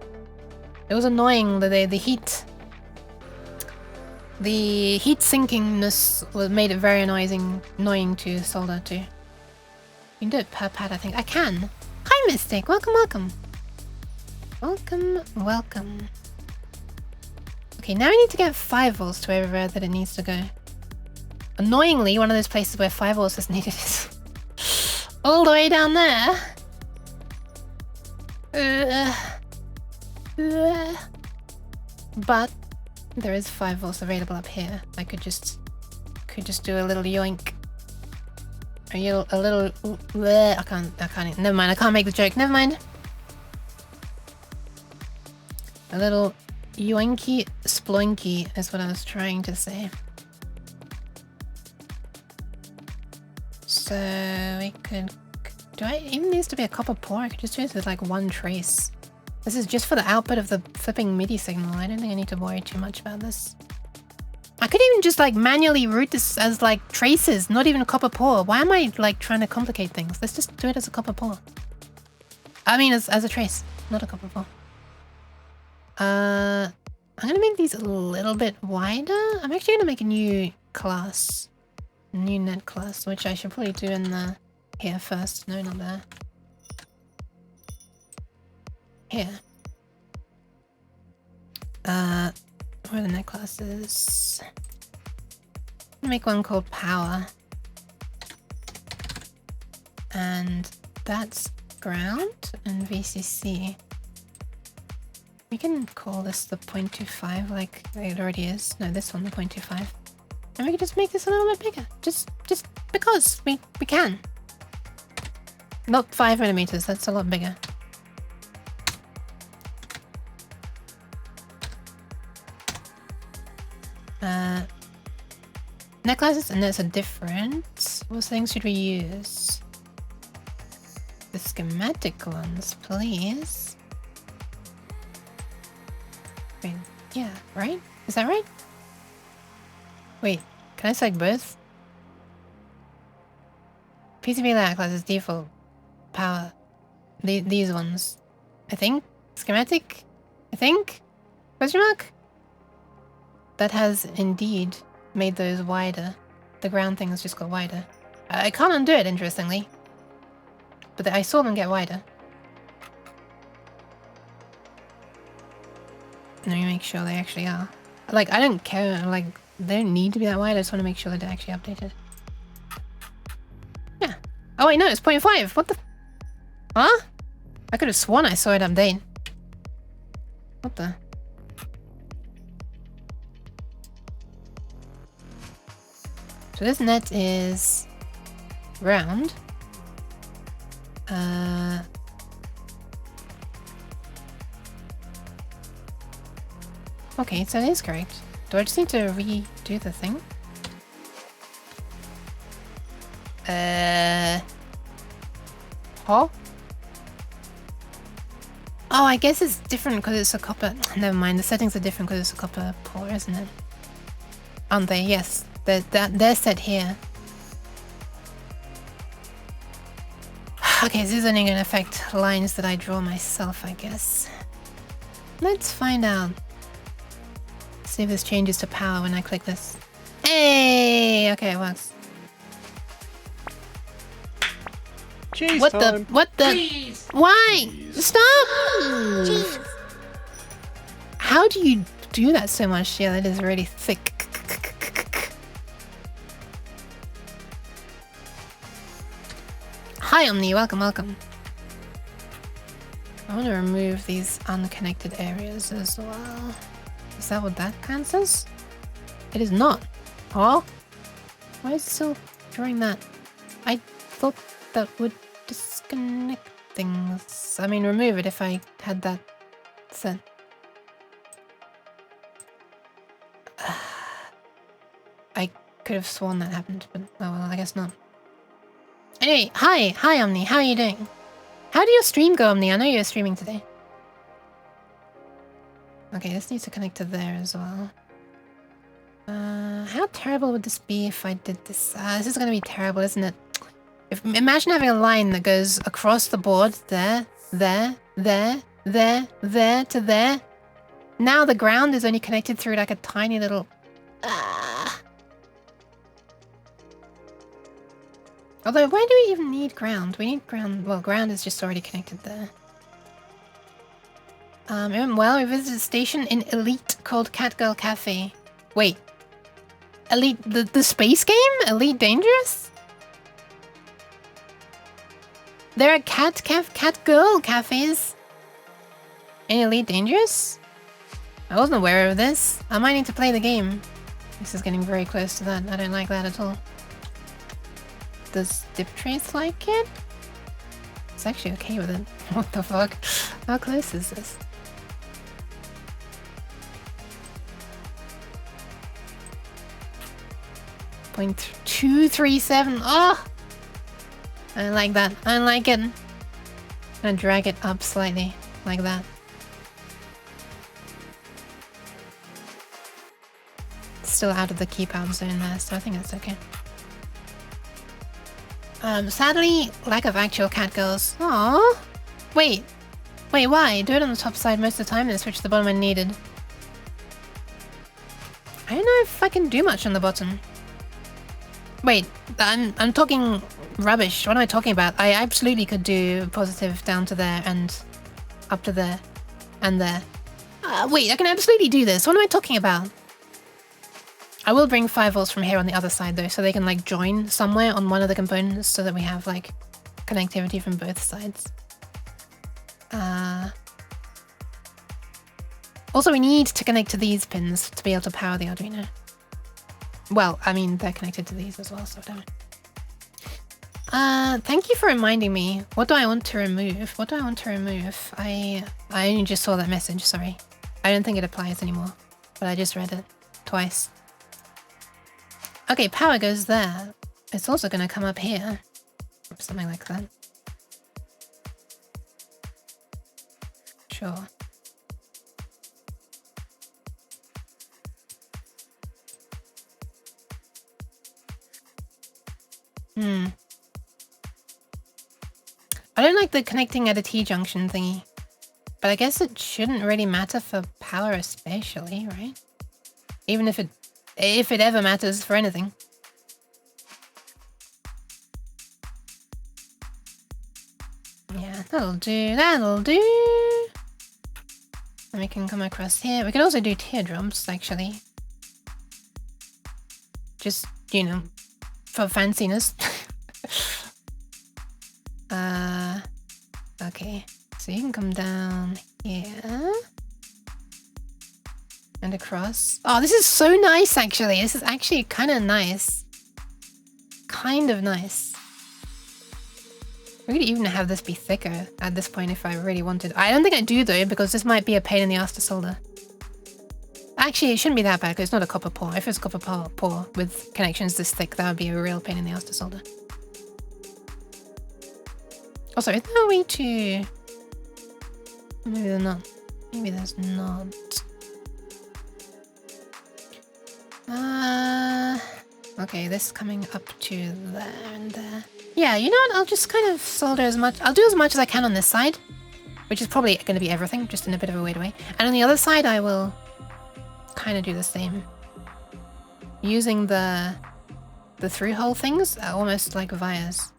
It was annoying that the heat... The heat sinkingness made it very annoying to solder too. You can do it per pad, I think. I can! Hi, Mystic! Welcome! Welcome. Okay, now we need to get 5-volts to everywhere that it needs to go. Annoyingly, one of those places where 5-volts is needed is all the way down there. But there is 5-volts available up here. I could just do a little yoink. A little... I can't... Never mind, I can't make the joke. Never mind. A little yoinky sploinky is what I was trying to say. So we could... Do I even needs to be a copper pour? I could just do this with like 1 trace. This is just for the output of the flipping MIDI signal. I don't think I need to worry too much about this. I could even just like manually route this as like traces, not even a copper pour. Why am I like trying to complicate things? Let's just do it as a copper pour. I mean as a trace, not a copper pour. I'm gonna make these a little bit wider. I'm actually gonna make a new class. A new net class, which I should probably do in the here first. No, not there. Here. Where the net class is. Make one called power. And that's ground and VCC. We can call this the 0.25 like it already is. No, this one the 0.25. And we can just make this a little bit bigger. Just because we can. Not 5mm, that's a lot bigger. Necklaces and those are different. What things should we use? The schematic ones, please. Wait, yeah, right? Is that right? Wait, can I select both? PCB layout classes default. Power. These ones. I think? Schematic? I think? Question mark? That has indeed made those wider. The ground things just got wider. I can't undo it, interestingly. But I saw them get wider. Let me make sure they actually are. Like, I don't care. Like, they don't need to be that wide. I just want to make sure that they're actually updated. Yeah. Oh, wait, no, it's 0.5. What the? Huh? I could have sworn I saw it update. What the? So this net is round. Okay, so it is correct. Do I just need to redo the thing? Huh? Oh, I guess it's different because it's a copper. Never mind, the settings are different because it's a copper pour, isn't it? Aren't they? Yes. They're set here. Okay, so this is only going to affect lines that I draw myself, I guess. Let's find out. See if this changes to power when I click this. Hey! Okay, it works. Cheese What time. the? What the? Cheese. Why? Cheese. Stop! How do you do that so much? Yeah, that is really thick. Hi Omni, welcome, welcome. I want to remove these unconnected areas as well. Is that what that cancels? It is not. Huh? Why is it still drawing that? I thought that would disconnect things. I mean, remove it if I had that set. I could have sworn that happened, but oh well, I guess not. Anyway, hi Omni, how are you doing? How did your stream go, Omni? I know you're streaming today. Okay, this needs to connect to there as well. How terrible would this be if I did this? This is gonna be terrible, isn't it? Imagine having a line that goes across the board, there, to there. Now the ground is only connected through like a tiny little... Although, why do we even need ground? We need ground... Well, ground is just already connected there. Well, we visited a station in Elite called Catgirl Cafe. Wait. Elite... The space game? Elite Dangerous? There are Catgirl cafes in Elite Dangerous? I wasn't aware of this. I might need to play the game. This is getting very close to that. I don't like that at all. Does Diptrace like it? It's actually okay with it. What the fuck? How close is this? .237. Oh! I don't like that. I don't like it. I'm gonna drag it up slightly. Like that. still out of the keep out zone there, so I think that's okay. Sadly, lack of actual cat girls. Aww. Wait, why? Do it on the top side most of the time, then switch to the bottom when needed. I don't know if I can do much on the bottom. Wait, I'm talking rubbish. What am I talking about? I absolutely could do positive down to there and up to there and there. Wait, I can absolutely do this. What am I talking about? I will bring 5 volts from here on the other side though, so they can like join somewhere on one of the components so that we have like connectivity from both sides. Also, we need to connect to these pins to be able to power the Arduino. Well, I mean, they're connected to these as well, so damn it. Thank you for reminding me. What do I want to remove? What do I want to remove? I only just saw that message, sorry. I don't think it applies anymore, but I just read it twice. Okay, power goes there. It's also going to come up here. Or something like that. Sure. I don't like the connecting at a T-junction thingy. But I guess it shouldn't really matter for power especially, right? Even if it ever matters for anything. Yeah, that'll do, that'll do. And we can come across here. We can also do teardrops, actually. Just, you know, for fanciness. Okay. So you can come down here. And across. Oh, this is so nice, actually. This is actually kind of nice. Kind of nice. We could even have this be thicker at this point if I really wanted. I don't think I do, though, because this might be a pain in the ass to solder. Actually, it shouldn't be that bad, because it's not a copper core. If it's a copper core with connections this thick, that would be a real pain in the ass to solder. Also, is there a way to... Maybe they're not. Maybe there's not. Okay, this coming up to there and there. Yeah, you know what? I'll just kind of solder as much. I'll do as much as I can on this side, which is probably going to be everything, just in a bit of a weird way. And on the other side, I will kind of do the same. Using the through-hole things, almost like wires.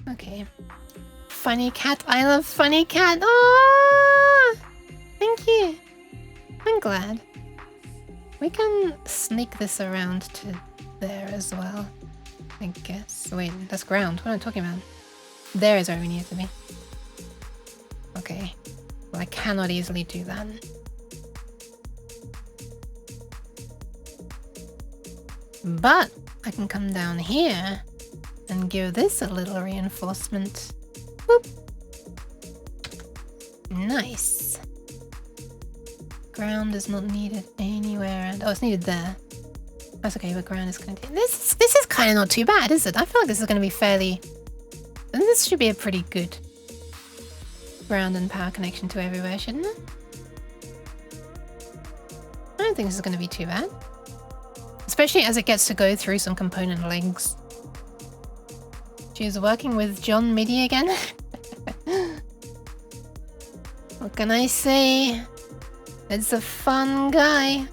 Okay. Funny cat. I love funny cat. Oh, thank you. I'm glad. We can sneak this around to there as well, I guess. Wait, that's ground. What am I talking about? There is where we need it to be. Okay. Well, I cannot easily do that. But I can come down here and give this a little reinforcement. Boop. Nice. Ground is not needed anywhere. Oh, it's needed there. That's okay, but ground is connected. This is kind of not too bad, is it? I feel like this is going to be fairly... And this should be a pretty good ground and power connection to everywhere, shouldn't it? I don't think this is going to be too bad. Especially as it gets to go through some component legs. She's working with John MIDI again. What can I say? It's a fun guy.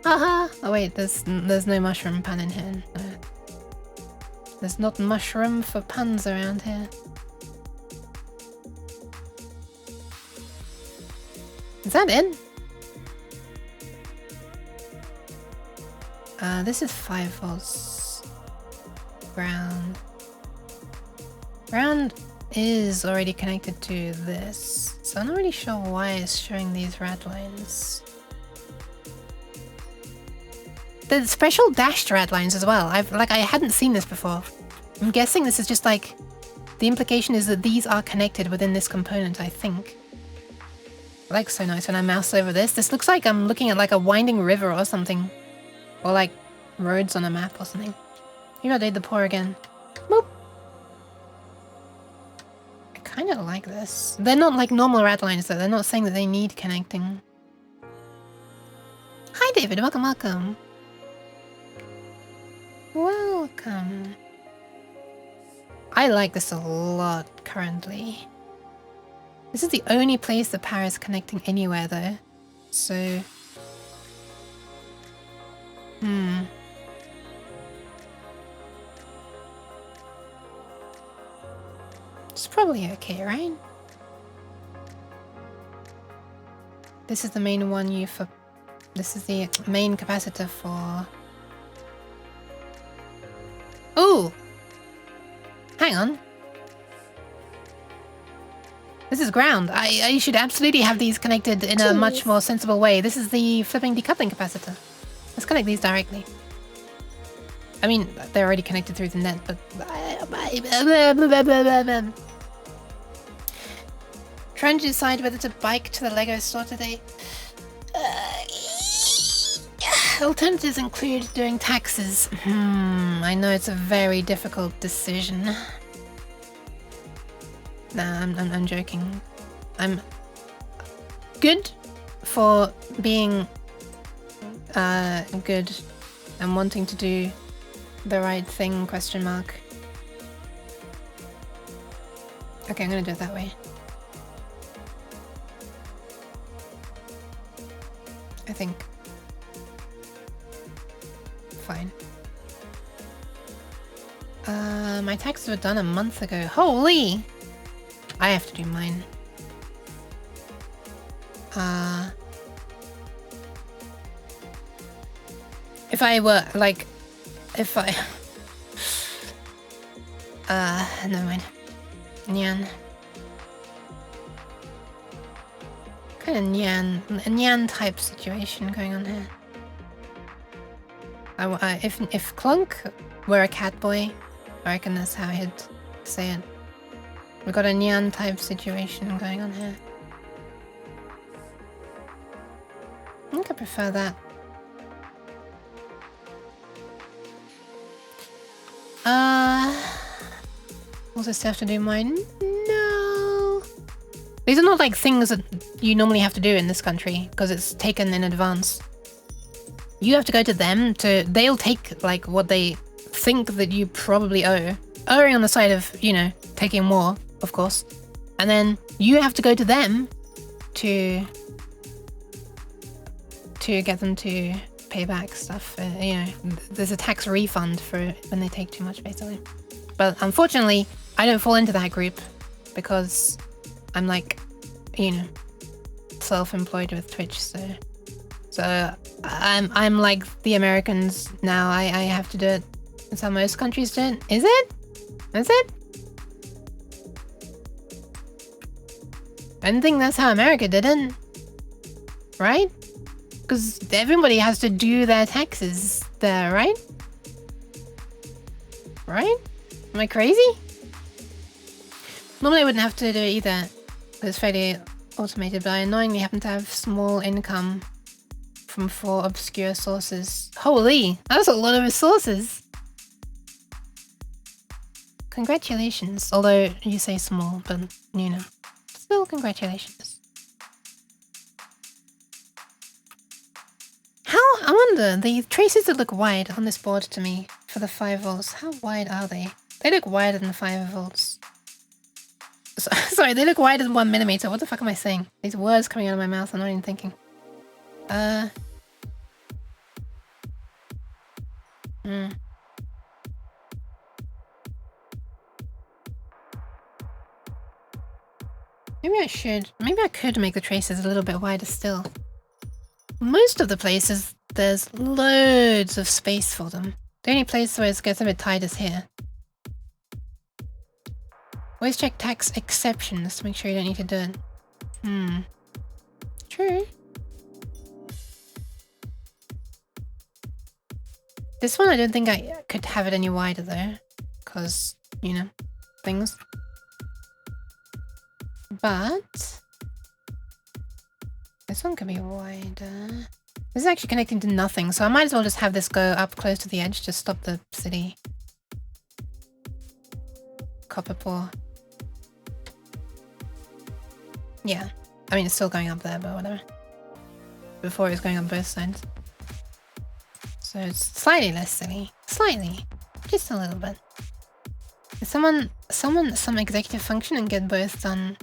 Haha. Oh wait, there's no mushroom pun in here. No. There's not mushroom for puns around here. Is that it? This is 5 volts. Ground. Ground is already connected to this, so I'm not really sure why it's showing these red lines. The special dashed red lines as well. I hadn't seen this before. I'm guessing this is just like the implication is that these are connected within this component, I think. Like so nice when I mouse over this. This looks like I'm looking at like a winding river or something. Or like roads on a map or something. Maybe I'll do the pour again. Boop. I kind of like this. They're not like normal red lines though. They're not saying that they need connecting. Hi David. Welcome, welcome. Welcome. I like this a lot currently. This is the only place the power is connecting anywhere though. So... It's probably okay, right? This is the main one for... This is the main capacitor for... Oh! Hang on. This is ground. I should absolutely have these connected in a much more sensible way. This is the flipping decoupling capacitor. Let's connect these directly. I mean, they're already connected through the net, but... Trying to decide whether to bike to the Lego store today. Alternatives include doing taxes. I know it's a very difficult decision. Nah, I'm joking. I'm good for being good and wanting to do the right thing, question mark. Okay, I'm gonna do it that way. I think. Fine. My taxes were done a month ago. Holy! I have to do mine. If I were, like... If I... never mind. Nyan. Kind of Nyan type situation going on here. If Clunk were a cat boy, I reckon that's how he'd say it. We've got a Nyan type situation going on here. I think I prefer that. Also still have to do mine? No. These are not like things that you normally have to do in this country because it's taken in advance. You have to go to them they'll take like what they think that you probably owe. Erring on the side of, you know, taking more, of course. And then you have to go to them to get them to pay back stuff. You know, there's a tax refund for when they take too much, basically. But unfortunately, I don't fall into that group because I'm like, you know, self-employed with Twitch, so I'm like the Americans now. I have to do it. That's how most countries do it. Is it? Is it? I don't think that's how America did it. Right? Because everybody has to do their taxes there, right? Right? Am I crazy? Normally I wouldn't have to do it either. It's fairly automated, but I annoyingly happen to have small income from 4 obscure sources. Holy! That's a lot of resources! Congratulations. Although you say small, but you know. Still congratulations. How? I wonder, the traces that look wide on this board to me for the 5 volts, how wide are they? They look wider than 5 volts. Sorry, they look wider than 1 millimeter. What the fuck am I saying? These words coming out of my mouth, I'm not even thinking. Maybe I could make the traces a little bit wider still. Most of the places, there's loads of space for them. The only place where it gets a bit tight is here. Always check tax exceptions to make sure you don't need to do it. True. This one I don't think I could have it any wider though. Because, you know, things. But this one can be wider. This is actually connecting to nothing, so I might as well just have this go up close to the edge to stop the city copper pour. Yeah, I mean it's still going up there, but whatever. Before it was going on both sides. So it's slightly less silly. Slightly. Just a little bit. Is some executive function and get both done?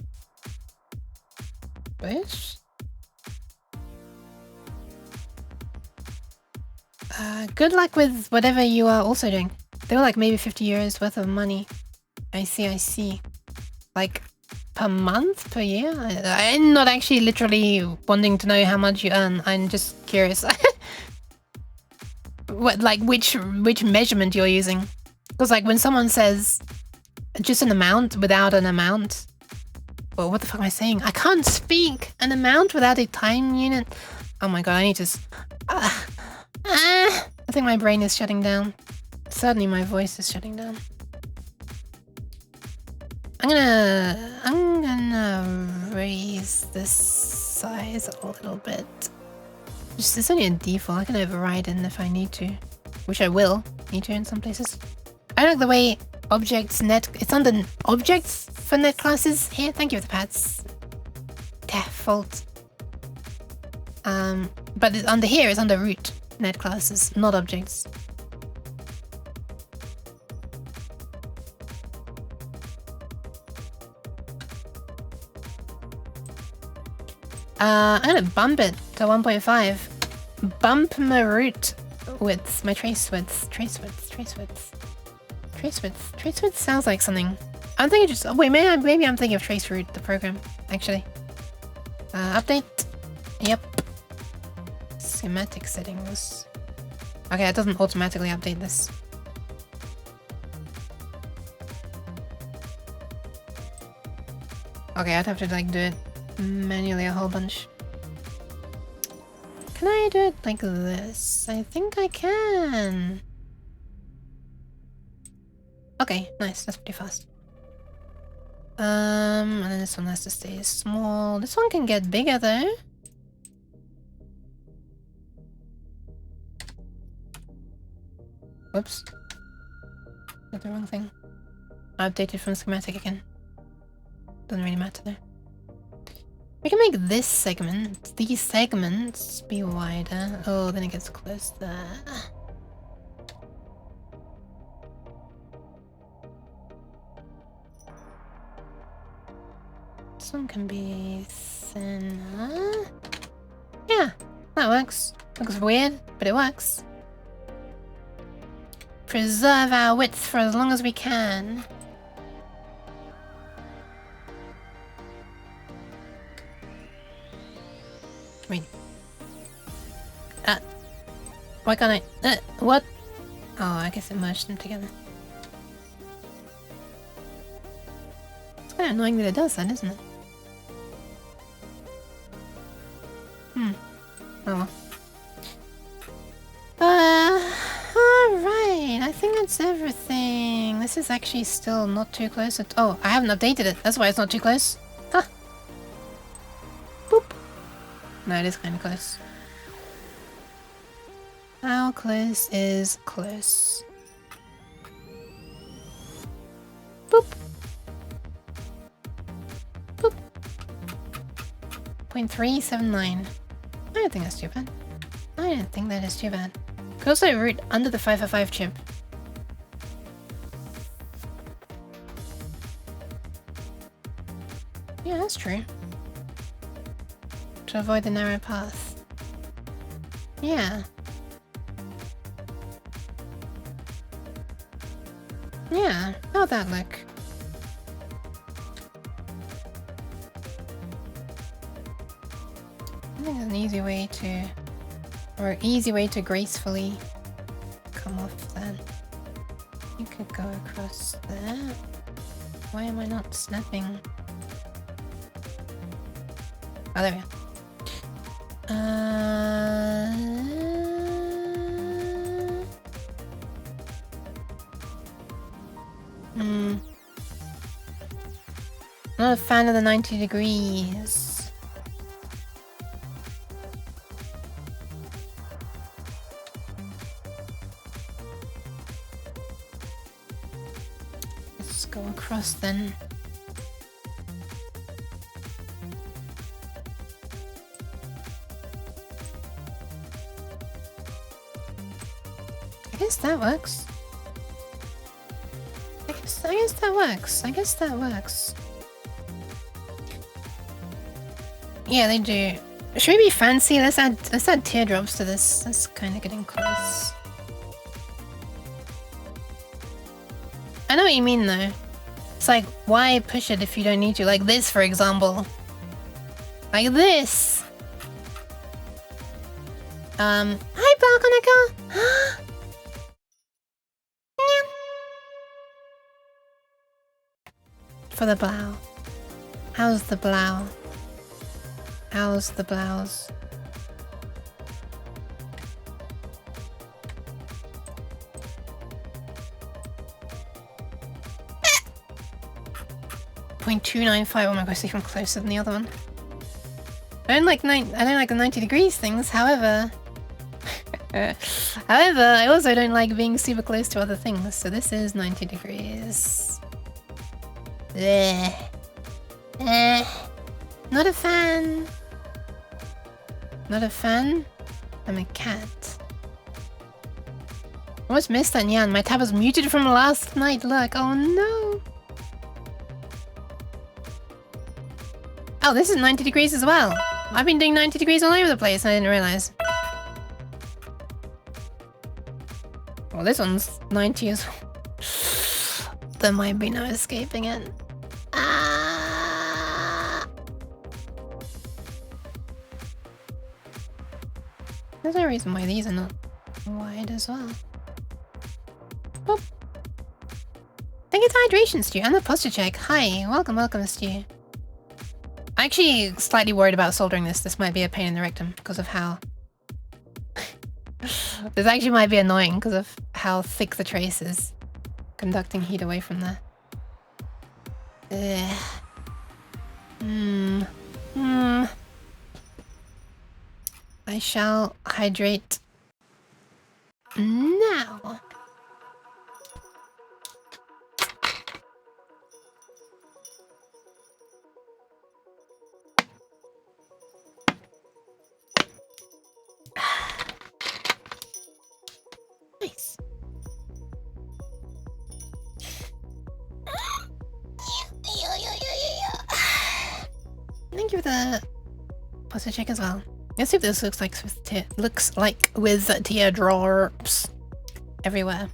Both? Good luck with whatever you are also doing. They were like maybe 50 euros worth of money. I see. Like, per month? Per year? I'm not actually literally wanting to know how much you earn. I'm just curious. What, like, which measurement you're using? Because, like, when someone says just an amount without an amount... Well, what the fuck am I saying? I can't speak! An amount without a time unit? Oh my god, I need to... I think my brain is shutting down. Certainly my voice is shutting down. I'm gonna raise this size a little bit. Just, it's only a default. I can override it if I need to. Which I will need to in some places. I like the way objects net... It's under objects for net classes here. Thank you for the pads. Default. But it's under here, it's under root net classes, not objects. I'm gonna bump it to 1.5. Bump my root width, my trace width. Trace width sounds like something. I'm thinking just... wait, maybe I'm thinking of trace root, the program, actually. Update. Yep. Schematic settings. Okay, it doesn't automatically update this. Okay, I'd have to like do it manually a whole bunch. Can I do it like this? I think I can. Okay, nice. That's pretty fast. And then this one has to stay small. This one can get bigger though. Whoops. Did the wrong thing. I updated from schematic again. Doesn't really matter though. We can make this segment, these segments, be wider. Oh, then it gets close there. This one can be thinner. Yeah, that works. Looks weird, but it works. Preserve our width for as long as we can. Wait. Why can't I? What? Oh, I guess it merged them together. It's kind of annoying that it does that, isn't it? Oh well. Alright, I think that's everything. This is actually still not too close at... Oh, I haven't updated it. That's why it's not too close. Huh. Boop. No, it is kind of close. How close is close? Boop. Boop. 0.379. I don't think that's too bad. I don't think that is too bad. Could also root under the 5x5 chip. Yeah, that's true. To avoid the narrow path. Yeah. Yeah, how'd that look? I think there's an easy way to... or an easy way to gracefully come off that. You could go across there. Why am I not snapping? Oh, there we go. Not a fan of the 90 degrees. Let's go across then. I guess that works. I guess that works. I guess that works. Yeah, they do. Should we be fancy? Let's add teardrops to this. That's kind of getting close. I know what you mean though. It's like, why push it if you don't need to? Like this, for example. Like this. Hi, Balconica. For the blow. How's the blow? How's the blouse? .295. Oh my gosh, even closer than the other one. I don't like the 90 degrees things. However, I also don't like being super close to other things. So this is 90 degrees. Not a fan. Not a fan. I'm a cat. Almost missed that Nyan. My tab was muted from last night. Look. Oh no. Oh, this is 90 degrees as well. I've been doing 90 degrees all over the place and I didn't realize. Well, this one's 90 as well. There might be no escaping it. There's no reason why these are not wide as well. Boop. Thank you to Hydration Stew and the posture check. Hi, welcome, Stew. I'm actually slightly worried about soldering this. This might be a pain in the rectum because of how... This actually might be annoying because of how thick the trace is. Conducting heat away from there. I shall hydrate now. Nice. Thank you for the posture check as well. Let's see if this looks like with teardrops everywhere.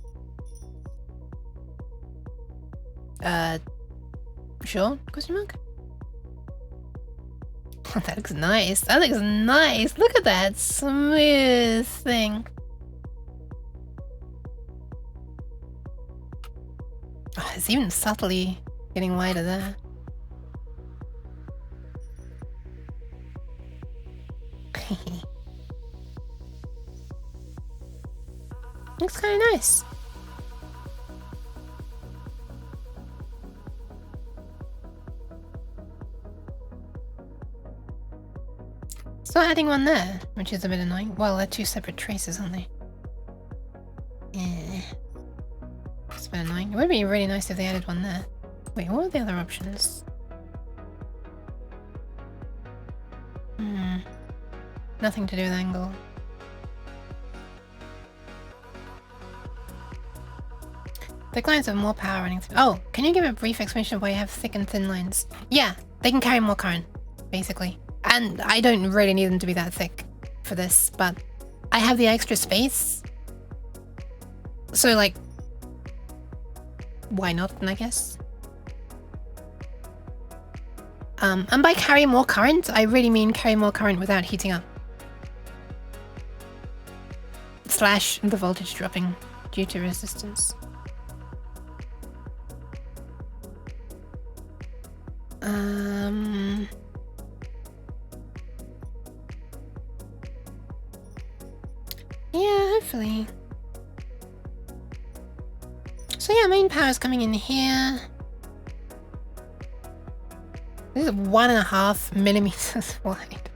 Sure? Question mark? Oh, that looks nice. That looks nice. Look at that smooth thing. Oh, it's even subtly getting wider there. Looks kind of nice. Still adding one there, which is a bit annoying. Well, they're two separate traces, aren't they? Yeah. It's a bit annoying. It would be really nice if they added one there. Wait, what are the other options? Nothing to do with angle. Thick lines have more power running through. Oh, can you give a brief explanation of why you have thick and thin lines? Yeah, they can carry more current, basically. And I don't really need them to be that thick for this, but I have the extra space. So, like, why not, I guess? And by carry more current, I really mean carry more current without heating up. Slash the voltage dropping due to resistance. Yeah, hopefully. So yeah, main power is coming in here. This is 1.5 millimeters wide.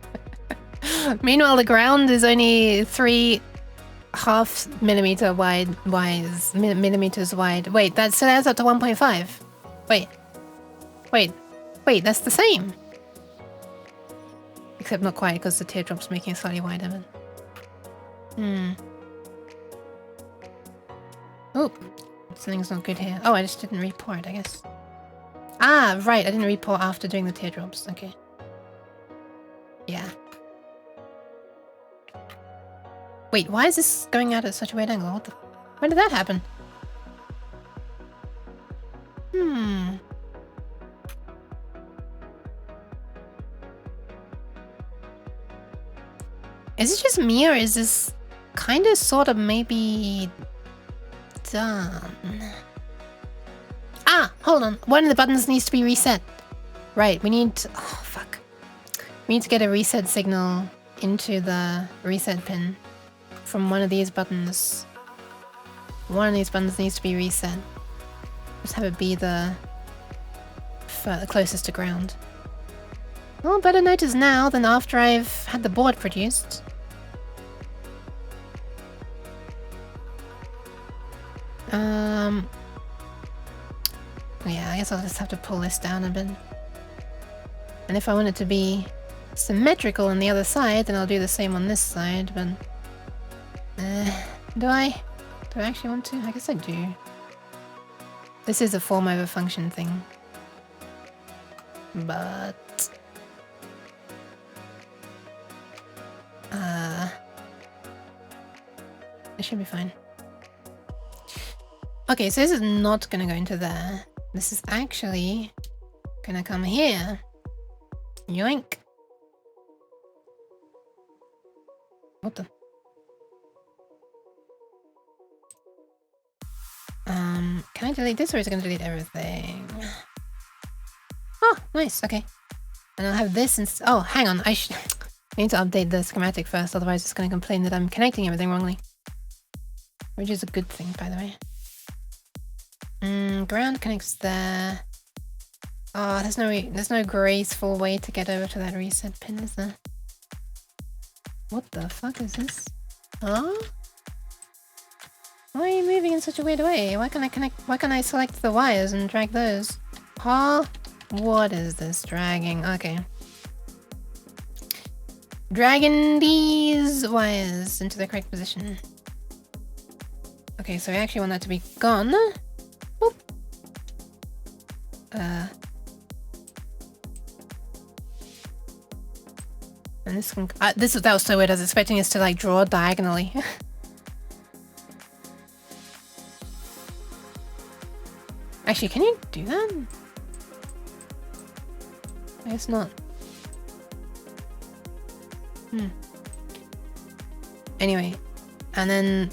Meanwhile, the ground is only 3.5 millimeters wide. Wait, that's up to 1.5. Wait, that's the same. Except not quite, because the teardrop's making it slightly wider. Oh, something's not good here. Oh, I just didn't report, I guess. Ah, right, I didn't report after doing the teardrops. Okay. Yeah. Wait, why is this going out at such a weird angle? What the... When did that happen? Is it just me, or is this kind of, sort of, maybe done? Ah, hold on. One of the buttons needs to be reset. Right, we need to... Oh, fuck. We need to get a reset signal into the reset pin from one of these buttons. One of these buttons needs to be reset. Just have it be the closest to ground. Well, better notice now than after I've had the board produced. Yeah, I guess I'll just have to pull this down a bit. And if I want it to be symmetrical on the other side, then I'll do the same on this side, but... Do I actually want to? I guess I do. This is a form over function thing. But... it should be fine. Okay, so this is not gonna go into there. This is actually gonna come here. Yoink. What the? Can I delete this, or is it gonna delete everything? Oh, nice, okay. And I'll have this and... Oh, hang on, I need to update the schematic first, otherwise it's gonna complain that I'm connecting everything wrongly. Which is a good thing, by the way. Ground connects there. Oh, there's no graceful way to get over to that reset pin, is there? What the fuck is this? Huh? Why are you moving in such a weird way? Why can't I select the wires and drag those? Huh? What is this dragging? Okay. Dragging these wires into the correct position. Okay, so I actually want that to be gone. Boop. And this one, that was so weird. I was expecting us to like draw diagonally. Actually, can you do that? I guess not. Anyway, and then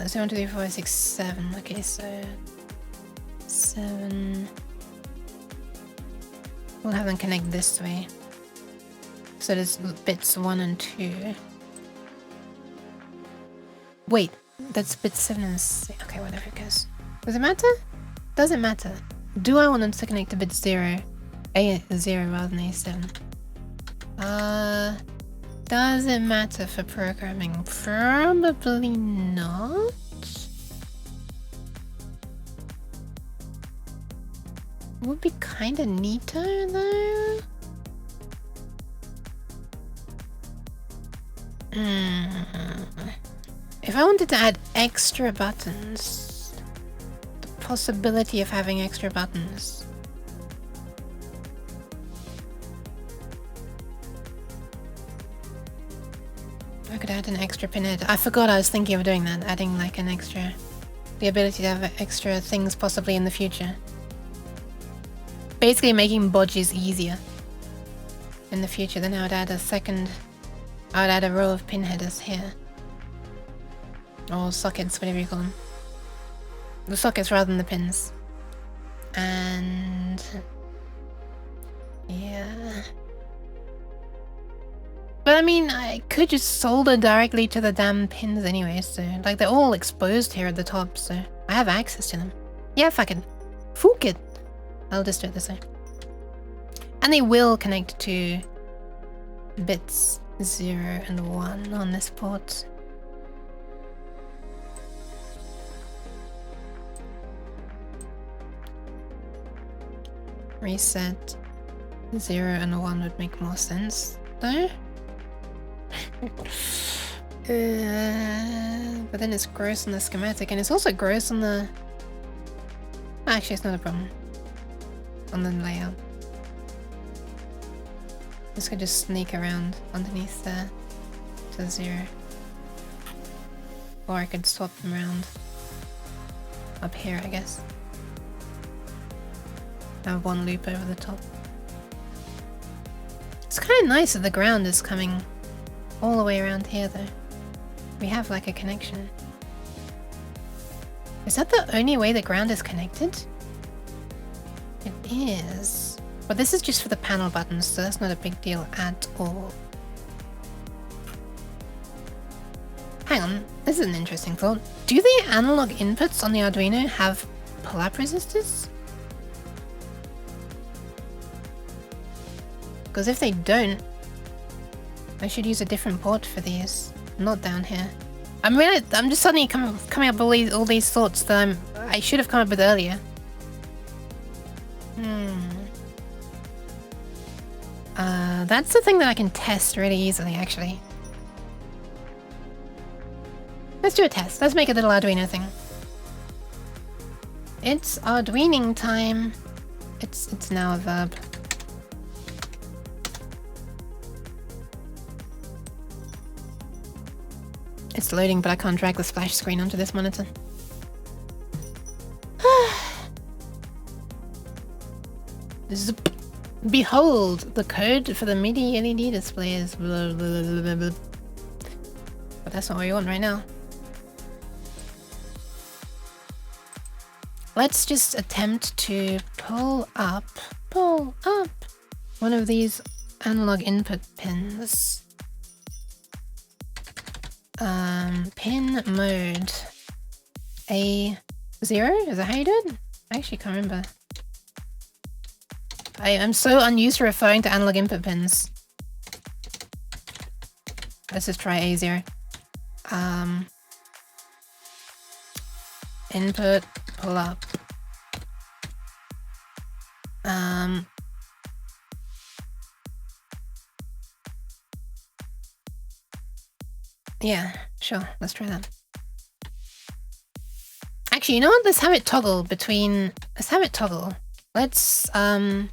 0, 1, 2, 3, 4, 5, 6, 7. Okay, so 7. We'll have them connect this way. So there's bits 1 and 2. Wait, that's bits 7 and 6. Okay, whatever it goes. Does it matter? Doesn't matter. Do I want them to connect to bit 0? A0 rather than A7. Does it matter for programming? Probably not. Would be kinda neater though. If I wanted to add extra buttons, the possibility of having extra buttons. I could add an extra pinhead. I forgot I was thinking of doing that, adding like an extra, the ability to have extra things possibly in the future. Basically making bodges easier in the future. Then I would add I would add a row of pinheaders here. Or sockets, whatever you call them. The sockets rather than the pins. And... yeah... But I mean, I could just solder directly to the damn pins anyway, so... like, they're all exposed here at the top, so... I have access to them. Yeah, fucking... fuck it! I'll just do it this way. And they will connect to... bits 0 and 1 on this port. Reset 0 and 1 would make more sense, though. But then it's gross on the schematic, and it's also gross on the... Actually, it's not a problem. On the layout. This could just sneak around underneath there to 0. Or I could swap them around up here, I guess. Have one loop over the top. It's kind of nice that the ground is coming all the way around here, though. We have like a connection. Is that the only way the ground is connected? It is. But this is just for the panel buttons, so that's not a big deal at all. Hang on, this is an interesting thought. Do the analog inputs on the Arduino have pull-up resistors? Because if they don't, I should use a different port for these, not down here. I'm just suddenly coming up with all these thoughts that I should have come up with earlier. That's the thing that I can test really easily, actually. Let's do a test. Let's make a little Arduino thing. It's Arduining time. It's now a verb. It's loading, but I can't drag the splash screen onto this monitor. Zip. Behold, the code for the MIDI LED display is blah, blah, blah, blah, blah. But that's not what we want right now. Let's just attempt to pull up one of these analog input pins. Pin mode A0? Is that how you do it? I actually can't remember. I am so unused to referring to analog input pins. Let's just try A0. Input, pull up. Yeah, sure, let's try that. Actually, you know what? Let's have it toggle between... Let's have it toggle. Let's, have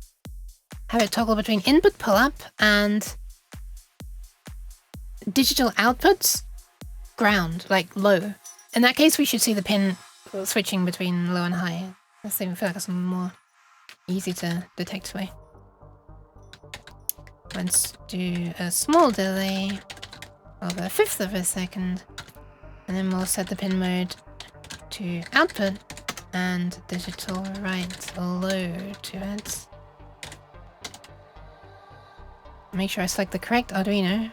it toggle between input pull-up and digital outputs ground, like low. In that case, we should see the pin switching between low and high. Let's even feel like it's more easy to detect way. Let's do a small delay of 1/5 of a second, and then we'll set the pin mode to output and digital write low to it. Make sure I select the correct Arduino.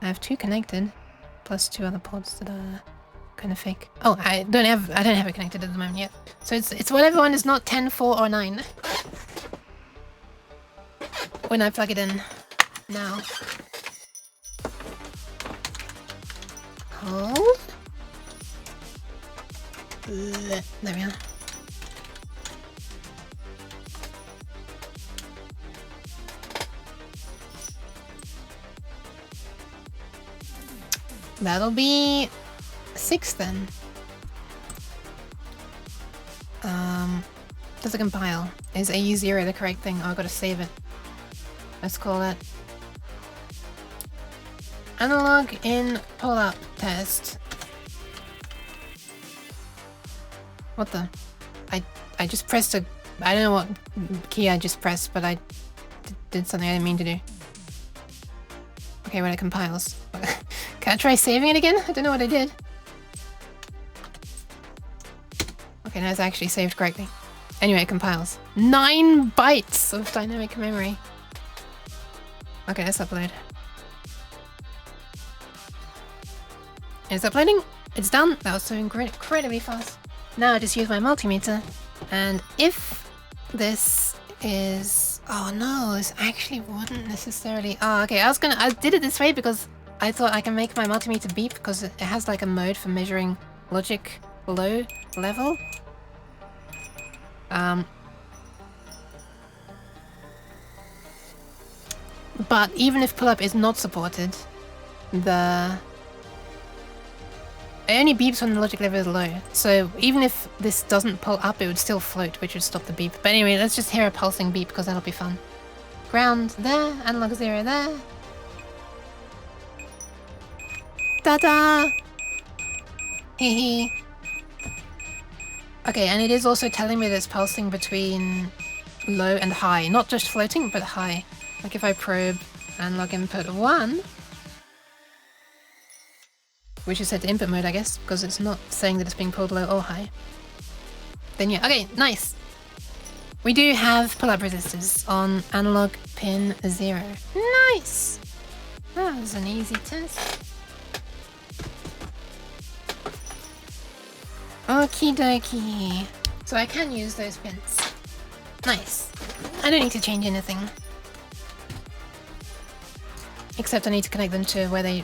I have 2 connected, plus 2 other ports that are kind of fake. Oh, I don't have it connected at the moment yet. So it's whatever one is not 10, 4, or 9. When I plug it in now. Hold. There we are. That'll be 6 then. Does it compile? Is AE0 the correct thing? Oh, I gotta save it. Let's call it analog in pull-up test. What the? I just pressed a... I don't know what key I just pressed, but I did something I didn't mean to do. Okay, when it compiles. Can I try saving it again? I don't know what I did. Okay, now it's actually saved correctly. Anyway, it compiles. 9 bytes of dynamic memory. Okay, let's upload. It's uploading. It's done. That was so incredibly fast. Now I just use my multimeter. And if this is... Oh no, this actually wouldn't necessarily... Oh, okay, I did it this way because I thought I can make my multimeter beep because it has like a mode for measuring logic low level. But even if pull-up is not supported, the It only beeps when the logic level is low. So even if this doesn't pull up, it would still float, which would stop the beep. But anyway, let's just hear a pulsing beep because that'll be fun. Ground there, analog 0 there. Ta-da! Hee hee. Okay, and it is also telling me that it's pulsing between low and high. Not just floating, but high. Like if I probe analog input 1, which is set to input mode, I guess, because it's not saying that it's being pulled low or high. Then yeah, okay, nice. We do have pull-up resistors on analog pin 0. Nice! That was an easy test. Okie dokie. So I can use those pins. Nice. I don't need to change anything. Except I need to connect them to where the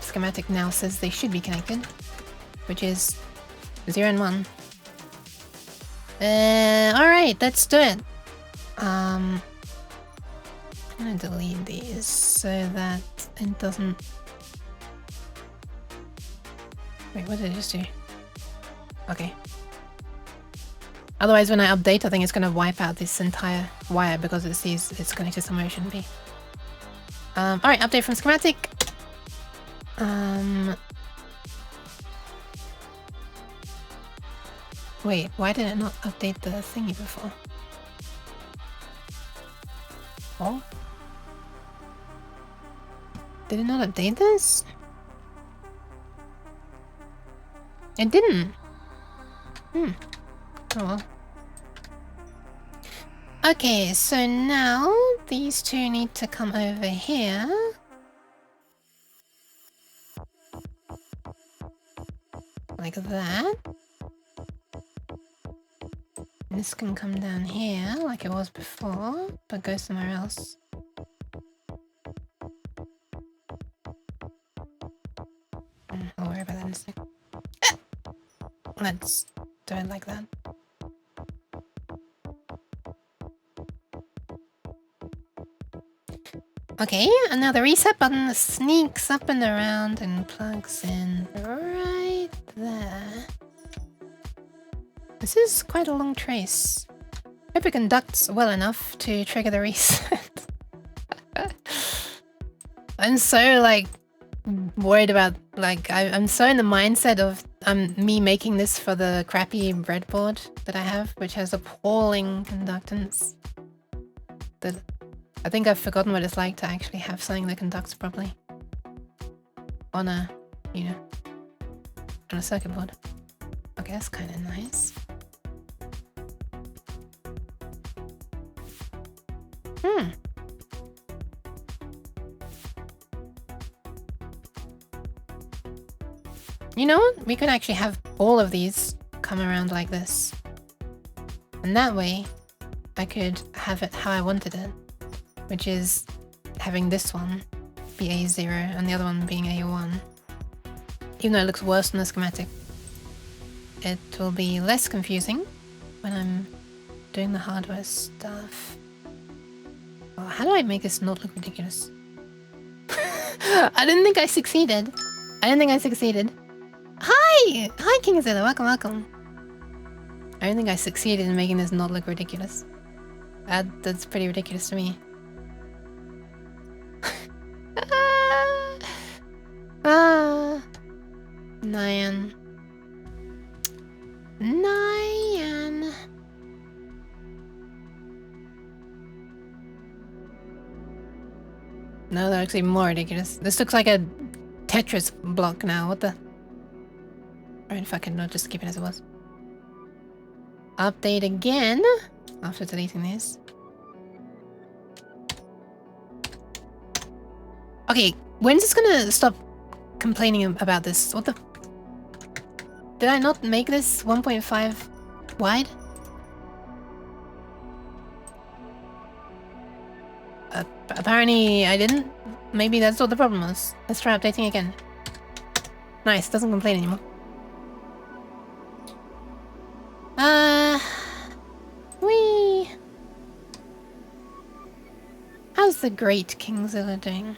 schematic now says they should be connected. Which is 0 and 1. Alright, let's do it. I'm gonna delete these so that it doesn't... Wait, what did I just do? Okay. Otherwise, when I update, I think it's gonna wipe out this entire wire because it sees it's connected somewhere it shouldn't be. Alright, update from schematic. Wait, why did it not update the thingy before? Oh? Did it not update this? It didn't. Oh well. Okay, so now these two need to come over here. Like that. And this can come down here like it was before, but go somewhere else. I'll worry about that in a sec. Let's do it like that. Okay, and now the reset button sneaks up and around and plugs in right there. This is quite a long trace. Hope it conducts well enough to trigger the reset. I'm so like worried about I'm so in the mindset of me making this for the crappy breadboard that I have, which has appalling conductance. That I think I've forgotten what it's like to actually have something that conducts properly on a, you know, on a circuit board. Okay, that's kind of nice. You know what? We could actually have all of these come around like this. And that way, I could have it how I wanted it. Which is having this one be A0 and the other one being A1. Even though it looks worse than the schematic. It will be less confusing when I'm doing the hardware stuff. Oh, how do I make this not look ridiculous? I didn't think I succeeded. Hi! Hi, Kingzilla. Welcome, welcome. I don't think I succeeded in making this not look ridiculous. That's pretty ridiculous to me. Nyan. No, they're actually more ridiculous. This looks like a Tetris block now. What the? Alright, fuck it. No, just keep it as it was. Update again after deleting this. Okay, when's this gonna stop complaining about this? What the? Did I not make this 1.5 wide? Apparently I didn't. Maybe that's what the problem was. Let's try updating again. Nice, doesn't complain anymore. Whee! How's the great Kingzilla doing?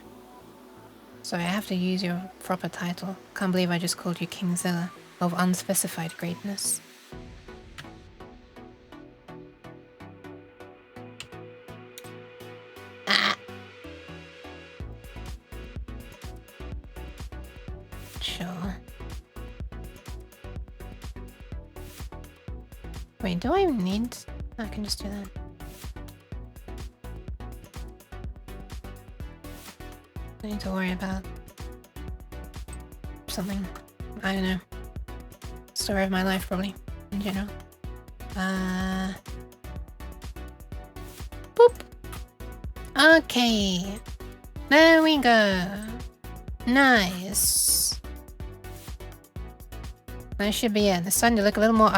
Sorry, I have to use your proper title. Can't believe I just called you Kingzilla of unspecified greatness. Ah. Sure. Wait, do I need... I can just do that. I need to worry about something. I don't know. Story of my life, probably, in general. Boop. Okay. There we go. Nice. That should be it. It's starting to look a little more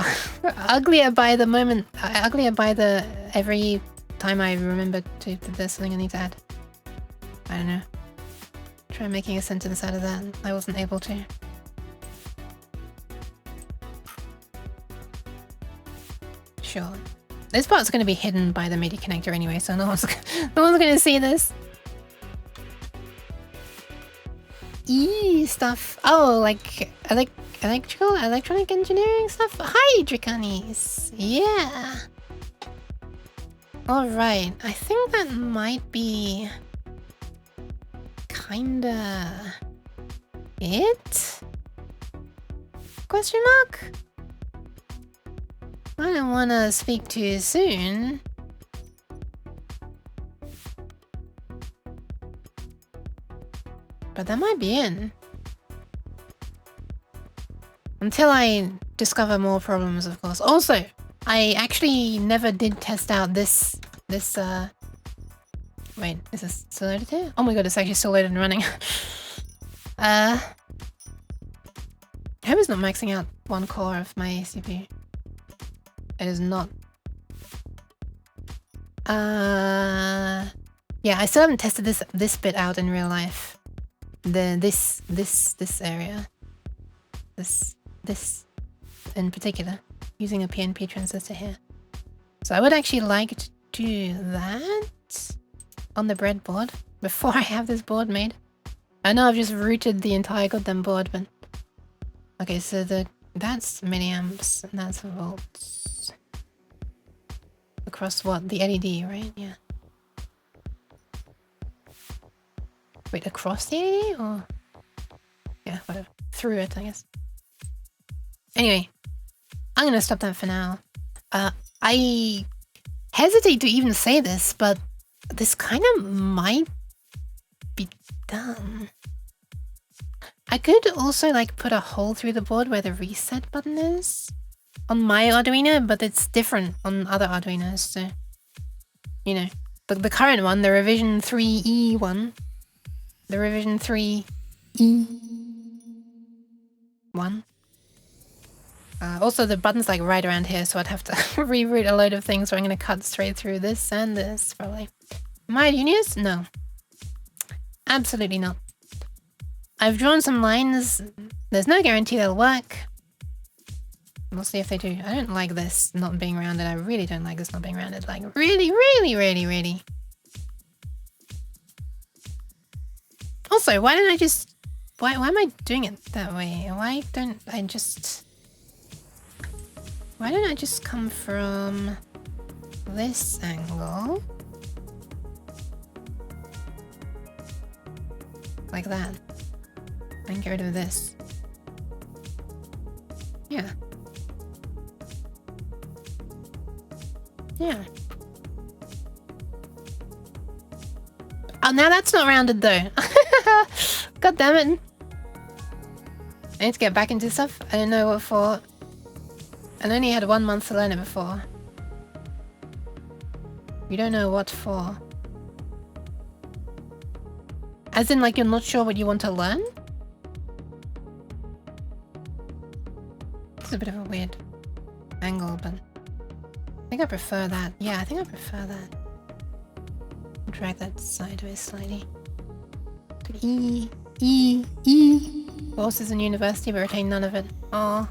uglier by the moment. Uglier by the every time I remember to there's something I need to add. I don't know. Try making a sentence out of that. I wasn't able to. Sure. This part's going to be hidden by the MIDI connector anyway, so no one's going to see this. Stuff. Oh, like electronic engineering stuff. Hi, Draconis. Yeah. All right. I think that might be kinda it? Question mark? I don't want to speak too soon. But that might be in. Until I discover more problems, of course. Also, I actually never did test out this wait, is this still loaded here? Oh my god, it's actually still loaded and running. I hope it's not maxing out one core of my CPU. It is not. Yeah, I still haven't tested this bit out in real life. This area. This in particular. Using a PNP transistor here. So I would actually like to do that on the breadboard before I have this board made. I know I've just rooted the entire goddamn board, but... Okay, so that's milliamps and that's volts. Across what? The LED, right? Yeah. Wait, across the LED or... Yeah, whatever. Through it, I guess. Anyway, I'm gonna stop that for now. I hesitate to even say this, but this kind of might be done. I could also like put a hole through the board where the reset button is on my Arduino, but it's different on other Arduinos, so you know. The current one, the revision 3E one, the revision 3E one. Also, the button's like right around here, so I'd have to reroute a load of things, so I'm going to cut straight through this and this, probably. Am I a genius? No. Absolutely not. I've drawn some lines. There's no guarantee they'll work. We'll see if they do. I don't like this not being rounded. I really don't like this not being rounded. Like, really, really, really, really. Also, why don't I just... Why am I doing it that way? Why don't I just come from this angle? Like that. And get rid of this. Yeah. Yeah. Oh, now that's not rounded though. God damn it. I need to get back into stuff. I didn't know what for. I only had 1 month to learn it before. You don't know what for. As in, like, you're not sure what you want to learn? It's a bit of a weird angle, but I think I prefer that. Yeah, I think I prefer that. Drag that sideways slightly. E. Courses in university, but retain none of it. Aw.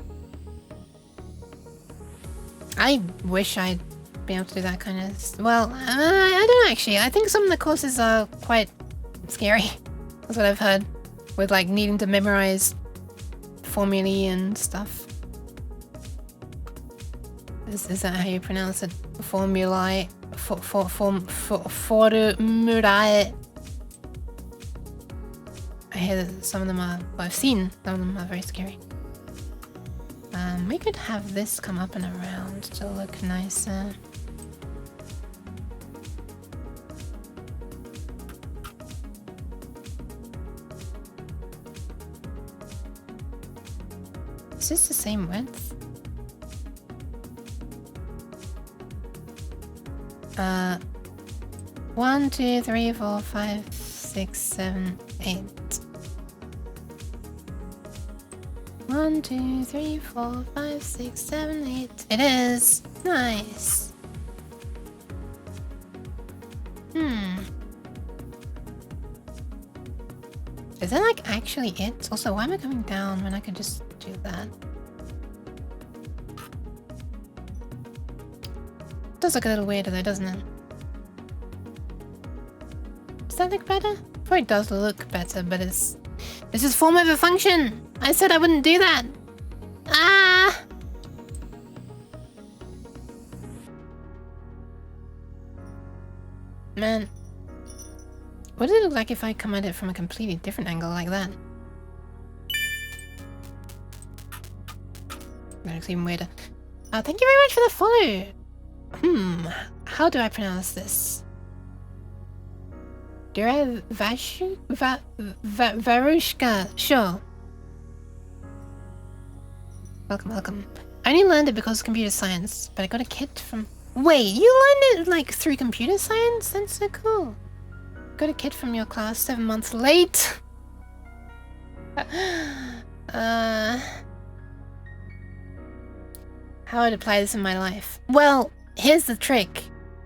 I wish I'd be able to do that kind of... Well, I don't know actually. I think some of the courses are quite scary. That's what I've heard. with like needing to memorize formulae and stuff. Is that how you pronounce it? Formulae. Formulae. I hear that some of them are, well, I've seen some of them are very scary. We could have this come up and around to look nicer. Is this the same width? 1, 2, 3, 4, 5, 6, 7, 8. 1, 2, 3, 4, 5, 6, 7, 8. It is! Nice! Is that like actually it? Also, why am I coming down when I could just do that? Does look a little weirder though, doesn't it? Does that look better? Probably does look better, but it's... This is form over function! I said I wouldn't do that! Ah! Man. What does it look like if I come at it from a completely different angle like that? That looks even weirder. Thank you very much for the follow! How do I pronounce this? Varushka, sure. Welcome, welcome. I only learned it because of computer science, but I got a kit from... Wait, you learned it like through computer science? That's so cool. Got a kit from your class 7 months late. How I'd apply this in my life? Well, here's the trick.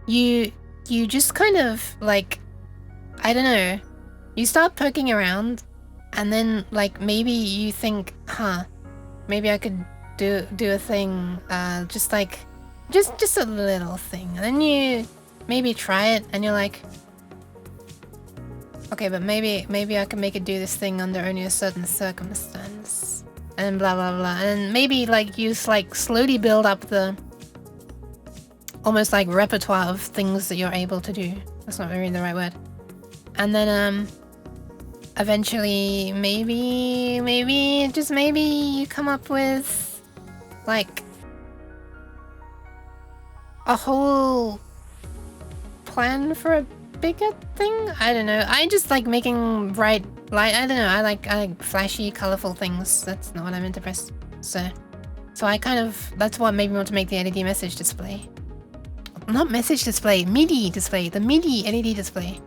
You just kind of like, I don't know, you start poking around and then like maybe you think, maybe I could do a thing, just a little thing. And then you maybe try it and you're like, okay, but maybe I can make it do this thing under only a certain circumstance. And blah blah blah. And maybe like you like slowly build up the almost like repertoire of things that you're able to do. That's not really the right word. And then eventually maybe just maybe you come up with like a whole plan for a bigger thing. I don't know. I just like making bright light. I don't know. I like flashy, colorful things. That's not what I meant to press. So I kind of, that's what made me want to make the LED message display. Not message display, MIDI display. The MIDI LED display.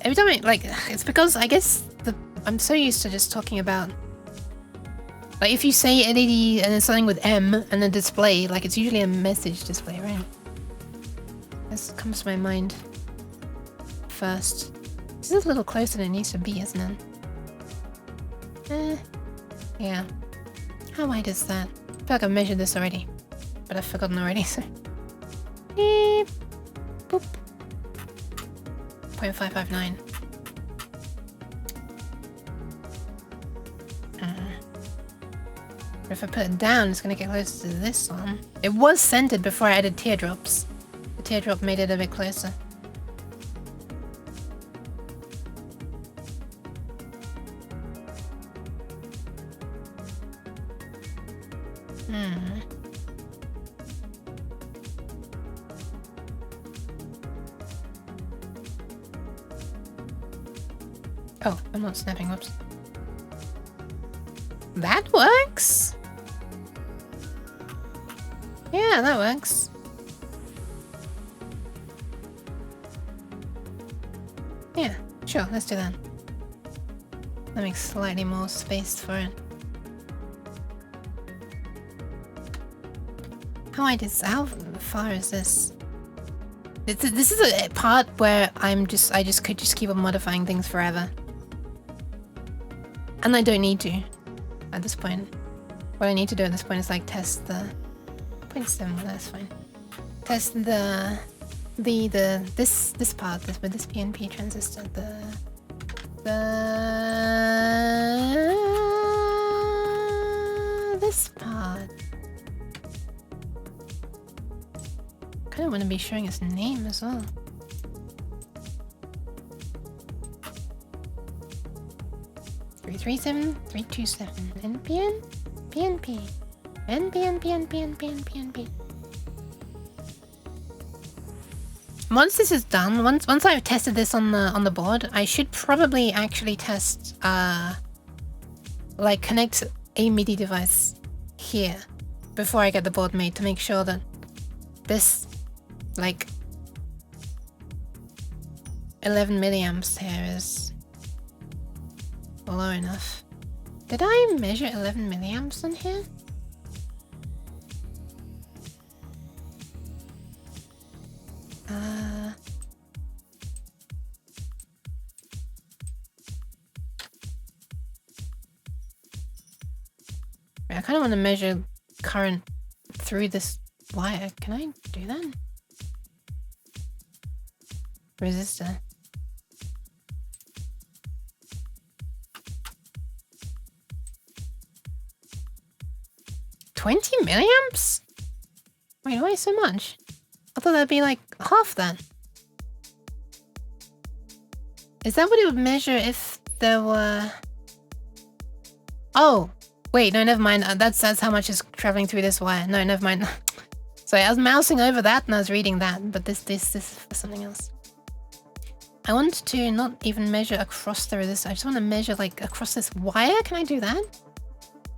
Every time it's because I guess I'm so used to just talking about, like if you say LED and then something with M and then display, like it's usually a message display, right? This comes to my mind first. This is a little closer than it needs to be, isn't it? Yeah. How wide is that? I feel like I've measured this already, but I've forgotten already, so. Beep. Boop. 0.559. But if I put it down, it's gonna get closer to this one. It was centered before I added teardrops. The teardrop made it a bit closer. Oh, I'm not snapping, whoops. That works! Yeah, that works. Yeah, sure, let's do that. That makes slightly more space for it. How far is this? This is a part where I could just keep on modifying things forever. And I don't need to at this point. What I need to do at this point is like test the 0.7, that's fine. Test the this part, with this PNP transistor, this part. Kind of want to be showing his name as well. $337 $327 NPN PNP NPN. Once this is done, once I've tested this on the board, I should probably actually test like connect a MIDI device here before I get the board made to make sure that this like 11 milliamps here is low enough. Did I measure 11 milliamps on here? I kind of want to measure current through this wire. Can I do that? Resistor. $20 milliamps? Wait, why so much? I thought that'd be like half that. Is that what it would measure if there were... Oh! Wait, no, never mind. That's how much is traveling through this wire. No, never mind. Sorry, I was mousing over that and I was reading that, but this is for something else. I want to not even measure across the resistor. I just want to measure like across this wire. Can I do that?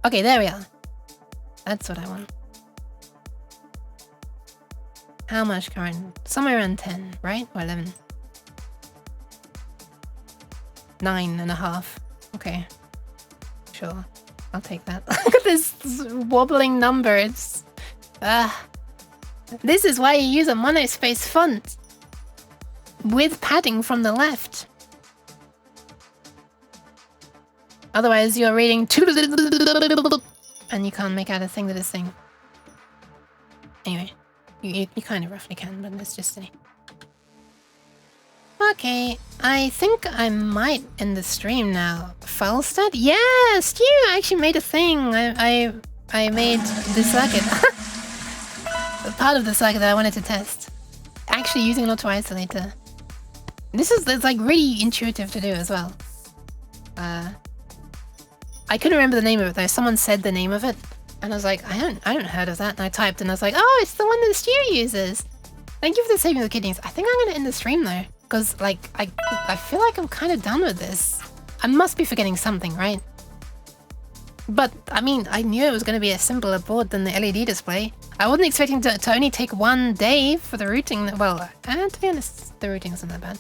Okay, there we are. That's what I want. How much current? Somewhere around 10, right? Or 11? 9.5. Okay. Sure. I'll take that. Look at this wobbling number. It's... This is why you use a monospace font. With padding from the left. Otherwise you're reading... And you can't make out a thing that is saying. Anyway. You kind of roughly can, but it's just silly. Okay, I think I might end the stream now. File stat? Yes! Stu actually made a thing. I made the circuit. Part of the circuit that I wanted to test. Actually using an auto isolator. It's like really intuitive to do as well. I couldn't remember the name of it though. Someone said the name of it. And I was like, I haven't heard of that. And I typed and I was like, oh, it's the one that Stu uses. Thank you for the saving the kidneys. I think I'm gonna end the stream though. Because like I feel like I'm kind of done with this. I must be forgetting something, right? But I mean, I knew it was gonna be a simpler board than the LED display. I wasn't expecting to only take one day for the routing. Well, to be honest, the routing isn't that bad.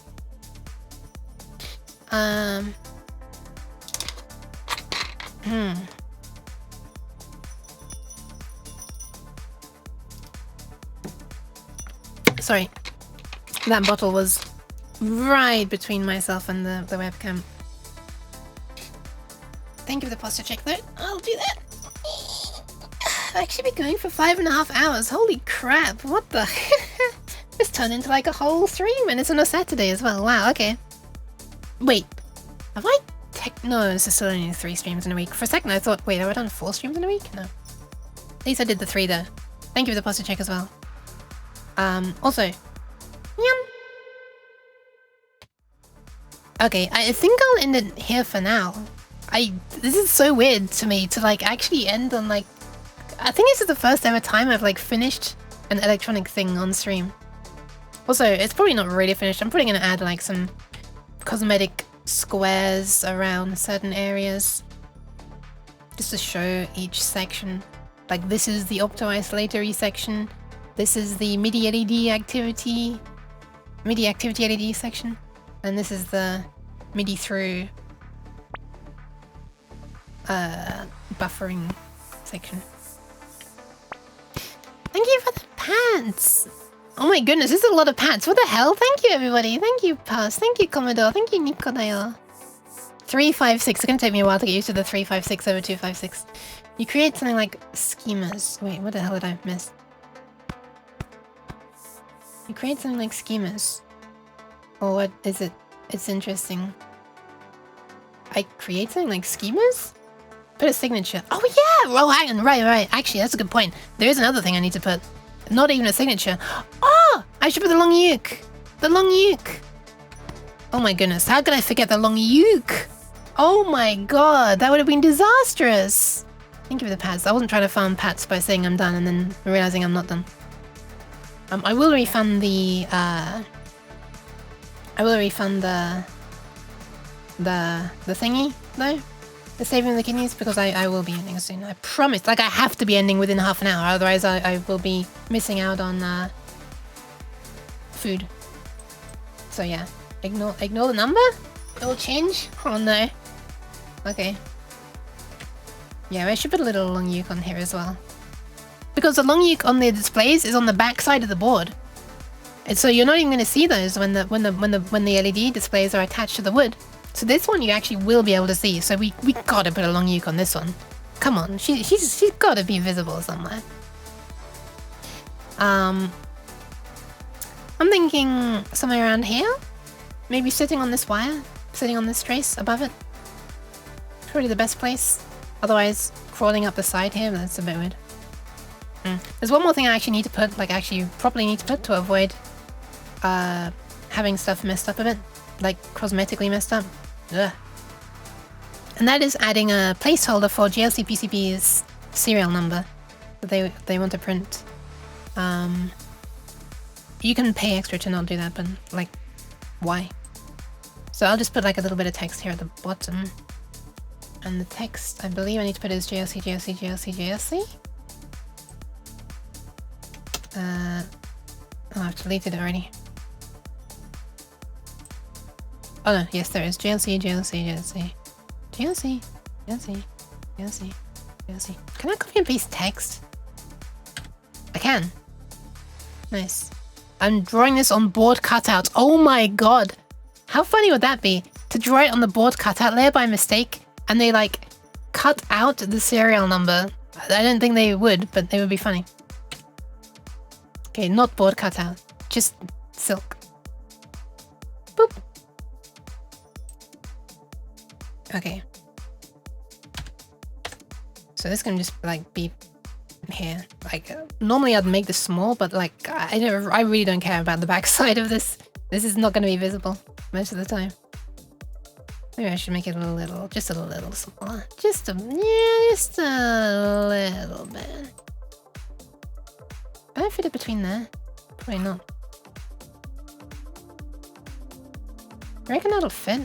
Sorry, that bottle was right between myself and the webcam. Thank you for the posture check though. I'll do that. I'll actually be going for 5.5 hours. Holy crap, what the... This turned into like a whole stream and it's on a Saturday as well. Wow, okay. Wait, have I... No, this is still only 3 streams in a week. For a second I thought, wait, have I done 4 streams in a week? No. At least I did the 3 though. Thank you for the posture check as well. Also, yum. Okay, I think I'll end it here for now. This is so weird to me to like actually end on like, I think this is the first ever time I've like finished an electronic thing on stream. Also, it's probably not really finished. I'm probably gonna add like some cosmetic squares around certain areas just to show each section. Like this is the opto-isolatory section. This is the MIDI LED activity LED section, and this is the MIDI through buffering section. Thank you for the pants! Oh my goodness, this is a lot of pants. What the hell? Thank you everybody. Thank you Pass. Thank you Commodore. Thank you Nikodayo. 356. It's gonna take me a while to get used to the 356 over 256. You create something like schemas. Wait, what the hell did I miss? You create something like schemas. Or what is it? It's interesting. I create something like schemas? Put a signature. Oh yeah! Oh, hang on. Right. Actually, that's a good point. There is another thing I need to put. Not even a signature. Oh! I should put the long uke. The long uke. Oh my goodness. How could I forget the long uke? Oh my god. That would have been disastrous. Thank you for the pats. I wasn't trying to farm pats by saying I'm done and then realizing I'm not done. I will refund the the thingy though, the saving the kidneys, because I will be ending soon. I promise. Like I have to be ending within half an hour, otherwise I will be missing out on food. So yeah, ignore the number. It will change. Oh no. Okay. Yeah, I should put a little long uke on here as well. Because the long uke on the displays is on the back side of the board. And so you're not even going to see those when the LED displays are attached to the wood. So this one you actually will be able to see. So we gotta put a long uke on this one. Come on, she's gotta be visible somewhere. I'm thinking somewhere around here. Maybe sitting on this wire, sitting on this trace above it. Probably the best place. Otherwise, crawling up the side here, that's a bit weird. There's one more thing I actually need to put, like actually properly need to put to avoid having stuff messed up a bit, like cosmetically messed up. Ugh. And that is adding a placeholder for GLC PCB's serial number that they want to print. You can pay extra to not do that, but like, why? So I'll just put like a little bit of text here at the bottom. And the text, I believe I need to put is GLC, GLC, GLC, GLC. Oh, I've deleted it already. Oh no, yes there is. GLC, GLC, GLC. GLC, GLC, GLC, GLC. Can I copy and paste text? I can. Nice. I'm drawing this on board cutouts. Oh my god! How funny would that be? To draw it on the board cutout layer by mistake, and they like cut out the serial number. I don't think they would, but they would be funny. Okay, not board cutout, just silk. Boop. Okay. So this can just like be here. Like normally I'd make this small, but like I really don't care about the back side of this. This is not going to be visible most of the time. Maybe I should make it a little, just a little smaller. Just a little bit. Can I fit it between there? Probably not. I reckon that'll fit. I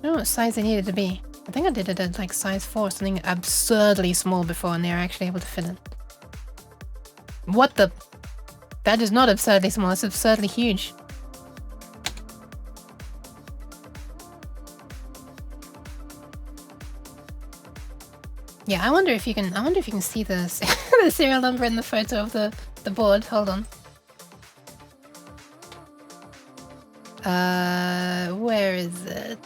don't know what size they needed to be. I think I did it at like size 4, something absurdly small before, and they were actually able to fit it. What the? That is not absurdly small, it's absurdly huge. Yeah, I wonder if you can see the the serial number in the photo of the board. Hold on. Where is it?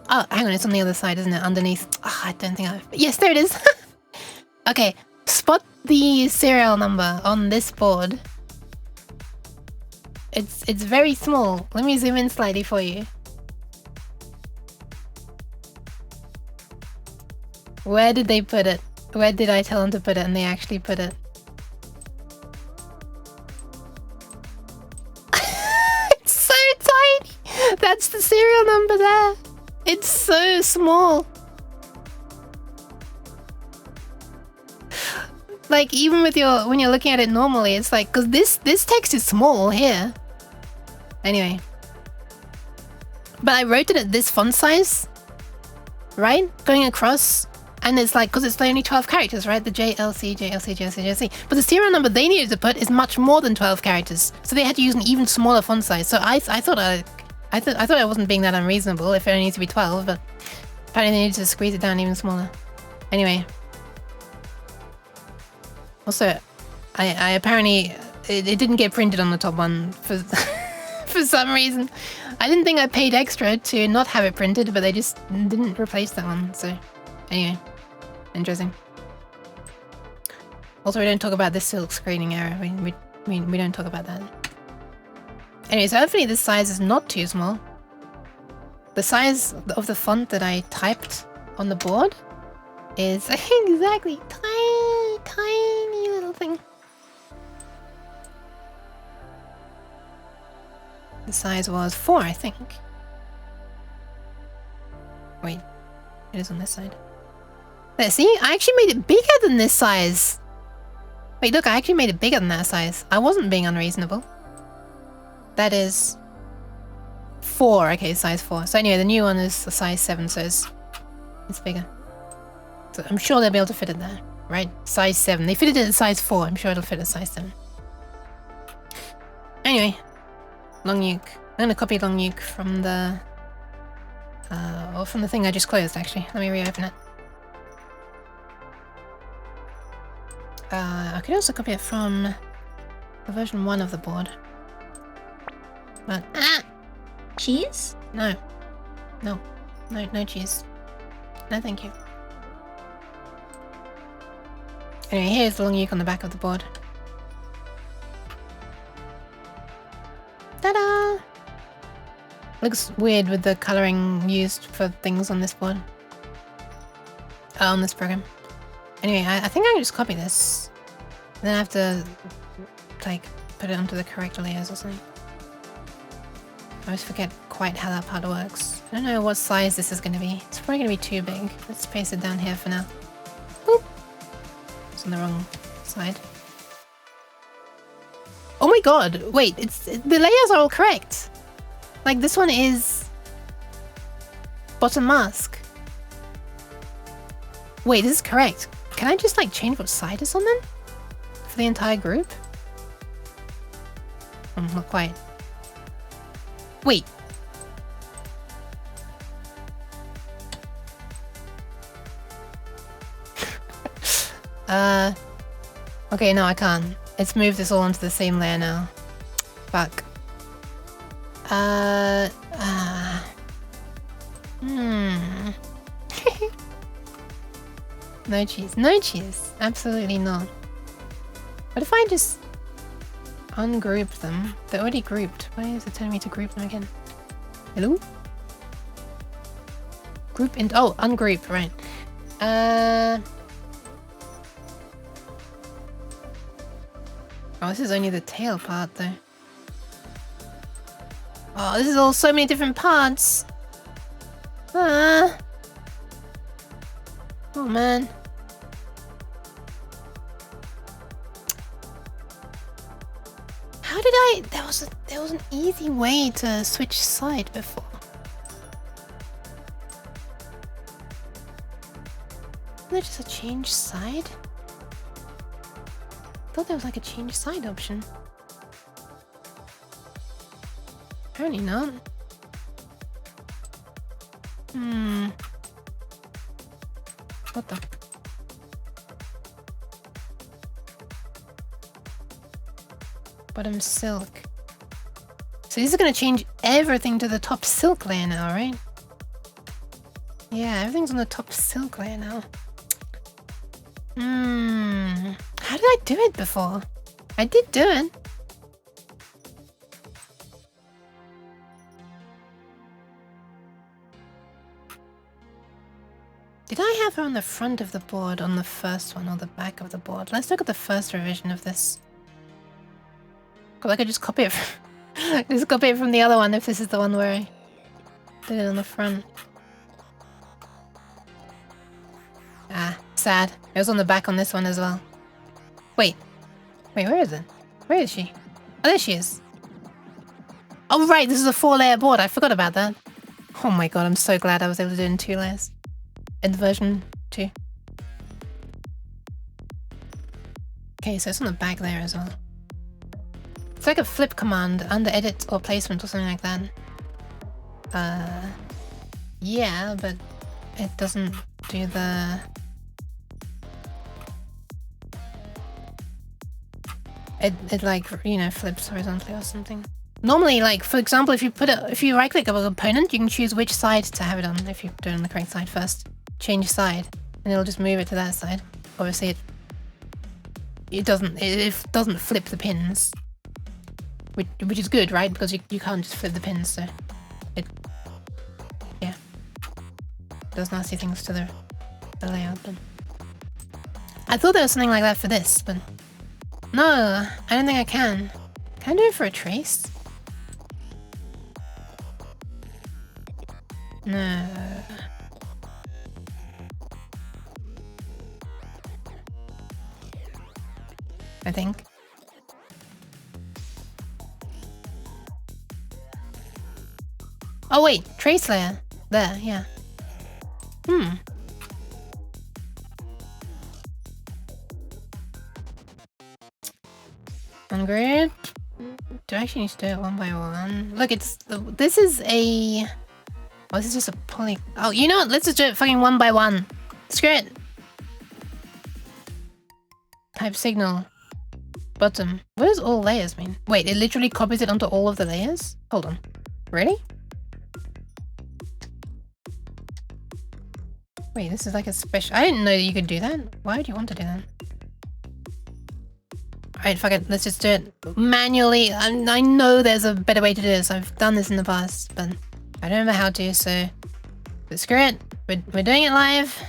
Oh, hang on, it's on the other side, isn't it? Underneath. Oh, I don't think yes, there it is. Okay, spot the serial number on this board. It's very small. Let me zoom in slightly for you. Where did they put it? Where did I tell them to put it and they actually put it? It's so tiny! That's the serial number there! It's so small! Like even with when you're looking at it normally, it's like, cause this text is small here. Anyway. But I wrote it at this font size, right? Going across. And it's like, because it's only 12 characters, right? The JLC, JLC, JLC, JLC. But the serial number they needed to put is much more than 12 characters. So they had to use an even smaller font size. So I thought I wasn't being that unreasonable if it only needs to be 12, but apparently they needed to squeeze it down even smaller. Anyway. Also, I apparently, it didn't get printed on the top one for, for some reason. I didn't think I paid extra to not have it printed, but they just didn't replace that one, so anyway. Interesting. Also, we don't talk about this silk screening error. We don't talk about that. Anyway, so hopefully this size is not too small. The size of the font that I typed on the board is exactly tiny little thing. The size was 4, I think. Wait, it is on this side. There, see? I actually made it bigger than this size. Wait, look, I actually made it bigger than that size. I wasn't being unreasonable. That is 4. Okay, size 4. So anyway, the new one is a size 7, so it's bigger. So I'm sure they'll be able to fit it there, right? Size 7. They fitted it at size 4. I'm sure it'll fit at size 7. Anyway, long nuke. I'm gonna copy long nuke from the or from the thing I just closed. Actually, let me reopen it. I could also copy it from the version 1 of the board. But Cheese? no cheese. No, thank you. Anyway, here's the long nuke on the back of the board. Ta-da! Looks weird with the coloring used for things on this board. On this program. Anyway, I think I can just copy this. And then I have to, like, put it onto the correct layers or something. I always forget quite how that part works. I don't know what size this is going to be. It's probably going to be too big. Let's paste it down here for now. Boop! It's on the wrong side. Oh my god! Wait, the layers are all correct! Like, this one is bottom mask. Wait, this is correct. Can I just, like, change what side it's on then? For the entire group? Not quite. Wait. Okay, no, I can't. Let's move this all onto the same layer now. Fuck. No cheese. No cheese. Absolutely not. What if I just ungroup them? They're already grouped. Why is it telling me to group them again? Hello? Group and oh, ungroup, right. Oh, this is only the tail part though. Oh, this is all so many different parts. Oh man. How did I? There was an easy way to switch side before. Isn't there just a change side? I thought there was like a change side option. Apparently not. What the? Bottom silk. So these are gonna change everything to the top silk layer now, right? Yeah, everything's on the top silk layer now. How did I do it before? I did do it. Did I have her on the front of the board on the first one or the back of the board? Let's look at the first revision of this. Because I could just copy it from the other one if this is the one where I did it on the front. Ah, sad. It was on the back on this one as well. Wait, where is it? Where is she? Oh, there she is. Oh right, this is a 4-layer board. I forgot about that. Oh my god, I'm so glad I was able to do it in 2 layers. In version 2. Okay, so it's on the back there as well. It's like a flip command under edit or placement or something like that. Yeah, but it doesn't do the... It like, you know, flips horizontally or something. Normally, like, for example, if you right click a component, you can choose which side to have it on if you do it on the correct side first. Change side, and it'll just move it to that side. Obviously, it doesn't flip the pins. Which is good, right? Because you can't just flip the pins, so it does nasty things to the layout. But I thought there was something like that for this, but no, I don't think I can. Can I do it for a trace? No. I think. Oh wait, trace layer. There, yeah. On grid. Do I actually need to do it one by one? Look, this is a... Oh, this is just a poly... Oh, you know what? Let's just do it fucking one by one. Screw it. Type signal. Bottom. What does all layers mean? Wait, it literally copies it onto all of the layers? Hold on. Really? Wait, this is like a special... I didn't know that you could do that. Why would you want to do that? Alright, fuck it. Let's just do it manually. I know there's a better way to do this. I've done this in the past, but I don't know how to, so... But screw it. We're doing it live.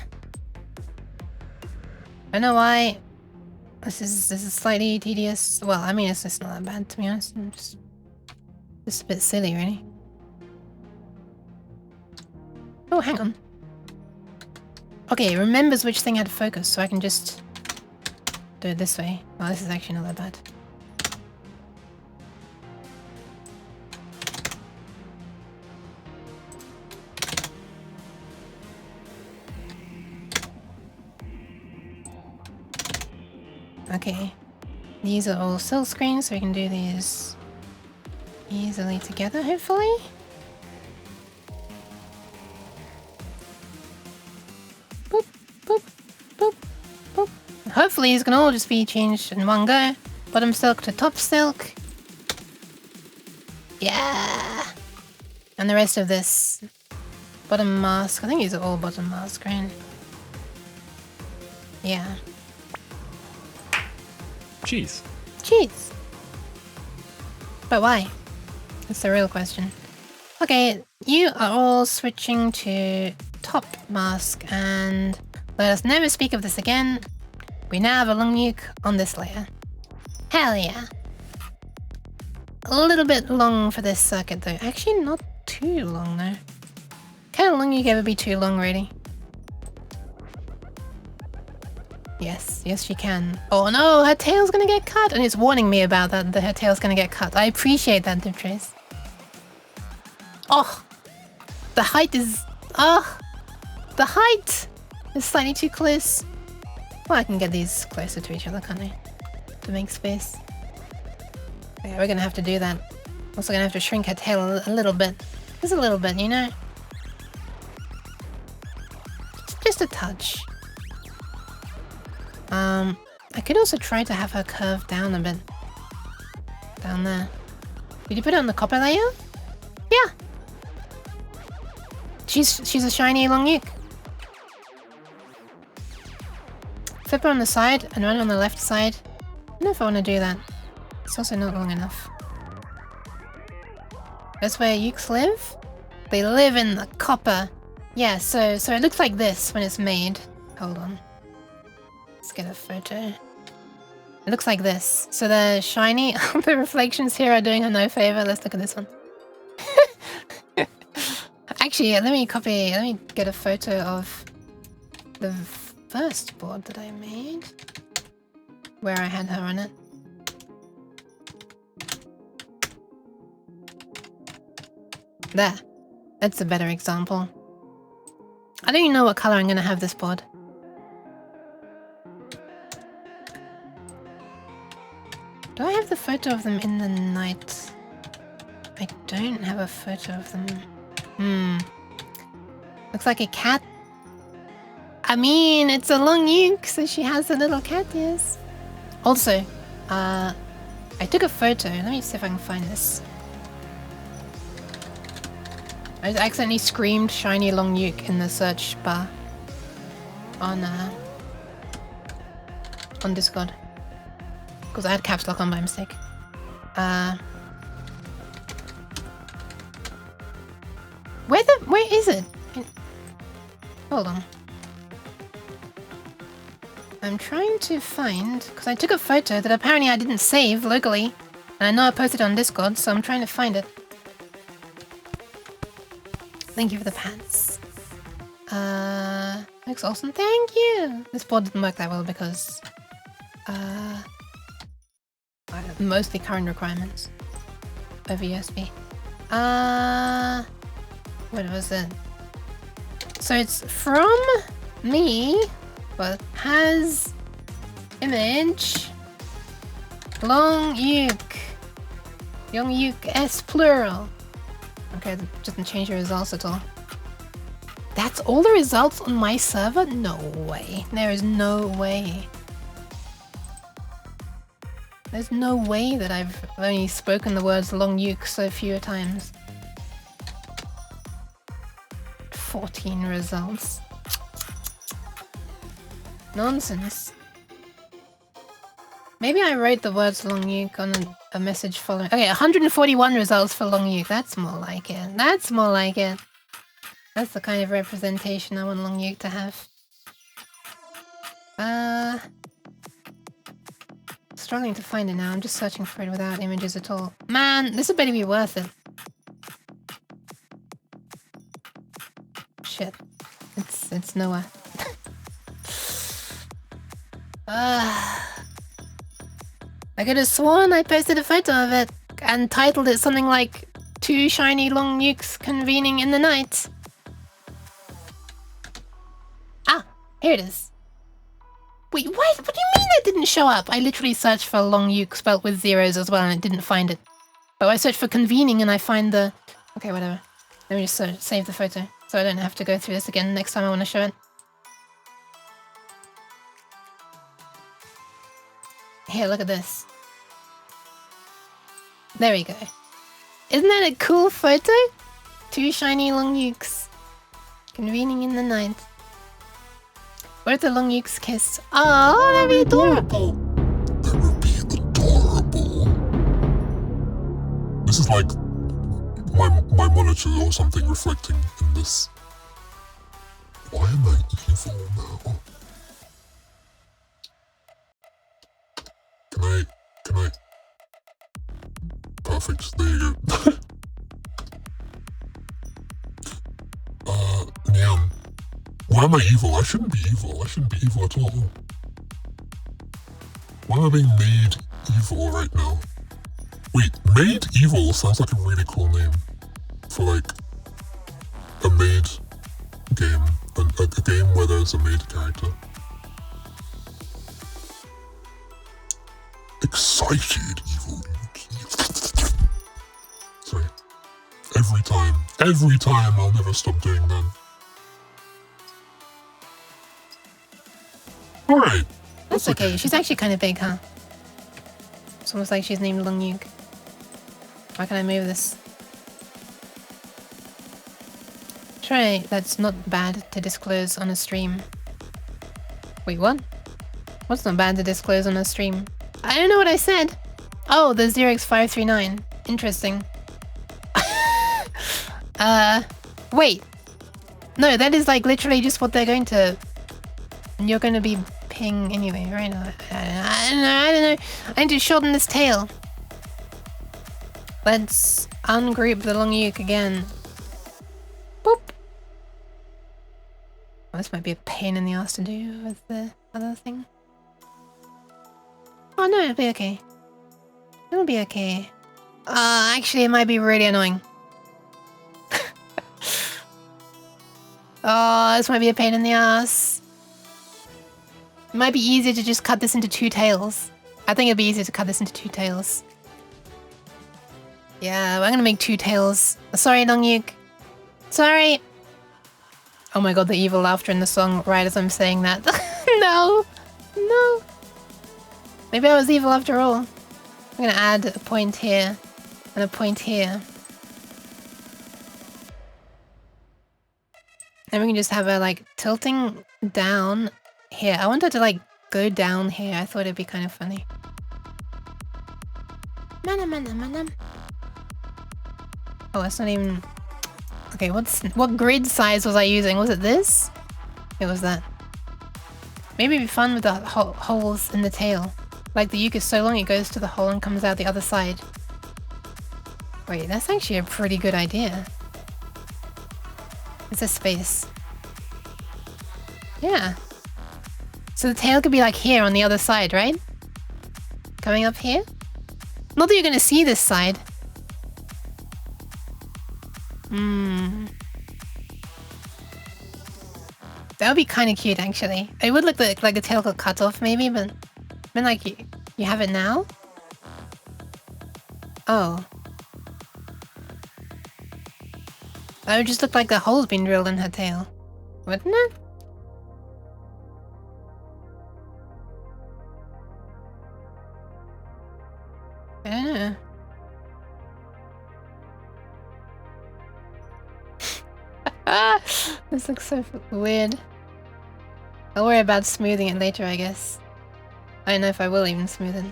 I don't know why. This is slightly tedious. Well, I mean, it's just not that bad, to be honest. I'm just a bit silly, really. Oh, hang on. Okay, it remembers which thing had focus, so I can just do it this way. Well, this is actually not that bad. Okay, these are all silk screens, so we can do these easily together, hopefully. Boop, boop, boop, boop. Hopefully these can all just be changed in one go. Bottom silk to top silk. Yeah! And the rest of this bottom mask. I think these are all bottom mask, right? Yeah. Cheese. Cheese. But why? That's the real question. Okay, you are all switching to top mask, and let us never speak of this again. We now have a long nuke on this layer. Hell yeah. A little bit long for this circuit though. Actually not too long though. Can a long nuke ever be too long, really? Yes, yes she can. Oh no, her tail's gonna get cut, and it's warning me about that her tail's gonna get cut. I appreciate that, Trace. Oh, the height is... Oh, the height is slightly too close. Well, I can get these closer to each other, can't I? To make space. Yeah, we're gonna have to do that. Also gonna have to shrink her tail a little bit. Just a little bit, you know? Just a touch. I could also try to have her curve down a bit. Down there. Did you put it on the copper layer? Yeah! She's a shiny long nuke. Flip her on the side and run on the left side. I don't know if I want to do that. It's also not long enough. That's where ukes live? They live in the copper. Yeah, so it looks like this when it's made. Hold on. Let's get a photo. It looks like this. So the shiny... the reflections here are doing her no favor. Let's look at this one. Actually, let me get a photo of the first board that I made. Where I had her on it. There. That's a better example. I don't even know what color I'm going to have this board. Do I have the photo of them in the night? I don't have a photo of them. Looks like a cat. I mean, it's a long nuke, so she has a little cat ears. Also, I took a photo. Let me see if I can find this. I accidentally screamed shiny long nuke in the search bar on Discord. Because I had caps lock on by mistake. Where is it? Hold on. I'm trying to find, because I took a photo that apparently I didn't save locally, and I know I posted it on Discord, so I'm trying to find it. Thank you for the pants. Looks awesome. Thank you. This board didn't work that well because I have mostly current requirements over USB. What was it? So it's from me, but has image long uke. Young uke S plural. Okay, that doesn't change the results at all. That's all the results on my server? No way. There is no way. There's no way that I've only spoken the words long uke so few times. 14 results. Nonsense. Maybe I wrote the words long uke on a message following. Okay, 141 results for long uke. That's more like it. That's more like it. That's the kind of representation I want long uke to have. Struggling to find it now. I'm just searching for it without images at all. Man, this had better be worth it. Shit. It's nowhere. I could have sworn I posted a photo of it and titled it something like 2 shiny long ukes convening in the night. Ah, here it is. Wait, what do you mean it didn't show up? I literally searched for long uke spelt with zeros as well and it didn't find it. But I searched for convening and I find the... Okay, whatever. Let me just save the photo so I don't have to go through this again next time I want to show it. Here, look at this. There we go. Isn't that a cool photo? 2 shiny long ukes convening in the night. What if the long ukes kissed? Oh, that'd be adorable. That would be adorable. This is like my monitor or something reflecting in this. Why am I evil now? Can I? Perfect, there you go. Nyam. Why am I evil? I shouldn't be evil. I shouldn't be evil at all. Why am I being made evil right now? Wait, made evil sounds like a really cool name for like a maid game, a game where there's a maid character. Excited evil. Sorry. Every time I'll never stop doing that. Alright. That's okay. She's actually kind of big, huh? It's almost like she's named Long Uke. Why can I move this? Try that's not bad to disclose on a stream. Wait, what? What's not bad to disclose on a stream? I don't know what I said. Oh, the 0x539. Interesting. Wait. No, that is like literally just what they're going to... You're going to be ping anyway, right? I don't know. I need to shorten this tail. Let's ungroup the long uke again. Boop. Oh, this might be a pain in the ass to do with the other thing. Oh no, it'll be okay. It'll be okay. Actually, it might be really annoying. Oh, this might be a pain in the ass. It might be easier to just cut this into 2 tails. I think it'd be easier to cut this into 2 tails. Yeah, I'm gonna make 2 tails. Sorry, Long Uke. Sorry. Oh my god, the evil laughter in the song right as I'm saying that. No. No. Maybe I was evil after all. I'm gonna add a point here and a point here. And we can just have her like tilting down here. I want her to like go down here. I thought it'd be kind of funny. Mana, mana, mana. Oh, that's not even... Okay, what grid size was I using? Was it this? It was that. Maybe it'd be fun with the holes in the tail. Like the uke is so long it goes to the hole and comes out the other side. Wait, that's actually a pretty good idea. It's a space. Yeah. So the tail could be like here on the other side, right? Coming up here? Not that you're gonna see this side. That would be kind of cute, actually. It would look like the tail got cut off, maybe, but then like you have it now. Oh, that would just look like the hole's been drilled in her tail, wouldn't it? I don't know. This looks so weird. I'll worry about smoothing it later, I guess. I don't know if I will even smooth it.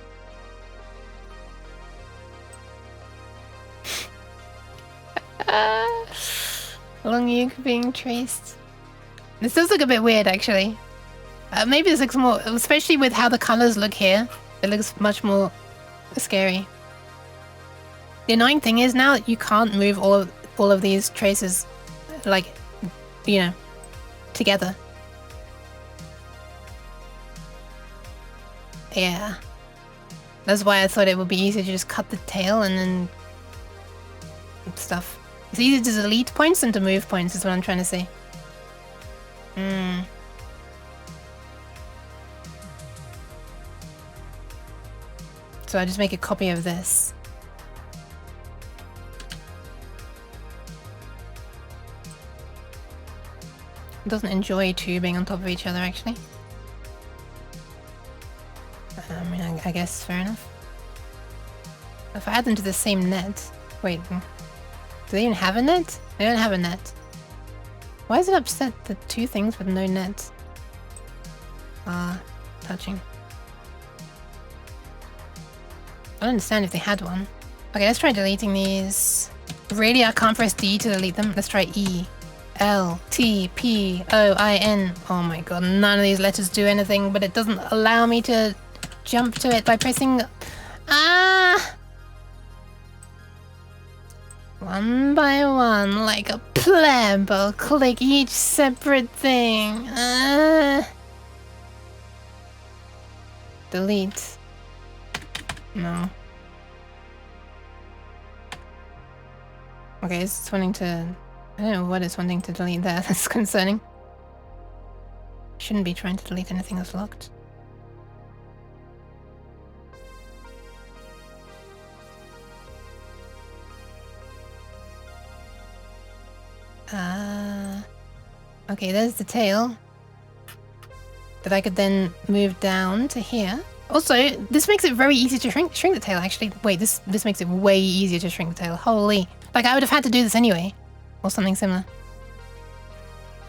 Long uke being traced. This does look a bit weird, actually. Maybe this looks more, especially with how the colors look here. It looks much more scary. The annoying thing is now you can't move all of these traces, like, you know, together. Yeah. That's why I thought it would be easier to just cut the tail and then stuff. It's easier to delete points than to move points is what I'm trying to say. So I just make a copy of this. It doesn't enjoy two being on top of each other, actually. I mean, I guess fair enough. If I add them to the same net... Wait, do they even have a net? They don't have a net. Why is it upset the two things with no net? Touching. I don't understand if they had one. Okay, let's try deleting these. Really, I can't press D to delete them. Let's try E. L, T, P, O, I, N. Oh my god, none of these letters do anything, but it doesn't allow me to jump to it by pressing... One by one, like a pleb, I'll click each separate thing. Delete. No. Okay, it's wanting to... I don't know what it's wanting to delete there. That's concerning. Shouldn't be trying to delete anything that's locked. Okay, there's the tail. That I could then move down to here. Also, this makes it very easy to shrink the tail, actually. Wait, this makes it way easier to shrink the tail. Holy. Like, I would have had to do this anyway. Or something similar.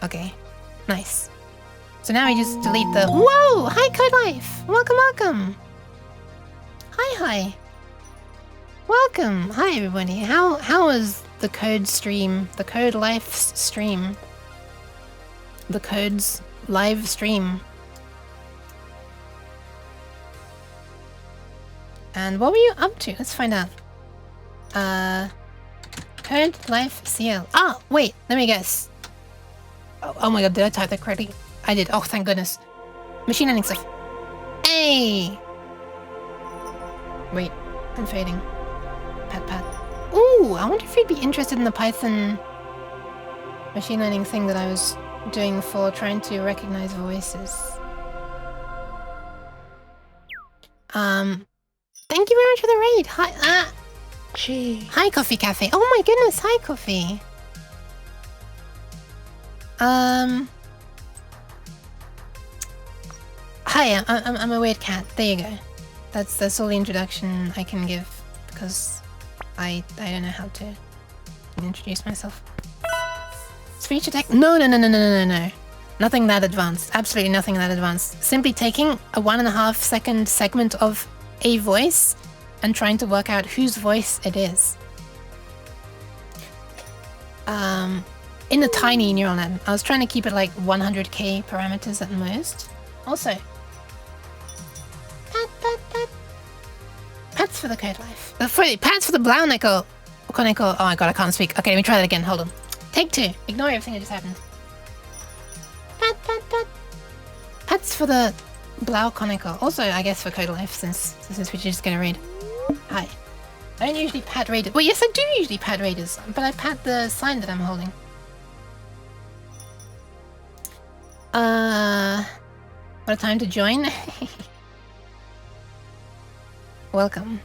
Okay. Nice. So now I just delete the... Whoa! Hi, Code Life! Welcome, welcome! Hi. Welcome! Hi, everybody. How was the Code stream? The Code Life stream? The Code's live stream? And what were you up to? Let's find out. Code Life CL. Ah, wait, let me guess. Oh my god, did I type that correctly? I did. Oh, thank goodness. Machine learning stuff. Hey! Wait, I'm fading. Pat. Ooh, I wonder if you'd be interested in the Python machine learning thing that I was doing for trying to recognize voices. Thank you very much for the raid. Hi, Gee. Hi, Coffee Cafe. Oh my goodness, hi, Coffee. Hi, I'm a weird cat. There you go. That's all the introduction I can give because I don't know how to introduce myself. Speech attack? No. Nothing that advanced. Absolutely nothing that advanced. Simply taking a 1.5 second segment of a voice and trying to work out whose voice it is. In the tiny neural net, I was trying to keep it like 100k parameters at most. Also, pats for the code life. Pats for the Blaunickel. Oh my god, I can't speak. Okay, let me try that again. Hold on. Take 2. Ignore everything that just happened. Pat. Pats for the Blaunickel. Also, I guess for code life, since we're just gonna read. Hi. I don't usually pat raiders. Well, yes, I do usually pat raiders, but I pat the sign that I'm holding. What a time to join. Welcome.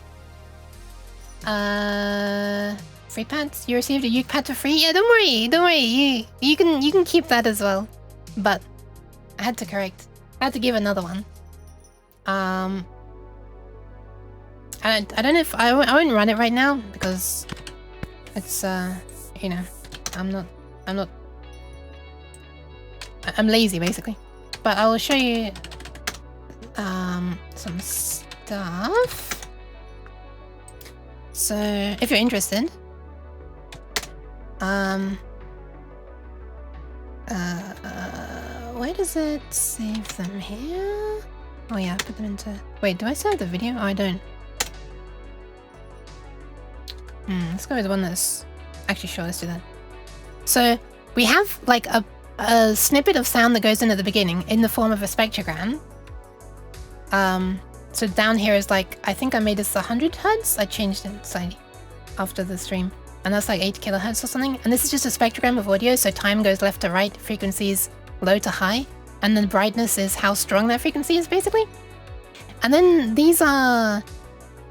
Free pats? You received a Uke pad for free? Yeah, don't worry. You can keep that as well. But I had to correct. I had to give another one. I don't know if I won't run it right now because it's you know, I'm lazy basically. But I will show you some stuff. So if you're interested, where does it save them here? Oh yeah, put them into. Wait, do I save the video? Oh, I don't. Let's go with the one that's actually sure. Let's do that. So we have like a snippet of sound that goes in at the beginning in the form of a spectrogram. So down here is like, I think I made this 100 Hz. I changed it slightly after the stream, and that's like 8 kilohertz or something. And this is just a spectrogram of audio, so time goes left to right, frequencies low to high, and then brightness is how strong that frequency is basically. And then these are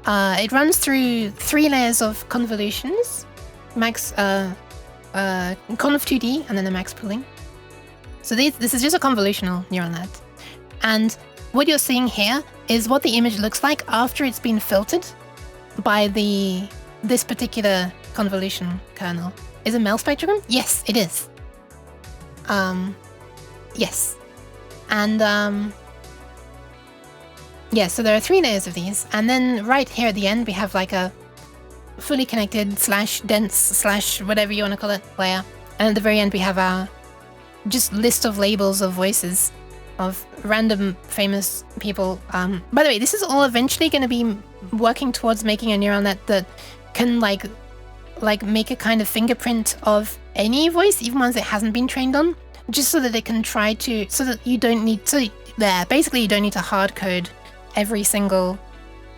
it runs through 3 layers of convolutions, max conv 2D, and then the max pooling. So this is just a convolutional neural net, and what you're seeing here is what the image looks like after it's been filtered by this particular convolution kernel. Is it Mel spectrogram? Yes, it is. Yes, and yeah, so there are 3 layers of these, and then right here at the end we have like a fully connected / dense / whatever you want to call it layer, and at the very end we have our just list of labels of voices of random famous people. By the way, this is all eventually going to be working towards making a neural net that can like make a kind of fingerprint of any voice, even ones it hasn't been trained on, just so that it can try to, so that you don't need to, basically you don't need to hard code every single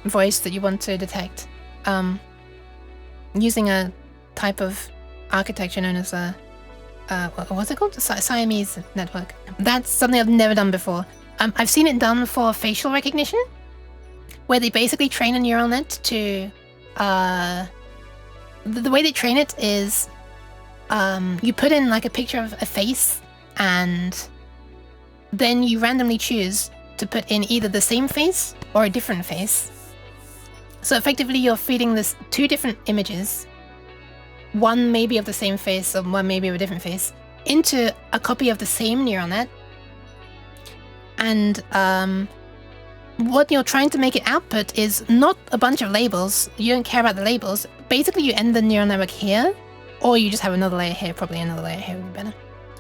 voice that you want to detect, using a type of architecture known as a what's it called? Siamese network. That's something I've never done before. I've seen it done for facial recognition, where they basically train a neural net to the way they train it is you put in like a picture of a face, and then you randomly choose to put in either the same face or a different face. So effectively you're feeding this 2 different images, one maybe of the same face or one maybe of a different face, into a copy of the same neural net. And what you're trying to make it output is not a bunch of labels. You don't care about the labels. Basically you end the neural network here, or you just have another layer here. Probably another layer here would be better.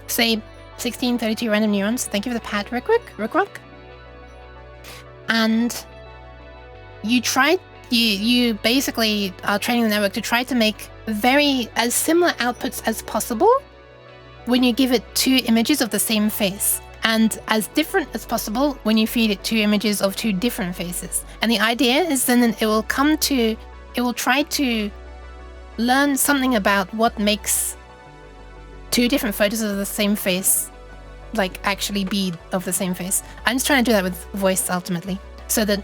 Say 1632 random neurons. Thank you for the pat, Rook. And you basically are training the network to try to make as similar outputs as possible when you give it 2 images of the same face, and as different as possible when you feed it 2 images of 2 different faces. And the idea is then it will try to learn something about what makes 2 different photos of the same face like actually be of the same face. I'm just trying to do that with voice ultimately, so that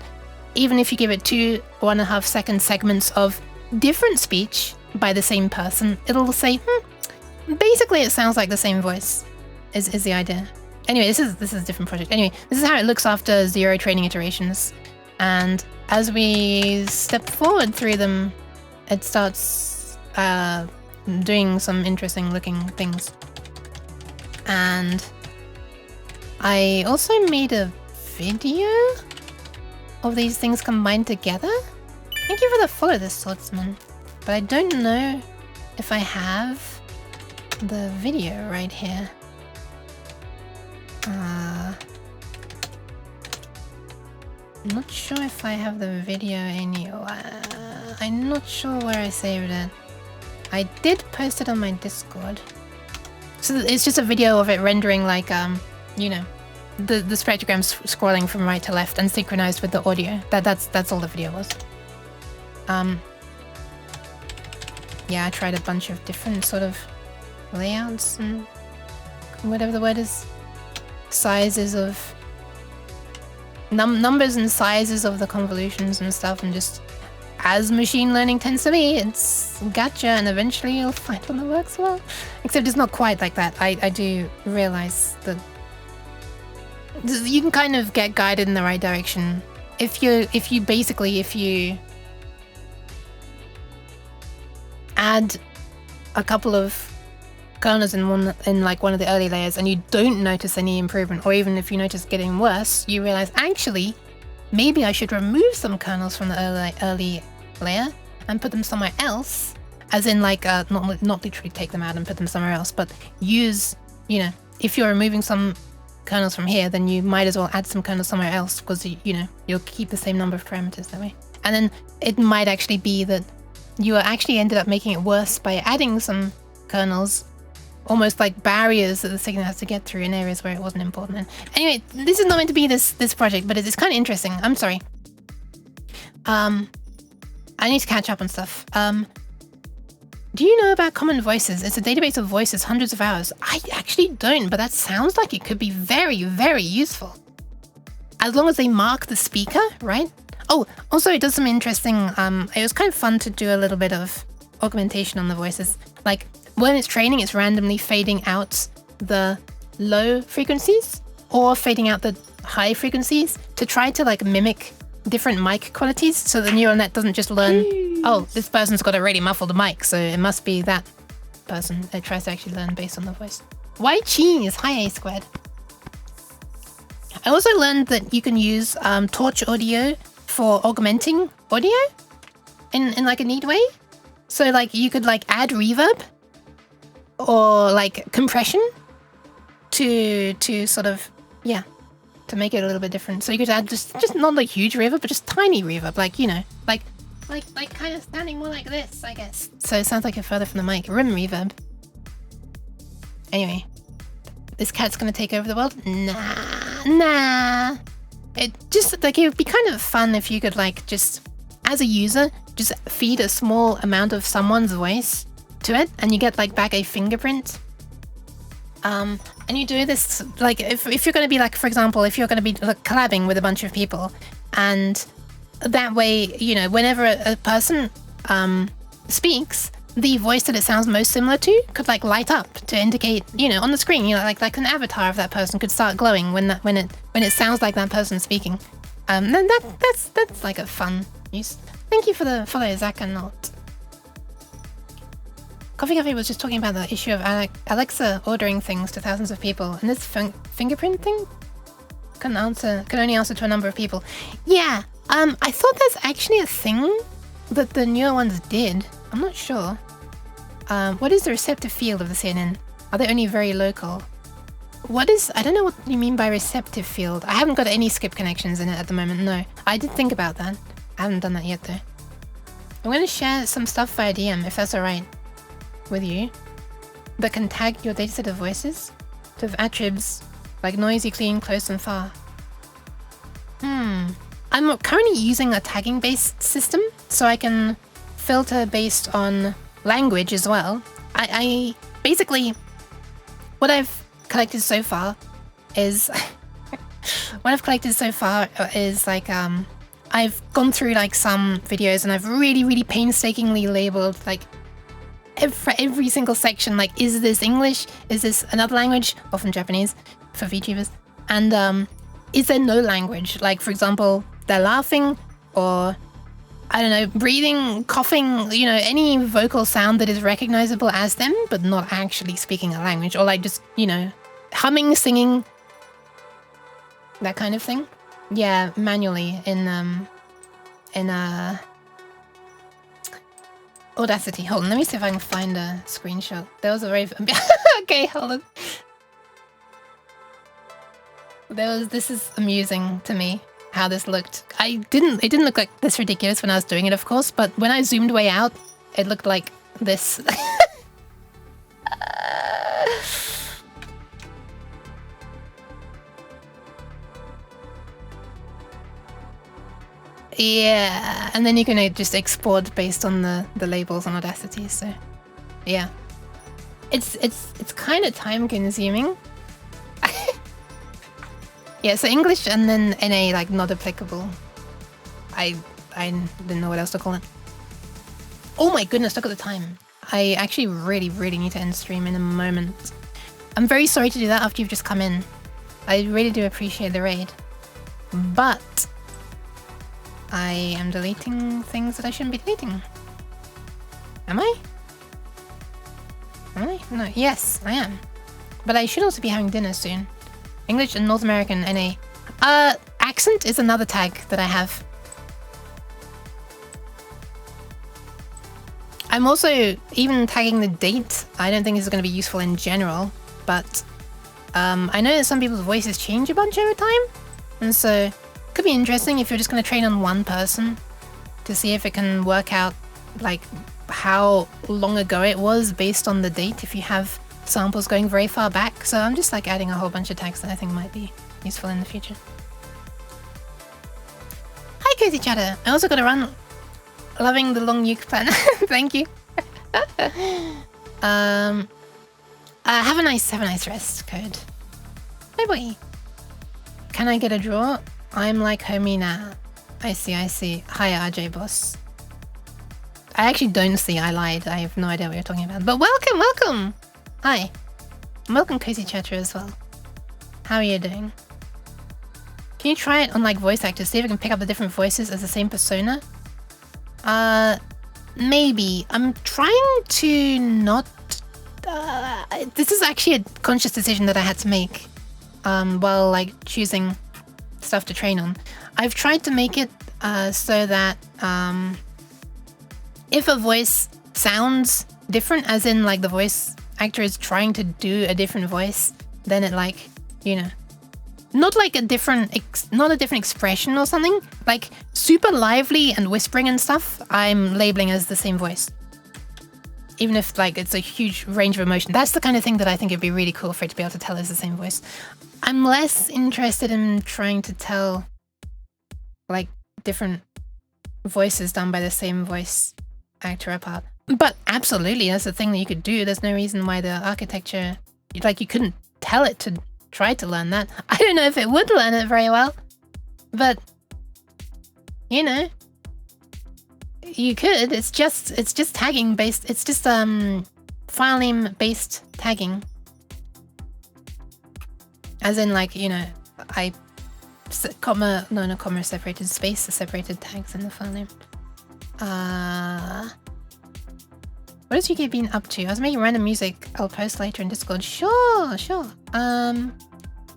even if you give it 2 1.5 second segments of different speech by the same person, it'll say, basically it sounds like the same voice, is the idea. Anyway, this is a different project. Anyway, this is how it looks after 0 training iterations. And as we step forward through them, it starts doing some interesting looking things. And I also made a video of these things combined together. Thank you for the follow, this swordsman. But I don't know if I have the video right here. I'm not sure if I have the video anywhere. I'm not sure where I saved it. I did post it on my Discord. So it's just a video of it rendering like, you know, the spectrograms scrolling from right to left and synchronized with the audio. That's all the video was. Yeah, I tried a bunch of different sort of layouts and whatever the word is. Sizes of... numbers and sizes of the convolutions and stuff, and just... as machine learning tends to be, it's gotcha, and eventually you'll find one that works well. Except it's not quite like that. I do realize that you can kind of get guided in the right direction if you add a couple of kernels in one of the early layers and you don't notice any improvement, or even if you notice getting worse, you realize actually maybe I should remove some kernels from the early layer and put them somewhere else, as in like not literally take them out and put them somewhere else, but use, you know, if you're removing some kernels from here, then you might as well add some kernels somewhere else, because you know, you'll keep the same number of parameters that way. And then it might actually be that you actually ended up making it worse by adding some kernels, almost like barriers that the signal has to get through in areas where it wasn't important. And anyway, this is not meant to be this project, but it's kind of interesting. I'm sorry. I need to catch up on stuff. Do you know about Common Voices? It's a database of voices, hundreds of hours. I actually don't, but that sounds like it could be very, very useful. As long as they mark the speaker, right? Oh, also it does some interesting, it was kind of fun to do a little bit of augmentation on the voices. Like, when it's training, it's randomly fading out the low frequencies or fading out the high frequencies to try to like mimic different mic qualities, so the neural net doesn't just learn, oh, this person's got a really muffled mic, so it must be that person. It tries to actually learn based on the voice. Why cheese? Hi, A squared. I also learned that you can use torch audio for augmenting audio in like a neat way. So like you could like add reverb or like compression to sort of, yeah, to make it a little bit different. So you could add just not like huge reverb, but just tiny reverb, like, you know, like kind of sounding more like this, I guess. So it sounds like you're further from the mic. Rim reverb. Anyway, this cat's gonna take over the world? Nah. It just like, it would be kind of fun if you could like just, as a user, just feed a small amount of someone's voice to it, and you get like back a fingerprint. And you do this like if you're going to be like, for example, if you're going to be like collabing with a bunch of people, and that way, you know, whenever a person speaks, the voice that it sounds most similar to could like light up to indicate, you know, on the screen, you know, like an avatar of that person could start glowing when it sounds like that person speaking. Then that's like a fun use. Thank you for the follow, Zach and Not. Coffee Cafe was just talking about the issue of Alexa ordering things to thousands of people, and this fingerprint thing can only answer to a number of people. Yeah, I thought that's actually a thing that the newer ones did. I'm not sure. What is the receptive field of the CNN? Are they only very local? I don't know what you mean by receptive field. I haven't got any skip connections in it at the moment, no. I did think about that. I haven't done that yet though. I'm going to share some stuff via DM, if that's alright with you, that can tag your dataset of voices to have attributes like noisy, clean, close, and far. I'm currently using a tagging based system, so I can filter based on language as well. I basically, what I've collected so far is like I've gone through like some videos and I've really painstakingly labeled like every single section, like, is this English? Is this another language? Often Japanese for VTubers. And is there no language? Like, for example, they're laughing, or I don't know, breathing, coughing, you know, any vocal sound that is recognizable as them, but not actually speaking a language, or like just, you know, humming, singing, that kind of thing. Yeah, manually in Audacity. Hold on, let me see if I can find a screenshot. There was a very... okay, hold on. This is amusing to me, how this looked. It didn't look like this ridiculous when I was doing it, of course, but when I zoomed way out, it looked like this. Yeah, and then you can just export based on the labels on Audacity, so yeah. It's kind of time consuming. Yeah, so English and then NA, like, not applicable. I didn't know what else to call it. Oh my goodness, look at the time. I actually really need to end stream in a moment. I'm very sorry to do that after you've just come in. I really do appreciate the raid. But I am deleting things that I shouldn't be deleting. Am I? Am I? No, yes, I am. But I should also be having dinner soon. English and North American NA. Accent is another tag that I have. I'm also even tagging the date. I don't think this is going to be useful in general, but I know that some people's voices change a bunch over time, and so it could be interesting if you're just going to train on one person to see if it can work out like how long ago it was based on the date if you have samples going very far back. So I'm just like adding a whole bunch of tags that I think might be useful in the future. Hi Cozy Chatter, I also got to run. Loving the long uke plan. Thank you. Have a nice rest, Code. Bye bye. Can I get a draw? I'm like homie now. I see. Hi RJ boss. I actually don't see, I lied. I have no idea what you're talking about. But welcome! Hi. And welcome Cozy Chatter as well. How are you doing? Can you try it on like voice actors? See if I can pick up the different voices as the same persona? Maybe. I'm trying to not... this is actually a conscious decision that I had to make while like choosing stuff to train on. I've tried to make it so that if a voice sounds different, as in like the voice actor is trying to do a different voice, then it like, you know, not like a different expression or something, like super lively and whispering and stuff, I'm labeling as the same voice. Even if like it's a huge range of emotion. That's the kind of thing that I think it'd be really cool for it to be able to tell as the same voice. I'm less interested in trying to tell like different voices done by the same voice actor apart. But absolutely, that's the thing that you could do. There's no reason why the architecture, like you couldn't tell it to try to learn that. I don't know if it would learn it very well, but you know, you could. It's just tagging based. It's just file name based tagging, as in like, you know, comma separated, space separated tags in the file name. What has UK been up to? I was making random music. I'll post later in Discord. Sure.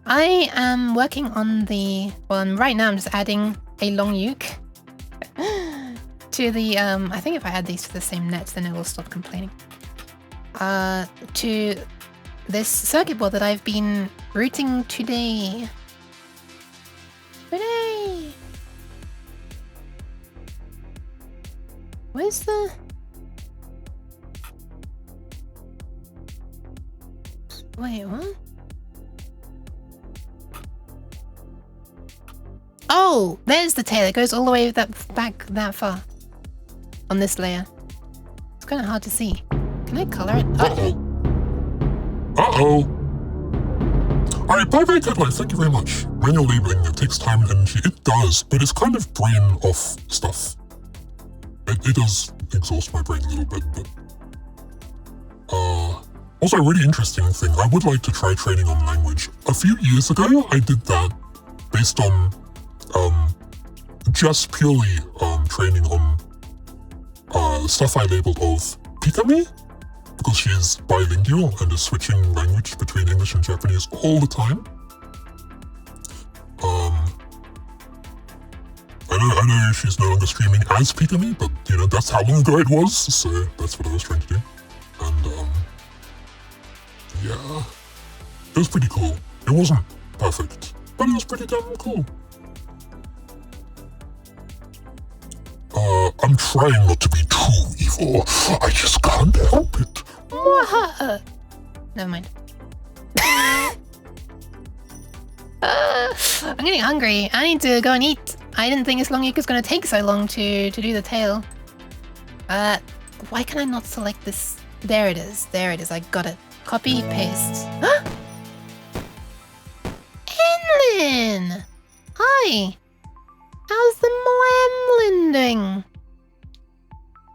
I am working on the... Well, right now I'm just adding a long uke to the... I think if I add these to the same nets, then it will stop complaining. To this circuit board that I've been routing today. Where's the... Wait, what? Oh, there's the tail. It goes all the way back that far on this layer. It's kind of hard to see. Can I color it? Uh-oh. Alright, bye Catlight, thank you very much. Manual labeling, it takes time and energy. It does, but it's kind of brain off stuff. It does exhaust my brain a little bit, but... Also, a really interesting thing, I would like to try training on language. A few years ago, I did that based on just purely training on stuff I labeled of Pikami, because she's bilingual and is switching language between English and Japanese all the time. And I know she's no longer streaming as Peter Me, but you know, that's how long ago it was, so that's what I was trying to do. And yeah. It was pretty cool. It wasn't perfect, but it was pretty damn cool. I'm trying not to be too evil. I just can't help it. Never mind. I'm getting hungry. I need to go and eat. I didn't think this long week was going to take so long to do the tail. Why can I not select this? There it is. There it is. I got it. Copy, paste. Enlin! Hi! How's the Mlamlin doing?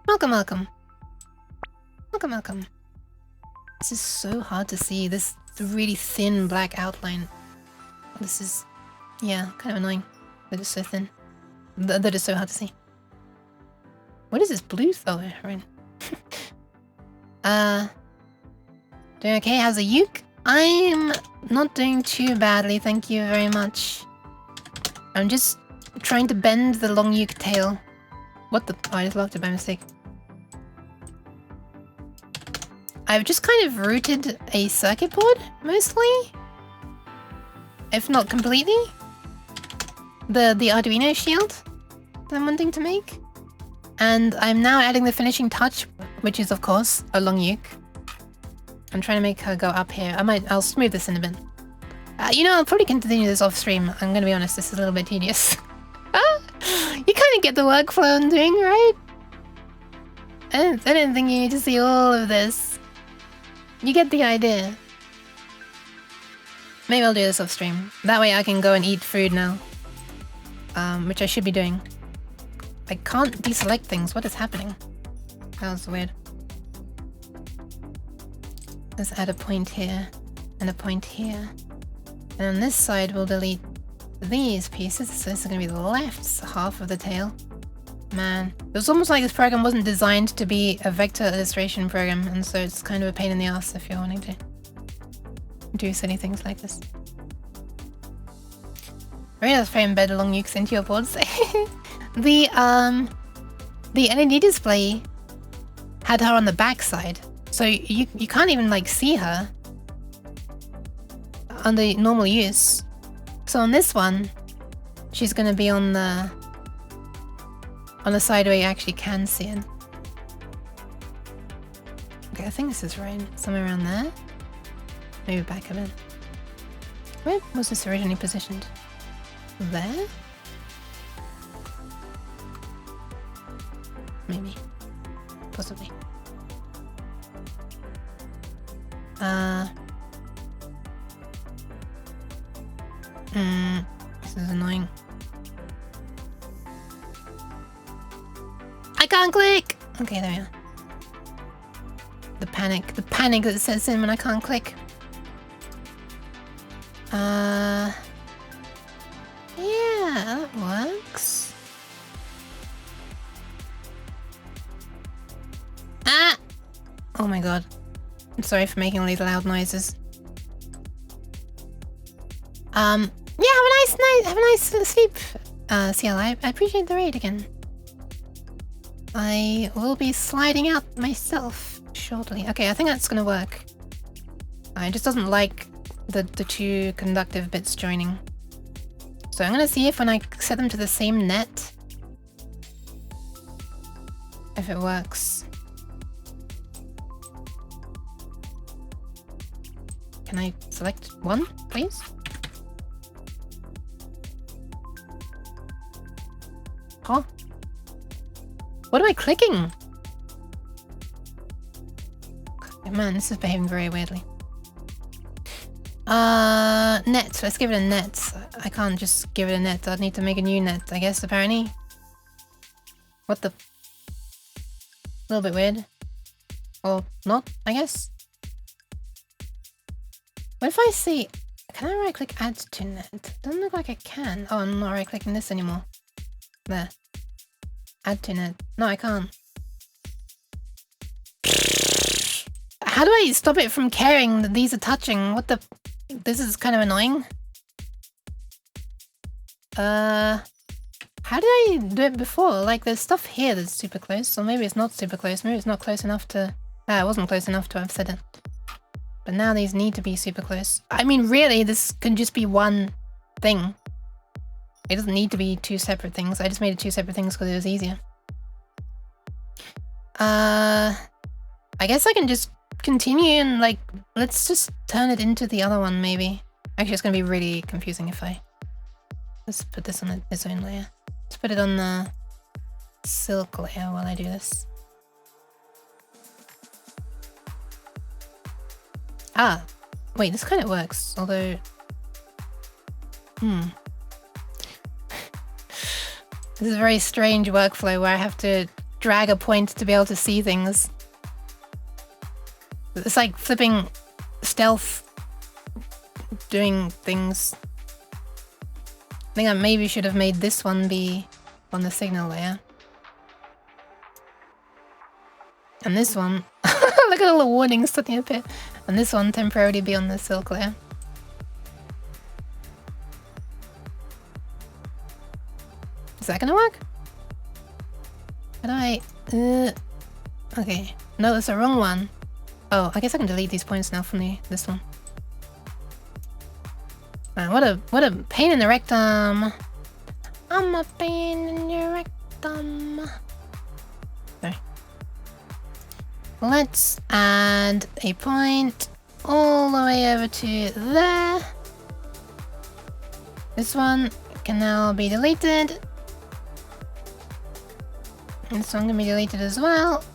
Welcome, welcome. Welcome, welcome. This is so hard to see. This really thin black outline. This is, yeah, kind of annoying. That it's so thin. That is so hard to see. What is this blue? Oh, right. Doing okay? How's the uke? I'm not doing too badly, thank you very much. I'm just trying to bend the long uke tail. What the? Oh, I just locked it by mistake. I've just kind of routed a circuit board, mostly. If not completely. The Arduino shield that I'm wanting to make. And I'm now adding the finishing touch, which is of course a long uke. I'm trying to make her go up here. I'll smooth this in a bit. You know, I'll probably continue this off stream. I'm gonna be honest, this is a little bit tedious. You kind of get the workflow I'm doing, right? I didn't think you need to see all of this. You get the idea. Maybe I'll do this off stream. That way I can go and eat food now. Which I should be doing. I can't deselect things. What is happening? That was weird. Let's add a point here and a point here. And on this side we'll delete these pieces. So this is going to be the left half of the tail. Man, it was almost like this program wasn't designed to be a vector illustration program, and so it's kind of a pain in the ass if you're wanting to do silly things like this. Really, let's try and embed long ukes into your boards. The LED display had her on the back side, so you can't even like see her on the normal use. So on this one, she's gonna be on the side where you actually can see it. Okay, I think this is right. Somewhere around there. Maybe back a bit. Where was this originally positioned? There? Maybe. Possibly. This is annoying. I can't click! Okay, there we are. The panic that sets in when I can't click. Yeah, that works. Ah! Oh my god. I'm sorry for making all these loud noises. Yeah, have a nice sleep, CL. I appreciate the raid again. I will be sliding out myself shortly. Okay, I think that's gonna work. It just doesn't like the two conductive bits joining. So I'm gonna see if when I set them to the same net, if it works. Can I select one, please? Huh? What am I clicking? Man, this is behaving very weirdly. Net. Let's give it a net. I can't just give it a net. I'd need to make a new net, I guess, apparently. What the? A little bit weird. Or not, I guess. What if I see... Can I right-click add to net? Doesn't look like I can. Oh, I'm not right-clicking this anymore. There. Add to net. No, I can't. How do I stop it from caring that these are touching? What the... This is kind of annoying. How did I do it before? Like, there's stuff here that's super close, or maybe it's not super close. Maybe it's not close enough to... Ah, it wasn't close enough to have said it. But now these need to be super close. I mean, really, this can just be one thing. It doesn't need to be two separate things. I just made it two separate things because it was easier. I guess I can just continue and, like, let's just turn it into the other one, maybe. Actually, it's going to be really confusing if I... Let's put this on its own layer. Let's put it on the silk layer while I do this. Ah, wait, this kind of works, although... This is a very strange workflow where I have to drag a point to be able to see things. It's like flipping stealth, doing things. I think I maybe should have made this one be on the signal layer. And this one, look at all the warnings sticking up here. And this one temporarily be on the silk layer. Is that gonna work? How do I... okay. No, that's the wrong one. Oh, I guess I can delete these points now from this one. Man, what a pain in the rectum. I'm a pain in your rectum. Sorry. Let's add a point all the way over to there. This one can now be deleted. And this one can be deleted as well.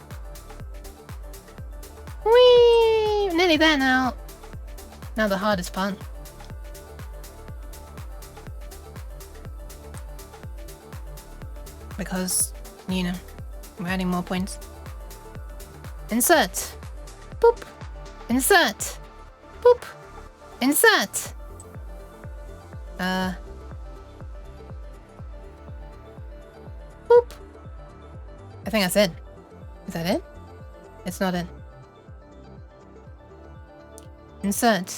Whee! Nearly there now. Now the hardest part. Because, you know, we're adding more points. Insert. Boop. Insert. Boop. Insert. Boop. I think that's it. Is that it? It's not it. Insert.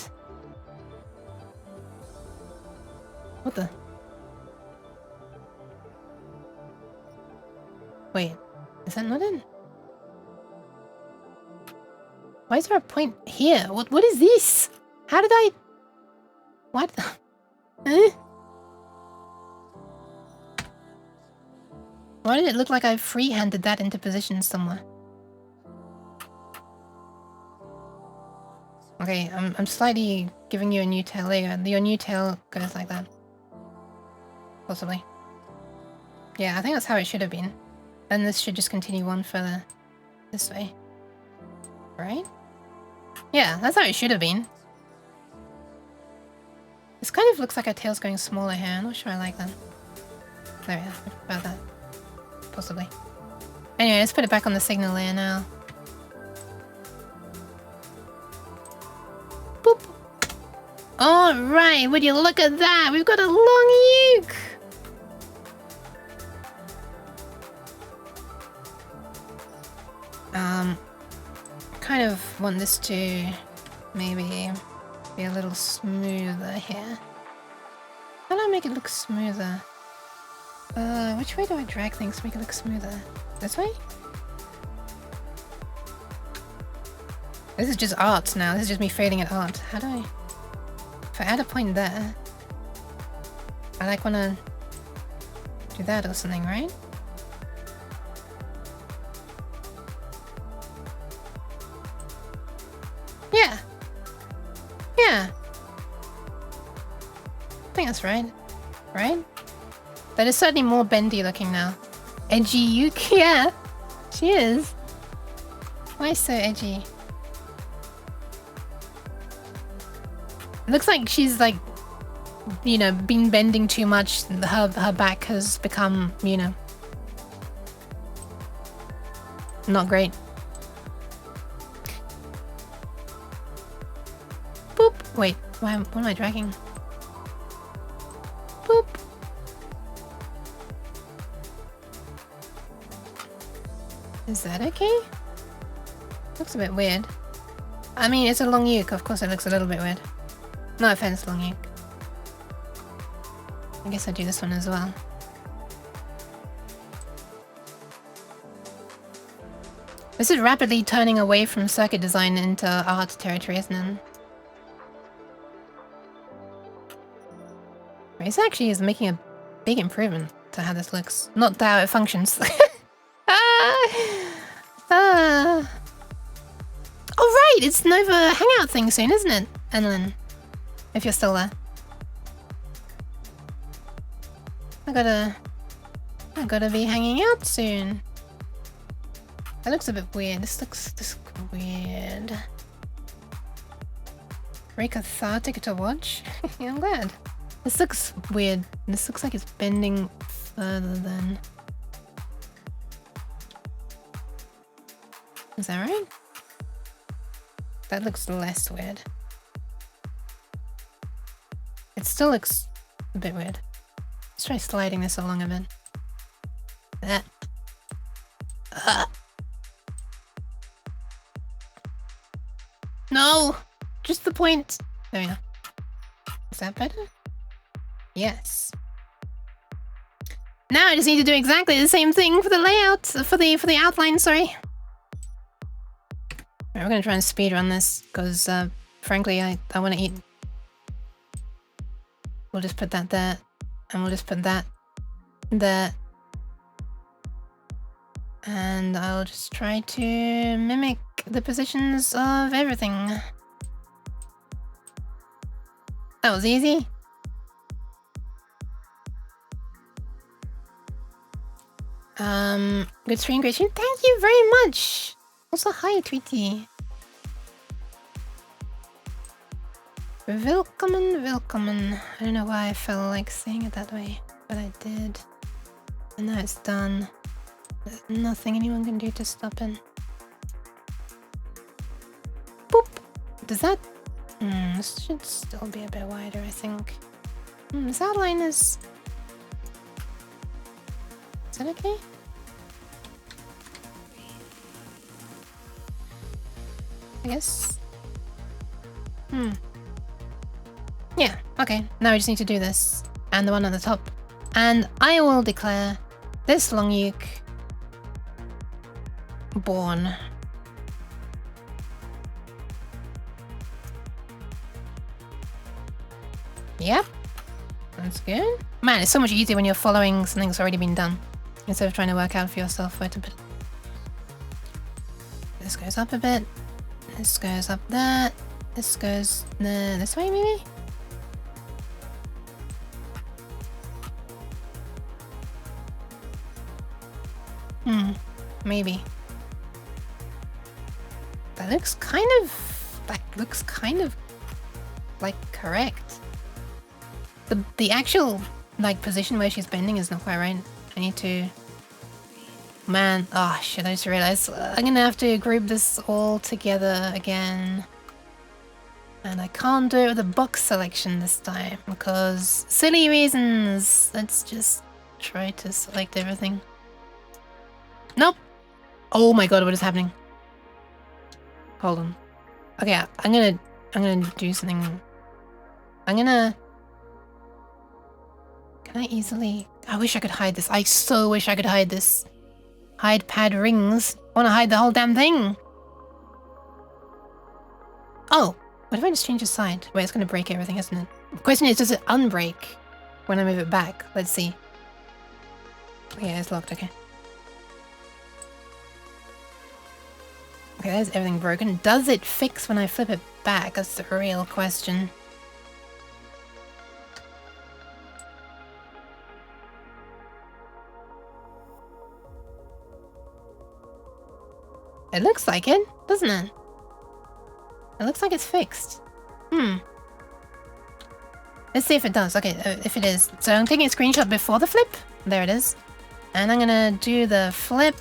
What the? Wait, is that not it? Why is there a point here? What is this? How did I... What the... Huh? Why did it look like I free-handed that into position somewhere? Okay, I'm slightly giving you a new tail. There you go. Your new tail goes like that. Possibly. Yeah, I think that's how it should have been. Then this should just continue on further this way. Right? Yeah, that's how it should have been. This kind of looks like our tail's going smaller here. I'm not sure I like that. There we go. About that. Possibly. Anyway, let's put it back on the signal layer now. Boop! Alright, would you look at that? We've got a long uke! Kind of want this to maybe be a little smoother here. How do I make it look smoother? Which way do I drag things to make it look smoother? This way? This is just art now. This is just me fading at art. How do I... If I add a point there... I like wanna... do that or something, right? Yeah. Yeah. I think that's right. Right? That is certainly more bendy looking now. Edgy Yuke, yeah. She is. Why so edgy? It looks like she's like, you know, been bending too much. Her back has become, you know, not great. Boop. Wait, what am I dragging? Boop. Is that okay? Looks a bit weird. I mean, it's a long uke. Of course it looks a little bit weird. No offense, long uke. I guess I'll do this one as well. This is rapidly turning away from circuit design into art territory, isn't it? This actually is making a big improvement to how this looks. Not how it functions. Oh right, it's Nova Hangout thing soon, isn't it, Enlin? If you're still there. I gotta be hanging out soon. That looks a bit weird. This looks weird. Very cathartic to watch. Yeah, I'm glad. This looks weird. This looks like it's bending further than... Is that right? That looks less weird. It still looks a bit weird. Let's try sliding this along a bit. That. No! Just the point. There we go. Is that better? Yes. Now I just need to do exactly the same thing for the layout, for the outline, sorry. Right, we're gonna try and speedrun this, because frankly I wanna eat. We'll just put that there, and we'll just put that there. And I'll just try to mimic the positions of everything. That was easy. Good stream, great stream. Thank you very much. Also, hi, Tweety. Willkommen. I don't know why I felt like saying it that way, but I did. And now it's done. There's nothing anyone can do to stop it. Boop! Does that... this should still be a bit wider, I think. This outline is... Is that okay? I guess. Yeah, okay. Now we just need to do this. And the one on the top. And I will declare this long uke born. Yep. That's good. Man, it's so much easier when you're following something that's already been done, instead of trying to work out for yourself where to put it. This goes up a bit. This goes up there. This goes this way, maybe? Maybe. That looks kind of like correct. The actual like position where she's bending is not quite right. I need to... Man, oh shit, I just realized I'm gonna have to group this all together again. And I can't do it with a box selection this time because silly reasons. Let's just try to select everything. Nope. Oh my god, what is happening? Hold on. Okay, I'm gonna do something. Can I easily... I wish I could hide this. I so wish I could hide this. Hide pad rings. I wanna hide the whole damn thing. Oh, what if I just change the side? Wait, it's gonna break everything, isn't it? The question is, does it unbreak when I move it back? Let's see. Yeah, it's locked, okay. Okay, there's everything broken. Does it fix when I flip it back? That's the real question. It looks like it, doesn't it? It looks like it's fixed. Let's see if it does. Okay, if it is. So I'm taking a screenshot before the flip. There it is. And I'm gonna do the flip.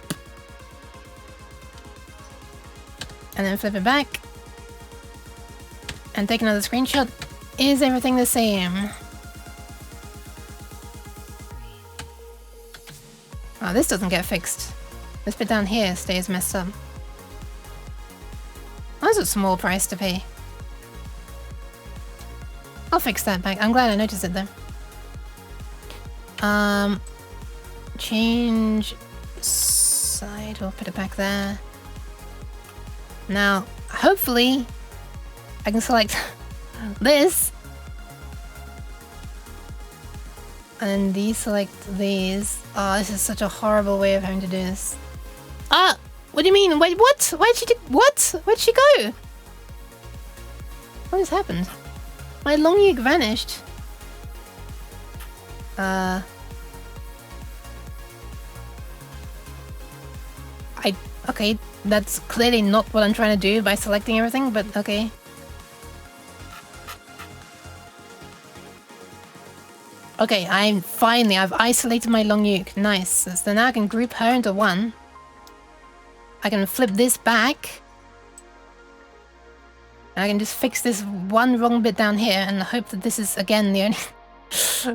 And then flip it back. And take another screenshot. Is everything the same? Oh, this doesn't get fixed. This bit down here stays messed up. That's a small price to pay. I'll fix that back. I'm glad I noticed it though. Change side. We'll put it back there. Now, hopefully, I can select this. And deselect these. Oh, this is such a horrible way of having to do this. Ah! What do you mean? Wait, what? Why'd she do— what? Where'd she go? What has happened? My long uke vanished. Okay, that's clearly not what I'm trying to do by selecting everything, but okay. Okay, I've isolated my long uke. Nice. So now I can group her into one. I can flip this back. And I can just fix this one wrong bit down here and hope that this is, again, the only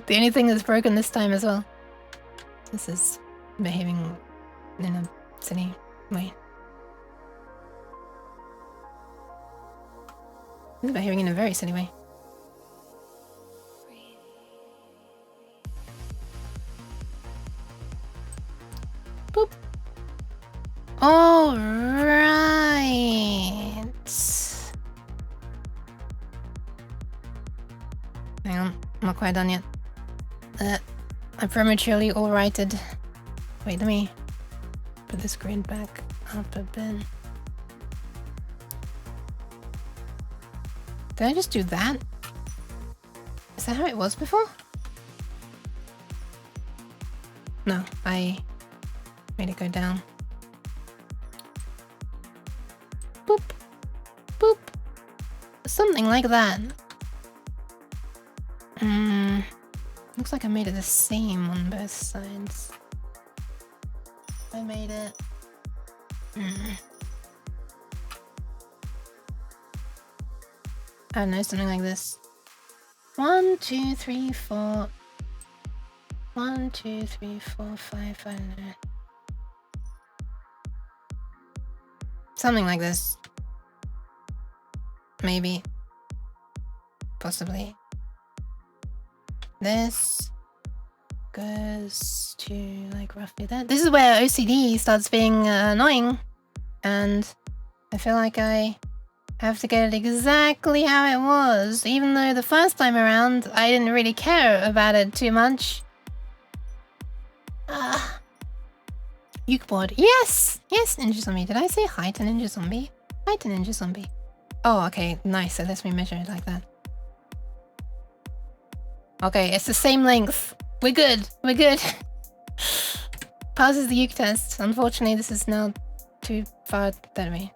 the only thing that's broken this time as well. This is behaving in a silly way. This is behaving in a very silly way. Boop. All right. Hang on, I'm not quite done yet. I prematurely all-righted. Wait, let me put this grid back up a bit. Did I just do that? Is that how it was before? No, I made it go down. Boop. Boop. Something like that. Looks like I made it the same on both sides. I made it. I don't know, something like this. 1, 2, 3, 4. 1, 2, 3, 4, 5. I don't know. Something like this. Maybe. Possibly. This goes to like roughly that. This is where OCD starts being annoying, and I feel like I have to get it exactly how it was, even though the first time around I didn't really care about it too much. Uke board. Yes! Yes, Ninja Zombie. Did I say hi to Ninja Zombie? Hi to Ninja Zombie. Oh, okay, nice. So lets me measure it like that. Okay, it's the same length. We're good. We're good. Passes the uke test. Unfortunately, this is now too far that way.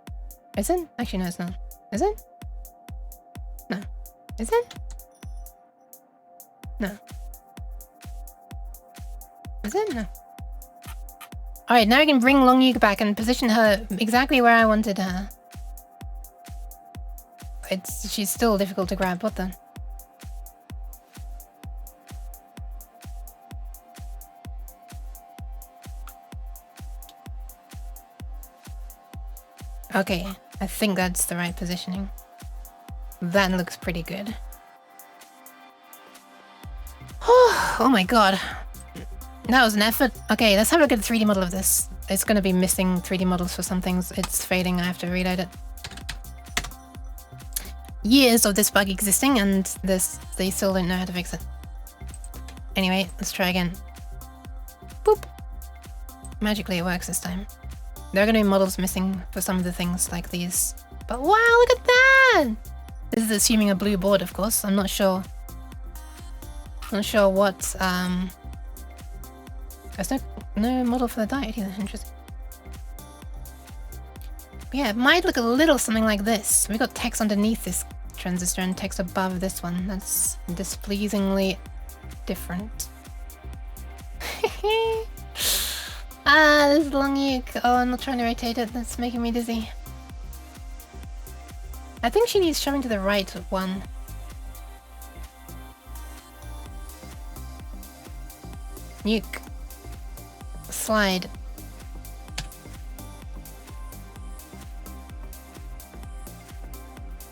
Is it? Actually, no, it's not. Is it? No. Is it? No. Is it? No. Alright, now I can bring Long Uke back and position her exactly where I wanted her. She's still difficult to grab. What the? Okay, I think that's the right positioning. That looks pretty good. Oh my god. That was an effort. Okay, let's have a look at the 3D model of this. It's gonna be missing 3D models for some things. It's fading, I have to reload it. Years of this bug existing and they still don't know how to fix it. Anyway, let's try again. Boop. Magically it works this time. There are going to be models missing for some of the things like these. But wow, look at that! This is assuming a blue board, of course. I'm not sure. Not sure what, there's no model for the diet either. Interesting. But yeah, it might look a little something like this. We got text underneath this transistor and text above this one. That's displeasingly different. This is Long Uke. Oh, I'm not trying to rotate it. That's making me dizzy. I think she needs shoving to the right one. Uke. Slide.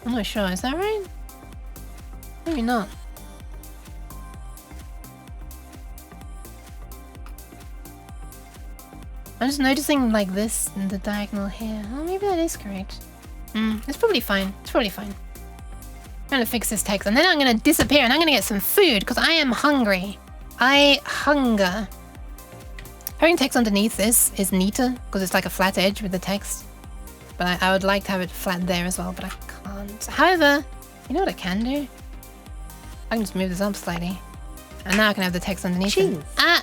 I'm not sure. Is that right? Maybe not. I'm just noticing like this in the diagonal here. Oh, maybe that is correct. It's probably fine. It's probably fine. I'm gonna fix this text and then I'm gonna disappear and I'm gonna get some food because I am hungry. I hunger. Having text underneath this is neater because it's like a flat edge with the text. But I would like to have it flat there as well, but I can't. However, you know what I can do? I can just move this up slightly. And now I can have the text underneath it. Ah!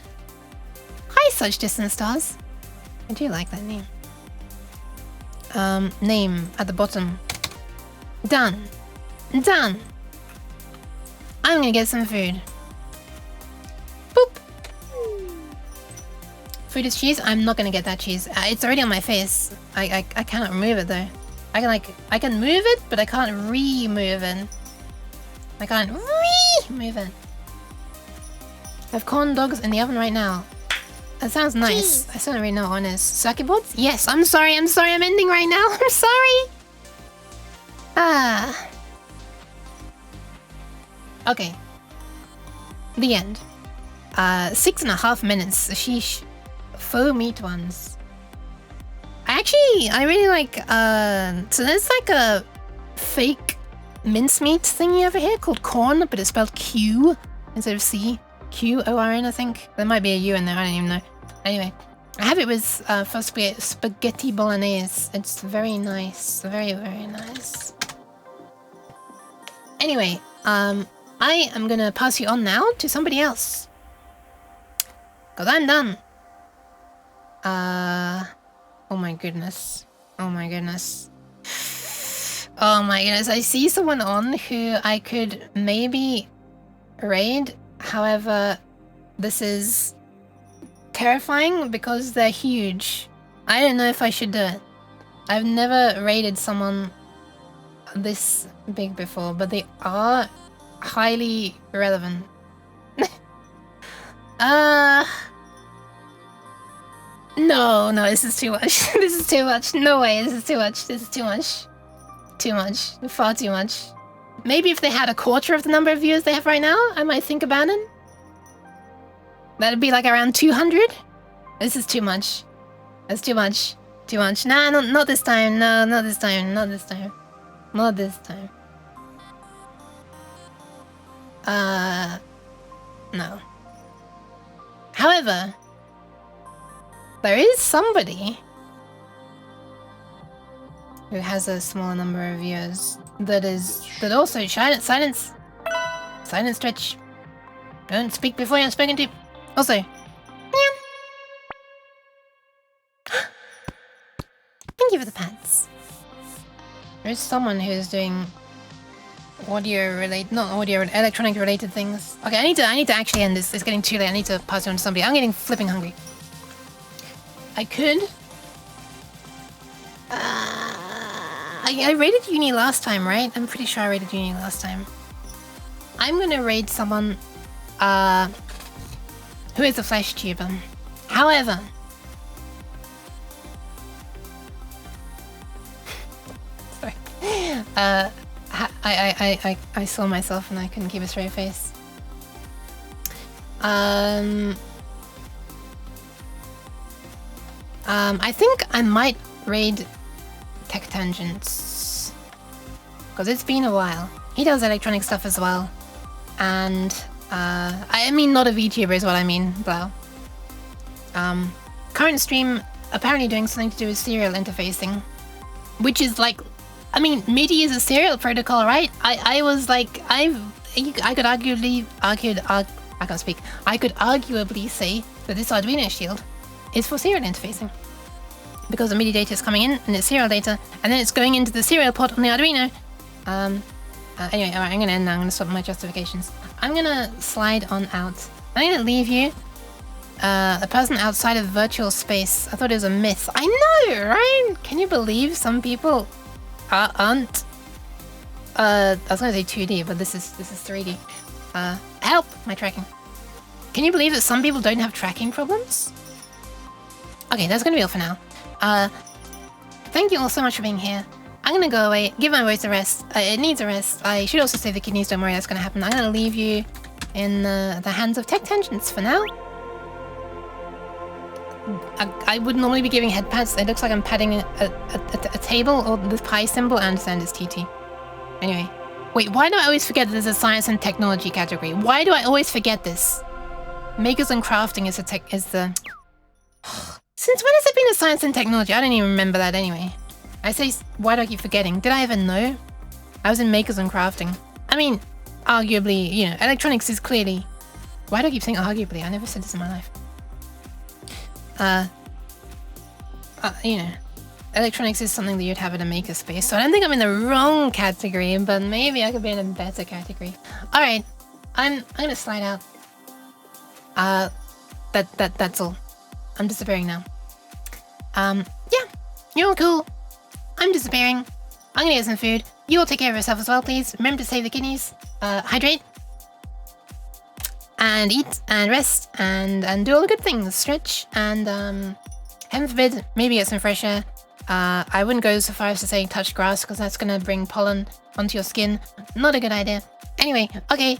Hi, Such Distant Stars. I do like that name. Name at the bottom. Done. Done. I'm gonna get some food. Boop. Food is cheese. I'm not gonna get that cheese. It's already on my face. I cannot remove it though. I can move it, but I can't remove it. I can't remove it. I have corn dogs in the oven right now. That sounds nice. I still don't really know what one is. Circuit boards? Yes. I'm sorry. I'm ending right now. I'm sorry. Ah. Okay. The end. 6.5 minutes. Sheesh. Faux meat ones. I really like, so there's like a fake mincemeat thingy over here called corn, but it's spelled Q instead of C. Q-O-R-N, I think. There might be a U in there, I don't even know. Anyway, I have it with for spaghetti bolognese. It's very nice. Very, very nice. Anyway, I am gonna pass you on now to somebody else. Cause I'm done. Oh my goodness. Oh my goodness. Oh my goodness. I see someone on who I could maybe raid. However, this is terrifying because they're huge. I don't know if I should do it. I've never raided someone this big before, but they are highly relevant. No, this is too much. This is too much. No way, this is too much. This is too much. Too much. Far too much. Maybe if they had 1/4 of the number of viewers they have right now, I might think about it. That'd be like around 200. This is too much. That's too much. Too much. Nah, not this time. No, not this time. Not this time. Not this time. No. However, there is somebody who has a smaller number of viewers that also silence Stretch. Don't speak before you're spoken to. Also, thank you for the pants. There is someone who's doing electronic related things. Okay, I need to actually end this. It's getting too late. I need to pass it on to somebody. I'm getting flipping hungry. I could. I raided uni last time, right? I'm pretty sure I raided uni last time. I'm gonna raid someone who is a flesh tuber. However, sorry. I saw myself and I couldn't keep a straight face. I think I might raid Tech Tangents because it's been a while. He does electronic stuff as well, and I mean not a VTuber is what I mean. Blah. Current stream apparently doing something to do with serial interfacing, which is like, I mean, MIDI is a serial protocol, right? I was like, I could arguably say that this Arduino shield is for serial interfacing. Because the MIDI data is coming in, and it's serial data, and then it's going into the serial port on the Arduino. Anyway, alright, I'm gonna end now. I'm gonna stop my justifications. I'm gonna slide on out. I'm gonna leave you. A person outside of virtual space. I thought it was a myth. I know, right? Can you believe some people aren't? I was gonna say 2D, but this is 3D. Help! My tracking. Can you believe that some people don't have tracking problems? Okay, that's gonna be all for now. Thank you all so much for being here. I'm gonna go away, give my voice a rest. It needs a rest. I should also save the kidneys, don't worry, that's gonna happen. I'm gonna leave you in the hands of Tech Tangents for now. I would normally be giving head pats. It looks like I'm patting a table, or the pie symbol. I understand it's TT. Anyway. Wait, why do I always forget that there's a science and technology category? Why do I always forget this? Makers and crafting is the... Since when has it been a science and technology? I don't even remember that anyway. I say, why do I keep forgetting? Did I even know? I was in makers and crafting. I mean, arguably, you know, electronics is clearly... Why do I keep saying arguably? I never said this in my life. You know, electronics is something that you'd have in a makerspace, so I don't think I'm in the wrong category, but maybe I could be in a better category. Alright, I'm gonna slide out. That's all. I'm disappearing now. Yeah, you're all cool. I'm disappearing. I'm gonna get some food. You all take care of yourself as well, please. Remember to save the kidneys. Hydrate. And eat, and rest, and do all the good things. Stretch, and, heaven forbid, maybe get some fresh air. I wouldn't go so far as to say touch grass, because that's gonna bring pollen onto your skin. Not a good idea. Anyway, okay,